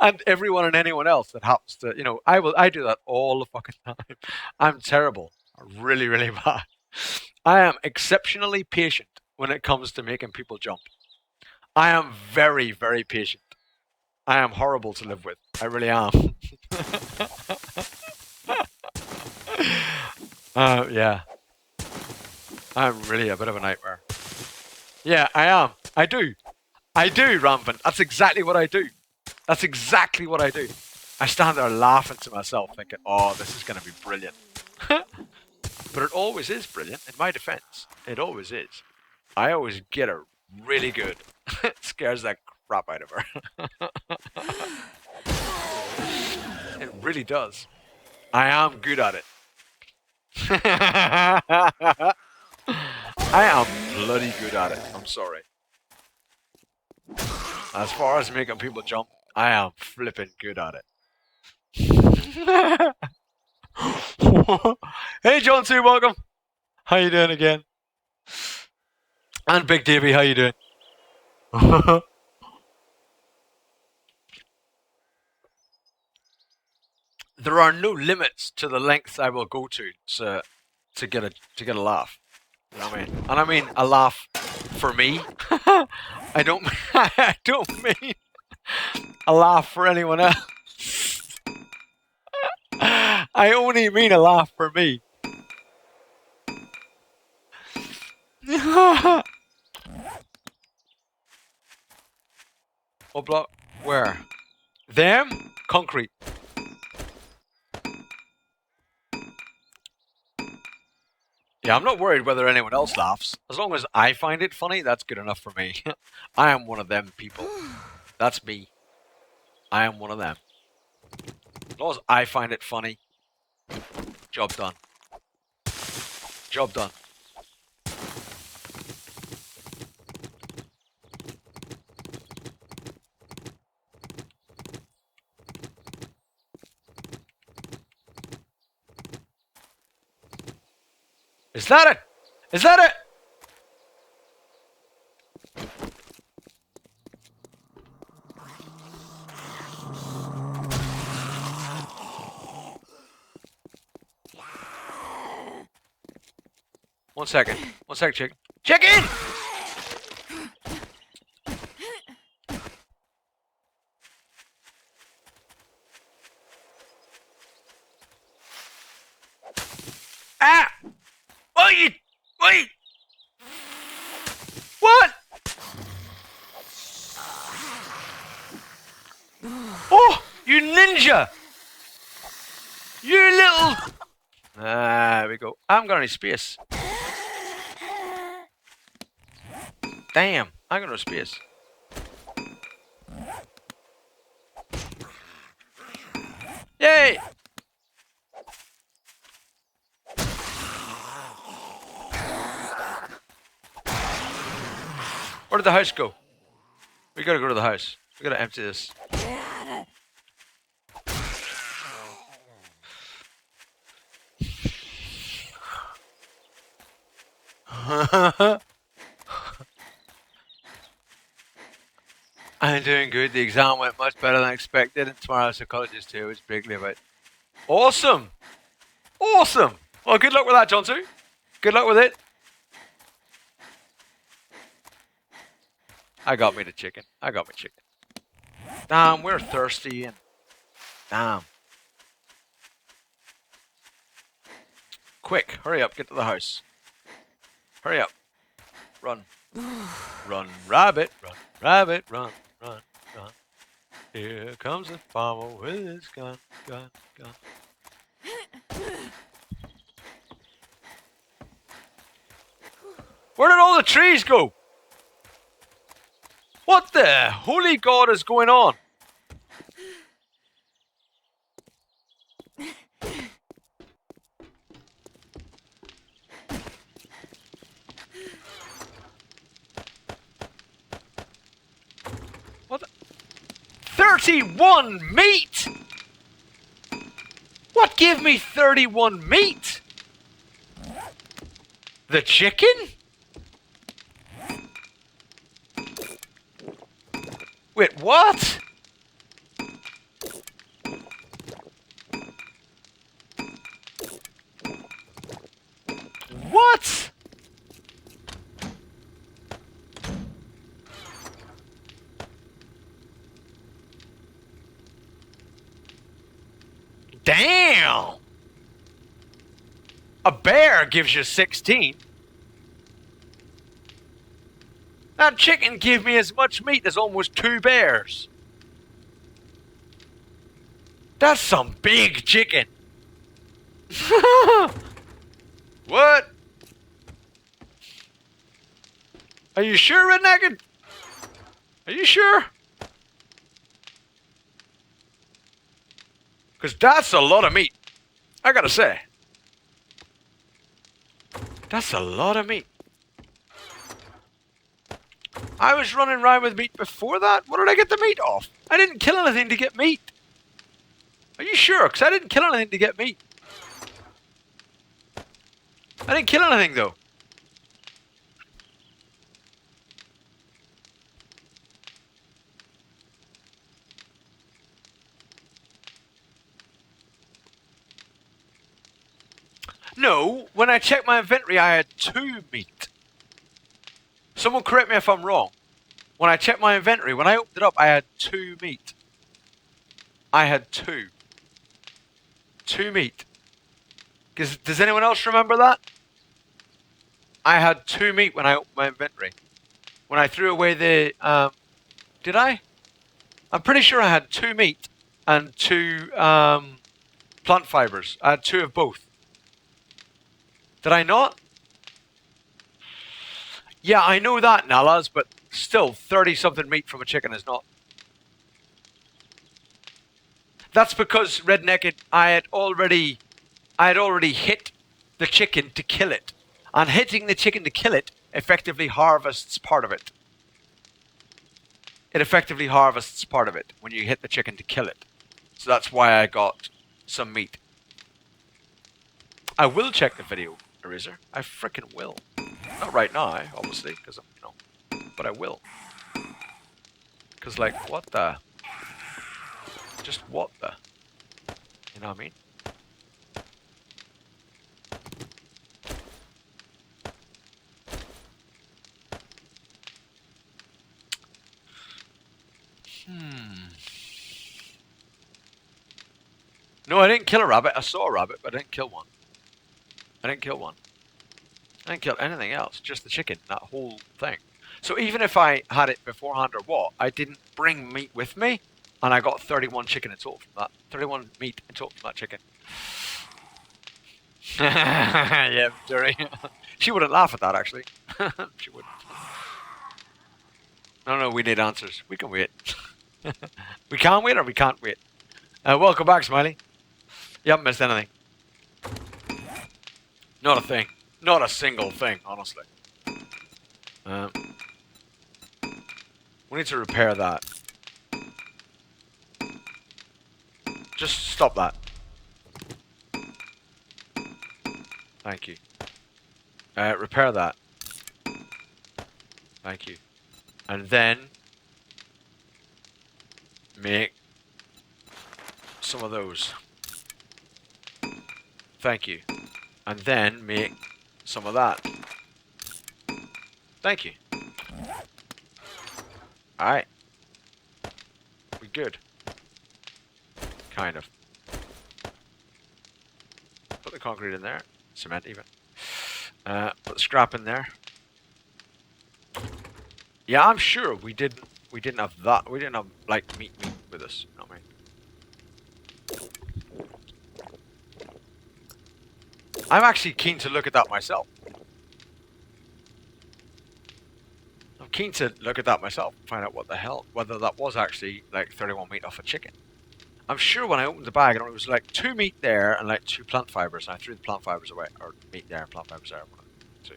And everyone and anyone else that happens to, you know, I do that all the fucking time. I'm terrible. Really, really bad. I am exceptionally patient when it comes to making people jump. I am very, very patient. I am horrible to live with. I really am. Yeah. I'm really a bit of a nightmare. Yeah, I am. I do, Rampant. That's exactly what I do. That's exactly what I do. I stand there laughing to myself, thinking, oh, this is going to be brilliant. But it always is brilliant, in my defense. It always is. I always get her really good. It scares that crap out of her. It really does. I am good at it. I am bloody good at it. I'm sorry. As far as making people jump, I am flipping good at it. Hey, John C, welcome. How you doing again? And Big Davey, how you doing? There are no limits to the lengths I will go to get a laugh. You know what I mean? And I mean a laugh for me. I don't I don't mean a laugh for anyone else. I only mean a laugh for me. Oh, block. Where? Them? Concrete. Yeah, I'm not worried whether anyone else laughs. As long as I find it funny, that's good enough for me. I am one of them people. That's me. I am one of them. As long as I find it funny, job done. Job done. Is that it? Is that it? One second. One second, chicken. Chicken! Ah! Wait! Wait! What? Oh! You ninja! You little... There we go. I haven't got any space. Damn, I got no space. Yay! Where did the house go? We gotta go to the house. We gotta empty this. I'm doing good. The exam went much better than expected, and tomorrow's psychologist too is bigly about. Awesome! Awesome! Well, good luck with that, John too. Good luck with it. I got me the chicken. I got me chicken. Damn, we're thirsty and damn. Quick, hurry up, get to the house. Hurry up. Run. Run, rabbit, run, rabbit, run, run, run. Here comes the farmer with his gun, gun, gun. Where did all the trees go? What the holy God is going on? What the? 31 meat? What gave me 31 meat? The chicken? Wait, what? What? Damn! A bear gives you 16. That chicken gave me as much meat as almost 2 bears. That's some big chicken. What? Are you sure, Red Naked? Are you sure? Because that's a lot of meat. I gotta say. That's a lot of meat. I was running around with meat before that. Where did I get the meat off? I didn't kill anything to get meat. Are you sure? Because I didn't kill anything to get meat. I didn't kill anything, though. No, when I checked my inventory, I had 2 meat. Someone correct me if I'm wrong. When I checked my inventory, when I opened it up, I had 2 meat. I had 2. 2 meat. Does anyone else remember that? I had 2 meat when I opened my inventory. When I threw away the, did I? I'm pretty sure I had 2 meat and 2 plant fibers. I had 2 of both. Did I not? Yeah, I know that, Nalas, but still, 30-something meat from a chicken is not. That's because, Red Naked, I had already hit the chicken to kill it. And hitting the chicken to kill it effectively harvests part of it. It effectively harvests part of it when you hit the chicken to kill it. So that's why I got some meat. I will check the video, Eraser. I frickin' will. Not right now, obviously, because I'm, but I will. Because, like, what the? Just what the? You know what I mean? No, I didn't kill a rabbit. I saw a rabbit, but I didn't kill one. I didn't kill one. I didn't kill anything else, just the chicken, that whole thing. So even if I had it beforehand or what, I didn't bring meat with me, and I got 31 chicken in total from that. 31 meat in total from that chicken. Yeah, Dury. She wouldn't laugh at that, actually. She wouldn't. No, we need answers. We can wait. We can wait or we can't wait. Welcome back, Smiley. You haven't missed anything. Not a thing. Not a single thing, honestly. We need to repair that. Just stop that. Thank you. Repair that. Thank you. And then make some of those. Thank you. And then make some of that. Thank you. Alright. We good. Kind of. Put the concrete in there. Cement even. Put the scrap in there. Yeah, I'm sure we didn't have that. We didn't have like meat with us. You know what I mean? I'm actually keen to look at that myself. I'm keen to look at that myself, find out what the hell, whether that was actually like 31 meat off a chicken. I'm sure when I opened the bag, it was like 2 meat there and like 2 plant fibers, and I threw the plant fibers away, or meat there and plant fibers there. One of the 2.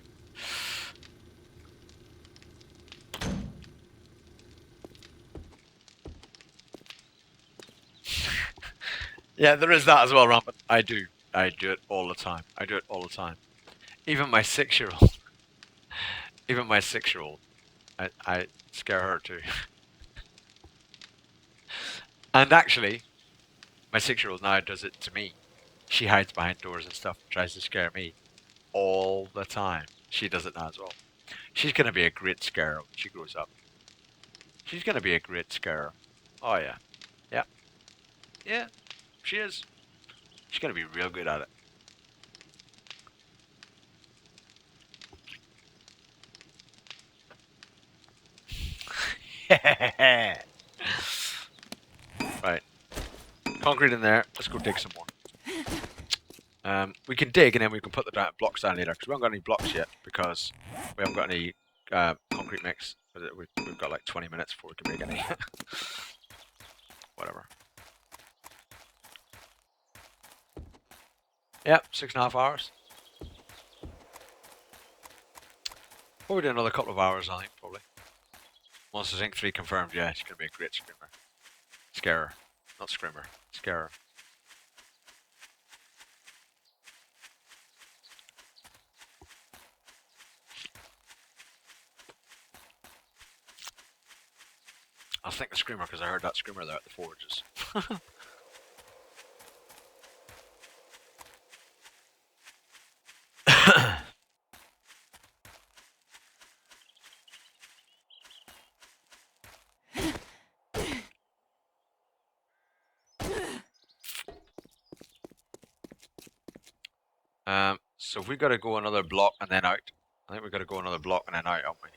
Yeah, there is that as well, Rampant. I do it all the time. I do it all the time. Even my 6-year-old. Even my 6-year-old. I scare her too. And actually, my 6-year-old now does it to me. She hides behind doors and stuff, tries to scare me all the time. She does it now as well. She's going to be a great scarer when she grows up. She's going to be a great scarer. Oh yeah. Yeah. Yeah, she is. She's going to be real good at it. Right. Concrete in there. Let's go dig some more. We can dig and then we can put the blocks down later because we haven't got any blocks yet because we haven't got any concrete mix. We've got like 20 minutes before we can make any. Whatever. Yep, 6.5 hours. Probably do another couple of hours, I think, probably. Once the Zinc 3 confirmed, yeah, she's going to be a great screamer. Scarer. Not screamer. Scarer. I was thinking screamer because I heard that screamer there at the forges. So we got to go another block and then out. I think we got to go another block and then out, aren't we?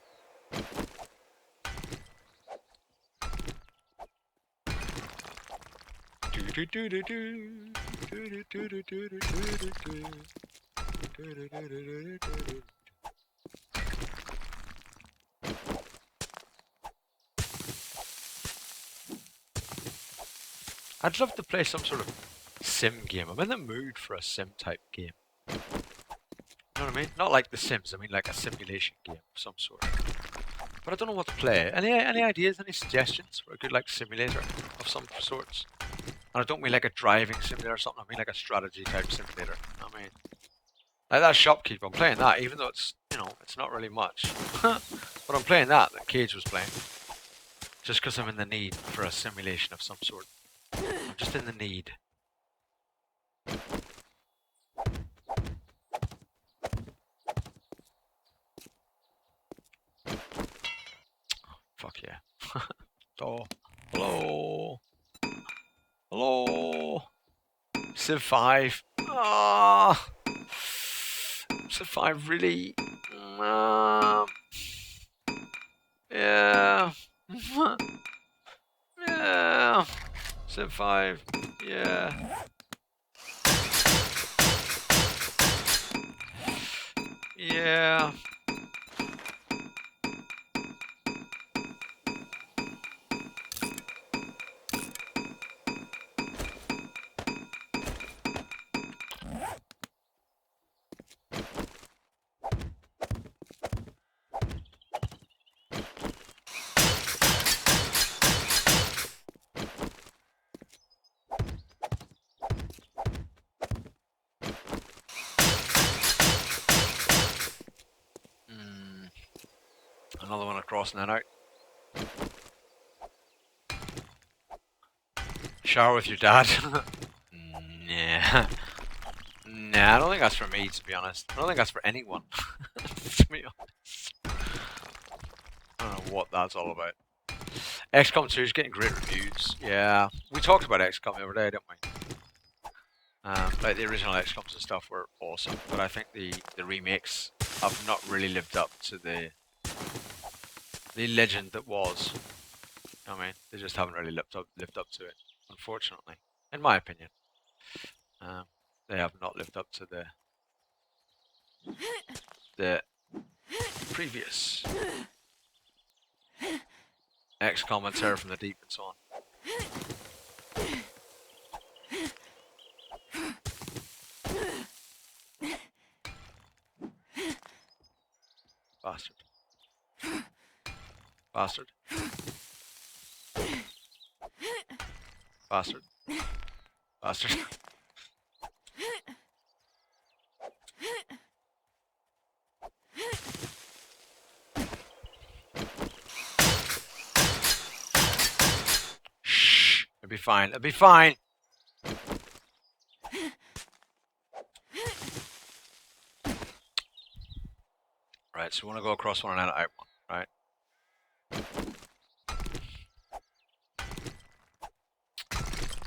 I'd love to play some sort of sim game. I'm in the mood for a sim type game. You know what I mean? Not like The Sims, I mean like a simulation game of some sort. But I don't know what to play. Any ideas, any suggestions for a good like simulator of some sorts? And I don't mean like a driving simulator or something, I mean like a strategy type simulator. I mean, like that Shopkeep, I'm playing that, even though it's, you know, it's not really much. But I'm playing that Cage was playing. Just because I'm in the need for a simulation of some sort. I'm just in the need. Fuck yeah. Oh, hello. Hello. Civ 5. Ah. Civ 5 really. Yeah. Yeah. Civ 5. Yeah. Yeah. Another one across and then out. Shower with your dad. Nah. Nah, I don't think that's for me, to be honest. I don't think that's for anyone, to be honest. I don't know what that's all about. XCOM 2 is getting great reviews. Yeah, we talked about XCOM the other day, didn't we? Like the original XCOMs and stuff were awesome, but I think the remakes have not really lived up to the legend that was. I mean, they just haven't really lived up to it, unfortunately, in my opinion. They have not lived up to the previous XCOM and Terror from the Deep and so on. Bastard. Bastard. Bastard. Bastard. Shh. It'll be fine. It'll be fine. Right, so we want to go across one and then out one, right?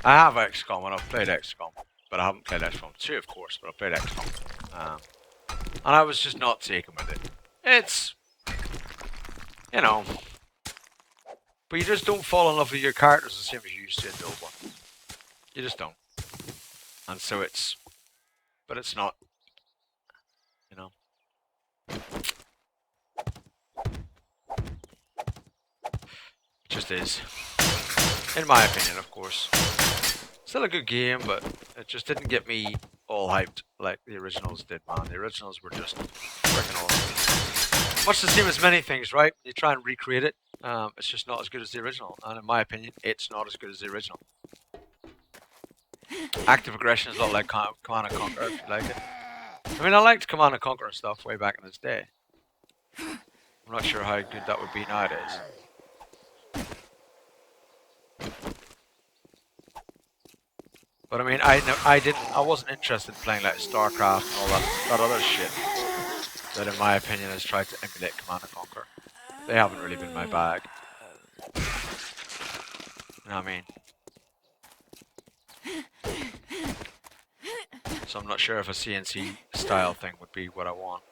I have XCOM and I've played XCOM, but I haven't played XCOM 2, of course, but I've played XCOM. And I was just not taken with it. It's, you know, but you just don't fall in love with your characters the same as you used to in the old one. You just don't. And so it's but it's not. You know. It just is. In my opinion, of course. Still a good game, but it just didn't get me all hyped like the originals did, man. The originals were just freaking awesome. Much the same as many things, right? You try and recreate it, it's just not as good as the original. And in my opinion, it's not as good as the original. Active aggression is a lot like Command and Conquer, if you like it. I mean, I liked Command and Conquer and stuff way back in its day. I'm not sure how good that would be nowadays. But I mean, I wasn't interested in playing like StarCraft and all that other shit that, in my opinion, has tried to emulate Command and Conquer. They haven't really been my bag. You know what I mean? So I'm not sure if a CNC style thing would be what I want.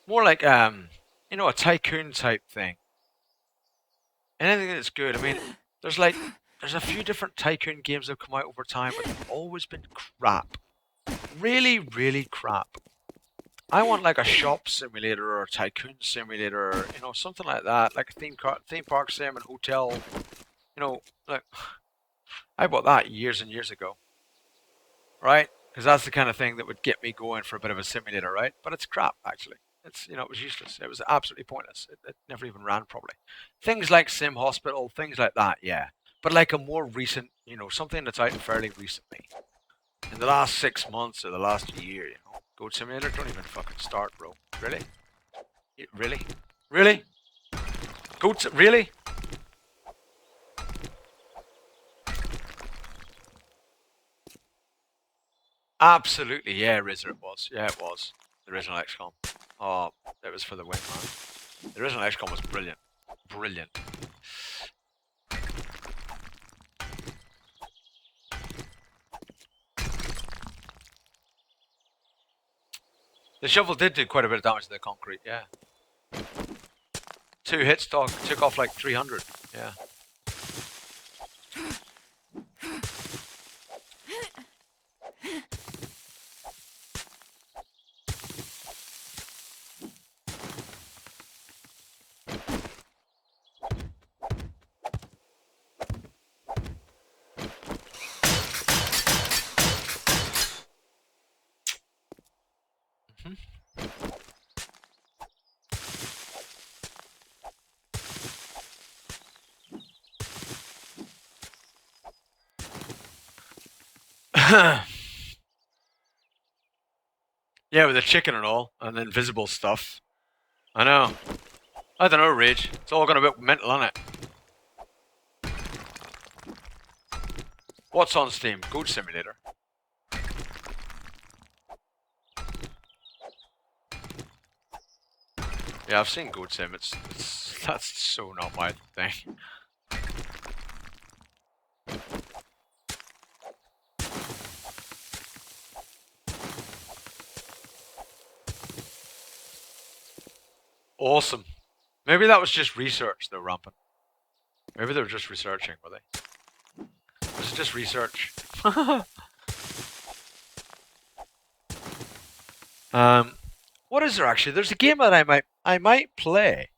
More like, you know, a tycoon type thing. Anything that's good. I mean, there's a few different tycoon games that have come out over time, but they've always been crap. Really, really crap. I want like a shop simulator or a tycoon simulator, or, you know, something like that, like a theme park sim and hotel. You know, like I bought that years and years ago, right? Because that's the kind of thing that would get me going for a bit of a simulator, right? But it's crap, actually. It's, you know, it was useless. It was absolutely pointless. It never even ran properly. Things like Sim Hospital, things like that, yeah. But like a more recent, you know, something that's out fairly recently. In the last 6 months or the last year, you know. Goat Simulator, don't even fucking start, bro. Really? Really? Really? Really? Absolutely, yeah, Rizzer it was. Yeah, it was. The original XCOM. Oh, it was for the win, man. The original XCOM was brilliant. Brilliant. The shovel did do quite a bit of damage to the concrete, yeah. 2 hits, dog. Took off like 300, yeah. Yeah, with the chicken and all, and the invisible stuff. I know. I don't know, Rage. It's all gone a bit mental, on it? What's on Steam? Goat Simulator. Yeah, I've seen Goat Sim. That's so not my thing. Awesome. Maybe that was just research, though, Rampant. Maybe they were just researching, were they? Was it just research? What is there actually? There's a game that I might play.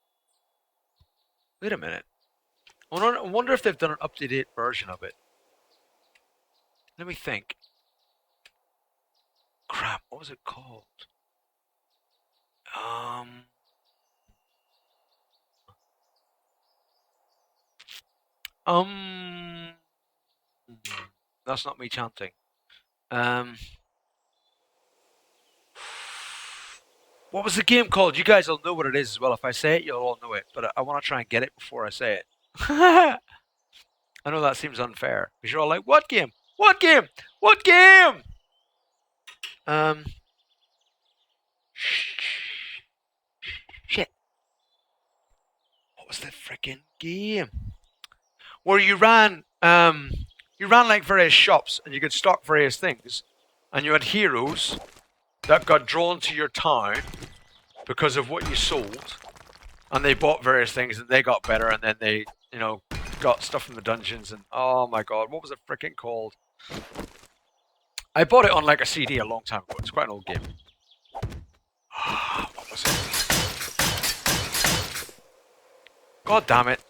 Wait a minute. I wonder if they've done an up-to-date version of it. Let me think. Crap, what was it called? Um, that's not me chanting. What was the game called? You guys will know what it is as well. If I say it, you'll all know it. But I want to try and get it before I say it. I know that seems unfair because you're all like, "What game? What game? What game?" Shit. What was the freaking game? Where you ran like various shops and you could stock various things, and you had heroes that got drawn to your town because of what you sold, and they bought various things and they got better, and then they, you know, got stuff from the dungeons, and oh my god, what was it freaking called? I bought it on like a CD a long time ago. It's quite an old game. What was it? God damn it.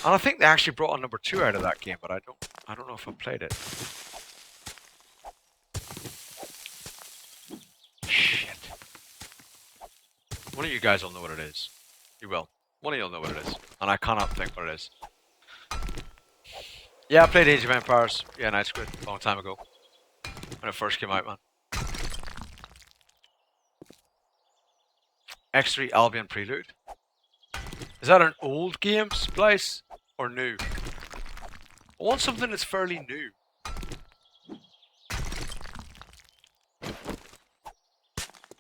And I think they actually brought on number 2 out of that game, but I don't know if I played it. Shit. One of you guys will know what it is. You will. One of you'll know what it is. And I cannot think what it is. Yeah, I played Age of Empires. Yeah, Night Squid. A long time ago. When it first came out, man. X3 Albion Prelude. Is that an old game, Splice? Or new? I want something that's fairly new.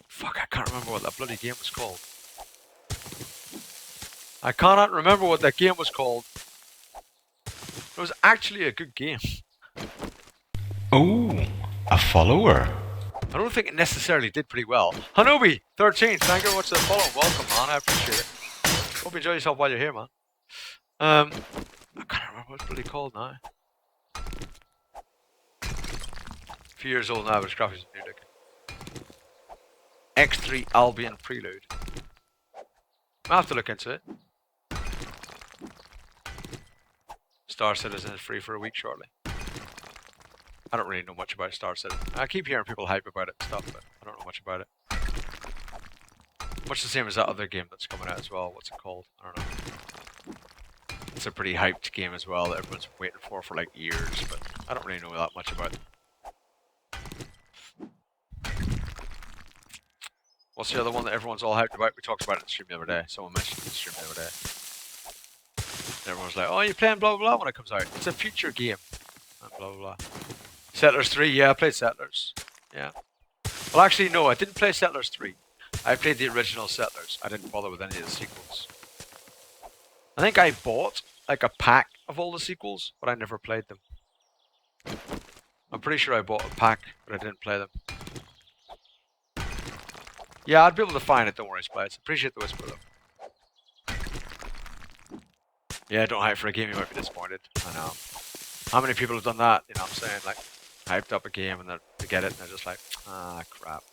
Fuck, I can't remember what that bloody game was called. I cannot remember what that game was called. It was actually a good game. Oh, a follower. I don't think it necessarily did pretty well. Hanobi13, thank you very much for the follow. Welcome, man. I appreciate it. Hope you enjoy yourself while you're here, man. I can't remember what it's bloody called now. A few years old now, but it's graphics new looking. X3 Albion Prelude. I'll have to look into it. Star Citizen is free for a week shortly. I don't really know much about Star Citizen. I keep hearing people hype about it and stuff, but I don't know much about it. Much the same as that other game that's coming out as well. What's it called? I don't know. It's a pretty hyped game as well that everyone's waiting for like years, but I don't really know that much about it. What's the other one that everyone's all hyped about? We talked about it in the stream the other day. Someone mentioned it in the stream the other day. And everyone's like, oh, you're playing blah, blah, blah when it comes out. It's a future game. And blah, blah, blah. Settlers 3, yeah, I played Settlers. Yeah. Well, actually, no, I didn't play Settlers 3. I played the original Settlers. I didn't bother with any of the sequels. I think I bought like a pack of all the sequels, but I never played them. I'm pretty sure I bought a pack, but I didn't play them. Yeah, I'd be able to find it, don't worry, Splice. Appreciate the whisper, though. Yeah, don't hype for a game, you might be disappointed. I know. How many people have done that? You know what I'm saying? Like, hyped up a game and they get it and they're just like, ah, crap.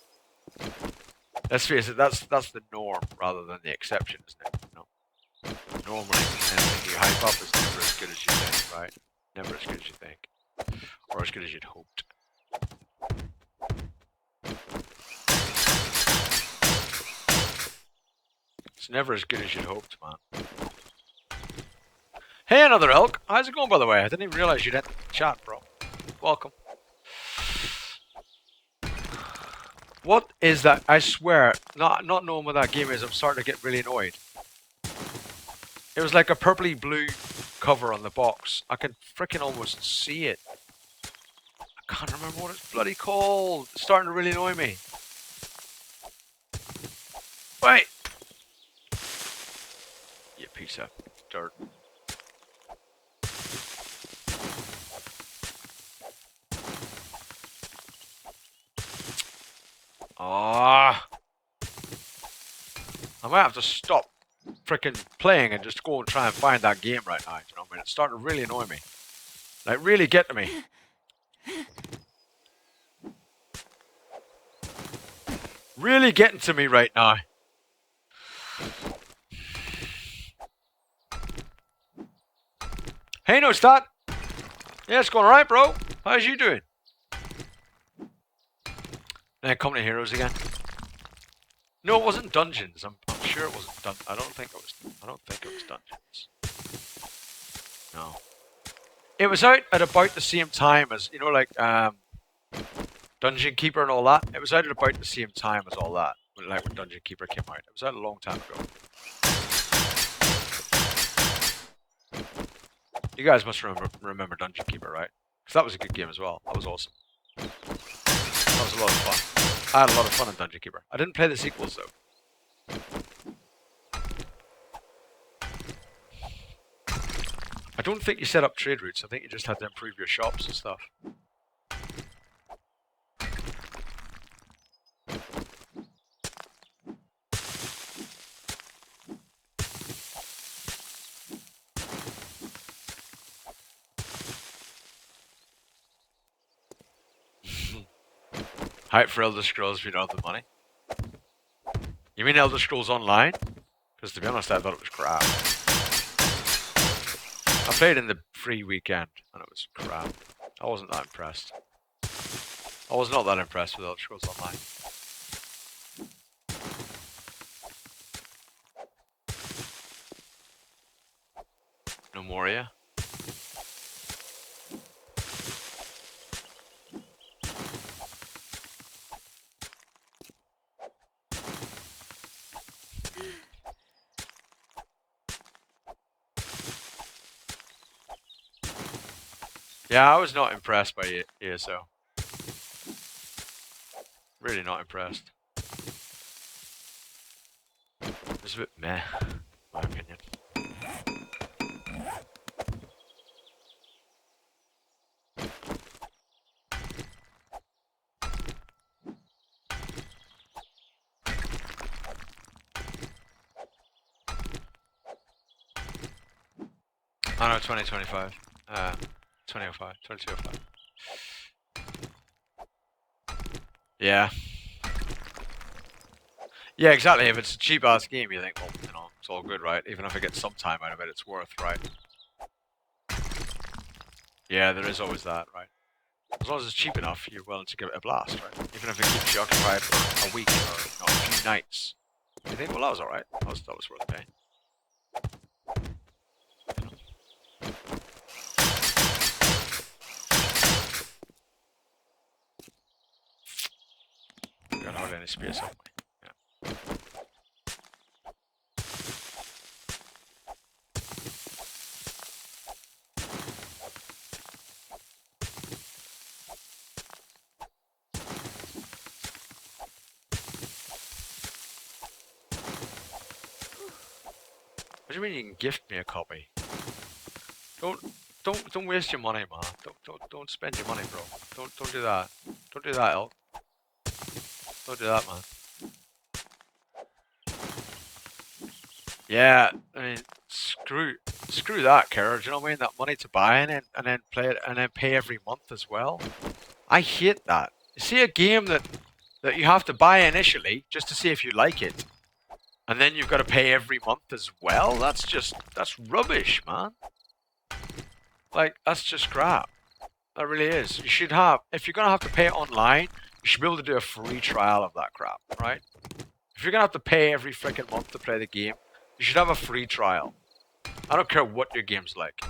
Let's face it, that's the norm rather than the exception, isn't it? You know? Normally, anything you hype up is never as good as you think, right? Never as good as you think. Or as good as you'd hoped. It's never as good as you'd hoped, man. Hey, another elk. How's it going, by the way? I didn't even realize you'd enter the chat, bro. Welcome. What is that? I swear, not knowing what that game is, I'm starting to get really annoyed. It was like a purpley blue cover on the box. I can freaking almost see it. I can't remember what it's bloody called. It's starting to really annoy me. Wait. You piece of dirt. Ah. I might have to stop freaking playing and just go and try and find that game right now. You know what I mean? It's starting to really annoy me. Like, really get to me. Really getting to me right now. Hey, no stat. Yeah, it's going alright, bro. How's you doing? Company Heroes again. No, it wasn't Dungeons. I'm sure it wasn't Dungeons. I don't think it was Dungeons. No. It was out at about the same time as, you know, like Dungeon Keeper and all that. It was out at about the same time as all that. Like when Dungeon Keeper came out. It was out a long time ago. You guys must remember Dungeon Keeper, right? Because that was a good game as well. That was awesome. That was a lot of fun. I had a lot of fun in Dungeon Keeper. I didn't play the sequels though. I don't think you set up trade routes. I think you just had to improve your shops and stuff. Hype for Elder Scrolls if you don't have the money. You mean Elder Scrolls Online? Because to be honest, I thought it was crap. I played in the free weekend and it was crap. I wasn't that impressed. I was not that impressed with Elder Scrolls Online. No more, yeah? Yeah, I was not impressed by ESO. Really not impressed. It was a bit meh, in my opinion. Oh no, 2025. 2005. 2205. Yeah. Yeah, exactly. If it's a cheap ass game, you think, well, you know, it's all good, right? Even if I get some time out of it, it's worth, right? Yeah, there is always that, right? As long as it's cheap enough, you're willing to give it a blast, right? Even if it keeps you occupied for a week or a few nights. You think, well, that was alright. That was worth paying. Got hardly any space on me. Yeah. What do you mean you can gift me a copy? Don't waste your money, man. Don't spend your money, bro. Don't do that. Don't do that, Elk. Don't do that, man. Yeah, I mean, screw that, Kara. Do you know what I mean? That money to buy and then play it and then pay every month as well. I hate that. You see a game that you have to buy initially just to see if you like it, and then you've got to pay every month as well. That's rubbish, man. Like, that's just crap. That really is. You should have, if you're gonna have to pay it online, you should be able to do a free trial of that crap, right? If you're gonna have to pay every freaking month to play the game, you should have a free trial. I don't care what your game's like.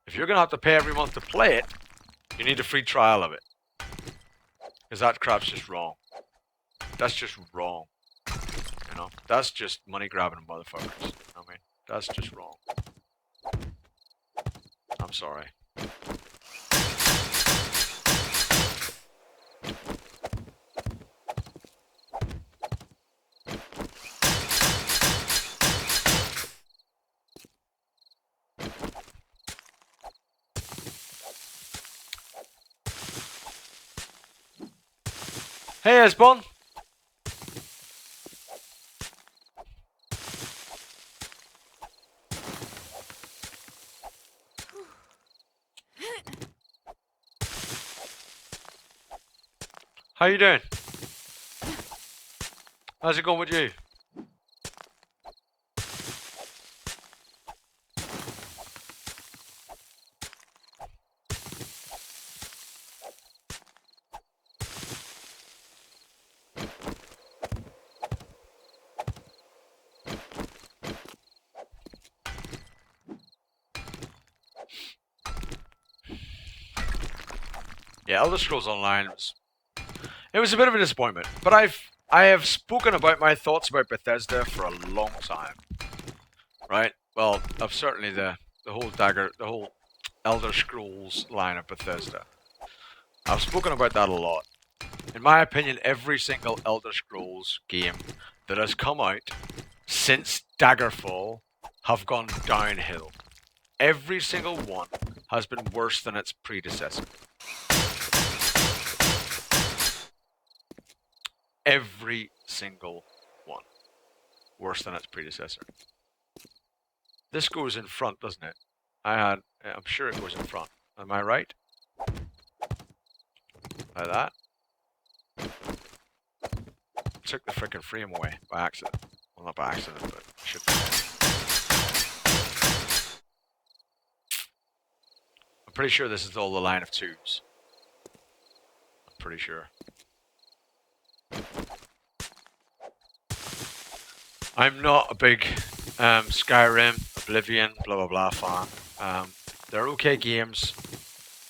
If you're gonna have to pay every month to play it, you need a free trial of it. Because that crap's just wrong. That's just wrong. You know? That's just money grabbing motherfuckers. You know what I mean? That's just wrong. I'm sorry. Hey, Esbon! How you doing? How's it going with you? Yeah, Elder Scrolls Online was a bit of a disappointment, but I have spoken about my thoughts about Bethesda for a long time. Right? Well, of certainly the whole Elder Scrolls line of Bethesda. I've spoken about that a lot. In my opinion, every single Elder Scrolls game that has come out since Daggerfall have gone downhill. Every single one has been worse than its predecessor. Every single one. Worse than its predecessor. This goes in front, doesn't it? I'm sure it goes in front. Am I right? Like that. took the frickin' frame away by accident. Well, not by accident, but should be. I'm pretty sure this is all the line of twos. I'm pretty sure. I'm not a big Skyrim, Oblivion, blah blah blah fan. They're okay games,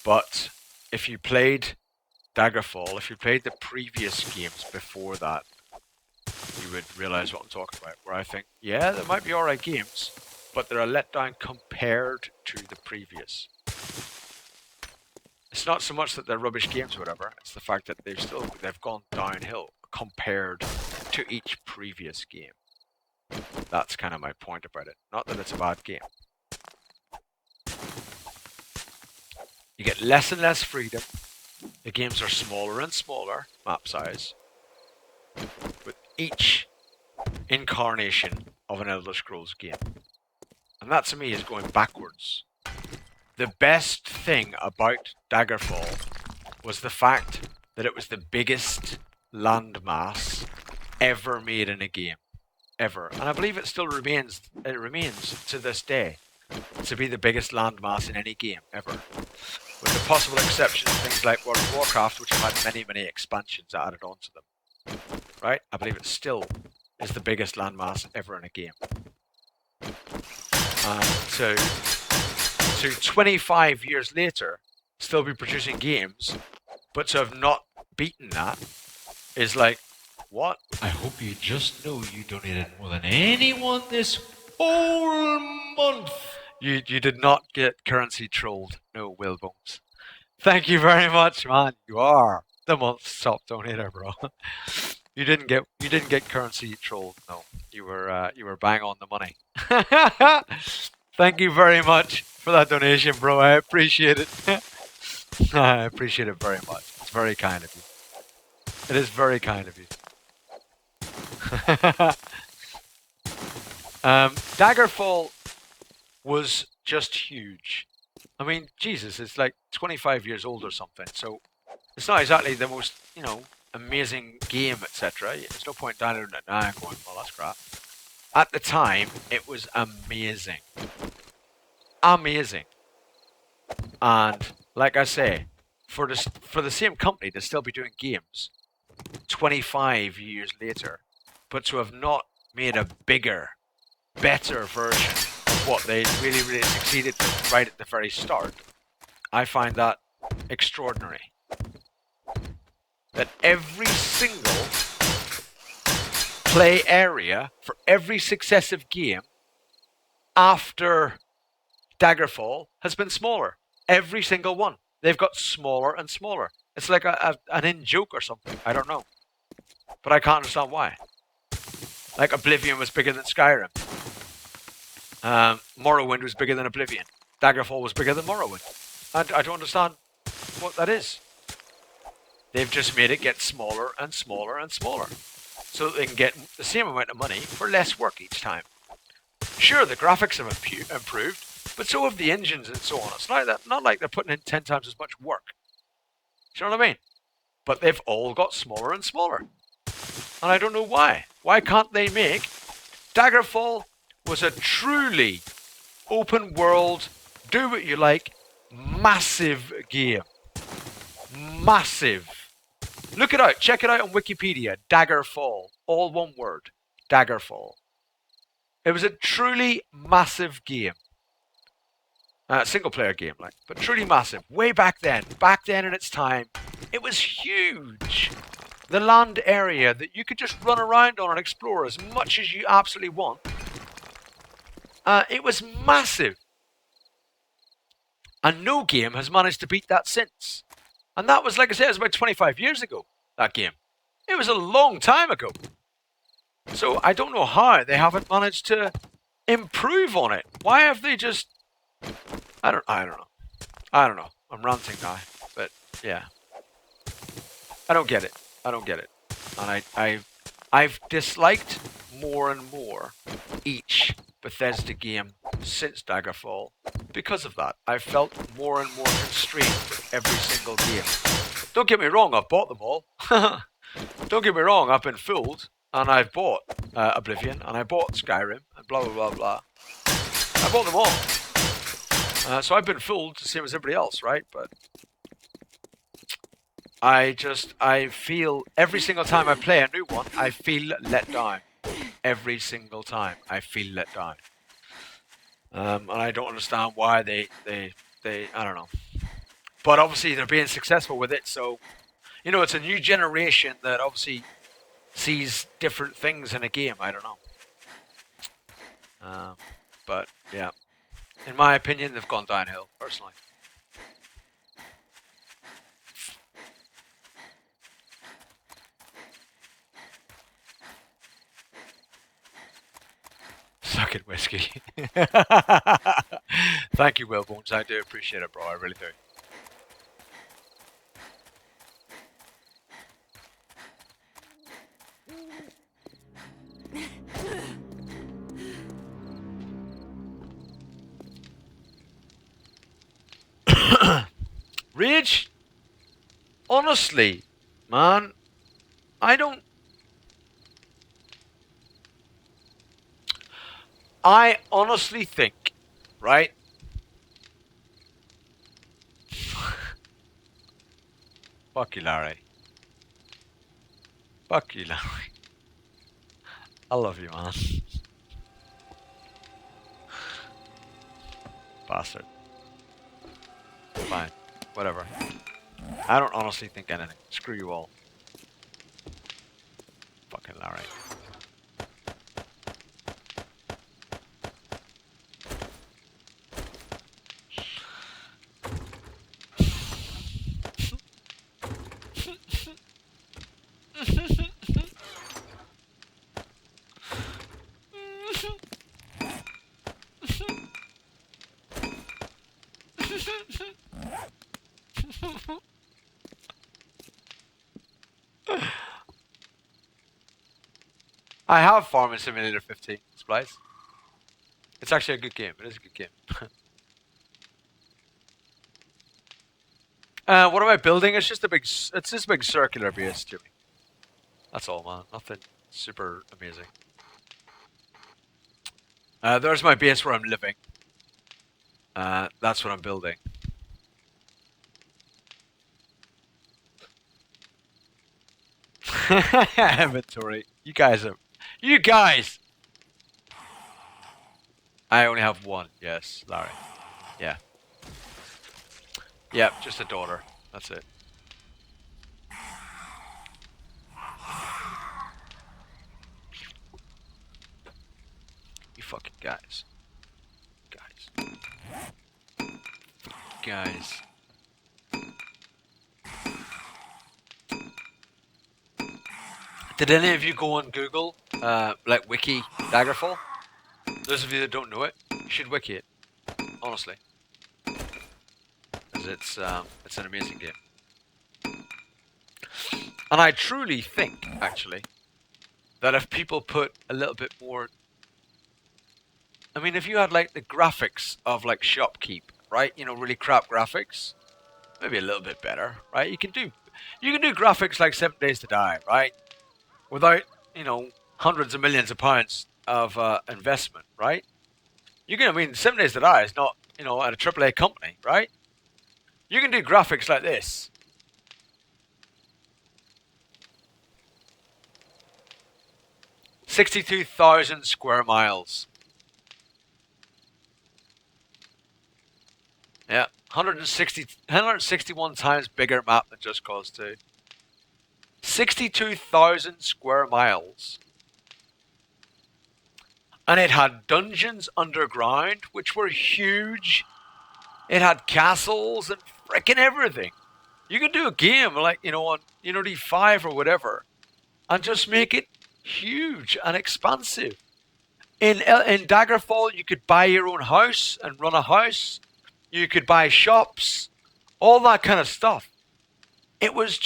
but if you played Daggerfall, if you played the previous games before that, you would realize what I'm talking about. Where I think, yeah, they might be alright games, but they're a letdown compared to the previous. It's not so much that they're rubbish games or whatever, it's the fact that they've gone downhill compared to each previous game. That's kind of my point about it. Not that it's a bad game. You get less and less freedom. The games are smaller and smaller, map size, with each incarnation of an Elder Scrolls game. And that to me is going backwards. The best thing about Daggerfall was the fact that it was the biggest landmass ever made in a game. Ever. And I believe it still remains to this day to be the biggest landmass in any game ever. With the possible exception of things like World of Warcraft, which have had many, many expansions added onto them. Right? I believe it still is the biggest landmass ever in a game. So 25 years later, still be producing games, but to have not beaten that is like, what? I hope you just know you donated more than anyone this whole month. You did not get currency trolled, no Willbones. Thank you very much, man. You are the month's top donator, bro. You didn't get currency trolled. No, you were bang on the money. Thank you very much for that donation, bro. I appreciate it. I appreciate it very much. It's very kind of you. It is very kind of you. Daggerfall was just huge. I mean, Jesus, it's like 25 years old or something. So it's not exactly the most, amazing game, etc. There's no point downloading it now and going, well, that's crap. At the time, it was amazing. Amazing. And like I say, for the same company to still be doing games 25 years later, but to have not made a bigger, better version of what they really, really succeeded with right at the very start, I find that extraordinary. That every single play area for every successive game after Daggerfall has been smaller. Every single one. They've got smaller and smaller. It's like an in-joke or something. I don't know. But I can't understand why. Like Oblivion was bigger than Skyrim. Morrowind was bigger than Oblivion. Daggerfall was bigger than Morrowind. I don't understand what that is. They've just made it get smaller and smaller and smaller. So that they can get the same amount of money for less work each time. Sure, the graphics have improved, but so have the engines and so on. It's not like they're putting in 10 times as much work. Do you know what I mean? But they've all got smaller and smaller. And I don't know why. Why can't they make... Daggerfall was a truly open world, do what you like, massive game. Massive. Look it out. Check it out on Wikipedia. Daggerfall. All one word. Daggerfall. It was a truly massive game. Single player game, but truly massive. Way back then. Back then in its time, it was huge. The land area that you could just run around on and explore as much as you absolutely want. It was massive. And no game has managed to beat that since. And that was, like I said, it was about 25 years ago, that game. It was a long time ago. So I don't know how they haven't managed to improve on it. Why have they just... I don't know. I'm ranting now. But, yeah. I don't get it. And I've disliked more and more each Bethesda game since Daggerfall because of that. I've felt more and more constrained with every single game. Don't get me wrong, I've bought them all. Don't get me wrong, I've been fooled, and I've bought Oblivion, and I bought Skyrim, and blah blah blah blah. I bought them all. So I've been fooled the same as everybody else, right? But I feel every single time I play a new one, I feel let down. Every single time I feel let down. And I don't understand why they I don't know. But obviously they're being successful with it, so you know, it's a new generation that obviously sees different things in a game. I don't know. But yeah, in my opinion, they've gone downhill, personally. Suck it, whiskey. Thank you, Will Bones. I do appreciate it, bro. I really do. Rage? Honestly, man, I don't. I honestly think, right? Fuck you, Larry. Fuck you, Larry. I love you, man. Bastard. Fine. Whatever. I don't honestly think anything. Screw you all. Fucking Larry. I have Farming Simulator 15, Splice. It's actually a good game. It is a good game. What am I building? It's just a big circular base, Jimmy. That's all, man. Nothing super amazing. There's my base where I'm living. That's what I'm building. Inventory. You guys. I only have one. Yes, Larry. Yeah. Yep, just a daughter. That's it. You fucking guys. Guys. Did any of you go on Google, like wiki Daggerfall? Those of you that don't know it, you should wiki it. Honestly. Because it's an amazing game. And I truly think, actually, that if people put a little bit more... I mean, if you had, like, the graphics of, like, Shopkeep, right? You know, really crap graphics. Maybe a little bit better, right? You can do graphics like 7 Days to Die, right? Without, you know, hundreds of millions of pounds of investment, right? You can, I mean, 7 Days to Die is not, you know, at a AAA company, right? You can do graphics like this. $62,000 square miles. Yeah, 161 times bigger map than Just Cause 2. 62,000 square miles. And it had dungeons underground, which were huge. It had castles and freaking everything. You could do a game like, you know, on Unity 5 or whatever, and just make it huge and expansive. In Daggerfall, you could buy your own house and run a house. You could buy shops, all that kind of stuff. It was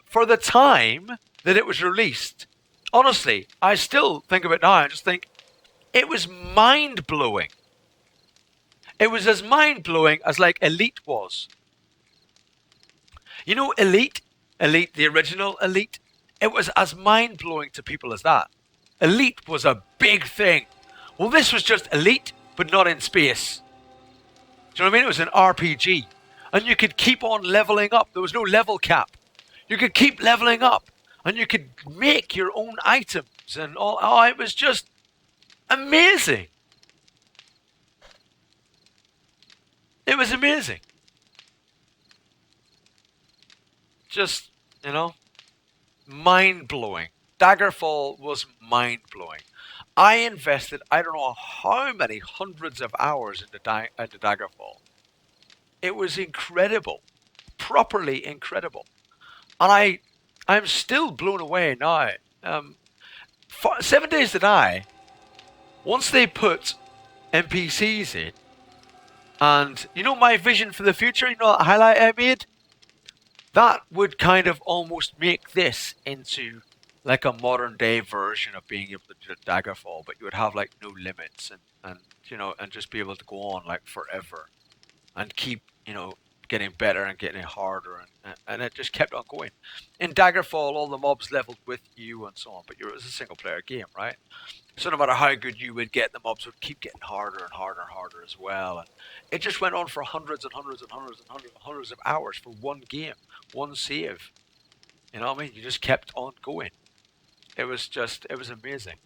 for the time that it was released. Honestly, I still think of it now. I just think it was mind-blowing. It was as mind-blowing as like Elite was. You know Elite? Elite, the original Elite? it was as mind-blowing to people as that. Elite was a big thing. Well, this was just Elite, but not in space. Do you know what I mean? It was an RPG. And you could keep on leveling up. There was no level cap. You could keep leveling up. And you could make your own items and all. Oh, it was just amazing. It was amazing. Just, mind-blowing. Daggerfall was mind-blowing. I invested, I don't know how many hundreds of hours into Daggerfall. It was incredible. Properly incredible. And I'm still blown away now. 7 Days to Die, once they put NPCs in, and my vision for the future, that highlight I made? That would kind of almost make this into like a modern day version of being able to do Daggerfall, but you would have like no limits and just be able to go on like forever and keep, getting better and getting harder and it just kept on going. In Daggerfall, all the mobs leveled with you and so on, but it was a single player game, right? So no matter how good you would get, the mobs would keep getting harder and harder and harder as well. And it just went on for hundreds and hundreds and hundreds and hundreds and hundreds of hours for one game, one save. You know what I mean? You just kept on going. It was amazing.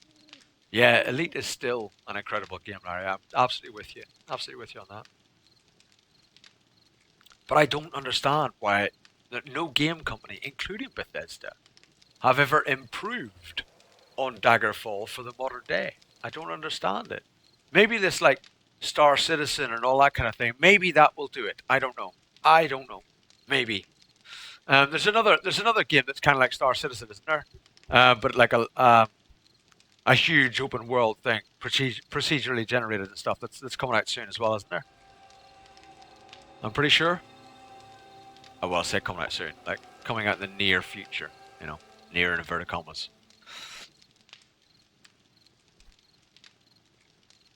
Yeah, Elite is still an incredible game, Larry. I'm absolutely with you. Absolutely with you on that. But I don't understand why no game company, including Bethesda, have ever improved on Daggerfall for the modern day. I don't understand it. Maybe this like Star Citizen and all that kind of thing, maybe that will do it. I don't know. Maybe. There's another game that's kind of like Star Citizen, isn't there? But like a huge open world thing, procedurally generated and stuff. That's coming out soon as well, isn't there? I'm pretty sure. Oh, well, I say coming out soon, like coming out in the near future. Near in inverted commas.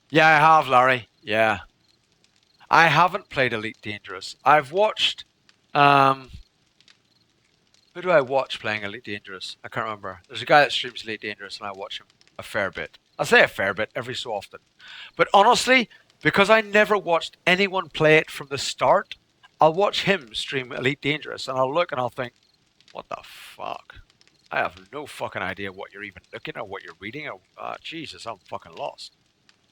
Yeah, I have, Larry. Yeah. I haven't played Elite Dangerous. I've watched... who do I watch playing Elite Dangerous? I can't remember. There's a guy that streams Elite Dangerous and I watch him a fair bit. I say a fair bit, every so often. But honestly, because I never watched anyone play it from the start, I'll watch him stream Elite Dangerous and I'll look and I'll think, what the fuck? I have no fucking idea what you're even looking at, what you're reading. Jesus, I'm fucking lost.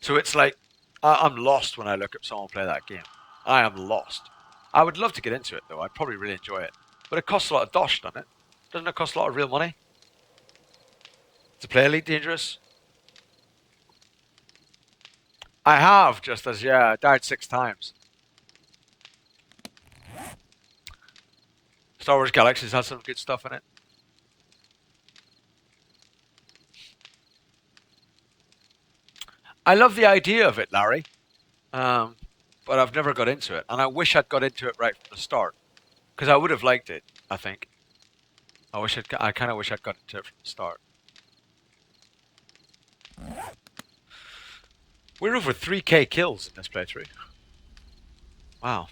So it's like, I'm lost when I look at someone play that game. I am lost. I would love to get into it though. I'd probably really enjoy it. But it costs a lot of dosh, doesn't it? Doesn't it cost a lot of real money? To play Elite Dangerous? I have, I died 6 times. Star Wars Galaxies has some good stuff in it. I love the idea of it, Larry. But I've never got into it. And I wish I'd got into it right from the start. Because I would have liked it, I think. I kind of wish I'd got into it from the start. We're over 3k kills in this playthrough. Wow.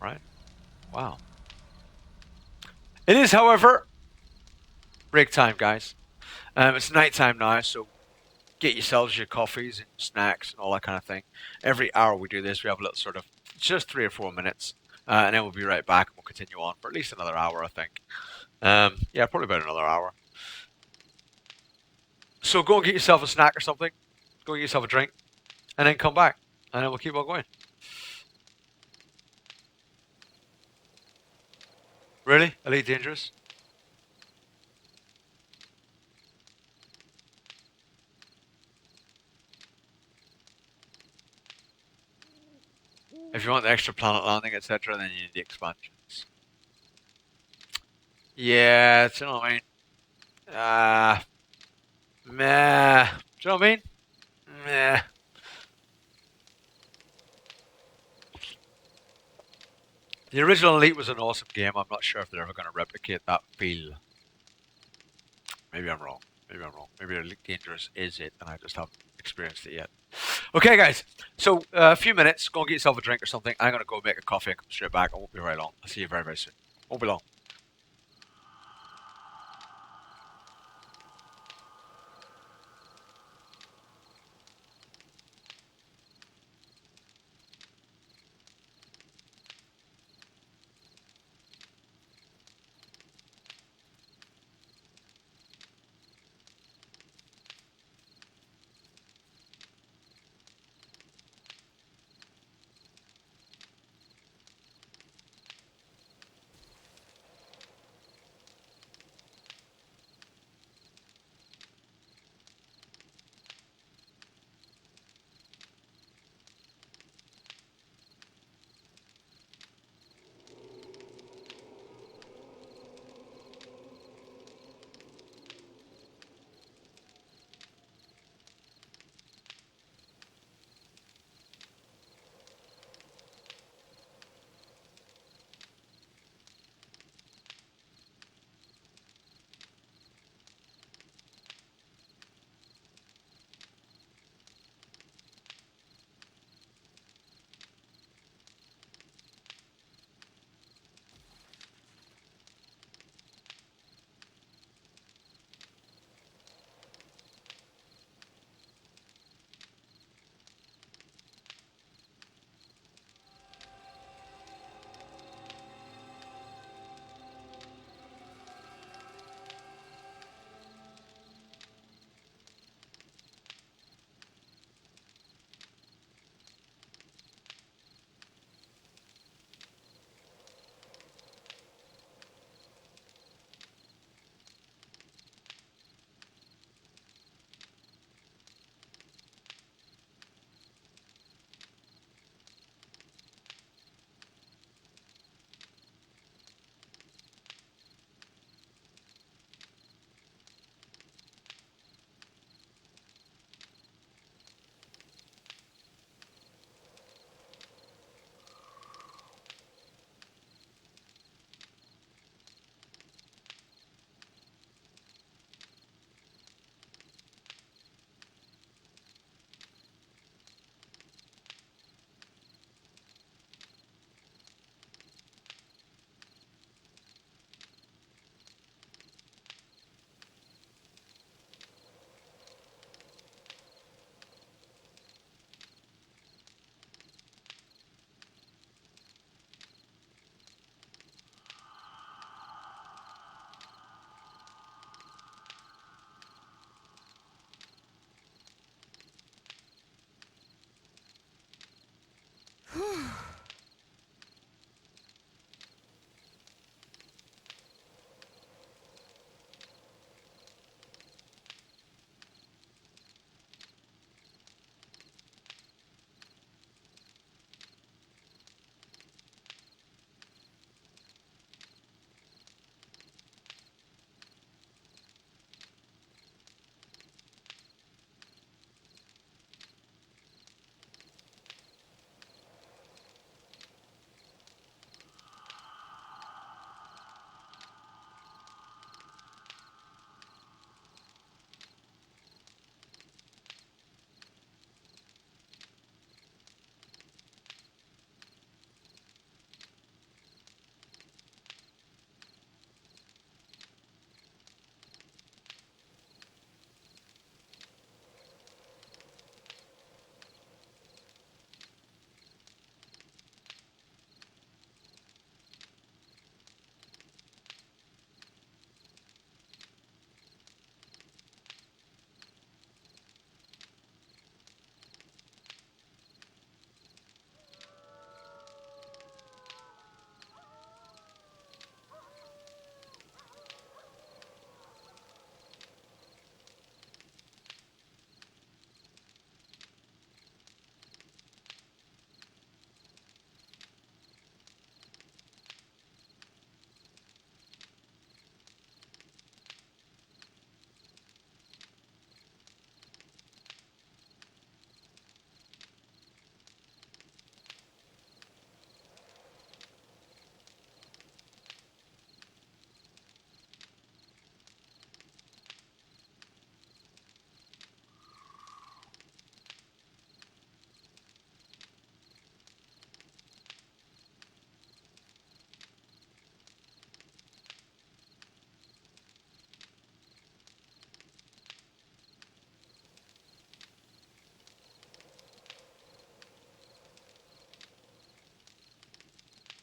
Right? Wow. It is, however, break time, guys. It's night time now, so get yourselves your coffees and snacks and all that kind of thing. Every hour we do this, we have a little sort of, just 3 or 4 minutes, and then we'll be right back and we'll continue on for at least another hour, I think. Yeah, probably about another hour. So go and get yourself a snack or something. Go and get yourself a drink, and then come back, and then we'll keep on going. Really? Elite Dangerous? If you want the extra planet landing, etc., then you need the expansions. Yeah, do you know what I mean? Meh. Do you know what I mean? Meh. The original Elite was an awesome game. I'm not sure if they're ever going to replicate that feel. Maybe I'm wrong. Maybe Elite Dangerous is it, and I just haven't experienced it yet. Okay, guys. So, a few minutes. Go and get yourself a drink or something. I'm going to go make a coffee and come straight back. I won't be very long. I'll see you very, very soon. Won't be long.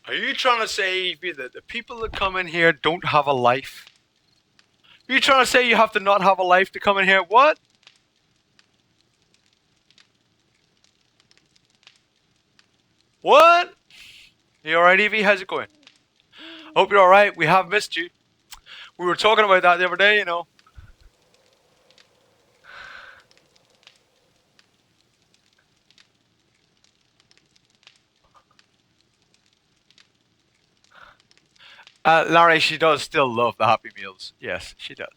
Are you trying to say, Evie, that the people that come in here don't have a life? Are you trying to say you have to not have a life to come in here? What? What? You alright, Evie? How's it going? Hope you're alright. We have missed you. We were talking about that the other day, you know. Larry, she does still love the Happy Meals. Yes, she does.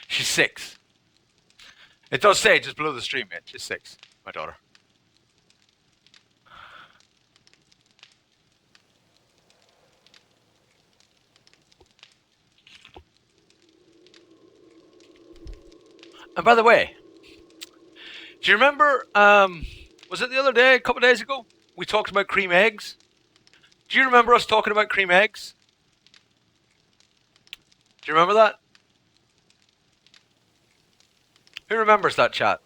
She's 6. It does say just below the stream, mate. She's 6, my daughter. And by the way, do you remember, was it the other day, a couple of days ago, we talked about cream eggs? Do you remember us talking about cream eggs? Do you remember that? Who remembers that chat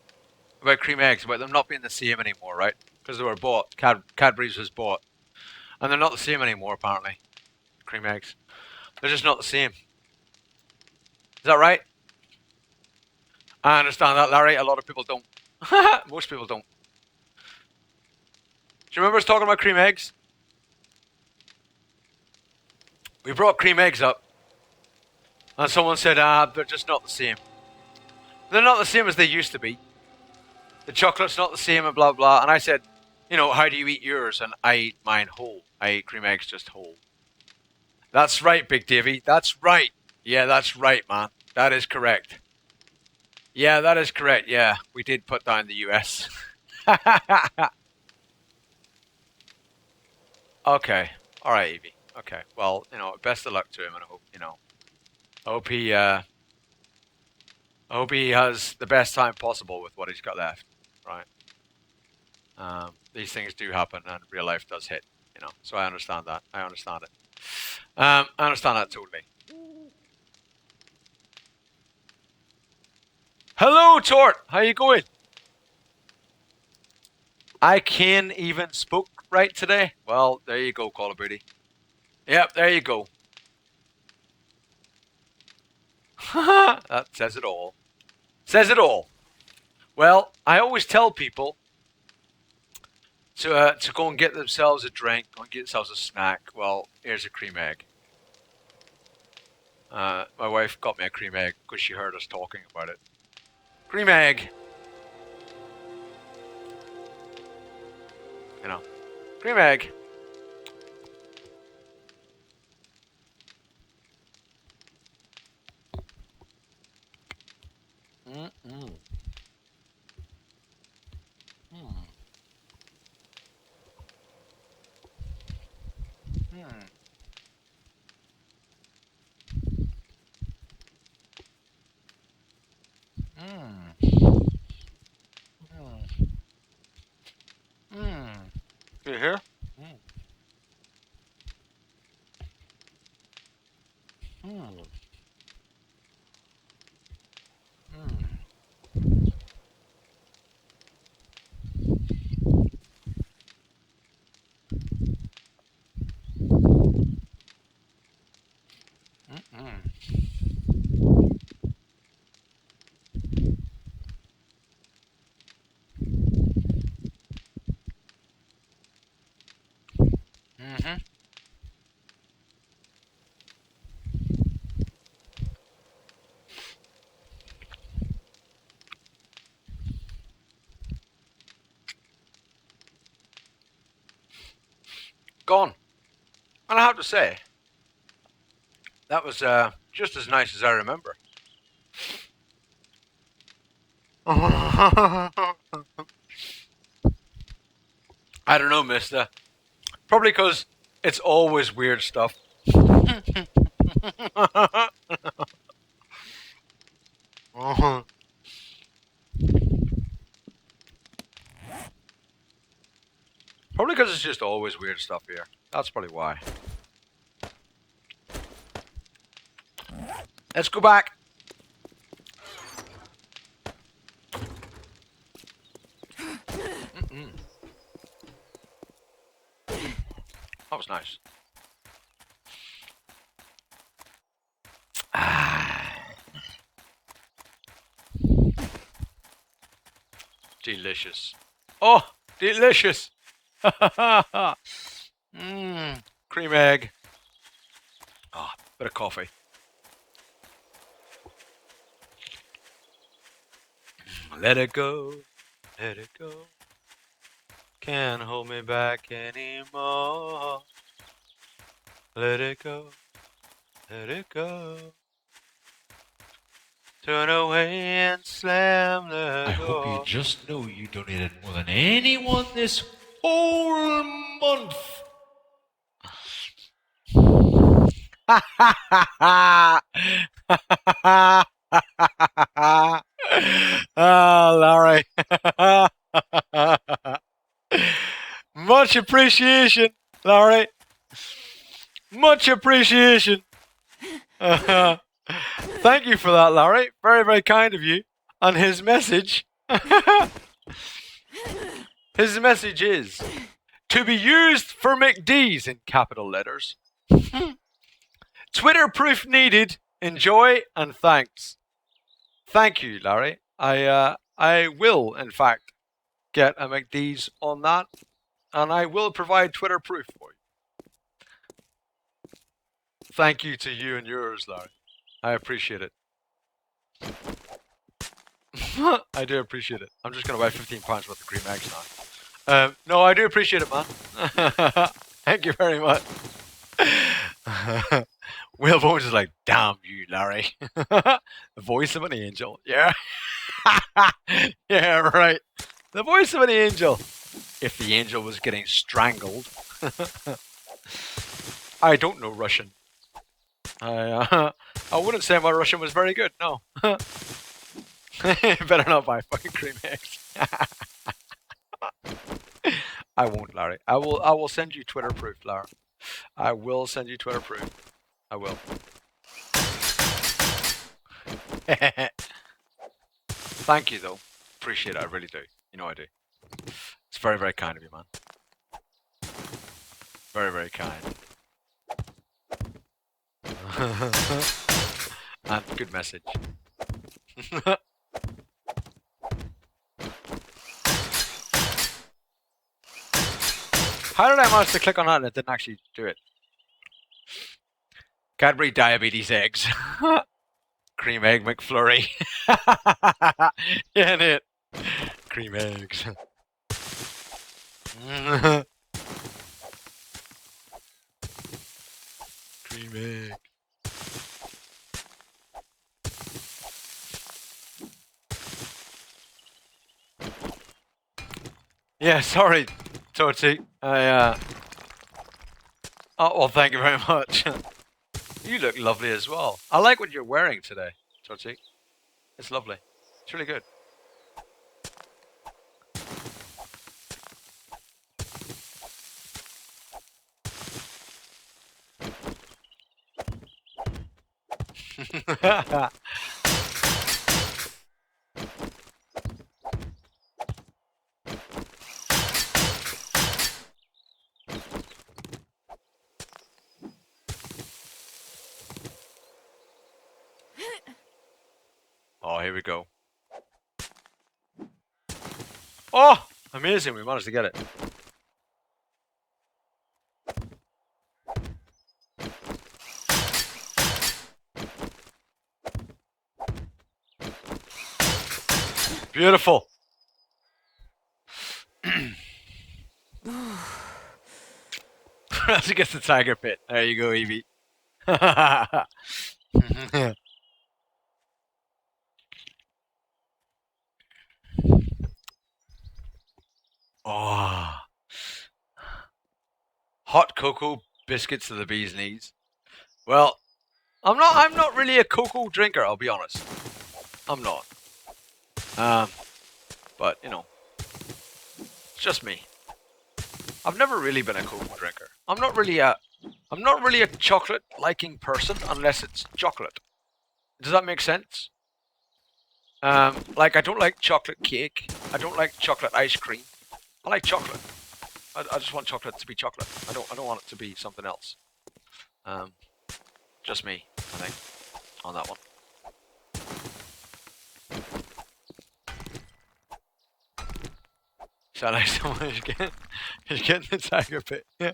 about cream eggs, about them not being the same anymore, right? Because they were bought. Cadbury's was bought. And they're not the same anymore, apparently. Cream eggs. They're just not the same. Is that right? I understand that, Larry. A lot of people don't. Most people don't. Do you remember us talking about cream eggs? We brought cream eggs up. And someone said, they're just not the same. They're not the same as they used to be. The chocolate's not the same and blah, blah. And I said, you know, how do you eat yours? And I eat mine whole. I eat cream eggs just whole. That's right, Big Davy. That's right. Yeah, that's right, man. That is correct. Yeah, that is correct. Yeah, we did put down the US. Okay. All right, Evie. Okay. Well, you know, best of luck to him, and I hope, you know, I hope he has the best time possible with what he's got left. Right. These things do happen, and real life does hit. You know, so I understand that. I understand it. I understand that totally. Hello, Tort. How you going? I can even spoke right today. Well, there you go, Call of Duty. Yep, there you go. That says it all. Says it all. Well, I always tell people to go and get themselves a drink, go and get themselves a snack. Well, here's a cream egg. My wife got me a cream egg because she heard us talking about it. Cream egg. You know, cream egg. Mm-mm. Mm. Mm. Mm. Mm. Mm. Do you hear? Mm. Mm. Mm. Mm-mm. Mm-hmm. Gone. And I have to say, that was just as nice as I remember. I don't know, mister. Probably because it's always weird stuff. Probably because it's just always weird stuff here. That's probably why. Let's go back. Mm-mm. That was nice. Delicious. Oh, delicious. Mmm, cream egg. Ah, bit of coffee. Let it go, let it go. Can't hold me back anymore. Let it go, let it go. Turn away and slam the I hope you door. just know you donated more than anyone this whole month. Oh, Larry. Much appreciation, Larry. Much appreciation. Thank you for that, Larry. Very, very kind of you. And his message. His message is to be used for McD's in capital letters. Twitter proof needed. Enjoy and thanks. Thank you, Larry. I will, in fact, get a McD's on that, and I will provide Twitter proof for you. Thank you to you and yours, Larry. I appreciate it. I do appreciate it. I'm just going to buy £15 worth of cream eggs now. No, I do appreciate it, man. Thank you very much. Will Bones is like, damn you, Larry. The voice of an angel. Yeah. Yeah, right. The voice of an angel. If the angel was getting strangled. I don't know Russian. I wouldn't say my Russian was very good, no. Better not buy fucking cream eggs. I won't, Larry. I will send you Twitter proof, Larry. I will send you Twitter proof. I will. Thank you, though. Appreciate it. I really do. You know I do. It's very, very kind of you, man. Very, very kind. And good message. How did I manage to click on that and it didn't actually do it? Cadbury diabetes eggs. Cream egg McFlurry. Yeah, it. Cream eggs. Cream egg. Yeah, sorry, Torty. Oh, well, thank you very much. You look lovely as well. I like what you're wearing today, Torty. It's lovely. It's really good. Oh, here we go. Oh, amazing. We managed to get it. Beautiful. That's against the tiger pit. There you go, Evie. Oh. Hot cocoa biscuits to the bee's knees. Well, I'm not really a cocoa drinker, I'll be honest. I'm not. But you know, it's just me. I've never really been a cocoa drinker. I'm not really a chocolate liking person unless it's chocolate. Does that make sense? Like I don't like chocolate cake. I don't like chocolate ice cream. I like chocolate. I just want chocolate to be chocolate. I don't want it to be something else. Just me, I think, on that one. Sound like someone is getting the tiger pit. Yeah.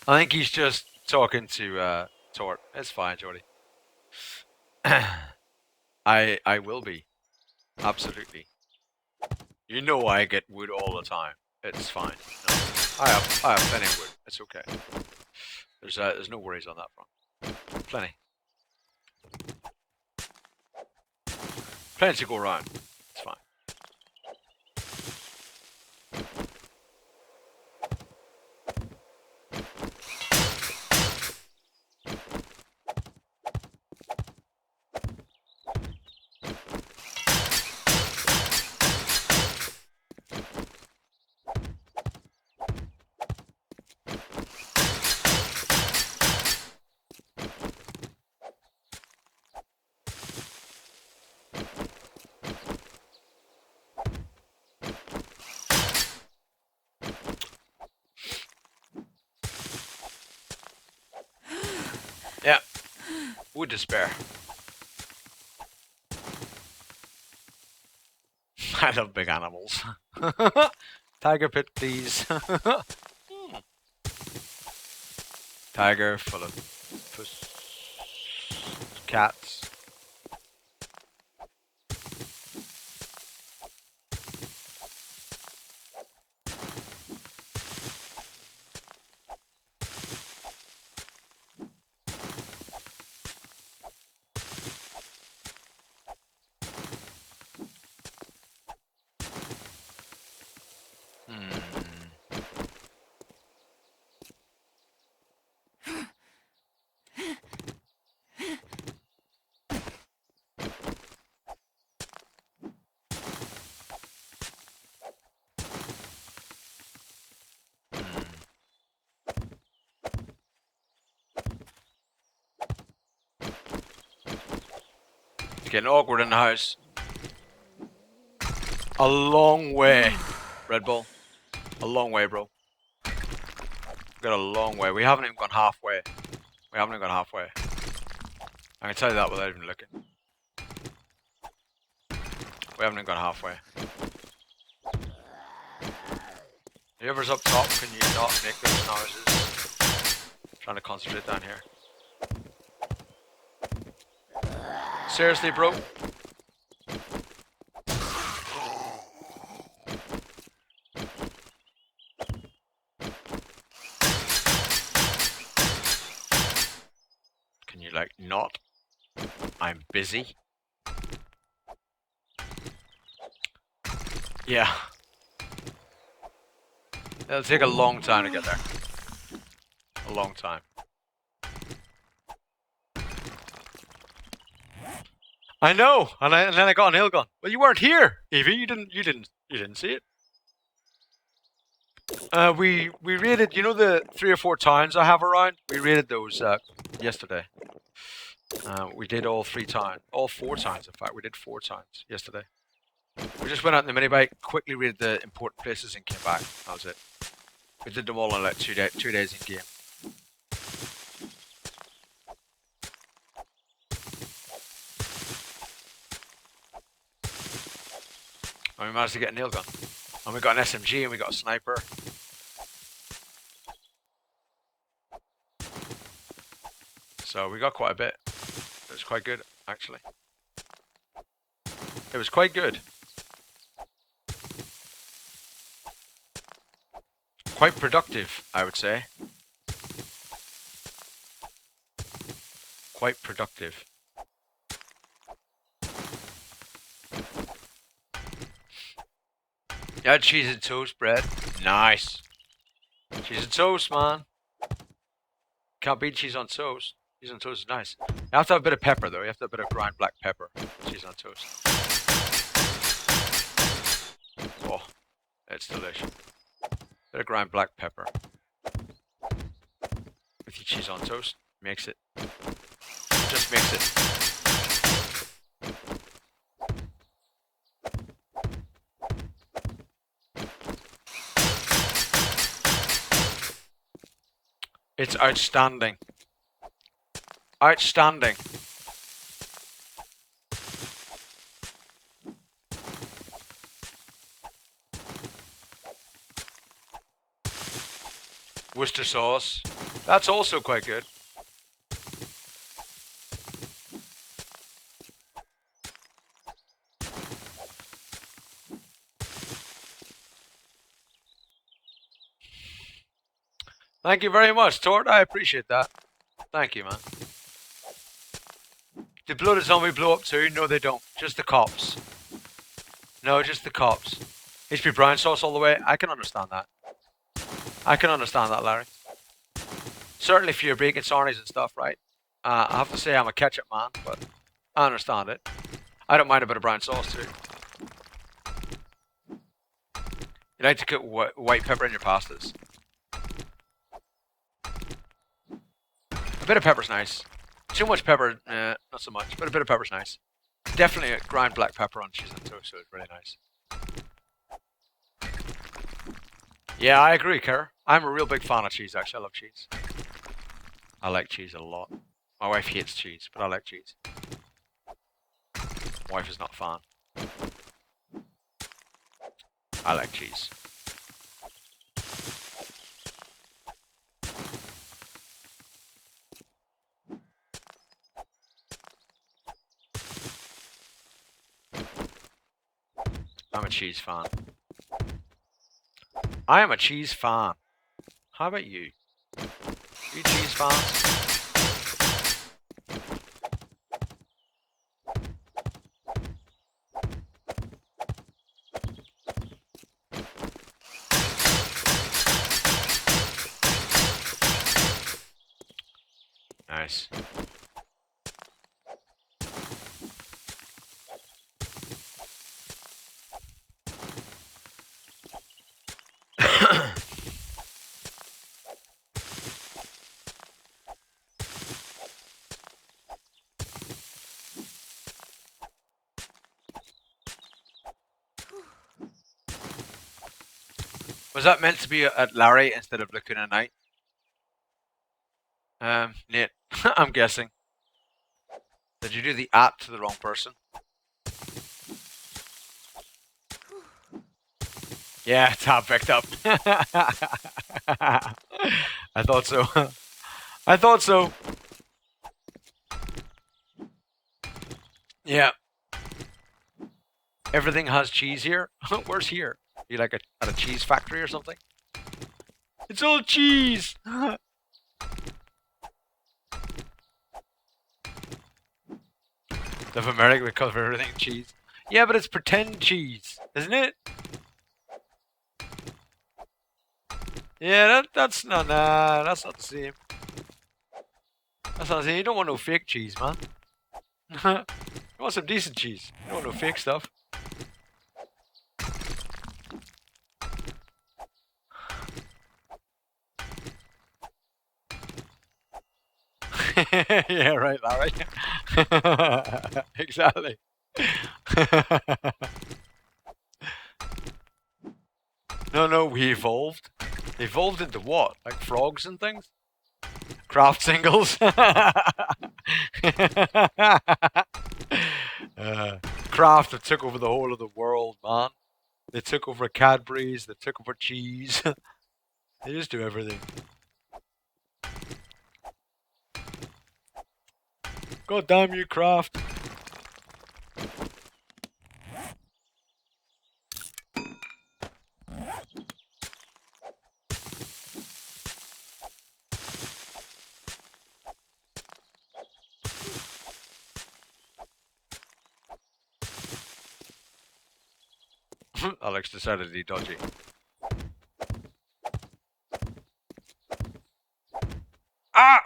I think he's just talking to Tort. It's fine, Jordy. I will be. Absolutely. You know I get wood all the time. It's fine. No, I have plenty of wood. It's okay. There's no worries on that front. Plenty. Plenty to go around. It's fine. Yeah. Wood to spare. I love big animals. Tiger pit, please. Tiger full of cats. It's getting awkward in the house. A long way, Red Bull. A long way, bro. We've got a long way. We haven't even gone halfway. We haven't even gone halfway. I can tell you that without even looking. We haven't even gone halfway. Whoever's up top, can you not make those noises? I'm trying to concentrate down here. Seriously, bro? Can you, like, not? I'm busy. Yeah. It'll take a long time to get there. A long time. I know, and then I got an nail gun. Well, you weren't here, Evie. You didn't see it. We raided. You know the 3 or 4 towns I have around. We raided those yesterday. We did all 3 towns, all 4 towns. In fact, we did 4 towns yesterday. We just went out in the minibike, quickly raided the important places, and came back. That was it. We did them all in like 2 days in game. And we managed to get a nail gun. And we got an SMG and we got a sniper. So we got quite a bit. It was quite good, actually. It was quite good. Quite productive, I would say. Quite productive. Yeah, cheese and toast bread. Nice. Cheese and toast, man. Can't beat cheese on toast. Cheese on toast is nice. You have to have a bit of pepper, though. You have to have a bit of ground black pepper. Cheese on toast. Oh, it's delicious. Bit of ground black pepper. With your cheese on toast. Makes it. Just makes it. It's outstanding. Outstanding. Worcester sauce. That's also quite good. Thank you very much, Tort. I appreciate that. Thank you, man. The blood zombie blow up too? No, they don't. Just the cops. No, just the cops. HP brown sauce all the way. I can understand that. I can understand that, Larry. Certainly for your bacon sarnies and stuff, right? I have to say I'm a ketchup man, but I understand it. I don't mind a bit of brown sauce too. You like to cook white pepper in your pastas. A bit of pepper's nice. Too much pepper, not so much, but a bit of pepper's nice. Definitely a ground black pepper on cheese and toast, so it's really nice. Yeah, I agree, Kerr. I'm a real big fan of cheese, actually. I love cheese. I like cheese a lot. My wife hates cheese, but I like cheese. My wife is not a fan. I like cheese. I'm a cheese fan. I am a cheese fan. How about you? You cheese fans? Nice. Was that meant to be at Larry instead of looking at night? Nate, I'm guessing. Did you do the at to the wrong person? Yeah, tab picked up. I thought so. I thought so. Yeah. Everything has cheese here. Where's here? You like at a cheese factory or something? It's all cheese. Of America, we cover everything in cheese. Yeah, but it's pretend cheese, isn't it? Yeah, that's not. Nah, that's not the same. That's not the same. You don't want no fake cheese, man. You want some decent cheese. You don't want no fake stuff. Yeah, right, Larry. Exactly. No, we evolved. Evolved into what? Like frogs and things? Craft singles? Craft that took over the whole of the world, man. They took over Cadbury's, they took over cheese. They just do everything. God damn you, Kraft. Alex decided to be dodgy. Ah!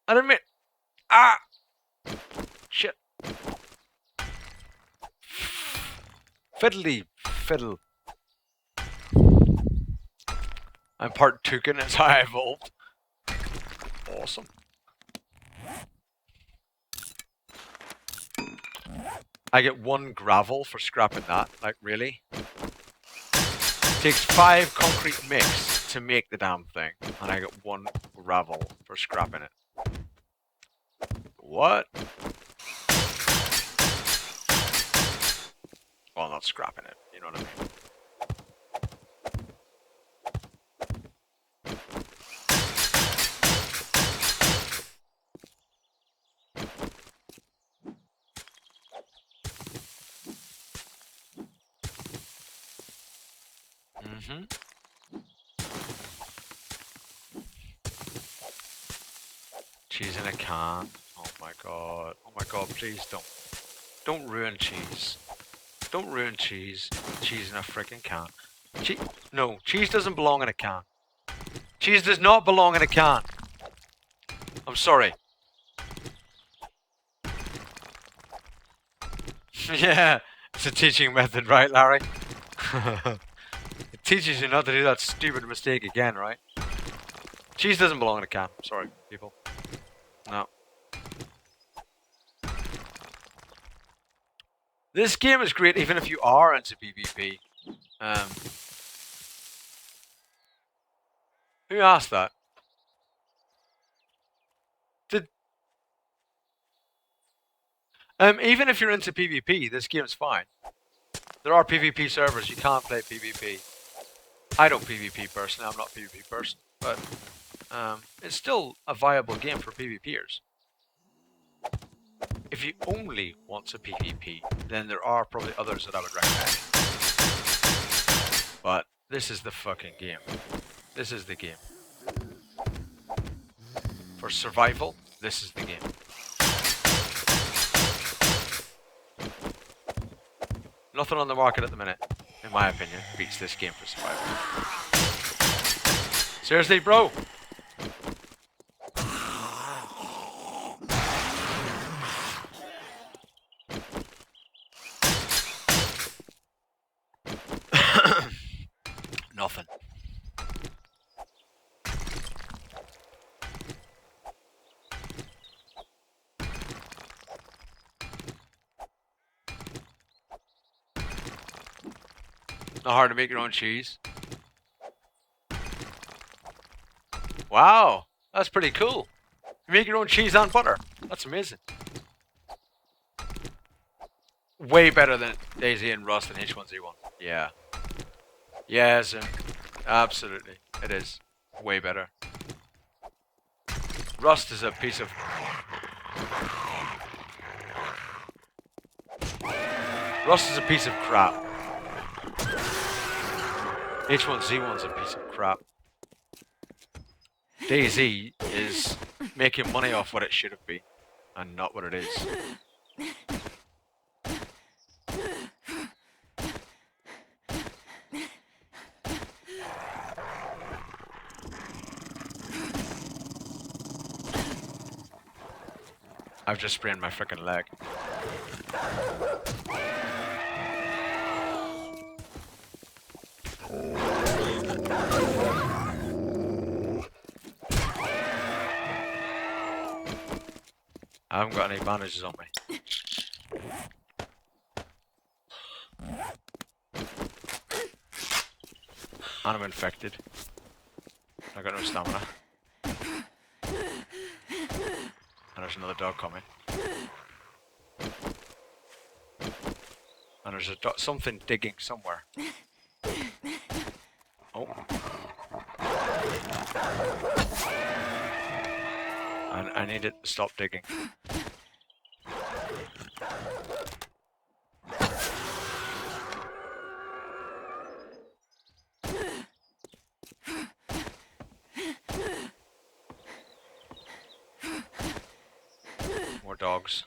I didn't mean. Ah! Shit. Fiddly fiddle. I'm part toucan, that's how I evolved. Awesome. I get 1 gravel for scrapping that, like really? Takes 5 concrete mix to make the damn thing, and I get 1 gravel for scrapping it. What? Well, not scrapping it, you know what I mean. Mm-hmm. Cheese in a can. Oh my god. Oh my god, please don't. Don't ruin cheese. Don't ruin cheese. Cheese in a freaking can. No, cheese doesn't belong in a can. Cheese does not belong in a can. I'm sorry. Yeah, it's a teaching method, right, Larry? It teaches you not to do that stupid mistake again, right? Cheese doesn't belong in a can. Sorry, people. No. This game is great even if you are into PvP. Who asked that? Even if you're into PvP, this game's fine. There are PvP servers, you can't play PvP. I don't PvP personally, I'm not a PvP person, but it's still a viable game for PvPers. If you only want to PvP, then there are probably others that I would recommend. But this is the fucking game. This is the game. For survival, this is the game. Nothing on the market at the minute, in my opinion, beats this game for survival. Seriously, bro? Nothing. Not hard to make your own cheese. Wow, that's pretty cool. You make your own cheese and butter. That's amazing. Way better than Daisy and Rust and H1Z1. Yeah. Yes, absolutely. It is. Way better. Rust is a piece of... Rust is a piece of crap. H1Z1's a piece of crap. DayZ is making money off what it should have been, and not what it is. I've just sprained my frickin' leg. I haven't got any bandages on me. And I'm infected. I got no stamina. And there's another dog coming. And there's something digging somewhere. Oh. And I need it to stop digging. More dogs.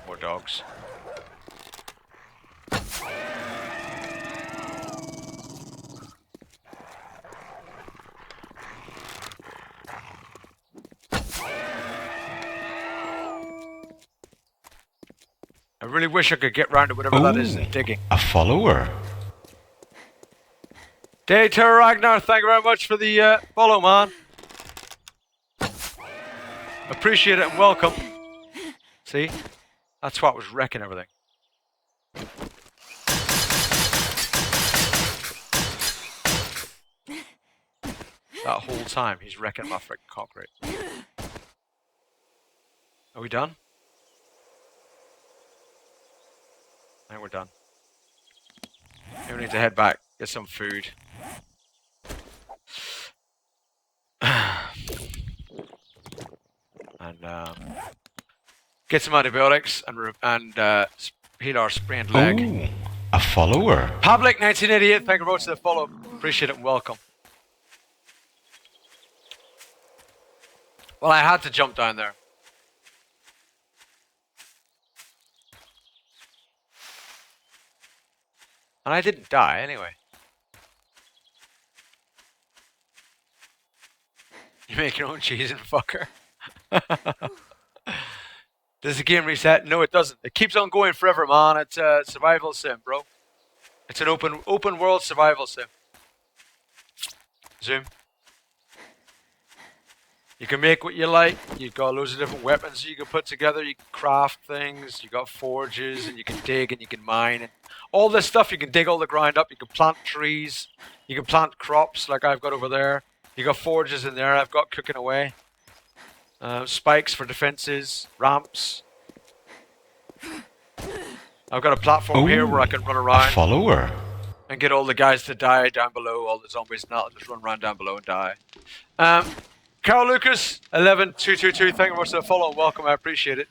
More dogs. really wish I could get round to whatever that is digging. A follower. Day Terror Ragnar, thank you very much for the follow, man. Appreciate it and welcome. See? That's what was wrecking everything. That whole time he's wrecking my frickin' concrete. Are we done? I think we're done. We need to head back, get some food. And get some antibiotics and heal our sprained leg. Ooh, a follower. Public 1988, thank you very much for the follow. Appreciate it and welcome. Well, I had to jump down there. And I didn't die anyway. You make your own cheese and fucker. Does the game reset? No, it doesn't. It keeps on going forever, man. It's a survival sim, bro. It's an open world survival sim. Zoom. You can make what you like. You've got loads of different weapons you can put together. You can craft things. You got forges, and you can dig and you can mine and all this stuff. You can dig all the ground up. You can plant trees. You can plant crops like I've got over there. You got forges in there. I've got cooking away. Spikes for defenses. Ramps. I've got a platform here where I can run around. A follower. And get all the guys to die down below. All the zombies and that. Just run around down below and die. Carl Lucas, 11222, thank you very much for the follow and welcome, I appreciate it.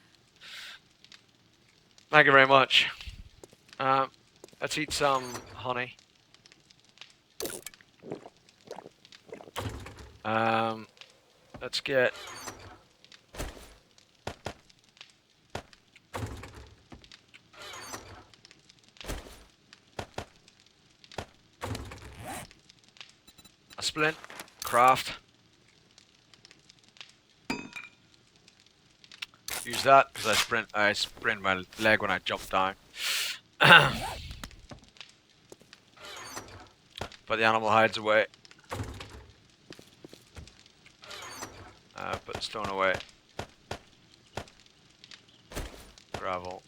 Thank you very much. Let's eat some honey. Let's get... a splint, craft. Use that because I sprained my leg when I jumped down. Put the animal hides away. Put the stone away. Gravel.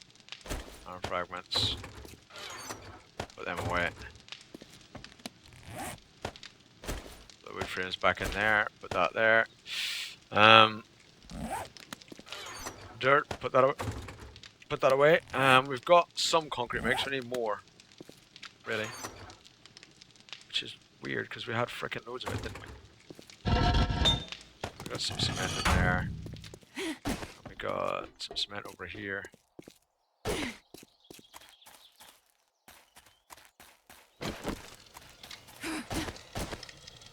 Iron fragments. Put them away. The wood frames back in there. Put that there. Dirt, put that away. We've got some concrete mix, we need more. Really. Which is weird because we had frickin' loads of it, didn't we? We got some cement in there. And we got some cement over here.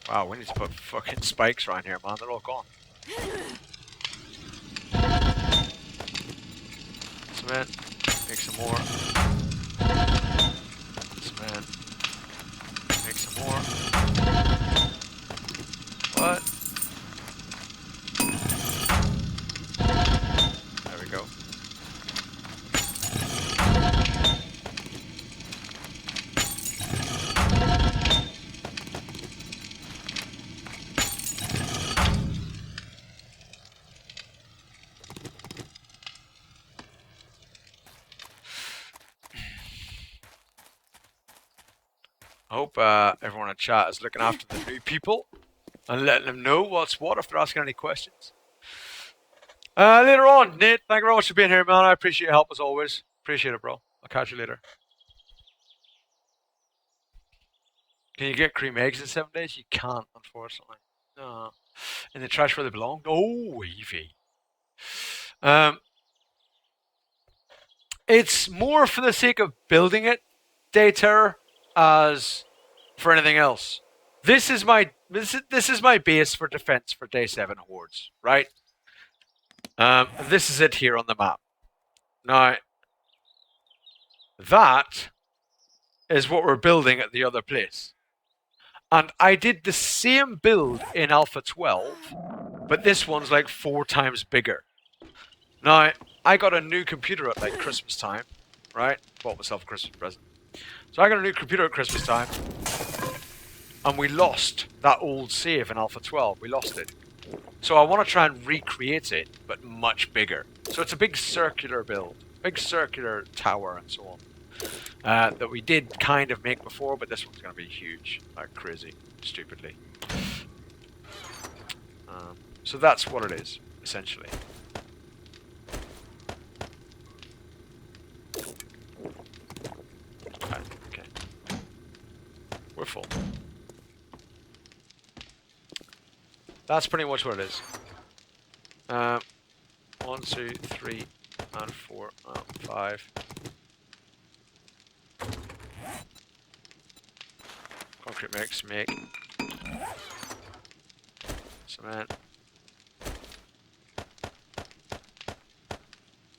Wow, we need to put fucking spikes around here, man. They're all gone. Cement, make some more. Cement, make some more. What? There we go. I hope everyone in chat is looking after the new people and letting them know what's what if they're asking any questions. Later on, Nate, thank you very much for being here, man. I appreciate your help as always. Appreciate it, bro. I'll catch you later. Can you get cream eggs in 7 days? You can't, unfortunately. No. In the trash where they belong? Oh, Evie. It's more for the sake of building it, Day Terror, as for anything else. This is my base for defense for Day 7 hordes, right? This is it here on the map. Now, that is what we're building at the other place. And I did the same build in Alpha 12, but this one's like 4 times bigger. Now, I got a new computer at like Christmas time, right? Bought myself a Christmas present. So I got a new computer at Christmas time, and we lost that old save in Alpha 12. We lost it. So I want to try and recreate it, but much bigger. So it's a big circular build, big circular tower and so on, that we did kind of make before, but this one's going to be huge, like crazy, stupidly. So that's what it is, essentially. Right, okay. We're full. That's pretty much what it is. 1, 2, 3, and 4, 5. Concrete mix, make. Cement.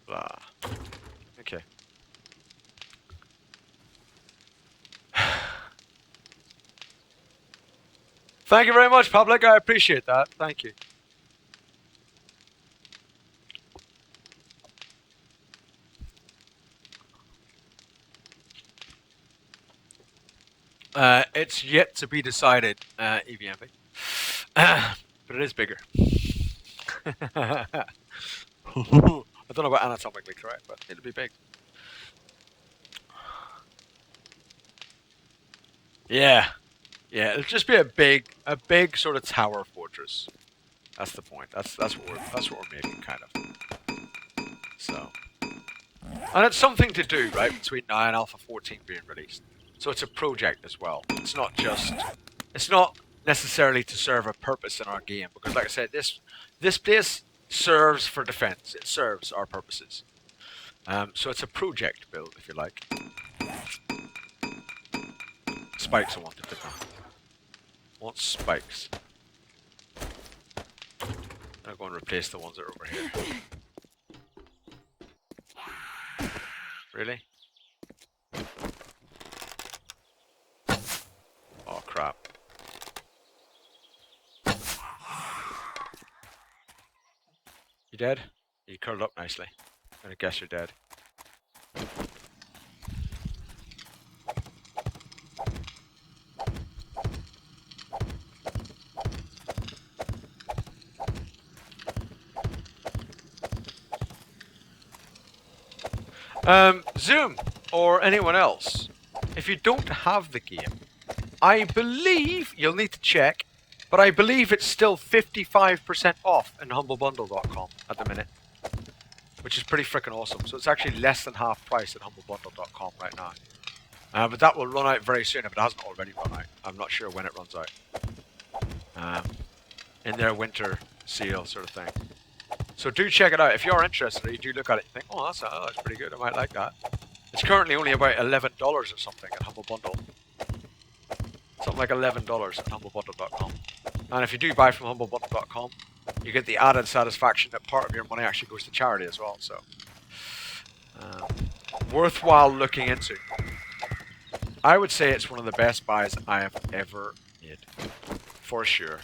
Blah. Okay. Thank you very much, public. I appreciate that. Thank you. It's yet to be decided, EVMP. But it is bigger. I don't know about anatomically correct, but it'll be big. Yeah. Yeah, it'll just be a big sort of tower fortress. That's the point. That's what we're making, kind of. So, and it's something to do, right, between now and Alpha 14 being released. So it's a project as well. It's not necessarily to serve a purpose in our game, because like I said, this place serves for defense. It serves our purposes. So it's a project build, if you like. Spikes I wanted, didn't I? Want spikes. I'll go and replace the ones that are over here. Really? Oh crap. You dead? You curled up nicely. I'm gonna guess you're dead. Zoom, or anyone else, if you don't have the game, I believe, you'll need to check, but I believe it's still 55% off in humblebundle.com at the minute, which is pretty freaking awesome. So it's actually less than half price at humblebundle.com right now. But that will run out very soon if it hasn't already run out. I'm not sure when it runs out. In their winter sale sort of thing. So do check it out. If you're interested, or you do look at it and think, oh, that's pretty good, I might like that. It's currently only about $11 or something at Humble Bundle. Something like $11 at humblebundle.com. And if you do buy from humblebundle.com, you get the added satisfaction that part of your money actually goes to charity as well. So, worthwhile looking into. I would say it's one of the best buys I have ever made. For sure.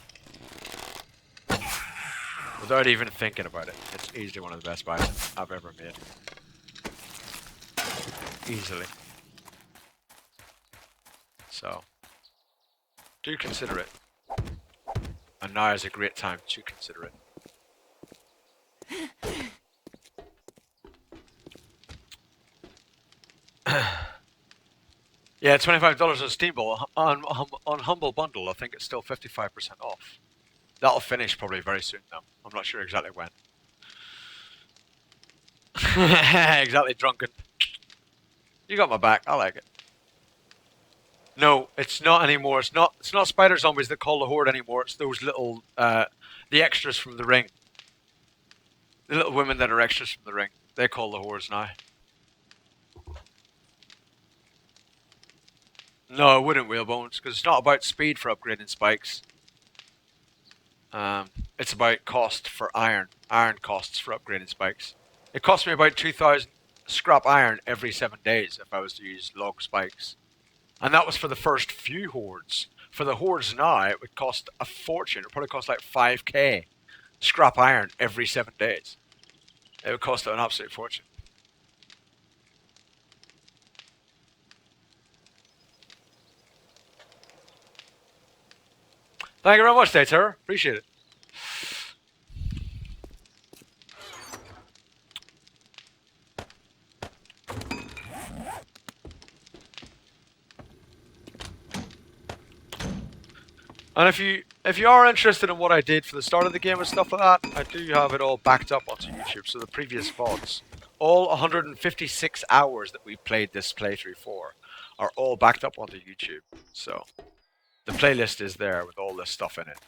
Without even thinking about it, it's easily one of the best buys I've ever made. Easily. So, do consider it. And now is a great time to consider it. Yeah, $25 on Steam Ball. On Humble Bundle, I think it's still 55% off. That'll finish probably very soon, though. I'm not sure exactly when. Exactly, drunken. You got my back. I like it. No, it's not anymore. It's not spider zombies that call the horde anymore. It's those little the extras from the ring. The little women that are extras from the ring. They call the hordes now. No, I wouldn't, Whalebones, because it's not about speed for upgrading spikes. It's about cost for iron. Iron costs for upgrading spikes. It cost me about 2,000 scrap iron every 7 days if I was to use log spikes. And that was for the first few hordes. For the hordes now, it would cost a fortune. It would probably cost like 5k scrap iron every 7 days. It would cost an absolute fortune. Thank you very much, Dater. Appreciate it. And if you are interested in what I did for the start of the game and stuff like that, I do have it all backed up onto YouTube. So the previous VODs, all 156 hours that we played this playthrough for, are all backed up onto YouTube. So the playlist is there with all this stuff in it.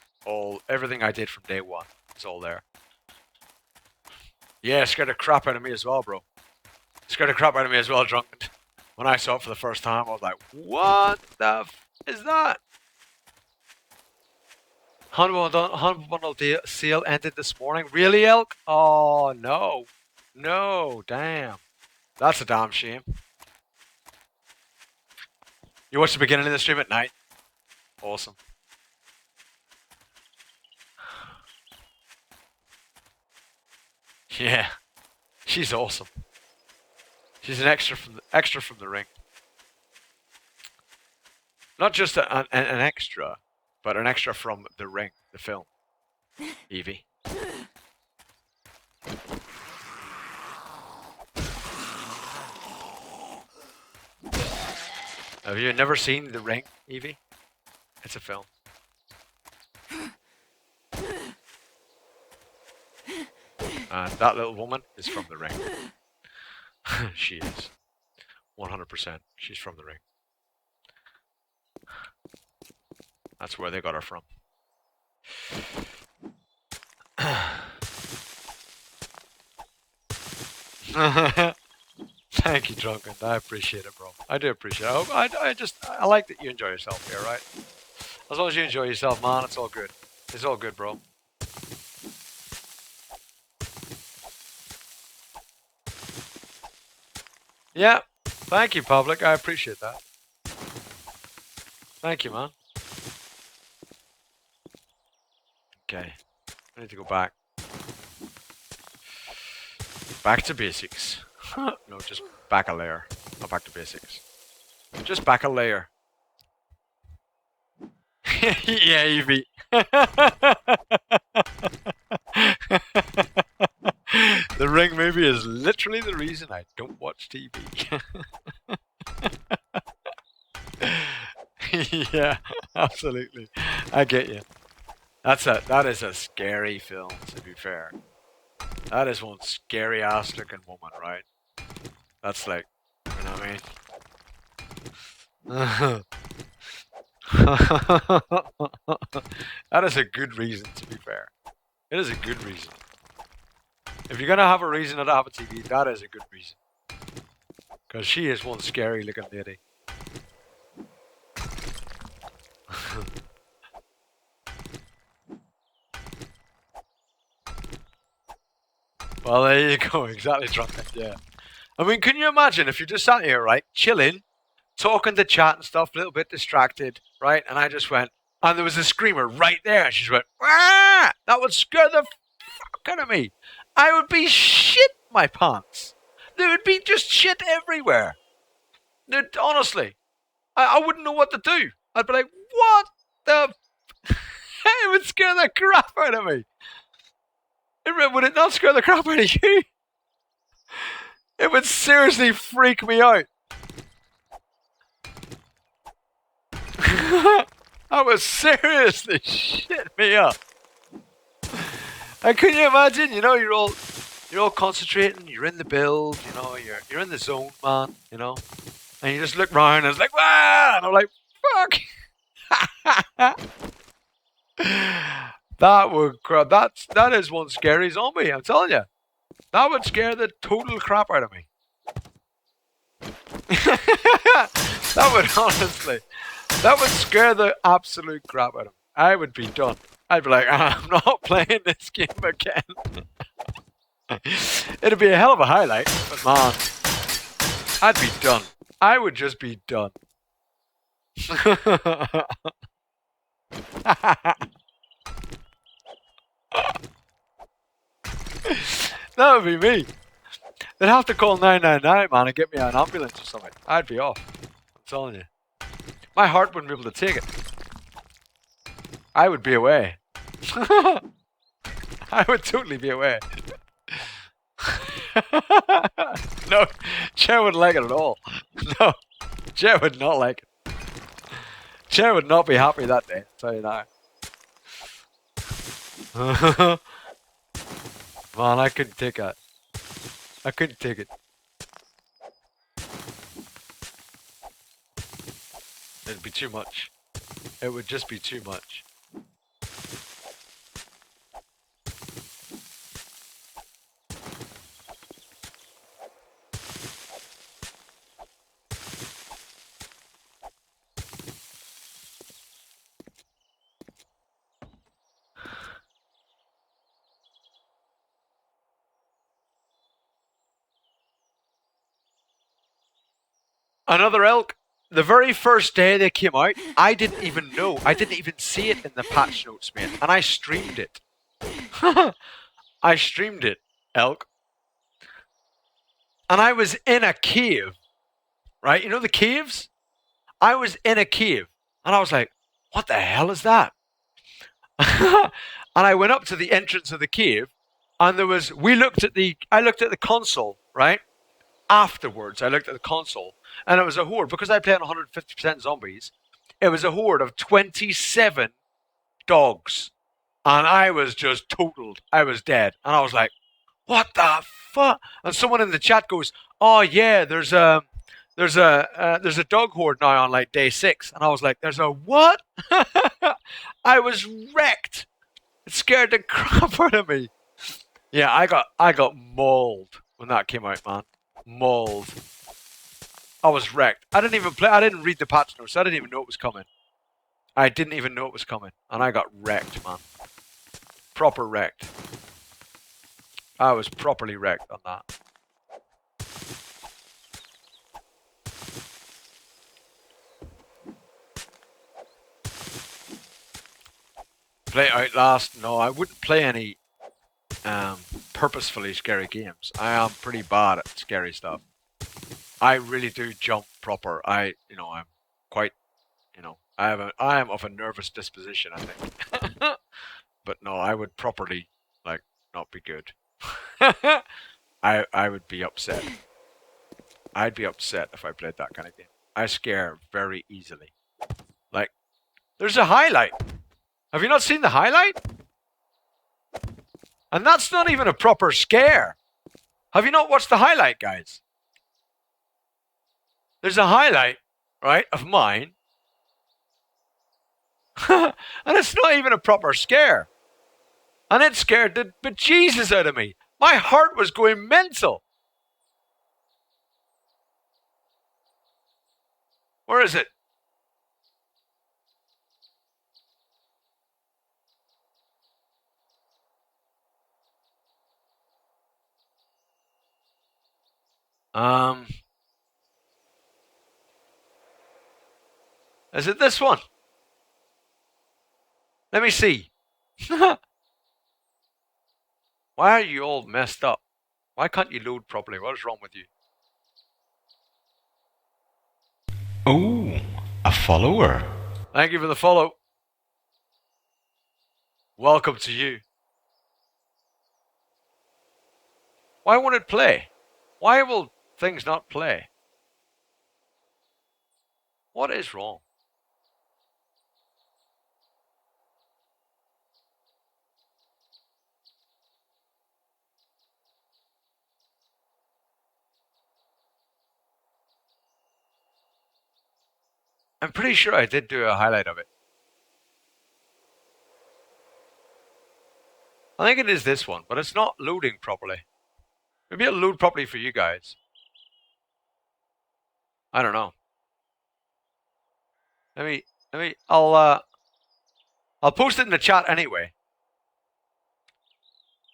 Everything I did from day one is all there. Yeah, scared the crap out of me as well, bro. Scared the crap out of me as well, Drunken. When I saw it for the first time, I was like, what the f is that? 100 bundle sale ended this morning. Really, Elk? Oh, no. No, damn. That's a damn shame. You watched the beginning of the stream at night? Awesome. Yeah. She's awesome. She's an extra from the ring. Not just an extra, but an extra from The Ring, the film. Evie. Have you never seen The Ring, Evie? It's a film. And that little woman is from The Ring. She is. 100%. She's from The Ring. That's where they got her from. Thank you, Drunken. I appreciate it, bro. I do appreciate it. I like that you enjoy yourself here, right? As long as you enjoy yourself, man, it's all good. It's all good, bro. Yeah. Thank you, public. I appreciate that. Thank you, man. Okay. I need to go back. Back to basics. No, just back a layer. Not back to basics. Just back a layer. Yeah, Evie. The Ring movie is literally the reason I don't watch TV. Yeah, absolutely. I get you. That is a scary film, to be fair. That is one scary ass looking woman, right? That's like, you know what I mean? That is a good reason, to be fair. It is a good reason. If you're gonna have a reason to have a TV, that is a good reason. Because she is one scary looking lady. Well, there you go. Exactly, Drunken. Yeah. I mean, can you imagine if you just sat here, right, chilling, talking to chat and stuff, a little bit distracted, right? And I just went, and there was a screamer right there, and she just went, ah! That would scare the fuck out of me. I would be shit my pants. There would be just shit everywhere. Honestly, I wouldn't know what to do. I'd be like, what the? It would scare the crap out of me. Would it not scare the crap out of you? It would seriously freak me out. That would seriously shit me up. And can you imagine? You know, you're all concentrating. You're in the build. You know, you're in the zone, man. You know, and you just look round and it's like, wow! And I'm like, fuck. That is one scary zombie. I'm telling you, that would scare the total crap out of me. That would scare the absolute crap out of me. I would be done. I'd be like, I'm not playing this game again. It'd be a hell of a highlight, but man, I'd be done. I would just be done. That would be me. They'd have to call 999, man, and get me an ambulance or something. I'd be off. I'm telling you. My heart wouldn't be able to take it. I would be away. I would totally be away. No, Chair wouldn't like it at all. No, Chair would not like it. Chair would not be happy that day, I'll tell you now. Man, I couldn't take it. I couldn't take it. It'd be too much. It would just be too much. Another elk. The very first day they came out, I didn't even know. I didn't even see it in the patch notes, man. And I streamed it. I streamed it, elk. And I was in a cave. Right? You know the caves? I was in a cave. And I was like, what the hell is that? And I went up to the entrance of the cave. And there was, I looked at the console, right? Afterwards, I looked at the console, and it was a horde. Because I play on 150% zombies, it was a horde of 27 dogs. And I was just totaled. I was dead. And I was like, what the fuck? And someone in the chat goes, oh yeah, there's a dog horde now on like day 6. And I was like, there's a what? I was wrecked. It scared the crap out of me. Yeah, I got mauled when that came out, man. Mauled. I was wrecked. I didn't read the patch notes. I didn't even know it was coming. I didn't even know it was coming. And I got wrecked, man. Proper wrecked. I was properly wrecked on that. Play Outlast? No, I wouldn't play any purposefully scary games. I am pretty bad at scary stuff. I really do jump proper. I'm quite, I am of a nervous disposition, I think. But no, I would properly, not be good. I would be upset. I'd be upset if I played that kind of game. I scare very easily. Like, there's a highlight. Have you not seen the highlight? And that's not even a proper scare. Have you not watched the highlight, guys? There's a highlight, right, of mine. And it's not even a proper scare. And it scared the bejesus out of me. My heart was going mental. Where is it? Is it this one? Let me see. Why are you all messed up? Why can't you load properly? What is wrong with you? Oh, a follower. Thank you for the follow. Welcome to you. Why won't it play? Why will things not play? What is wrong? I'm pretty sure I did do a highlight of it. I think it is this one, but it's not loading properly. Maybe it'll load properly for you guys. I don't know. I'll post it in the chat anyway.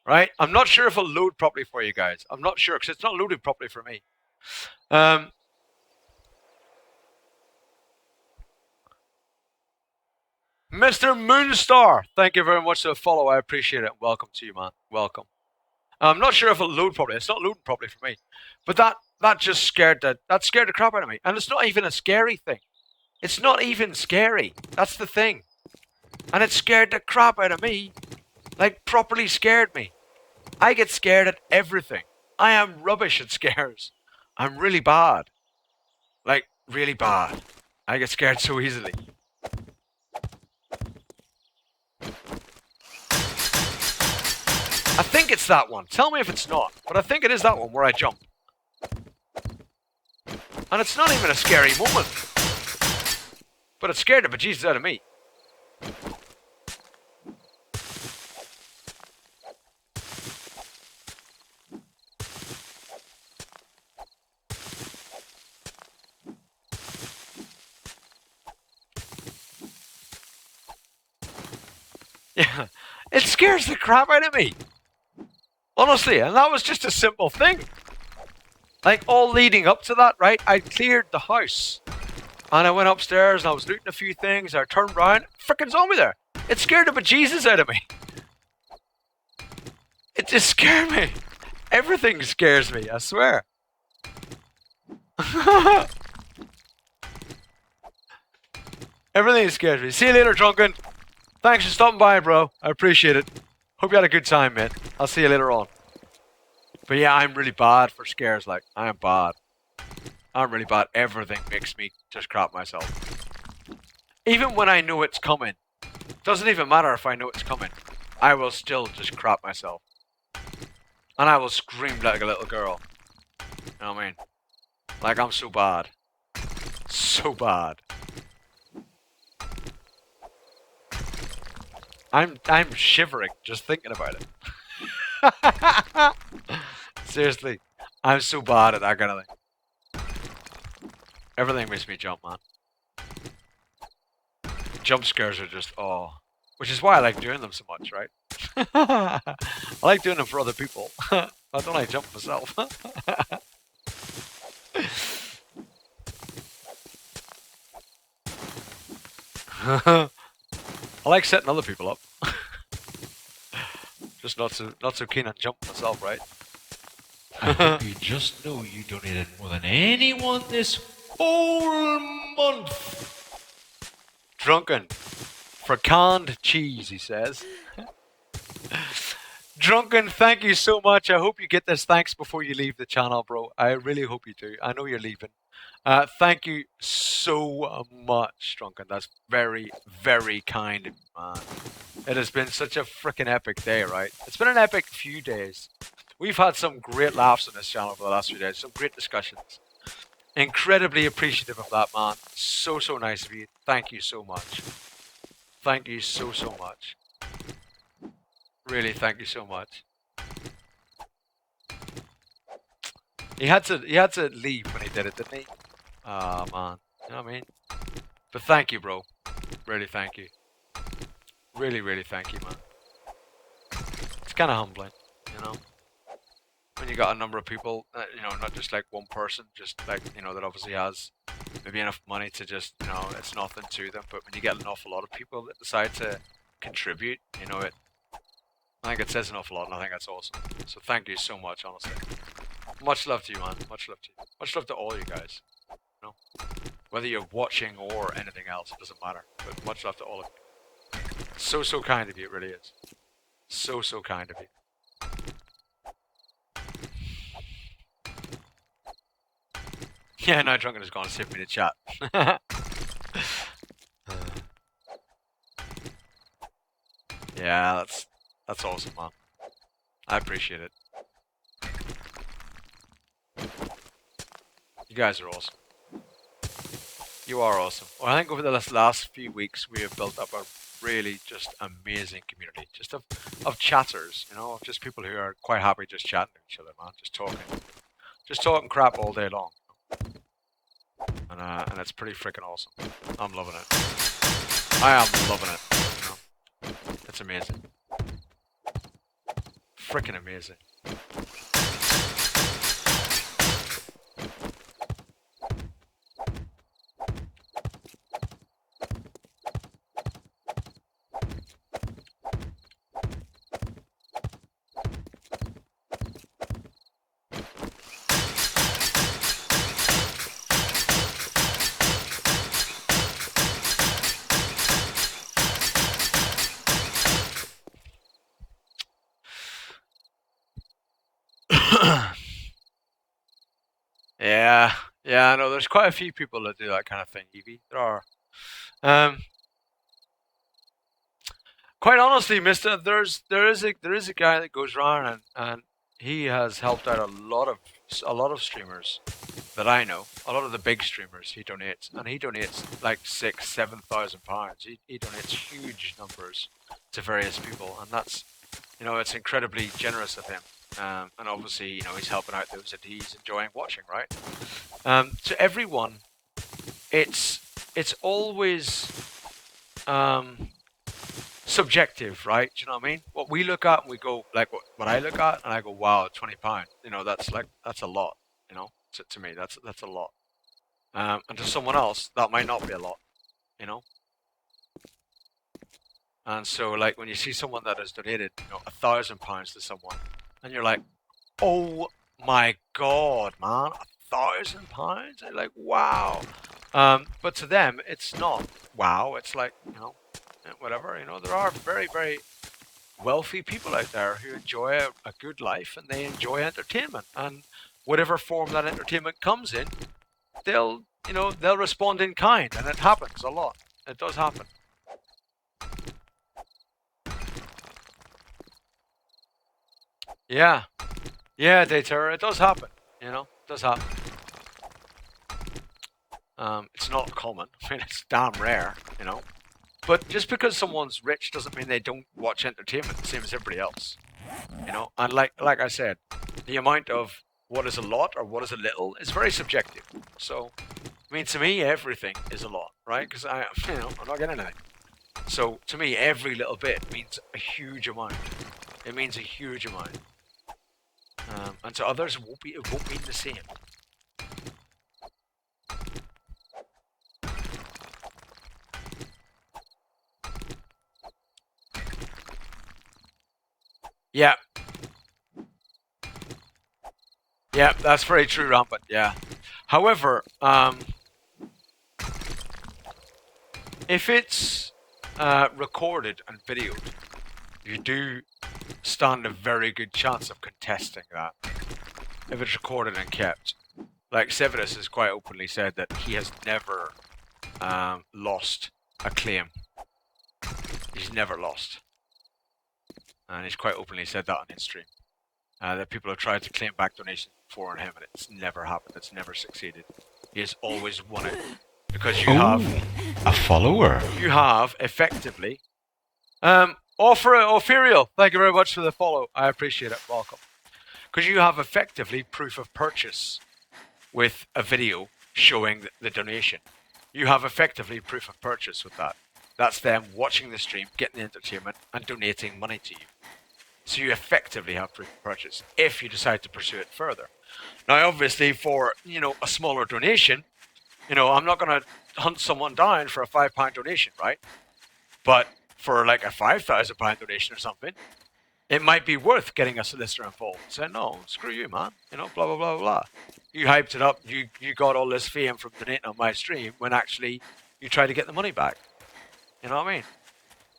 Right? I'm not sure if it'll load properly for you guys. I'm not sure, because it's not loaded properly for me. Mr. Moonstar, thank you very much for the follow. I appreciate it. Welcome to you, man. Welcome. I'm not sure if it'll load properly. It's not loading properly for me. But that just scared the crap out of me. And it's not even a scary thing. It's not even scary. That's the thing. And it scared the crap out of me. Like, properly scared me. I get scared at everything. I am rubbish at scares. I'm really bad. Like, really bad. I get scared so easily. I think it's that one. Tell me if it's not. But I think it is that one where I jump. And it's not even a scary moment. But it scared the bejesus out of me. Yeah. It scares the crap out of me. Honestly, and that was just a simple thing. Like, all leading up to that, right? I cleared the house. And I went upstairs and I was looting a few things. I turned around, frickin' zombie there. It scared the bejesus out of me. It just scared me. Everything scares me, I swear. Everything scares me. See you later, Drunken. Thanks for stopping by, bro. I appreciate it. Hope you had a good time, mate. I'll see you later on. But yeah, I'm really bad for scares, like, I am bad. I'm really bad. Everything makes me just crap myself. Even when I know it's coming. Doesn't even matter if I know it's coming. I will still just crap myself. And I will scream like a little girl. You know what I mean? Like, I'm so bad. So bad. I'm shivering just thinking about it. Seriously. I'm so bad at that kind of thing. Everything makes me jump, man. Jump scares are just, oh. Which is why I like doing them so much, right? I like doing them for other people. I don't like jump myself. I like setting other people up. Just not so keen on jumping myself, right? I hope you just know you donated more than anyone this whole month. Drunken. For canned cheese, he says. Drunken, thank you so much. I hope you get this thanks before you leave the channel, bro. I really hope you do. I know you're leaving. Thank you so much, Drunken. That's very, very kind of you, man. It has been such a freaking epic day, right? It's been an epic few days. We've had some great laughs on this channel for the last few days. Some great discussions. Incredibly appreciative of that, man. So nice of you. Thank you so much. Thank you so much. Really, thank you so much. He had to leave when he did it, didn't he? Ah, man. You know what I mean? But thank you, bro. Really, thank you. Really, thank you, man. It's kind of humbling, you know? When you got a number of people, you know, not just like one person, just like, you know, that obviously has maybe enough money to just, you know, it's nothing to them. But when you get an awful lot of people that decide to contribute, you know, I think it says an awful lot, and I think that's awesome. So thank you so much, honestly. Much love to you, man. Much love to you. Much love to all you guys. You know, whether you're watching or anything else, it doesn't matter. But much love to all of you. So kind of you, it really is. So kind of you. Yeah, no, Drunken is gone to save me to chat. Yeah, that's awesome, man. I appreciate it. You guys are awesome. You are awesome. Well, I think over the last few weeks we have built up a really just amazing community, just of chatters, you know, of just people who are quite happy just chatting to each other, man, just talking crap all day long. And it's pretty freaking awesome. I'm loving it. I am loving it. You know? It's amazing. Freaking amazing. Yeah, I know. There's quite a few people that do that kind of thing, Evie. There are. Um, quite honestly, Mister, there is a guy that goes around and he has helped out a lot of streamers that I know. A lot of the big streamers he donates, and he donates like 6, 7 thousand pounds. He donates huge numbers to various people, and that's, you know, it's incredibly generous of him. And obviously, you know, he's helping out those that he's enjoying watching, right? To everyone, it's always um, subjective, right? Do you know what I mean? What we look at and we go, like what I look at and I go, wow, £20. You know, that's a lot. You know, to me, that's a lot. And to someone else, that might not be a lot. You know. And so, like, when you see someone that has donated, you know, £1,000 to someone, and you're like, oh my god, man, £1,000? They're like, wow. But to them, it's not wow. It's like, you know, whatever. You know, there are very, very wealthy people out there who enjoy a good life and they enjoy entertainment, and whatever form that entertainment comes in, they'll respond in kind, and it happens a lot. It does happen. Yeah, yeah, Dayter, it does happen. You know, it does happen. It's not common. I mean, it's damn rare. You know, but just because someone's rich doesn't mean they don't watch entertainment the same as everybody else. You know, and like I said, the amount of what is a lot or what is a little is very subjective. So, I mean, to me, everything is a lot, right? Because I'm not getting anything. So to me, every little bit means a huge amount. It means a huge amount. And to others, it won't mean the same. Yeah. Yeah, that's very true, Rampant. Yeah. However, if it's recorded and videoed, you do stand a very good chance of contesting that. If it's recorded and kept. Like, Severus has quite openly said that he has never lost a claim. He's never lost. And he's quite openly said that on his stream. That people have tried to claim back donations before on him, and it's never happened. It's never succeeded. He has always won it. Because you have a follower. You have effectively Ophirial, thank you very much for the follow. I appreciate it. Welcome. Because you have effectively proof of purchase with a video showing the donation. You have effectively proof of purchase with that. That's them watching the stream, getting the entertainment, and donating money to you. So you effectively have proof of purchase if you decide to pursue it further. Now, obviously, for, you know, a smaller donation, you know, I'm not going to hunt someone down for a £5 donation, right? But for like a £5,000 donation or something, it might be worth getting a solicitor involved. Say, no, screw you, man. You know, blah, blah, blah, blah. You hyped it up. You got all this fame from donating on my stream when actually you try to get the money back. You know what I mean?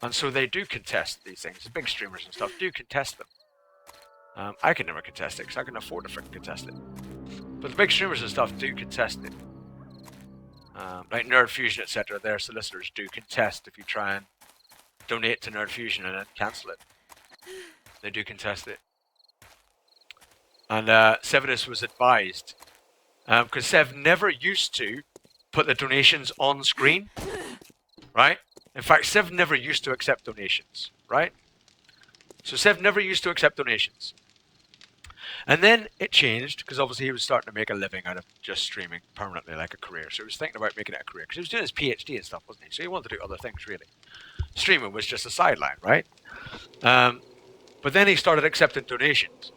And so they do contest these things. The big streamers and stuff do contest them. I can never contest it because I can afford to freaking contest it. But the big streamers and stuff do contest it. Like Nerd Fusion, etc. Their solicitors do contest if you try and donate to Nerd Fusion and then cancel it. They do contest it. And Severus was advised, because Sev never used to put the donations on screen, right? In fact, Sev never used to accept donations, right? So Sev never used to accept donations. And then it changed, because obviously he was starting to make a living out of just streaming permanently, like a career. So he was thinking about making it a career, because he was doing his PhD and stuff, wasn't he? So he wanted to do other things, really. Streaming was just a sideline, right? But then he started accepting donations.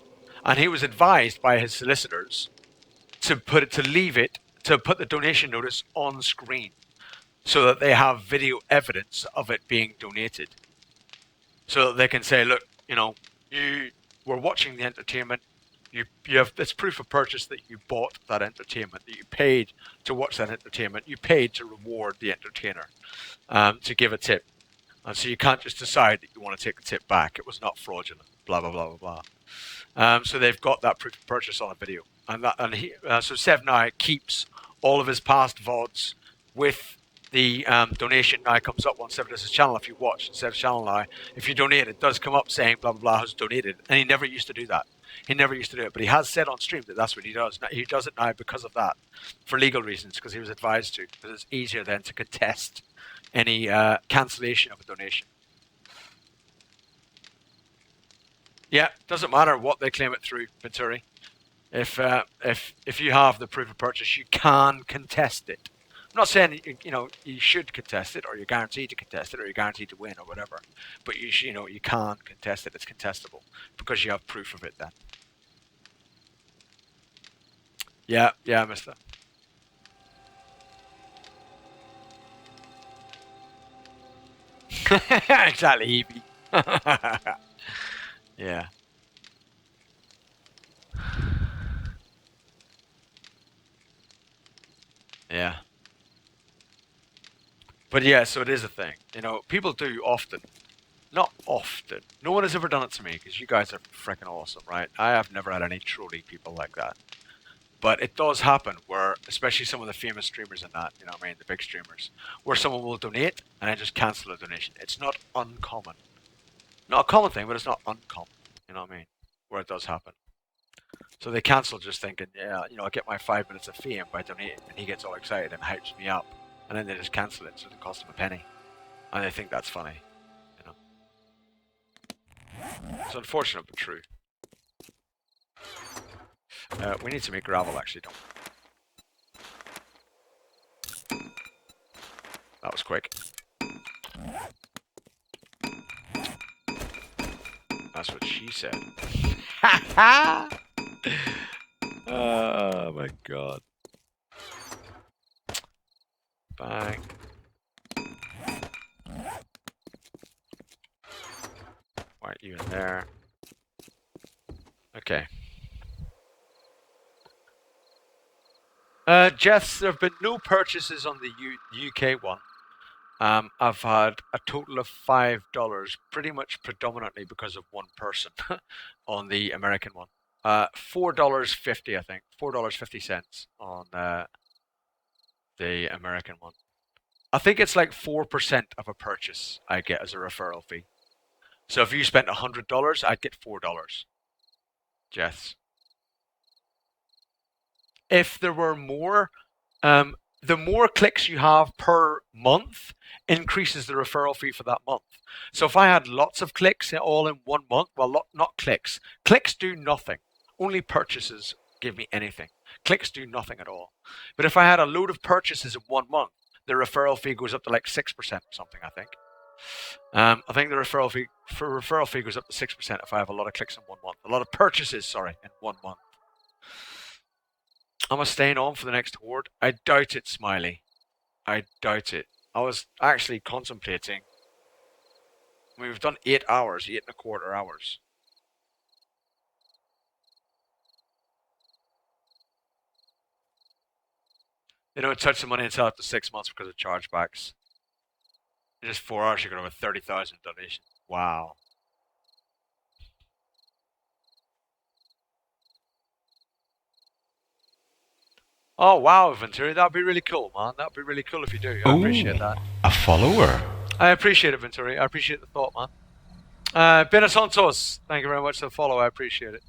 And he was advised by his solicitors to put the donation notice on screen, so that they have video evidence of it being donated. So that they can say, look, you know, you were watching the entertainment, you have this proof of purchase that you bought that entertainment, that you paid to watch that entertainment, you paid to reward the entertainer, to give a tip. And so you can't just decide that you want to take the tip back. It was not fraudulent, blah, blah, blah, blah, blah. So they've got that proof of purchase on a video. So Sev now keeps all of his past VODs with the donation now comes up once every his channel. If you watch instead of channel now, if you donate, it does come up saying blah blah blah has donated, and he never used to do that. He never used to do it, but he has said on stream that that's what he does. He does it now because of that, for legal reasons, because he was advised to. Because it's easier then to contest any cancellation of a donation. Yeah, doesn't matter what they claim it through, Venturi. If you have the proof of purchase, you can contest it. I'm not saying you should contest it, or you're guaranteed to contest it, or you're guaranteed to win, or whatever. But you can contest it. It's contestable because you have proof of it. Then. Yeah, Mister. Exactly, Evie. Yeah. Yeah. But yeah, so it is a thing. People do often. Not often. No one has ever done it to me because you guys are freaking awesome, right? I have never had any trolly people like that. But it does happen where, especially some of the famous streamers and that, what I mean, the big streamers, where someone will donate and I just cancel a donation. It's not uncommon. Not a common thing, but it's not uncommon. You know what I mean? Where it does happen. So they cancel just thinking, yeah, I get my 5 minutes of fame by donating, and he gets all excited and hypes me up, and then they just cancel it, so it costs him a penny, and they think that's funny. It's unfortunate but true. We need to make gravel, actually, don't we? That was quick. That's what she said. Oh my god. Bang. Why aren't you in there? Okay. Jess, there have been no purchases on the UK one. I've had a total of $5, pretty much predominantly because of one person on the American one. $4.50, I think. $4.50 on the American one. I think it's like 4% of a purchase I get as a referral fee. So if you spent $100, I'd get $4. Jess. If there were more, the more clicks you have per month increases the referral fee for that month. So if I had lots of clicks all in 1 month, well, not clicks. Clicks do nothing. Only purchases give me anything. Clicks do nothing at all. But if I had a load of purchases in 1 month, the referral fee goes up to like 6% or something, I think. I think the referral fee goes up to 6% if I have a lot of clicks in 1 month. A lot of purchases, sorry, in 1 month. Am I staying on for the next horde? I doubt it, Smiley. I doubt it. I was actually contemplating. I mean, we've done 8 hours, 8.25 hours. They don't touch the money until after 6 months because of chargebacks. In just 4 hours, you're going to have 30,000 donation. Wow. Oh, wow, Venturi. That'd be really cool, man. That'd be really cool if you do. I appreciate that. A follower. I appreciate it, Venturi. I appreciate the thought, man. Bena Santos, thank you very much for the follow. I appreciate it.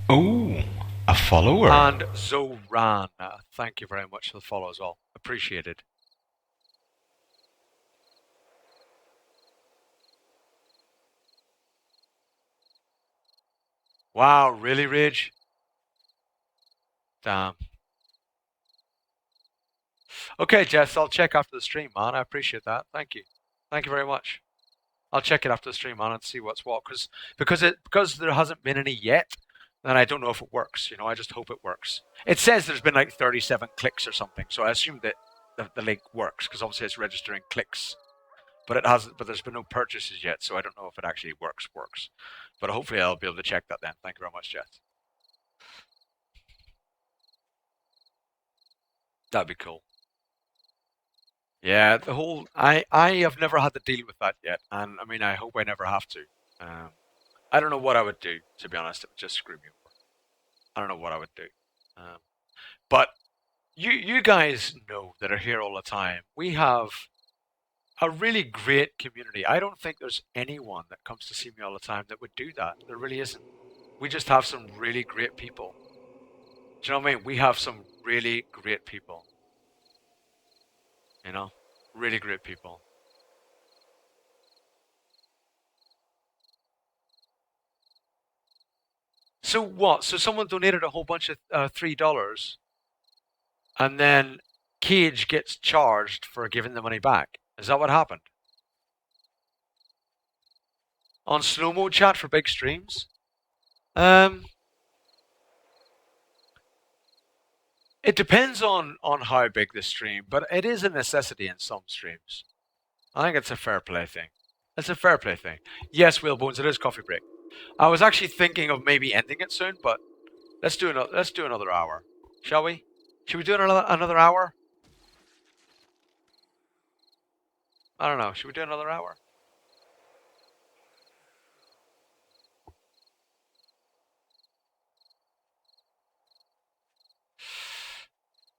Oh, a follower. And Zoran, thank you very much for the follow as well. Appreciated. Wow, really, Rage? Damn. Okay, Jess, I'll check after the stream, man. I appreciate that. Thank you. Thank you very much. I'll check it after the stream, man, and see what's what. Because there hasn't been any yet, then I don't know if it works. I just hope it works. It says there's been like 37 clicks or something, so I assume that the link works because obviously it's registering clicks. But it hasn't. But there's been no purchases yet, so I don't know if it actually works. But hopefully I'll be able to check that then. Thank you very much, Jess. That'd be cool. Yeah, the whole I have never had to deal with that yet, and I mean I hope I never have to. I don't know what I would do, to be honest. It would just screw me over. I don't know what I would do. Um, but you guys know that are here all the time. We have a really great community. I don't think there's anyone that comes to see me all the time that would do that. There really isn't. We just have some really great people. Do you know what I mean? We have some really great people. You know, really great people. So what? So someone donated a whole bunch of $3, and then Cage gets charged for giving the money back. Is that what happened? On slow mo chat for big streams? Um, it depends on how big the stream, but it is a necessity in some streams. I think it's a fair play thing. It's a fair play thing. Yes, Whalebones, it is coffee break. I was actually thinking of maybe ending it soon, but let's do another hour, shall we? Should we do another hour? I don't know. Should we do another hour?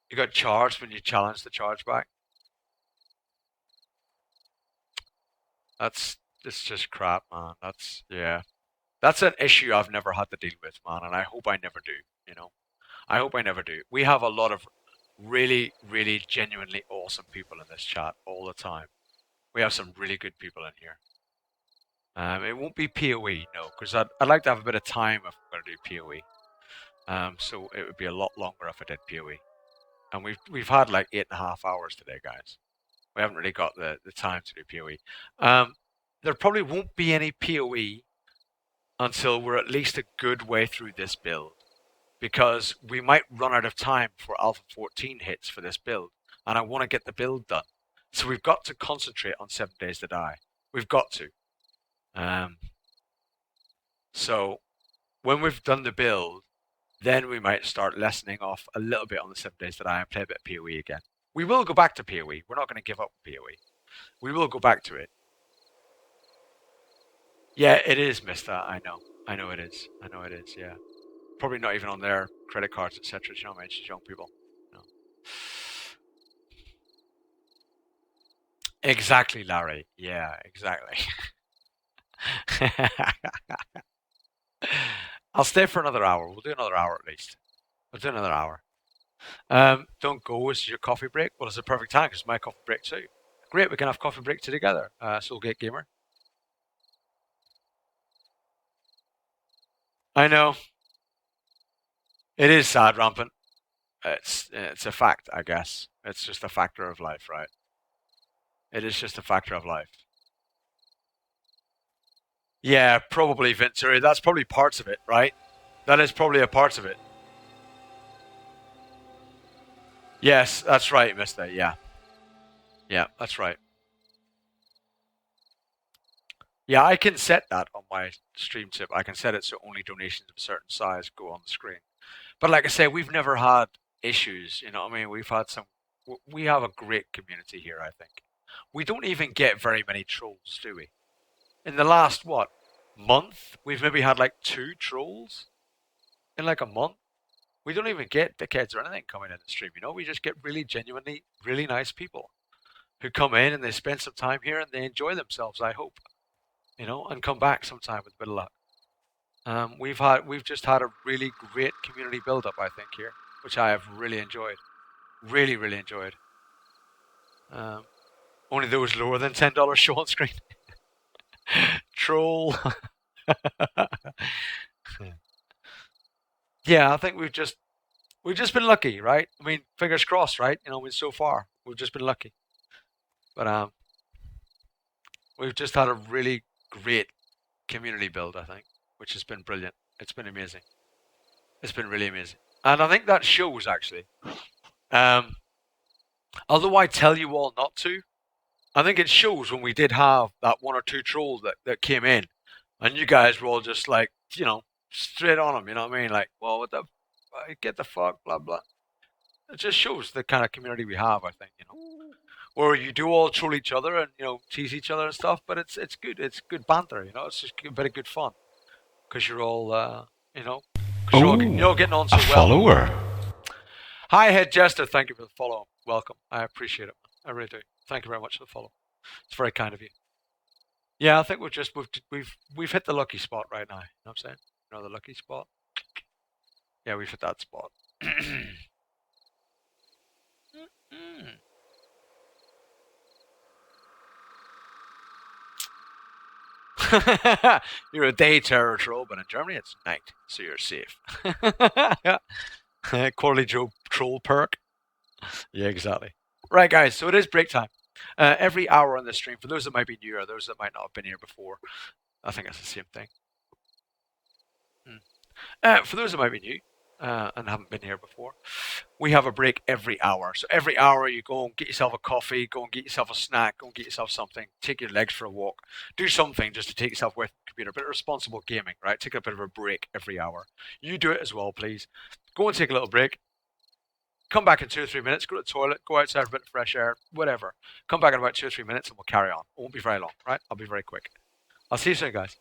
You got charged when you challenged the chargeback. It's just crap, man. That's an issue I've never had to deal with, man, and I hope I never do. You know, I hope I never do. We have a lot of really, really genuinely awesome people in this chat all the time. We have some really good people in here. It won't be PoE, no, because I'd like to have a bit of time if I'm going to do PoE. So it would be a lot longer if I did PoE. And we've had like 8.5 hours today, guys. We haven't really got the time to do PoE. There probably won't be any PoE until we're at least a good way through this build, because we might run out of time before Alpha 14 hits for this build, and I want to get the build done. So we've got to concentrate on 7 Days to Die. We've got to. So when we've done the build, then we might start lessening off a little bit on the 7 Days to Die and play a bit of PoE again. We will go back to PoE. We're not going to give up PoE. We will go back to it. Yeah, it is, Mister. I know. I know it is. I know it is. Yeah. Probably not even on their credit cards, etc. You know, it's just young people. No. Exactly, Larry. Yeah, exactly. I'll stay for another hour. We'll do another hour at least. We'll do another hour. Don't go. Is your coffee break? Well, it's a perfect time because it's my coffee break too. Great, we can have coffee break together. Soulgate Gamer. I know. It is sad, rampant. It's a fact, I guess. It's just a factor of life, right? It is just a factor of life. Yeah, probably, Venturi. That's probably parts of it, right? That is probably a part of it. Yes, that's right, Mister. Yeah. Yeah, that's right. Yeah, I can set that on my stream tip. I can set it so only donations of a certain size go on the screen. But like I say, we've never had issues. You know what I mean? We've had some. We have a great community here, I think. We don't even get very many trolls, do we? In the last, what, month, we've maybe had like 2 trolls in like a month. We don't even get dickheads or anything coming in the stream, you know? We just get really genuinely, really nice people who come in and they spend some time here and they enjoy themselves, I hope, you know, and come back sometime with a bit of luck. We've just had a really great community build up, I think, here, which I have really enjoyed. Really, really enjoyed. Only those lower than $10 show on screen. Troll. Yeah, I think we've just been lucky, right? I mean, fingers crossed, right? You know, I mean, so far we've just been lucky, but we've just had a really great community build, I think, which has been brilliant. It's been amazing. It's been really amazing, and I think that shows actually. Um, Although I tell you all not to, I think it shows when we did have that 1 or 2 trolls that came in, and you guys were all just like, you know, straight on them. You know what I mean? Like, well, what the, get the fuck, blah blah. It just shows the kind of community we have. I think, you know, where you do all troll each other and, you know, tease each other and stuff, but it's good. It's good banter. You know, it's just a bit of good fun. because you're all, you know, because you're all getting on so a well. follower. Hi, Head Jester. Thank you for the follow. Welcome. I appreciate it. I really do. Thank you very much for the follow. It's very kind of you. Yeah, I think we've hit the lucky spot right now. You know what I'm saying? You know the lucky spot? Yeah, we've hit that spot. You're a day terror troll, but in Germany it's night, so you're safe. Yeah. Quarterly troll perk. Yeah, exactly. Right, guys. So it is break time. Every hour on the stream, for those that might be new or those that might not have been here before, I think that's the same thing. For those that might be new and haven't been here before, we have a break every hour. So every hour you go and get yourself a coffee, go and get yourself a snack, go and get yourself something, take your legs for a walk, do something just to take yourself away from the computer. But responsible gaming, right? Take a bit of a break every hour. You do it as well, please. Go and take a little break. Come back in 2 or 3 minutes, go to the toilet, go outside for a bit of fresh air, whatever. Come back in about 2 or 3 minutes and we'll carry on. It won't be very long, right? I'll be very quick. I'll see you soon, guys.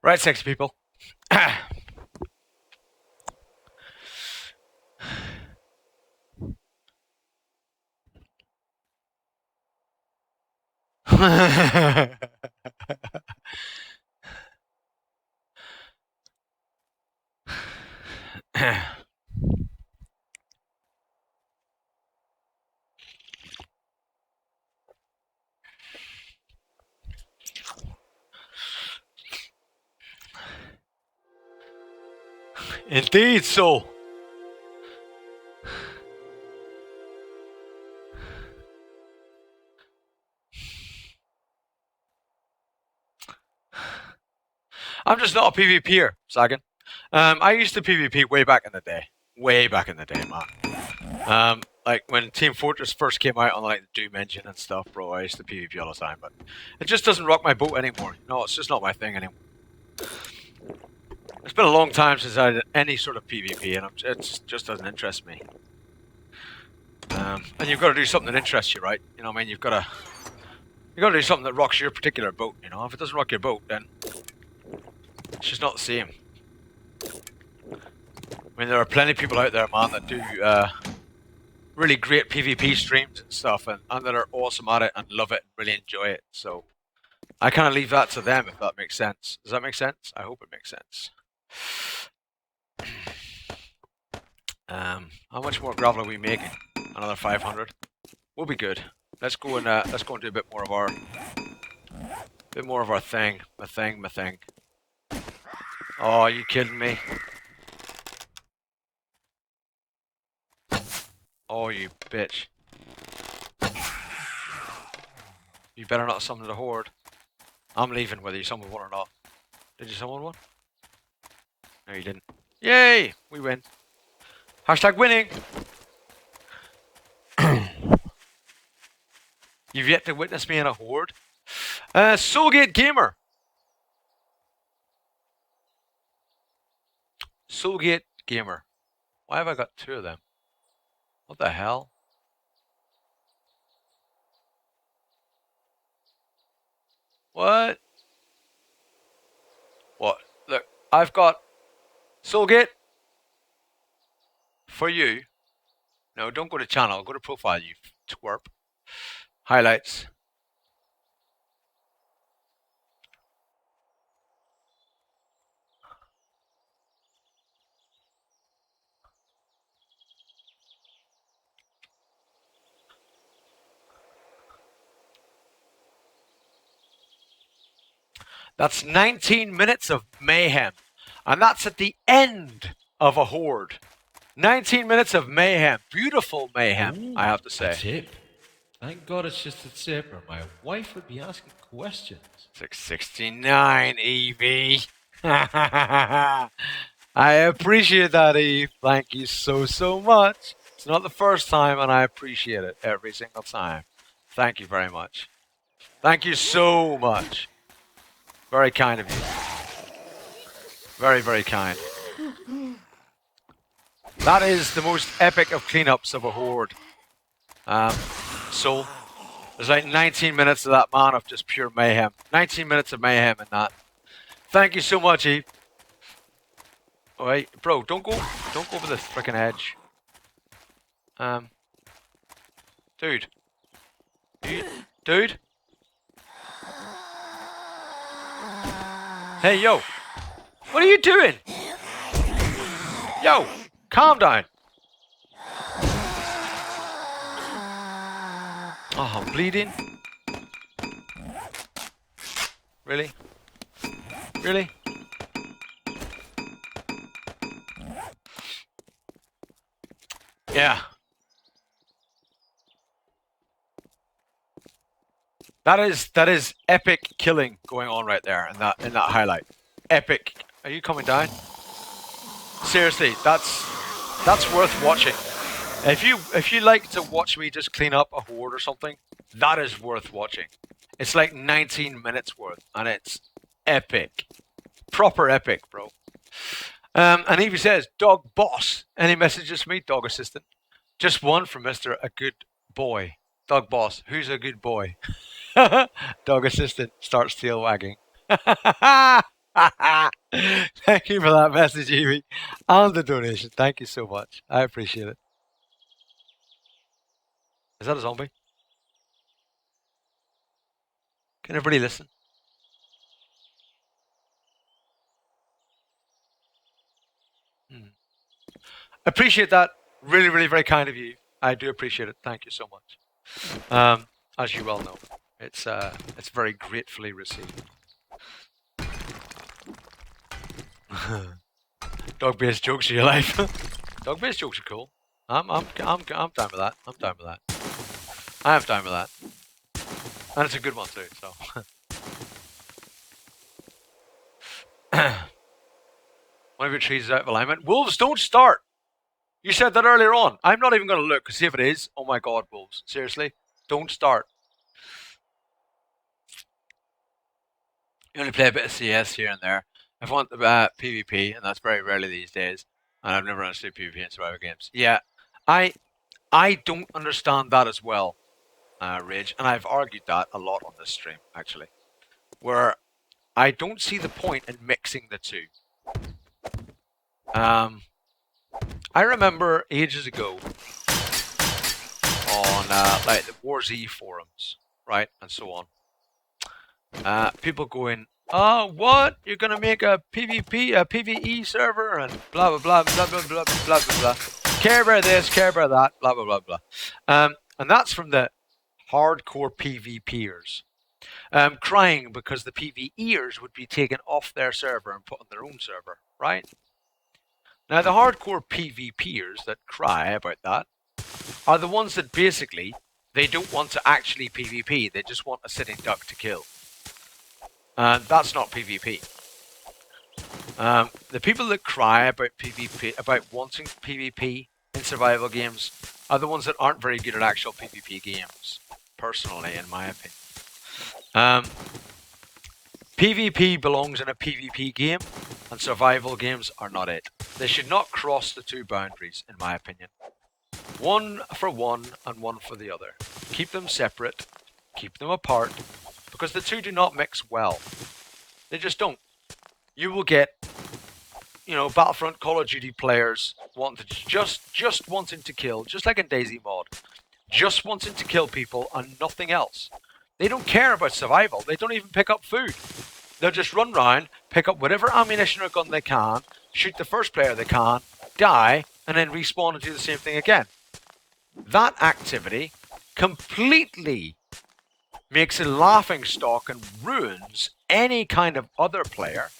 Right, sexy people. Indeed so. I'm just not a PvPer, Sagan. I used to PvP way back in the day. Way back in the day, man. Like when Team Fortress first came out on like the Doom engine and stuff, bro, I used to PvP all the time, but it just doesn't rock my boat anymore. No, it's just not my thing anymore. It's been a long time since I did any sort of PvP, and it just doesn't interest me. And you've got to do something that interests you, right? You know what I mean? You've got to do something that rocks your particular boat. You know, if it doesn't rock your boat, then it's just not the same. I mean, there are plenty of people out there, man, that do really great PvP streams and stuff, and that are awesome at it and love it and really enjoy it. So I kind of leave that to them, if that makes sense. Does that make sense? I hope it makes sense. How much more gravel are we making? Another 500. We'll be good. Let's go and do a bit more of our thing. My thing. Oh, are you kidding me? Oh, you bitch. You better not summon the horde. I'm leaving whether you summon one or not. Did you summon one? No, you didn't. Yay! We win. Hashtag winning! You've yet to witness me in a horde? Soulgate Gamer! Soulgate Gamer. Why have I got two of them? What the hell? What? What? Look, I've got Soulgate for you. No, don't go to channel. Go to profile, you twerp. Highlights. That's 19 minutes of mayhem. And that's at the end of a horde. 19 minutes of mayhem. Beautiful mayhem, Ooh, I have to say. A tip. Thank God it's just a tip, or my wife would be asking questions. 669, Evie. I appreciate that, Eve. Thank you so much. It's not the first time, and I appreciate it every single time. Thank you very much. Thank you so much. Very kind of you. Very, very kind. That is the most epic of cleanups of a horde. So, there's like 19 minutes of that, man, of just pure mayhem. 19 minutes of mayhem in that. Thank you so much, Eve. Alright, bro, don't go over the freaking edge. Dude. Dude? Hey, yo. What are you doing? Yo, calm down. Oh, I'm bleeding. Really? Really? Yeah. That is epic killing going on right there in that highlight. Epic. Are you coming down? Seriously, that's worth watching. If you like to watch me just clean up a horde or something, that is worth watching. It's like 19 minutes worth, and it's epic. Proper epic, bro. And Evie says, dog boss. Any messages for me, dog assistant? Just one from Mr. A Good Boy. Dog boss, who's a good boy? Dog assistant starts tail wagging. Thank you for that message, Evie, and the donation. Thank you so much. I appreciate it. Is that a zombie? Can everybody listen? Appreciate that. Really, really very kind of you. I do appreciate it. Thank you so much. As you well know, it's very gratefully received. Dog-based jokes are your life. Dog-based jokes are cool. I'm down with that. I'm down with that. I am down with that. And it's a good one too, so. One of your trees is out of alignment. Wolves, don't start! You said that earlier on. I'm not even going to look to see if it is. Oh my god, wolves. Seriously? Don't start. You only play a bit of CS here and there. I've won PvP, and that's very rarely these days. And I've never understood PvP in survival games. Yeah, I don't understand that as well, Rage. And I've argued that a lot on this stream, actually. Where I don't see the point in mixing the two. I remember ages ago on like the War Z forums, right, and so on. People going, "Oh, what? You're gonna make a PvP, a PvE server, and blah blah blah blah blah blah blah blah blah blah. Care Bear this, Care Bear that, blah blah blah blah." And that's from the hardcore PvPers, crying because the PvEers would be taken off their server and put on their own server, right? Now, the hardcore PvPers that cry about that are the ones that basically they don't want to actually PvP. They just want a sitting duck to kill. And that's not PvP. The people that cry about PvP, about wanting PvP in survival games, are the ones that aren't very good at actual PvP games. Personally, in my opinion. PvP belongs in a PvP game, and survival games are not it. They should not cross the two boundaries, in my opinion. One for one and one for the other. Keep them separate, keep them apart, because the two do not mix well. They just don't. You will get, Battlefront, Call of Duty players wanting to just wanting to kill, just like in DayZ mod, just wanting to kill people and nothing else. They don't care about survival. They don't even pick up food. They'll just run around, pick up whatever ammunition or gun they can, shoot the first player they can, die, and then respawn and do the same thing again. That activity completely makes a laughingstock and ruins any kind of other player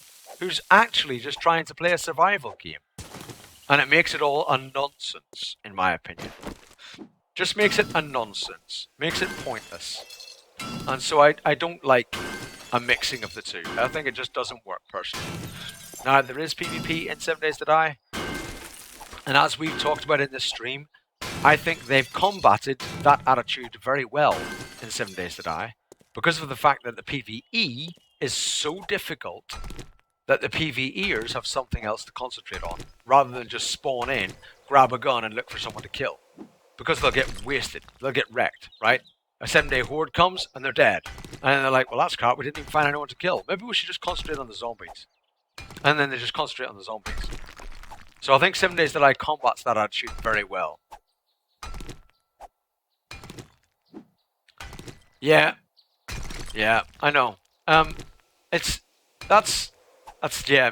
who's actually just trying to play a survival game. And it makes it all a nonsense, in my opinion. Just makes it a nonsense. Makes it pointless. And so I don't like a mixing of the two. I think it just doesn't work, personally. Now, there is PvP in 7 Days to Die. And as we've talked about in this stream, I think they've combated that attitude very well in 7 Days to Die because of the fact that the PvE is so difficult that the PvEers have something else to concentrate on rather than just spawn in, grab a gun and look for someone to kill. Because they'll get wasted, they'll get wrecked, right? A 7-day horde comes and they're dead. And they're like, well, that's crap, we didn't even find anyone to kill. Maybe we should just concentrate on the zombies. And then they just concentrate on the zombies. So I think 7 Days to Die combats that attitude very well. Yeah, I know. That's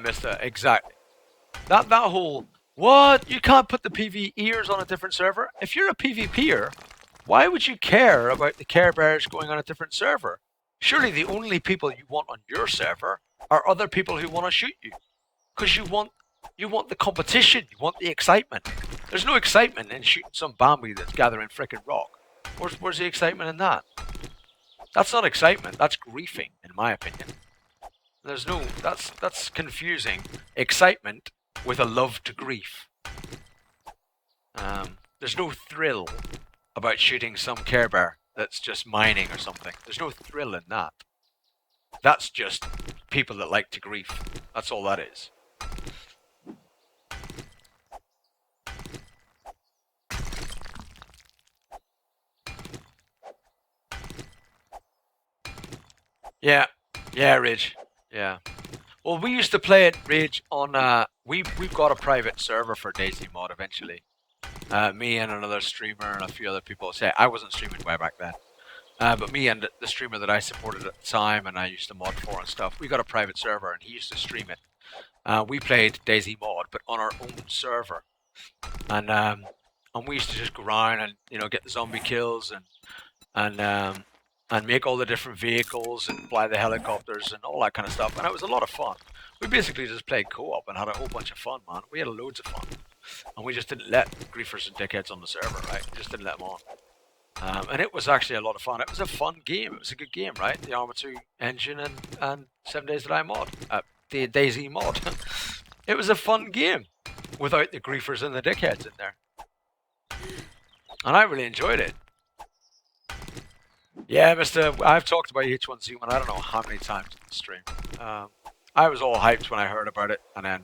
mister, exactly. That whole, what? You can't put the PvEers on a different server? If you're a PvPer, why would you care about the Care Bears going on a different server? Surely the only people you want on your server are other people who want to shoot you. Because you want the competition, you want the excitement. There's no excitement in shooting some Bambi that's gathering frickin' rock. Where's the excitement in that? That's not excitement, that's griefing, in my opinion. That's confusing excitement with a love to grief. There's no thrill about shooting some Care Bear that's just mining or something. There's no thrill in that. That's just people that like to grief. That's all that is. Yeah, Ridge. Yeah. Well, we used to play it, Rage, on we've got a private server for Daisy Mod eventually. Me and another streamer and a few other people. Say I wasn't streaming way back then. But me and the streamer that I supported at the time and I used to mod for and stuff, we got a private server and he used to stream it. We played Daisy Mod, but on our own server, and we used to just go around and get the zombie kills and make all the different vehicles and fly the helicopters and all that kind of stuff, and it was a lot of fun. We basically just played co-op and had a whole bunch of fun, man. We had loads of fun, and we just didn't let griefers and dickheads on the server, right? We just didn't let them on. And it was actually a lot of fun. It was a fun game. It was a good game, right? The Arma 2 engine and 7 Days to Die mod. The Daisy mod. It was a fun game without the griefers and the dickheads in there. And I really enjoyed it. Yeah, I've talked about H1Z1 I don't know how many times in the stream. I was all hyped when I heard about it, and then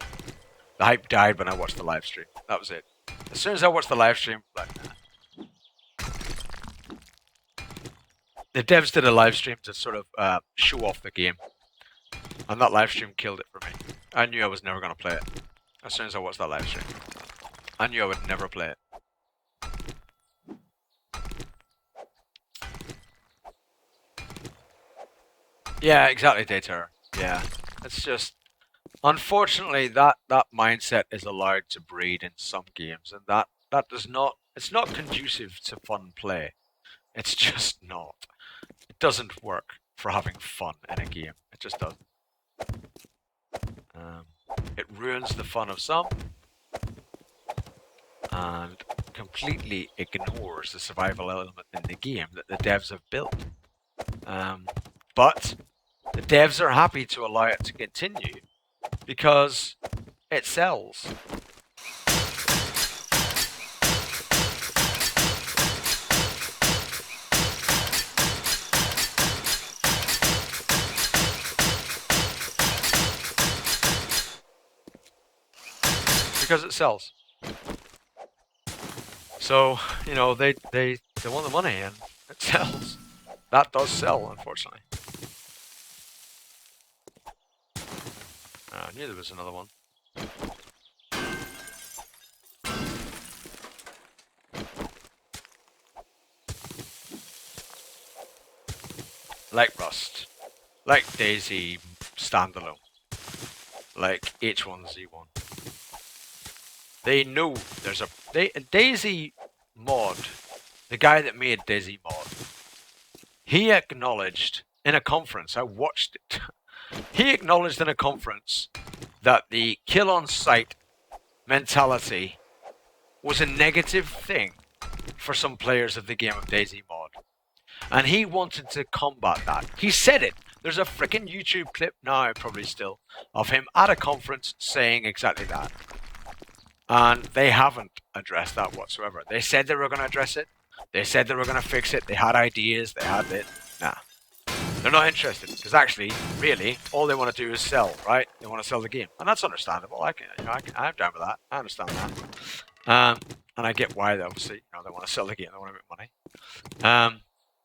the hype died when I watched the live stream. That was it. As soon as I watched the live stream, like, nah. The devs did a live stream to sort of show off the game, and that live stream killed it for me. I knew I was never going to play it. As soon as I watched that live stream, I knew I would never play it. Yeah, exactly, Dayter. Yeah, it's just, unfortunately, that mindset is allowed to breed in some games, and that does not. It's not conducive to fun play. It's just not. It doesn't work for having fun in a game. It just doesn't. It ruins the fun of some and completely ignores the survival element in the game that the devs have built. But the devs are happy to allow it to continue because it sells. Because it sells. So, they want the money and it sells. That does sell, unfortunately. I knew there was another one. Like Rust. Like Daisy standalone. Like H1Z1. They know there's a Daisy mod. The guy that made Daisy mod, he acknowledged in a conference. I watched it. He acknowledged in a conference that the kill on sight mentality was a negative thing for some players of the game of Daisy mod, and he wanted to combat that. He said it. There's a freaking YouTube clip now, probably still, of him at a conference saying exactly that. And they haven't addressed that whatsoever. They said they were going to address it. They said they were going to fix it. They had ideas. They had it. Nah. They're not interested. Because actually, really, all they want to do is sell, right? They want to sell the game. And that's understandable. I'm down with that. I understand that. And I get why, obviously, they want to sell the game. They want to make money.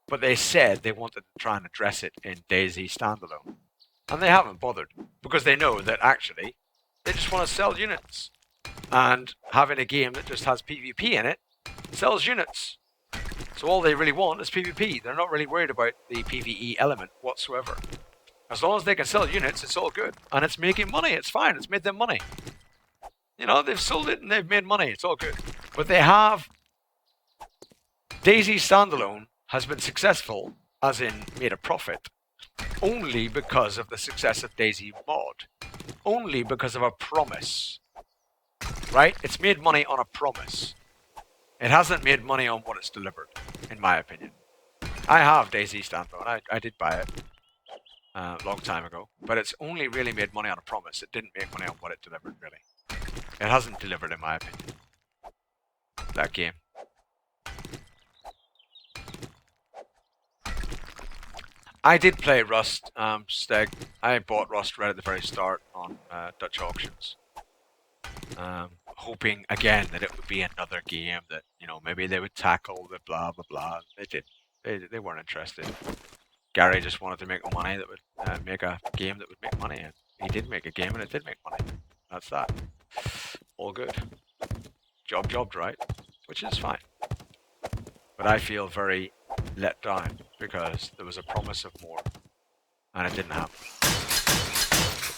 But they said they wanted to try and address it in Daisy standalone. And they haven't bothered. Because they know that actually, they just want to sell units. And having a game that just has PvP in it sells units. So all they really want is PvP. They're not really worried about the PvE element whatsoever. As long as they can sell units, it's all good. And it's making money. It's fine. It's made them money. They've sold it and they've made money. It's all good. But they have... Daisy standalone has been successful, as in made a profit, only because of the success of Daisy mod. Only because of a promise. Right? It's made money on a promise. It hasn't made money on what it's delivered, in my opinion. I have Daisy standalone. I did buy it a long time ago. But it's only really made money on a promise. It didn't make money on what it delivered, really. It hasn't delivered, in my opinion. That game. I did play Rust, Steg. I bought Rust right at the very start on Dutch auctions. Hoping again that it would be another game that maybe they would tackle the blah blah blah. They didn't. They weren't interested. Gary just wanted to make money that would make a game that would make money, and he did make a game and it did make money. That's that. All good. Jobbed right, which is fine. But I feel very let down because there was a promise of more and it didn't happen.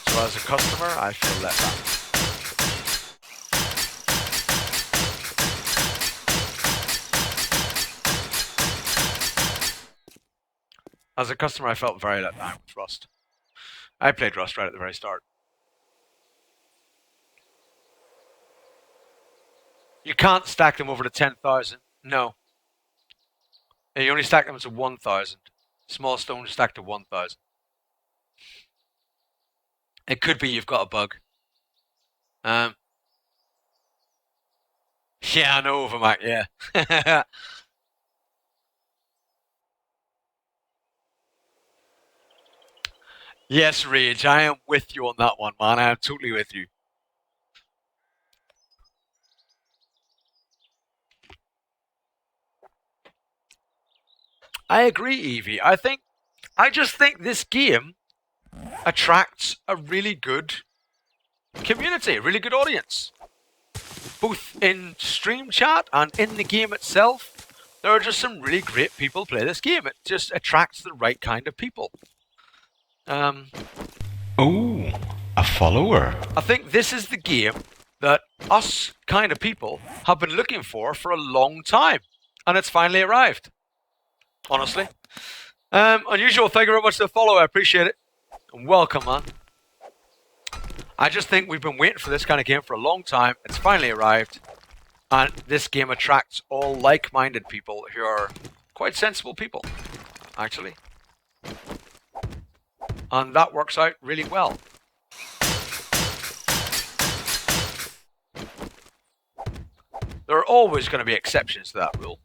So as a customer, I feel let down. As a customer, I felt very let down with Rust. I played Rust right at the very start. You can't stack them over to 10,000. No. You only stack them to 1,000. Small stones stacked to 1,000. It could be you've got a bug. Yeah, I know of Mac, yeah. Yes, Rage, I am with you on that one, man. I am totally with you. I agree, Evie. I just think this game attracts a really good community, a really good audience. Both in stream chat and in the game itself, there are just some really great people play this game. It just attracts the right kind of people. Oh, a follower. I think this is the game that us kind of people have been looking for a long time, and it's finally arrived. Honestly. Unusual, thank you very much for the follow. I appreciate it. And welcome, man. I just think we've been waiting for this kind of game for a long time. It's finally arrived. And this game attracts all like-minded people who are quite sensible people, actually. And that works out really well. There are always going to be exceptions to that rule.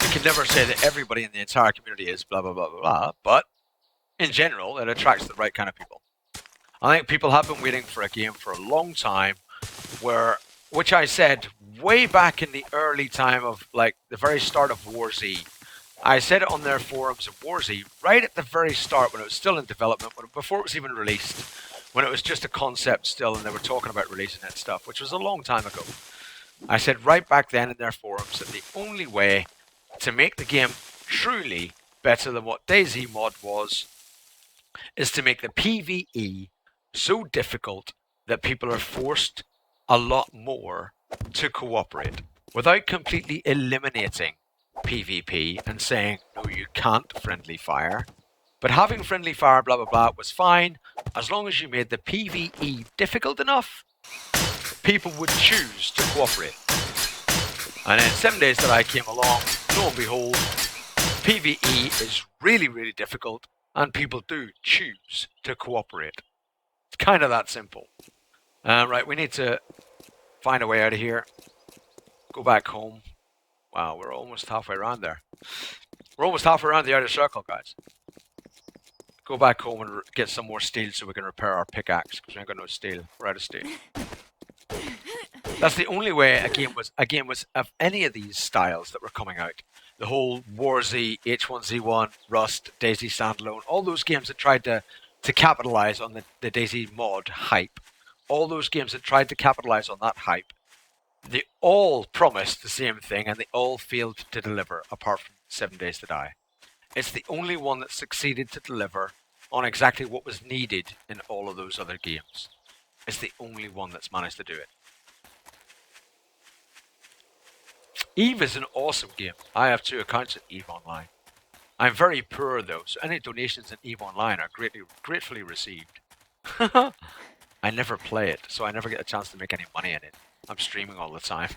You can never say that everybody in the entire community is blah, blah, blah, blah, blah. But in general, it attracts the right kind of people. I think people have been waiting for a game for a long time which I said way back in the early time of, like, the very start of War Z. I said it on their forums of War Z right at the very start when it was still in development, before it was even released, when it was just a concept still and they were talking about releasing that stuff, which was a long time ago. I said right back then in their forums that the only way to make the game truly better than what DayZ mod was is to make the PvE so difficult that people are forced a lot more to cooperate without completely eliminating PvP and saying, no, you can't friendly fire. But having friendly fire, blah, blah, blah, was fine as long as you made the PvE difficult enough, people would choose to cooperate. And in 7 days that I came along, lo and behold, PvE is really, really difficult and people do choose to cooperate. It's kind of that simple. Right, we need to find a way out of here. Go back home. Wow, we're almost halfway around there. We're almost halfway around the outer circle, guys. Go back home and get some more steel so we can repair our pickaxe, because we ain't got no steel. We're out of steel. That's the only way a game was of any of these styles that were coming out. The whole War Z, H1Z1, Rust, DayZ Standalone, all those games that tried to capitalize on the DayZ mod hype. All those games that tried to capitalize on that hype, they all promised the same thing and they all failed to deliver, apart from 7 Days to Die. It's the only one that succeeded to deliver on exactly what was needed in all of those other games. It's the only one that's managed to do it. EVE is an awesome game. I have 2 accounts in EVE Online. I'm very poor though, so any donations in EVE Online are gratefully received. I never play it, so I never get a chance to make any money in it. I'm streaming all the time.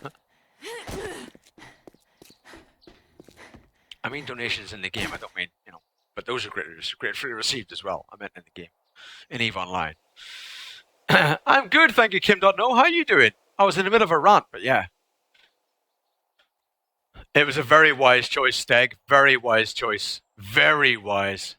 I mean donations in the game, I don't mean, but those are gratefully received as well. I meant in the game, in EVE Online. I'm good, thank you, Kim.no. How are you doing? I was in the middle of a rant, but yeah. It was a very wise choice, Steg. Very wise choice. Very wise.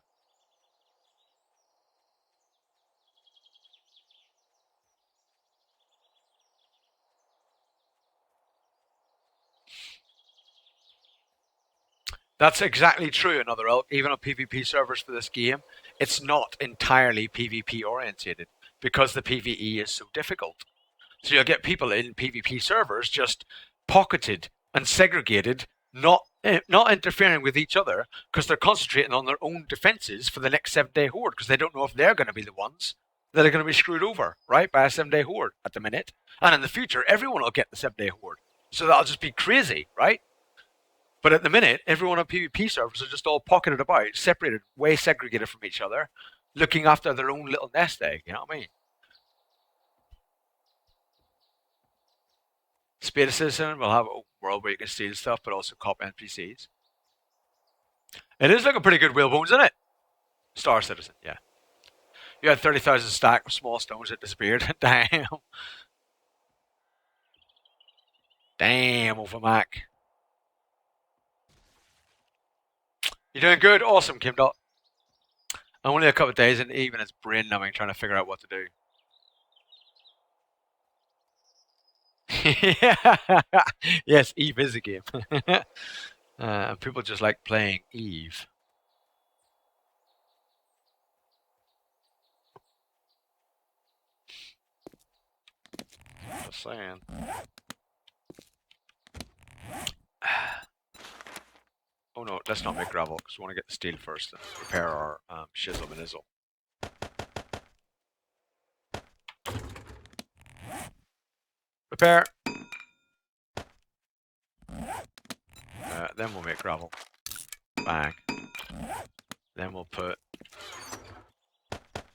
That's exactly true. Another elk, even on PvP servers for this game, it's not entirely PvP orientated because the PvE is so difficult. So you'll get people in PvP servers just pocketed and segregated, not interfering with each other because they're concentrating on their own defenses for the next 7-day horde because they don't know if they're going to be the ones that are going to be screwed over, right, by a 7-day horde at the minute. And in the future, everyone will get the 7-day horde. So that'll just be crazy, right? But at the minute, everyone on PvP servers are just all pocketed about, separated, way segregated from each other, looking after their own little nest egg, you know what I mean? Speed Citizen will have a world where you can steal stuff, but also cop NPCs. It is looking pretty good, Whalebones, isn't it? Star Citizen, yeah. You had 30,000 stack of small stones that disappeared. Damn. Damn, over Mac. You're doing good? Awesome, Kim Dot. Only a couple of days, and even it's brain numbing trying to figure out what to do. Yes, Eve is a game. People just like playing Eve. Just saying. Oh no, let's not make gravel because we want to get the steel first and repair our shizzle and izzle. Repair. Then we'll make gravel. Bang. Then we'll put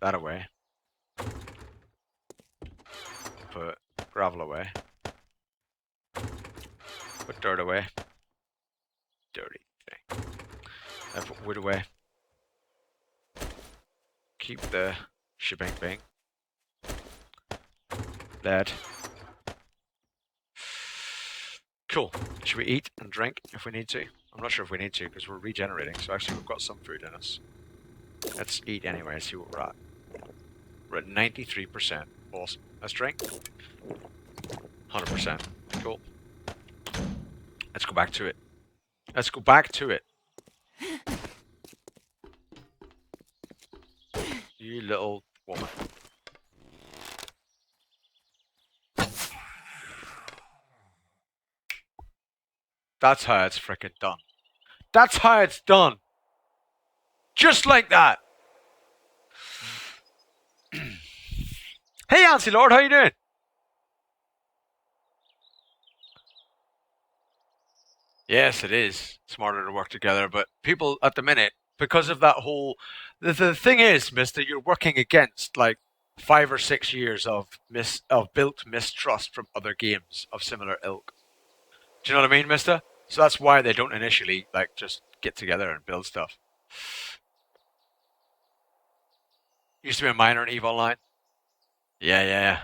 that away. Put gravel away. Put dirt away. Dirty thing. Then put wood away. Keep the shebang bang. Lead. Cool. Should we eat and drink if we need to? I'm not sure if we need to because we're regenerating, so actually we've got some food in us. Let's eat anyway and see what we're at. We're at 93%. Awesome. Let's drink. 100%. Cool. Let's go back to it. Let's go back to it. You little woman. That's how it's frickin' done. That's how it's done. Just like that. Hey, Auntie Lord, how you doing? Yes, it is smarter to work together, but people at the minute, because of that whole... The thing is, mister, you're working against, like, 5 or 6 years of built mistrust from other games of similar ilk. Do you know what I mean, mister? So that's why they don't initially, like, just get together and build stuff. Used to be a miner in EVE Online. Yeah.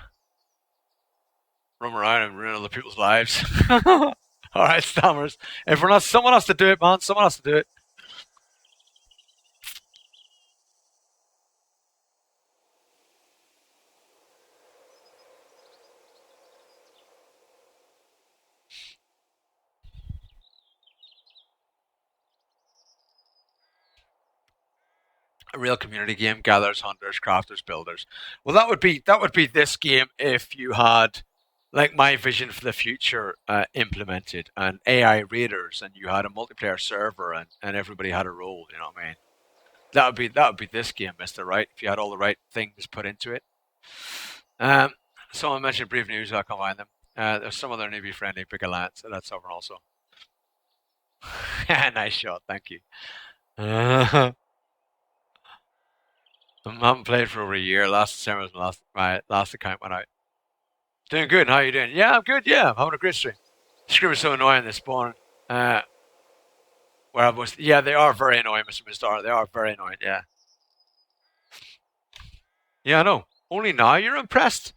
Roam around and ruin other people's lives. Alright, Stammers. If we're not... Someone has to do it, man. Someone has to do it. A real community game, gatherers, hunters, crafters, builders. Well, that would be this game if you had like my vision for the future implemented and AI raiders, and you had a multiplayer server, and everybody had a role. You know what I mean? That would be this game, Mister. Right? If you had all the right things put into it. Someone mentioned brief news. I'll combine them. There's some other newbie friendly big alliance that's over also. Nice shot, thank you. I haven't played for over a year. Last December was my last account went out. Doing good. How are you doing? Yeah, I'm good. Yeah, I'm having a great stream. Scream is so annoying this spawn. Where I was, yeah, they are very annoying, Mr. Mistar. They are very annoying. Yeah. Yeah, I know. Only now you're impressed.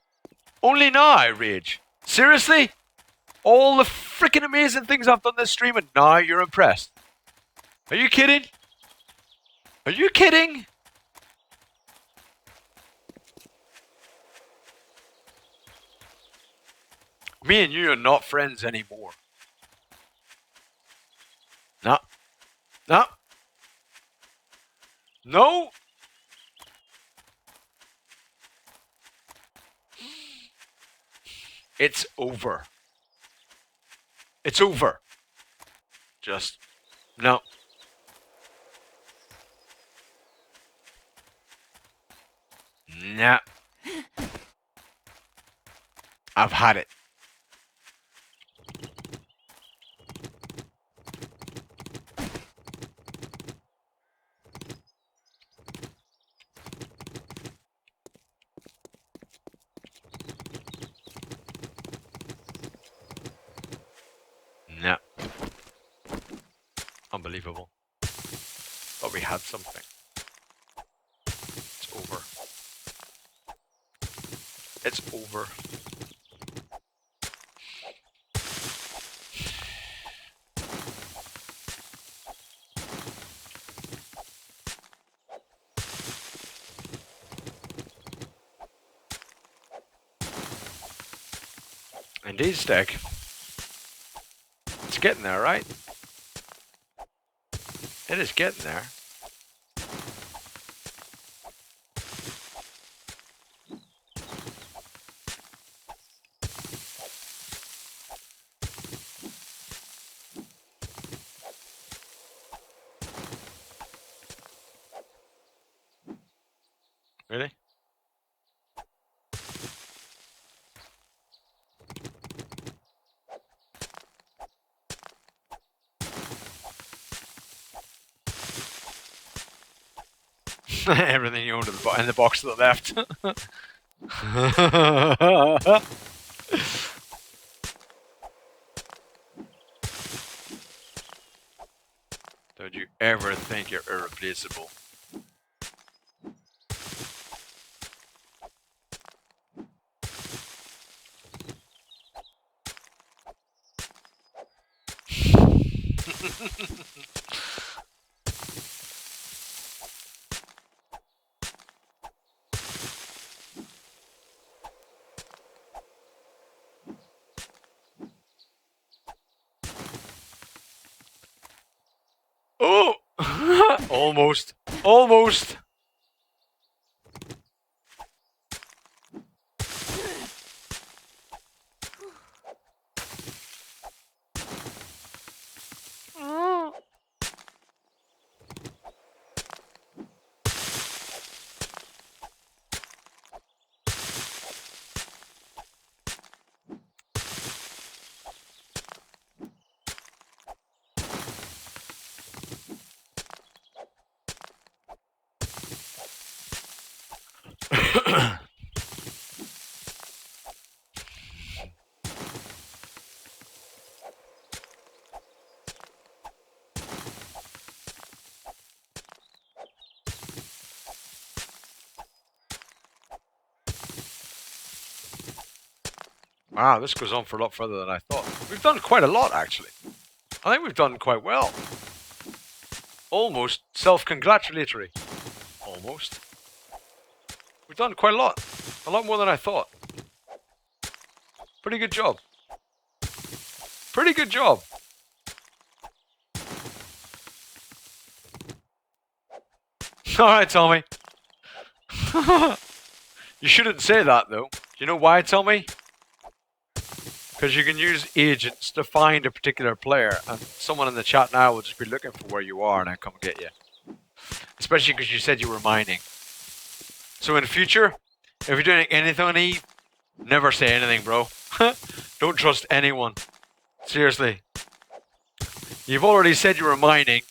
Only now I rage. Seriously? All the freaking amazing things I've done this stream, and now you're impressed. Are you kidding? Are you kidding? Me and you are not friends anymore. No. No. No. It's over. It's over. Just no. Nah. I've had it. Nah. Unbelievable. Thought we had something. It's over. It's over. Indeed, Stick. It's getting there, right? It is getting there. Really? Everything you owned in the box to the left. Don't you ever think you're irreplaceable. Oh! Almost. Almost. Wow, this goes on for a lot further than I thought. We've done quite a lot, actually. I think we've done quite well. Almost self-congratulatory. Almost. We've done quite a lot more than I thought. Pretty good job. Pretty good job. Alright, Tommy. You shouldn't say that, though. Do you know why, Tommy? Because you can use agents to find a particular player, and someone in the chat now will just be looking for where you are and then come get you. Especially because you said you were mining. So in the future, if you're doing anything on Eve, never say anything, bro. Don't trust anyone. Seriously. You've already said you were mining,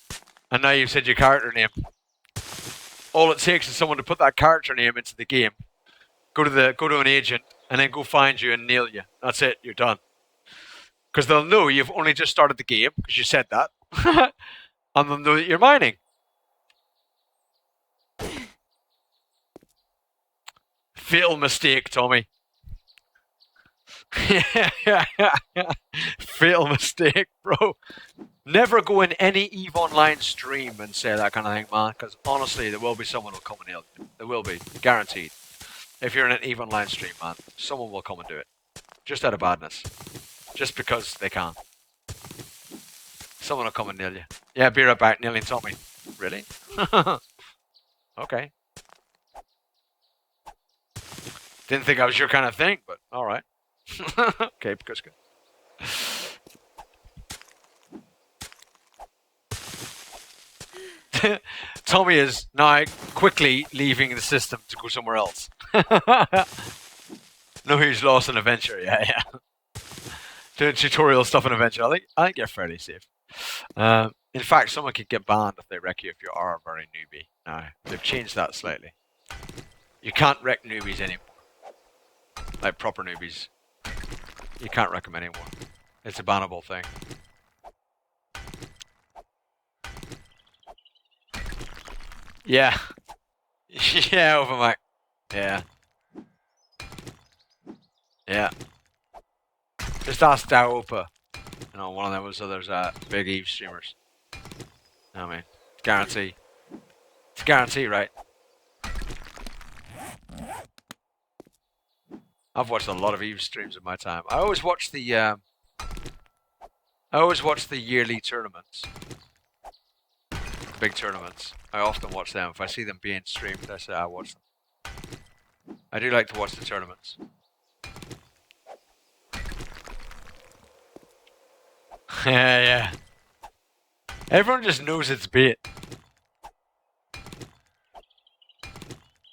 and now you've said your character name. All it takes is someone to put that character name into the game. Go to an agent, and then go find you and nail you. That's it. You're done. Because they'll know you've only just started the game, because you said that. And they'll know that you're mining. Fatal mistake, Tommy. Fatal mistake, bro. Never go in any EVE Online stream and say that kind of thing, man. Because honestly, there will be someone who'll come and nail you. There will be. Guaranteed. If you're in an EVE Online stream, man, someone will come and do it. Just out of badness. Just because they can. Someone will come and nail you. Yeah, be right back. Nailing Tommy. Really? Okay. Didn't think I was your kind of thing, but all right. Okay, good. Tommy is now quickly leaving the system to go somewhere else. No, he's lost an adventure. Yeah. Doing tutorial stuff in adventure. I think you're fairly safe. In fact, someone could get banned if they wreck you if you are a very newbie. Now, they've changed that slightly. You can't wreck newbies anymore. Like proper newbies. You can't wreck them anymore. It's a bannable thing. Yeah. Yeah, over Mac. Yeah. Yeah. Just ask Daopa. You know, one of those others big Eve streamers. I mean, guarantee. It's a guarantee, right? I've watched a lot of Eve streams in my time. I always watch the yearly tournaments. The big tournaments. I often watch them. If I see them being streamed, I say I watch them. I do like to watch the tournaments. Yeah. Everyone just knows it's bait.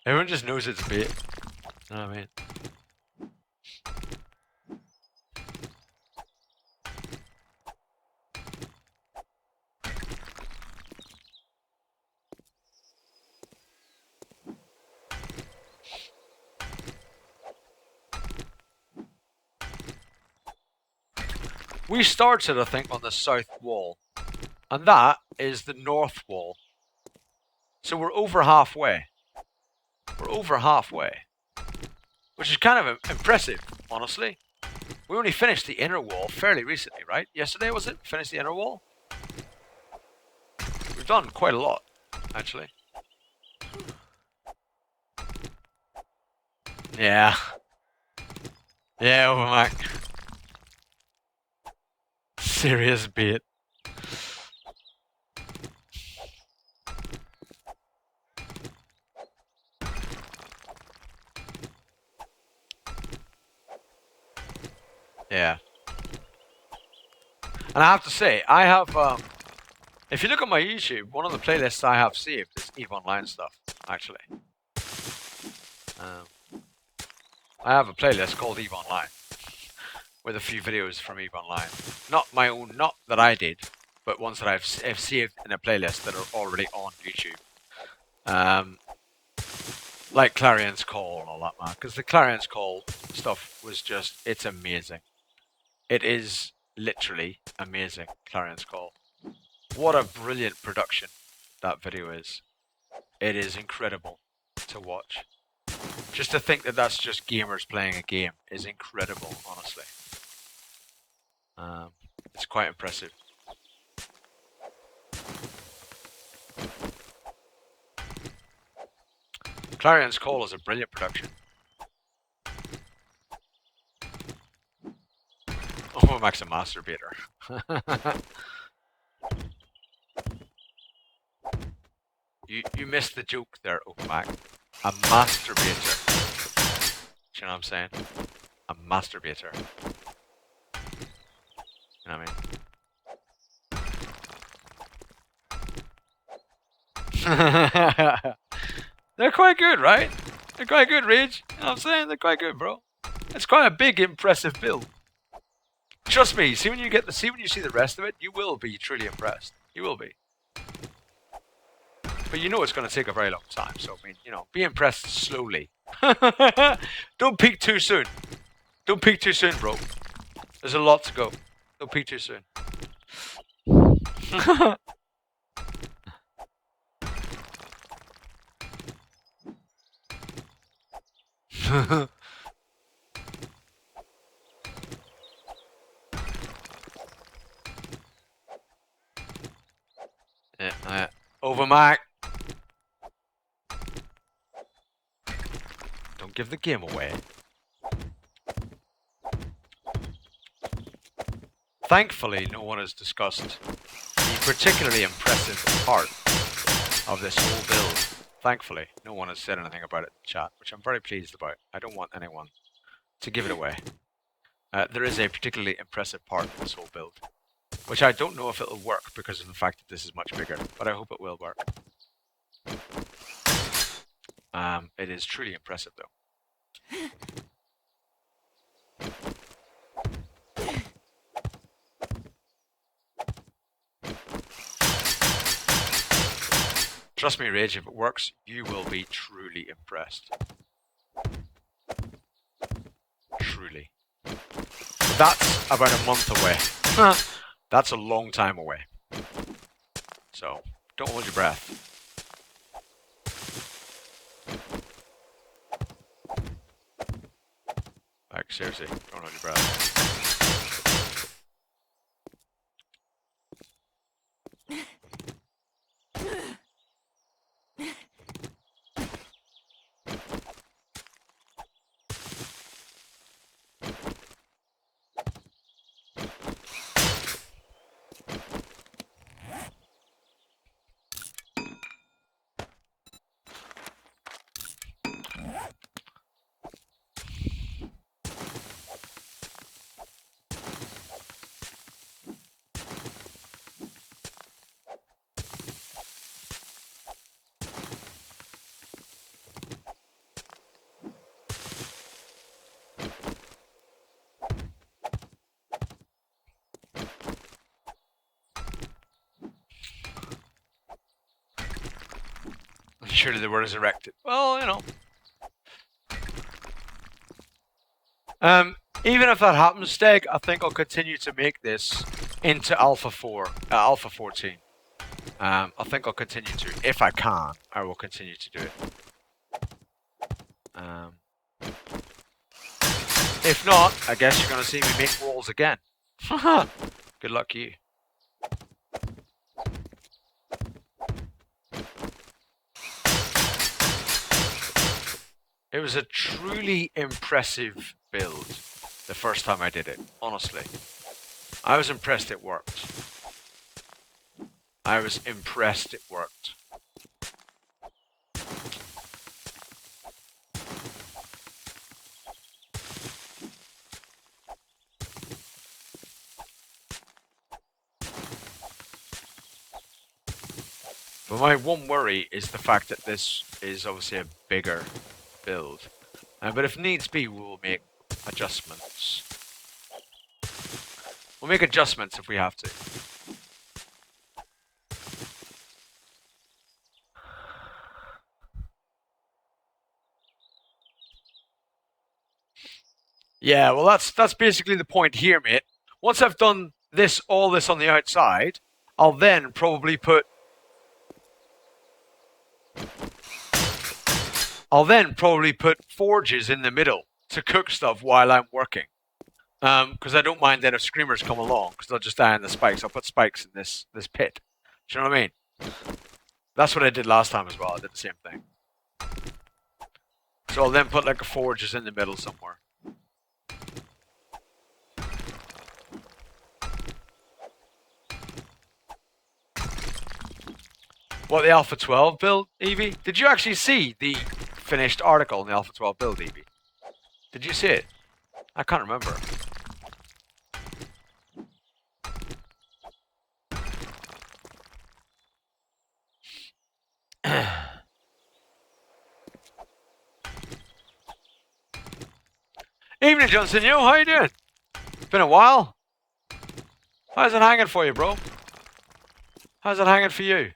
Everyone just knows it's bait. You know what I mean? We started, I think, on the south wall. And that is the north wall. So we're over halfway. We're over halfway. Which is kind of impressive, honestly. We only finished the inner wall fairly recently, right? Yesterday, was it? Finished the inner wall? We've done quite a lot, actually. Yeah. Yeah, over Mac. Serious bait. Yeah. And I have to say, I have, if you look at my YouTube, one of the playlists I have saved is EVE Online stuff, actually. I have a playlist called EVE Online, with a few videos from EVE Online. Not my own, not that I did, but ones that I've saved in a playlist that are already on YouTube. Like Clarion's Call and all that, man. Because the Clarion's Call stuff was just, it's amazing. It is literally amazing, Clarion's Call. What a brilliant production that video is. It is incredible to watch. Just to think that that's just gamers playing a game is incredible, honestly. It's quite impressive. Clarion's Call is a brilliant production. Oh, Max a masturbator. You missed the joke there, Mac. A masturbator. Do you know what I'm saying? A masturbator. You know what I mean? They're quite good, right? They're quite good, Rage. You know what I'm saying? They're quite good, bro. It's quite a big, impressive build. Trust me, see when you see the rest of it, you will be truly impressed. You will be. But you know it's going to take a very long time, so I mean, you know, be impressed slowly. Don't peak too soon. Don't peak too soon, bro. There's a lot to go. Don't peak too soon. Yeah, over, Mac. Don't give the game away. Thankfully, no one has discussed the particularly impressive part of this whole build. Thankfully, no one has said anything about it in the chat, which I'm very pleased about. I don't want anyone to give it away. There is a particularly impressive part of this whole build, which I don't know if it'll work because of the fact that this is much bigger, but I hope it will work. It is truly impressive, though. Trust me, Rage, if it works, you will be truly impressed. Truly. But that's about a month away. That's a long time away. So, don't hold your breath. Like, seriously, don't hold your breath. Surely they were resurrected. Well, you know. Even if that happens, Steg, I think I'll continue to make this into Alpha 4, Alpha 14. I think I'll continue to. If I can, I will continue to do it. If not, I guess you're going to see me make walls again. Good luck to you. It was a truly impressive build the first time I did it, honestly. I was impressed it worked. I was impressed it worked. But my one worry is the fact that this is obviously a bigger build. But if needs be, we'll make adjustments. We'll make adjustments if we have to. Yeah, well that's basically the point here, mate. Once I've done all this on the outside, I'll then probably put forges in the middle to cook stuff while I'm working. Because I don't mind then if screamers come along, because they'll just die on the spikes. I'll put spikes in this pit. Do you know what I mean? That's what I did last time as well. I did the same thing. So I'll then put like a forges in the middle somewhere. What, the Alpha 12 build, Evie? Did you actually see the finished article in the Alpha 12 build, Evie? Did you see it? I can't remember. Evening, Johnson. Yo, how you doing? It's been a while. How's it hanging for you, bro? How's it hanging for you?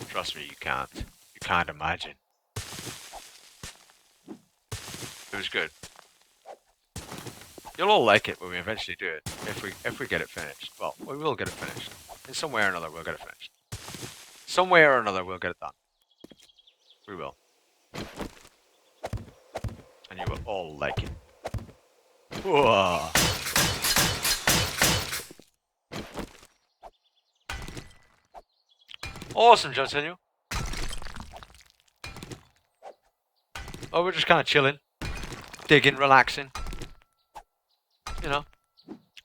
Trust me, you can't. You can't imagine. It was good. You'll all like it when we eventually do it. If we get it finished. Well, we will get it finished. In some way or another, we'll get it finished. Some way or another, we'll get it done. We will. And you will all like it. Whoa. Awesome, Johnson. Oh, we're just kind of chilling, digging, relaxing. You know,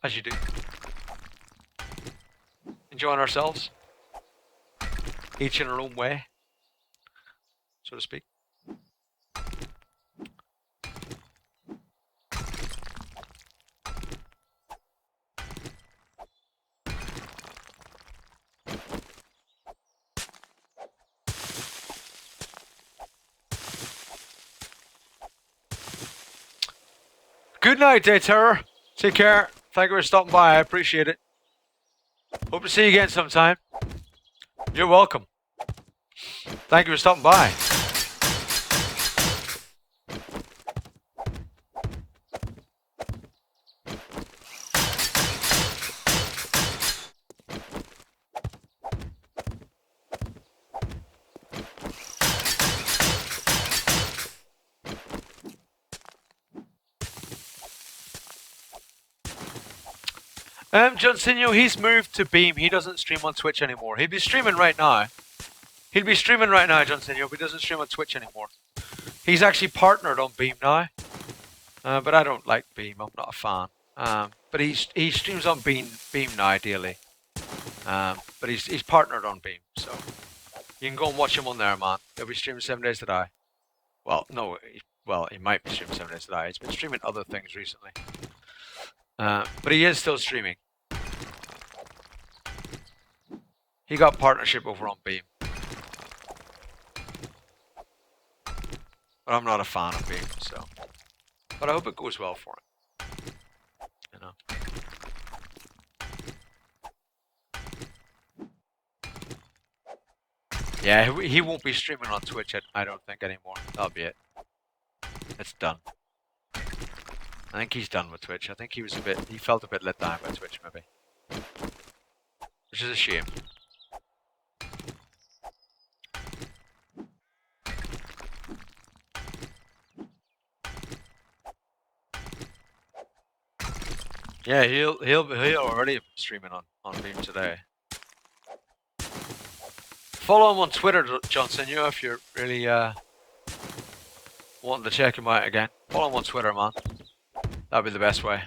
as you do. Enjoying ourselves. Each in our own way, so to speak. Good night, Day Terror. Take care. Thank you for stopping by. I appreciate it. Hope to see you again sometime. You're welcome. Thank you for stopping by. Johnsinho, he's moved to Beam. He doesn't stream on Twitch anymore. He'd be streaming right now. Johnsinho, but he doesn't stream on Twitch anymore. He's actually partnered on Beam now. But I don't like Beam. I'm not a fan. But he streams on Beam now, ideally. But he's partnered on Beam, so you can go and watch him on there, man. He'll be streaming 7 days to die. Well, no, he might be streaming 7 days to die. He's been streaming other things recently. But he is still streaming. He got partnership over on Beam. But I'm not a fan of Beam, so. But I hope it goes well for him. You know. Yeah, he won't be streaming on Twitch, I don't think, anymore. That'll be it. It's done. I think he's done with Twitch. I think he felt a bit let down by Twitch, maybe. Which is a shame. Yeah, he'll already be streaming on Beam today. Follow him on Twitter, Johnson. If you're really wanting to check him out again, follow him on Twitter, man. That'd be the best way.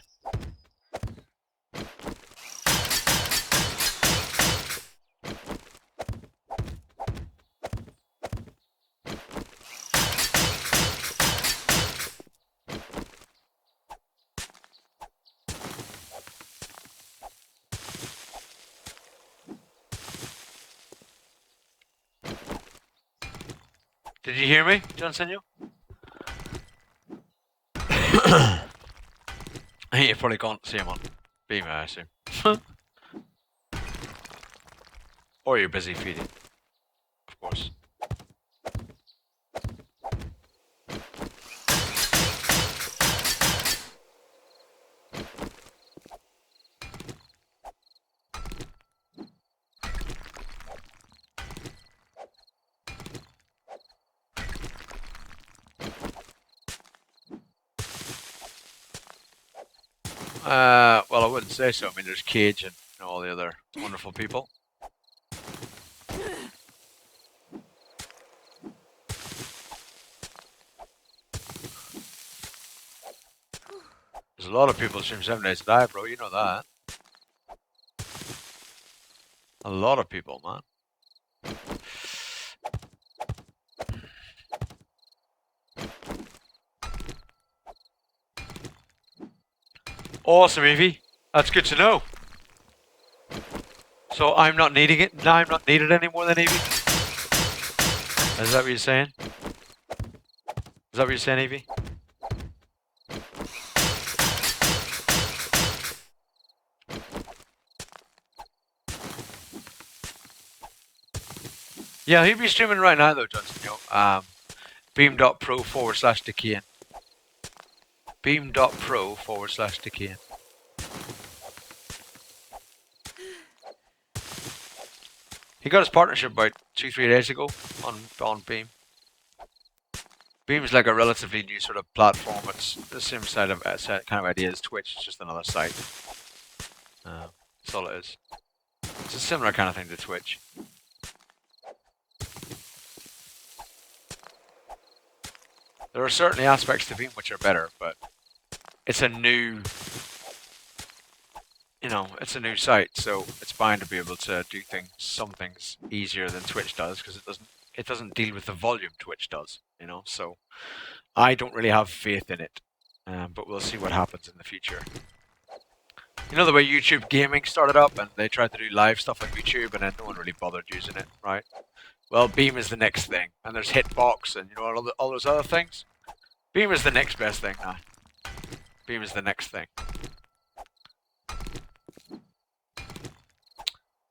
Did you hear me, Johnson? You probably can't see him on Beam, I assume. Or you're busy feeding, of course. Well, I wouldn't say so. I mean, there's Cage and all the other wonderful people. There's a lot of people stream 7 days to die, bro. You know that. A lot of people, man. Awesome, Evie. That's good to know. So I'm not needing it. Now I'm not needed anymore than Evie. Is that what you're saying? Is that what you're saying, Evie? Yeah, he'll be streaming right now though, Johnson. Beam.pro/Decaying. Beam.pro/Decaying. He got his partnership about 2-3 days ago on Beam. Beam's like a relatively new sort of platform. It's the same kind of idea as Twitch. It's just another site. That's all it is. It's a similar kind of thing to Twitch. There are certainly aspects to Beam which are better, but it's a new, it's a new site, so it's bound to be able to do some things easier than Twitch does, because it doesn't deal with the volume Twitch does, so I don't really have faith in it, but we'll see what happens in the future. You know the way YouTube gaming started up and they tried to do live stuff on YouTube and then no one really bothered using it, right? Well, Beam is the next thing, and there's Hitbox and all those other things. Beam is the next best thing now. Beam is the next thing.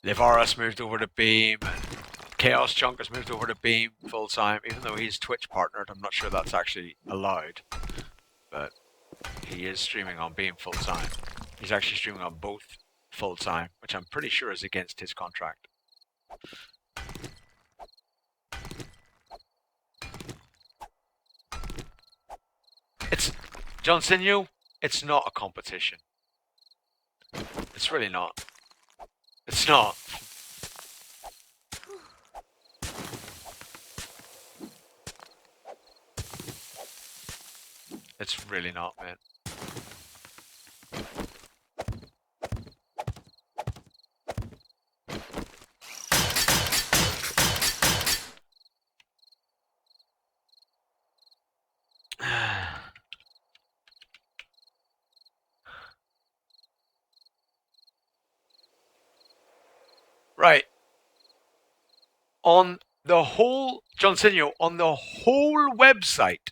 Livaris moved over to Beam, and Chaos Chunk has moved over to Beam full time, even though he's Twitch partnered. I'm not sure that's actually allowed, but he is streaming on Beam full time. He's actually streaming on both full time, which I'm pretty sure is against his contract. It's John Sinew. It's not a competition. It's really not. It's not. It's really not, man. Right. On the whole, John Sinew, on the whole website,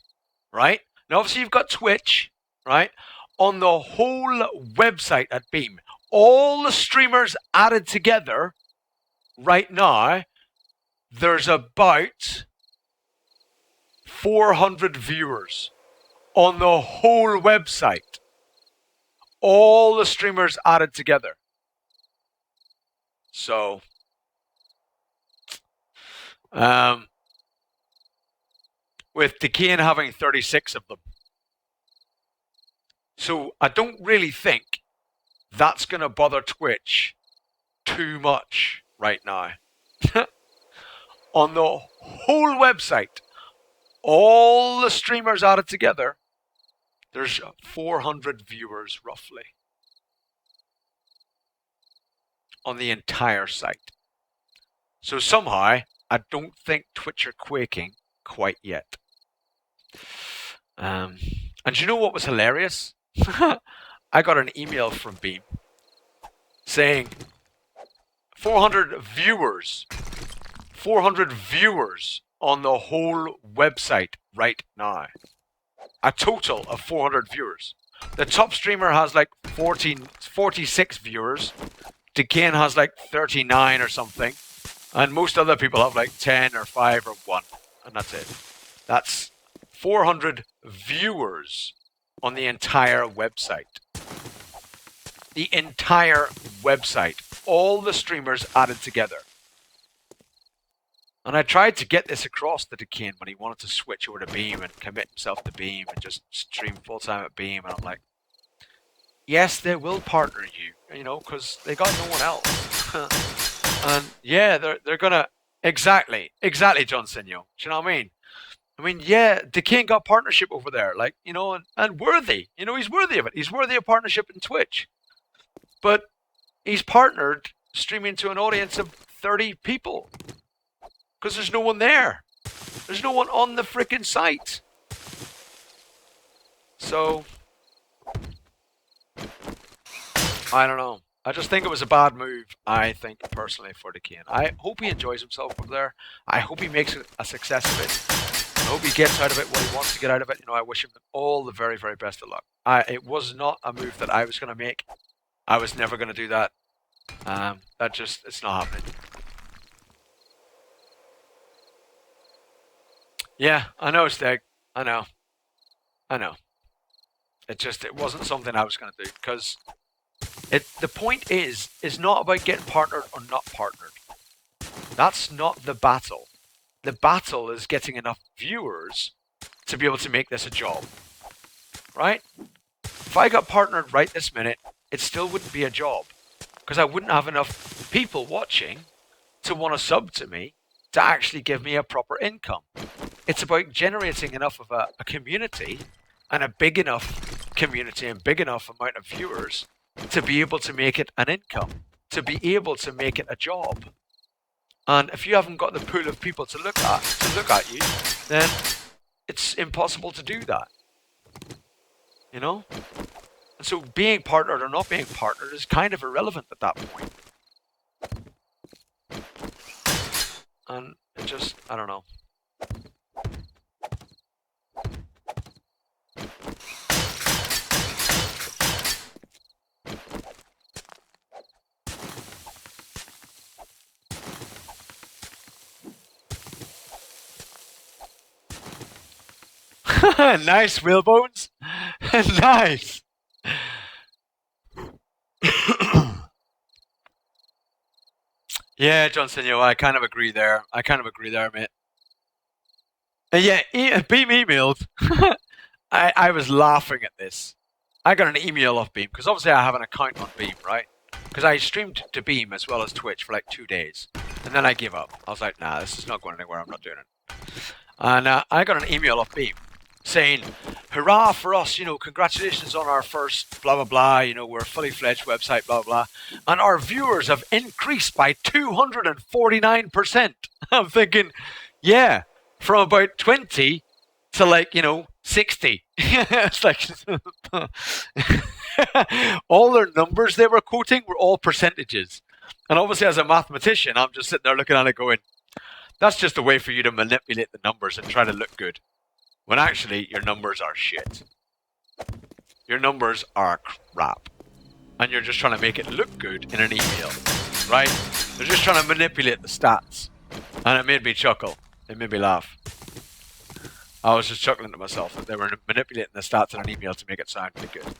right? Now, obviously, you've got Twitch, right? On the whole website at Beam, all the streamers added together right now, there's about 400 viewers on the whole website. All the streamers added together. So, with Decane having 36 of them. So I don't really think that's going to bother Twitch too much right now. On the whole website, all the streamers added together, there's 400 viewers roughly on the entire site. So somehow, I don't think Twitch are quaking quite yet. And you know what was hilarious? I got an email from Beam saying 400 viewers on the whole website right now. A total of 400 viewers. The top streamer has like 46 viewers. Decane has like 39 or something. And most other people have like 10 or 5 or 1. And that's it. That's 400 viewers on the entire website. The entire website. All the streamers added together. And I tried to get this across to Decane when he wanted to switch over to Beam and commit himself to Beam and just stream full time at Beam. And I'm like, yes, they will partner you, because they got no one else. And yeah, they're gonna exactly, John Sinew. Do you know what I mean? I mean, yeah, Decane got partnership over there, and worthy. He's worthy of it. He's worthy of partnership in Twitch. But he's partnered streaming to an audience of 30 people. Because there's no one there. There's no one on the frickin' site. So, I don't know. I just think it was a bad move, I think, personally, for Decane. I hope he enjoys himself over there. I hope he makes a success of it. I hope he gets out of it what he wants to get out of it. I wish him all the very, very best of luck. It was not a move that I was going to make. I was never going to do that. It's not happening. Yeah, I know, Steg. I know. It wasn't something I was going to do, because the point is not about getting partnered or not partnered. That's not the battle. The battle is getting enough viewers to be able to make this a job, right? If I got partnered right this minute, it still wouldn't be a job because I wouldn't have enough people watching to want to sub to me to actually give me a proper income. It's about generating enough of a community and a big enough community and big enough amount of viewers to be able to make it an income, to be able to make it a job. And if you haven't got the pool of people to look at you, then it's impossible to do that. You know? And so being partnered or not being partnered is kind of irrelevant at that point. And it just, I don't know. Nice, Whalebones. Nice. Yeah, John Senor, I kind of agree there. Mate. And yeah, Beam emailed. I was laughing at this. I got an email off Beam, because obviously I have an account on Beam, right? Because I streamed to Beam as well as Twitch for like 2 days. And then I gave up. I was like, nah, this is not going anywhere. I'm not doing it. And I got an email off Beam saying, hurrah for us, congratulations on our first blah, blah, blah, we're a fully fledged website, blah, blah. And our viewers have increased by 249%. I'm thinking, yeah, from about 20 to like, 60. It's like, all their numbers they were quoting were all percentages. And obviously as a mathematician, I'm just sitting there looking at it going, that's just a way for you to manipulate the numbers and try to look good. When actually, your numbers are shit. Your numbers are crap. And you're just trying to make it look good in an email. Right? They're just trying to manipulate the stats. And it made me chuckle. It made me laugh. I was just chuckling to myself that they were manipulating the stats in an email to make it sound really good. Do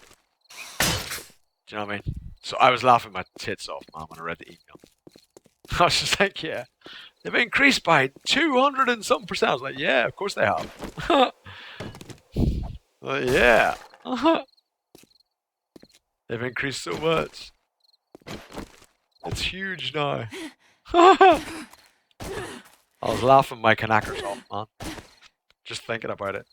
you know what I mean? So I was laughing my tits off, man, when I read the email. I was just like, yeah. They've increased by 200 and some percent. I was like, yeah, of course they have. Well, yeah. They've increased so much. It's huge now. I was laughing my knackers off, man. Just thinking about it.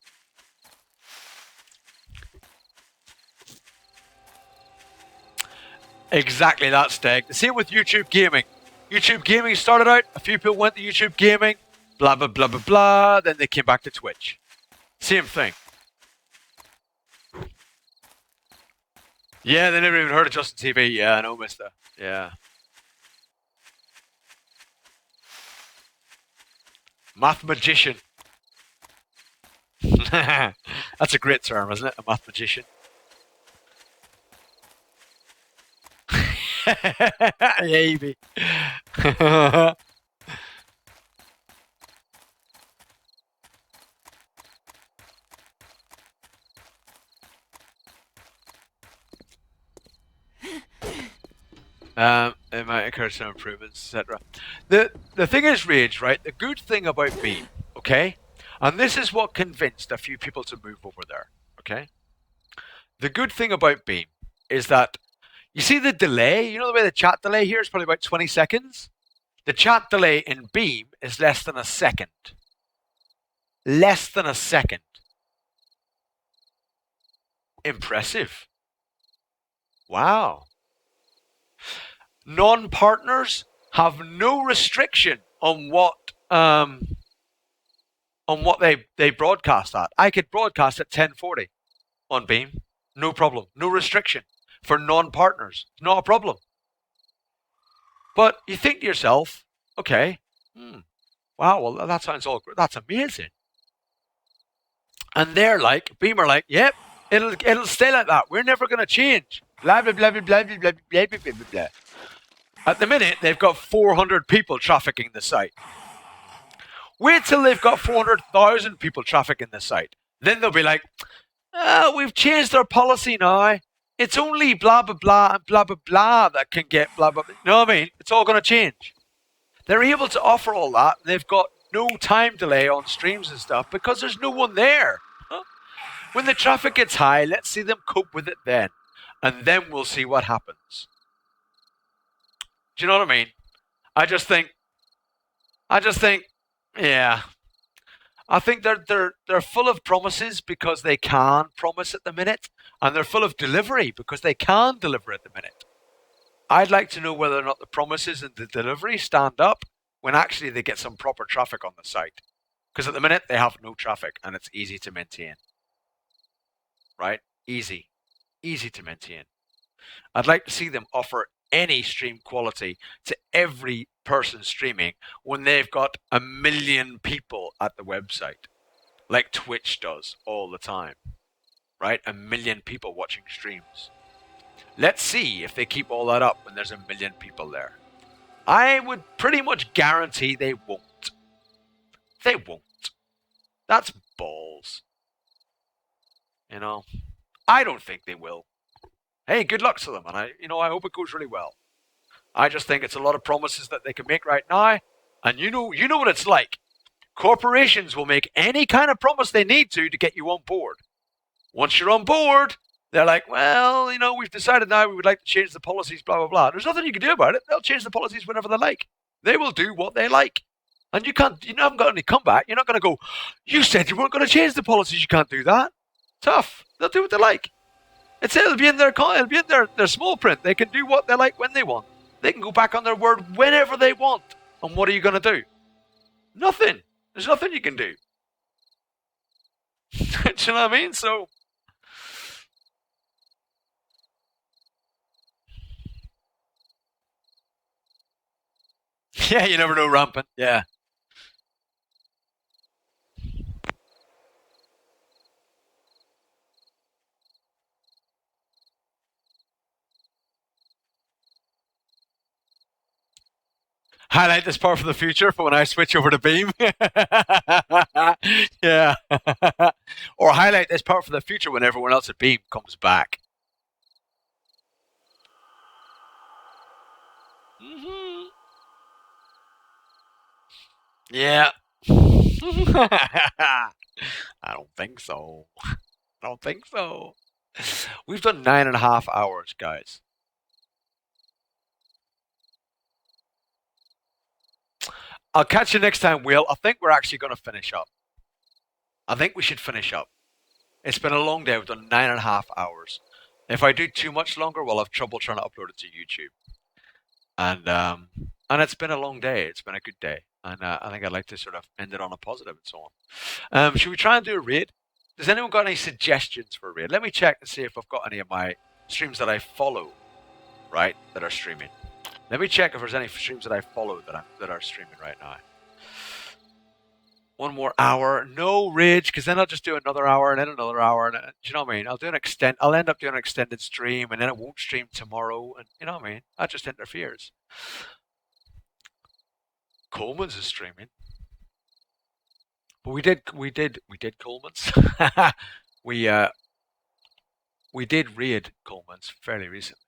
Exactly that, Steg. The same with YouTube Gaming. YouTube Gaming started out, a few people went to YouTube Gaming, blah, blah, blah, blah, blah, then they came back to Twitch. Same thing. Yeah, they never even heard of Justin TV. Yeah, I know, mister. Yeah. Math magician. That's a great term, isn't it? A math magician. Maybe. It might encourage some improvements, etc. The thing is, Rage, right? The good thing about Beam, okay? And this is what convinced a few people to move over there, okay? The good thing about Beam is that you see the delay? You know the way the chat delay here is probably about 20 seconds? The chat delay in Beam is less than a second. Less than a second. Impressive. Wow. Non-partners have no restriction on what they broadcast at. I could broadcast at 1040 on Beam. No problem. No restriction. For non-partners, not a problem. But you think to yourself, okay, wow, well, that sounds all good. That's amazing. And they're like, Beam are like, yep, it'll stay like that. We're never going to change. Blah, blah, blah, blah, blah, blah, blah, blah, blah, blah, blah. At the minute, they've got 400 people trafficking the site. Wait till they've got 400,000 people trafficking the site. Then they'll be like, we've changed our policy now. It's only blah, blah, blah, and blah, blah, blah that can get blah, blah, blah. You know what I mean? It's all going to change. They're able to offer all that. They've got no time delay on streams and stuff because there's no one there. When the traffic gets high, let's see them cope with it then. And then we'll see what happens. Do you know what I mean? I just think, yeah. I think they're full of promises because they can promise at the minute, and they're full of delivery because they can deliver at the minute. I'd like to know whether or not the promises and the delivery stand up when actually they get some proper traffic on the site. Because at the minute they have no traffic and it's easy to maintain. Right? Easy to maintain. I'd like to see them offer any stream quality to every person streaming when they've got 1 million people at the website, like Twitch does all the time, right? 1 million people watching streams. Let's see if they keep all that up when there's 1 million people there. I would pretty much guarantee they won't. They won't. That's balls. You know, I don't think they will. Hey, good luck to them, and I hope it goes really well. I just think it's a lot of promises that they can make right now, and you know what it's like. Corporations will make any kind of promise they need to get you on board. Once you're on board, they're like, well, we've decided now we would like to change the policies, blah, blah, blah. There's nothing you can do about it. They'll change the policies whenever they like. They will do what they like. And you haven't got any comeback. You're not going to go, you said you weren't going to change the policies. You can't do that. Tough. They'll do what they like. It'll be in their small print. They can do what they like when they want. They can go back on their word whenever they want. And what are you going to do? Nothing. There's nothing you can do. Do you know what I mean? So, yeah, you never know, rampant. Yeah. Highlight this part for the future for when I switch over to Beam. Yeah. Or highlight this part for the future when everyone else at Beam comes back. Mm-hmm. Yeah. I don't think so. I don't think so. We've done 9.5 hours, guys. I'll catch you next time, Will. I think we're actually going to finish up. I think we should finish up. It's been a long day. We've done 9.5 hours. If I do too much longer, we'll have trouble trying to upload it to YouTube. And it's been a long day. It's been a good day, and I think I'd like to sort of end it on a positive and so on. Should we try and do a raid? Does anyone got any suggestions for a raid? Let me check and see if I've got any of my streams that I follow, right, that are streaming. Let me check if there's any streams that I follow that are streaming right now. 1 more hour, no rage, because then I'll just do another hour and then another hour, and do you know what I mean? I'll end up doing an extended stream, and then it won't stream tomorrow, and you know what I mean? That just interferes. Coleman's is streaming, but we did Coleman's. we did raid Coleman's fairly recently.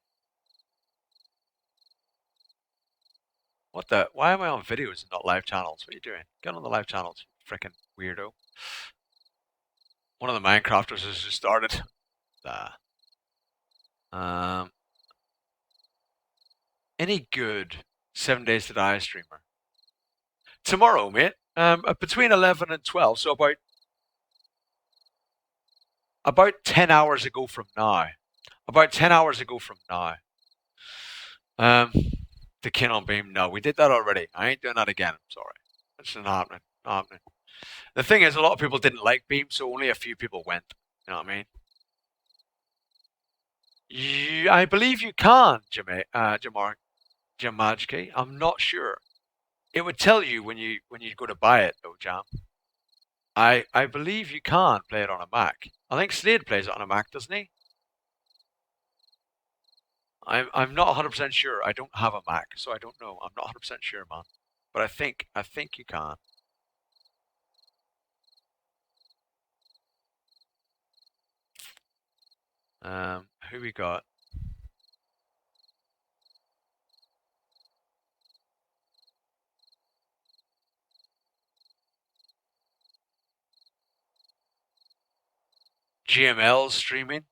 What the? Why am I on videos and not live channels? What are you doing? Get on the live channels, you freaking weirdo. One of the Minecrafters has just started. Any good 7 Days to Die streamer? Tomorrow, mate. Between 11 and 12, so about 10 hours ago from now. About 10 hours ago from now. The Kin on Beam, no, we did that already. I ain't doing that again. I'm sorry. It's not happening. Not happening. The thing is, a lot of people didn't like Beam, so only a few people went. You know what I mean? I believe you can, Jamajki. I'm not sure. It would tell you when you go to buy it, though, Jam. I believe you can play it on a Mac. I think Slade plays it on a Mac, doesn't he? I'm not 100% sure. I don't have a Mac, so I don't know. I'm not 100% sure, man. But I think you can. Who we got? GML streaming.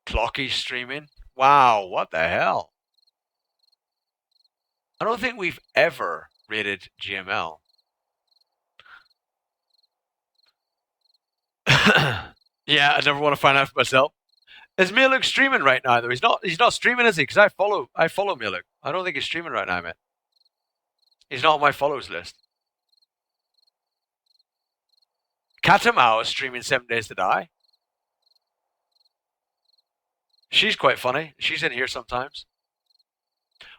Clocky streaming. Wow, what the hell? I don't think we've ever rated GML. Yeah, I never want to find out for myself. Is Miluk streaming right now though? He's not streaming, is he? Because I follow Miluk. I don't think he's streaming right now, mate. He's not on my follows list. Katamao is streaming 7 Days to Die. She's quite funny. She's in here sometimes.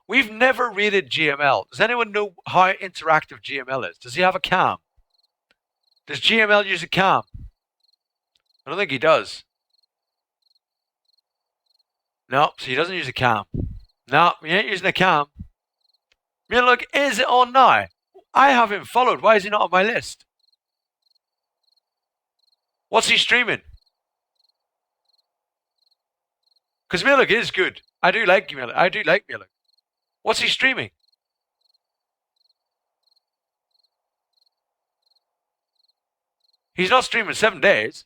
We've never rated GML. Does anyone know how interactive GML is? Does he have a cam? Does GML use a cam? I don't think he does. No, so he doesn't use a cam. No, he ain't using a cam. Miluk, is it on now? I have him followed. Why is he not on my list? What's he streaming? Because Miluk is good. I do like Miluk. What's he streaming? He's not streaming 7 days.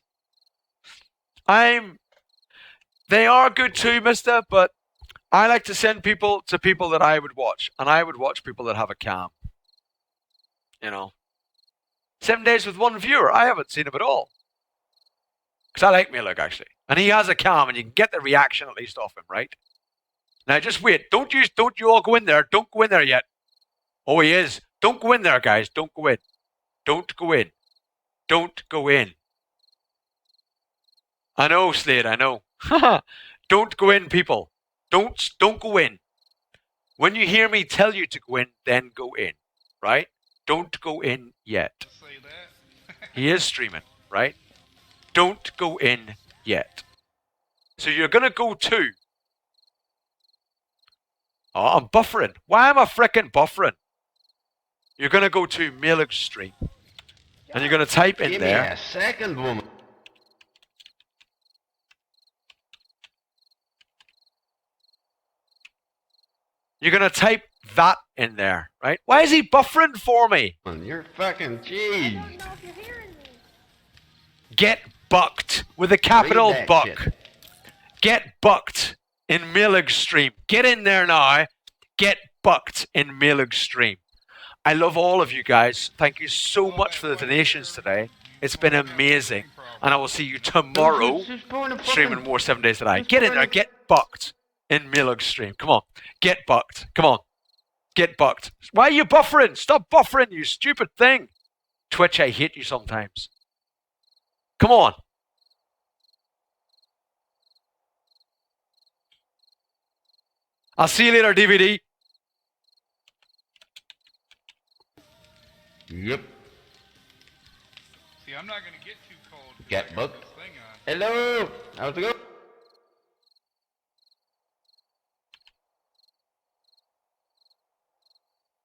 They are good too, mister, but I like to send people to people that I would watch. And I would watch people that have a cam. You know. 7 days with one viewer. I haven't seen him at all. Because I like Miluk, actually. And he has a cam, and you can get the reaction at least off him, right? Now, just wait. Don't you all go in there. Don't go in there yet. Oh, he is. Don't go in there, guys. Don't go in. Don't go in. Don't go in. I know, Slade, I know. Don't go in, people. Don't go in. When you hear me tell you to go in, then go in, right? Don't go in yet. Say that. He is streaming, right? Don't go in yet. So you're going to go to... Oh, I'm buffering. Why am I frickin' buffering? You're going to go to Miluk's stream. And you're going to type in Give there... me a second, woman. You're going to type that in there, right? Why is he buffering for me? You're fucking cheese. Get bucked with a capital Read that buck. shit. Get bucked in Miluk's stream. Get in there now. Get bucked in Miluk's stream. I love all of you guys. Thank you so much for the donations today. It's been amazing. And I will see you tomorrow streaming more 7 Days to Die. Get in there. Get bucked in Miluk's stream. Come on. Get bucked. Come on. Get bucked. Why are you buffering? Stop buffering, you stupid thing. Twitch, I hate you sometimes. Come on. I'll see you later, DVD. Yep. See, I'm not going to get too cold. 'cause Get I got booked. this thing on. Hello. How's it going?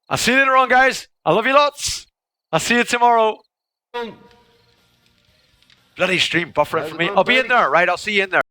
I'll see you later on, guys. I love you lots. I'll see you tomorrow. Bloody stream buffering for me. I'll be in there, right? I'll see you in there.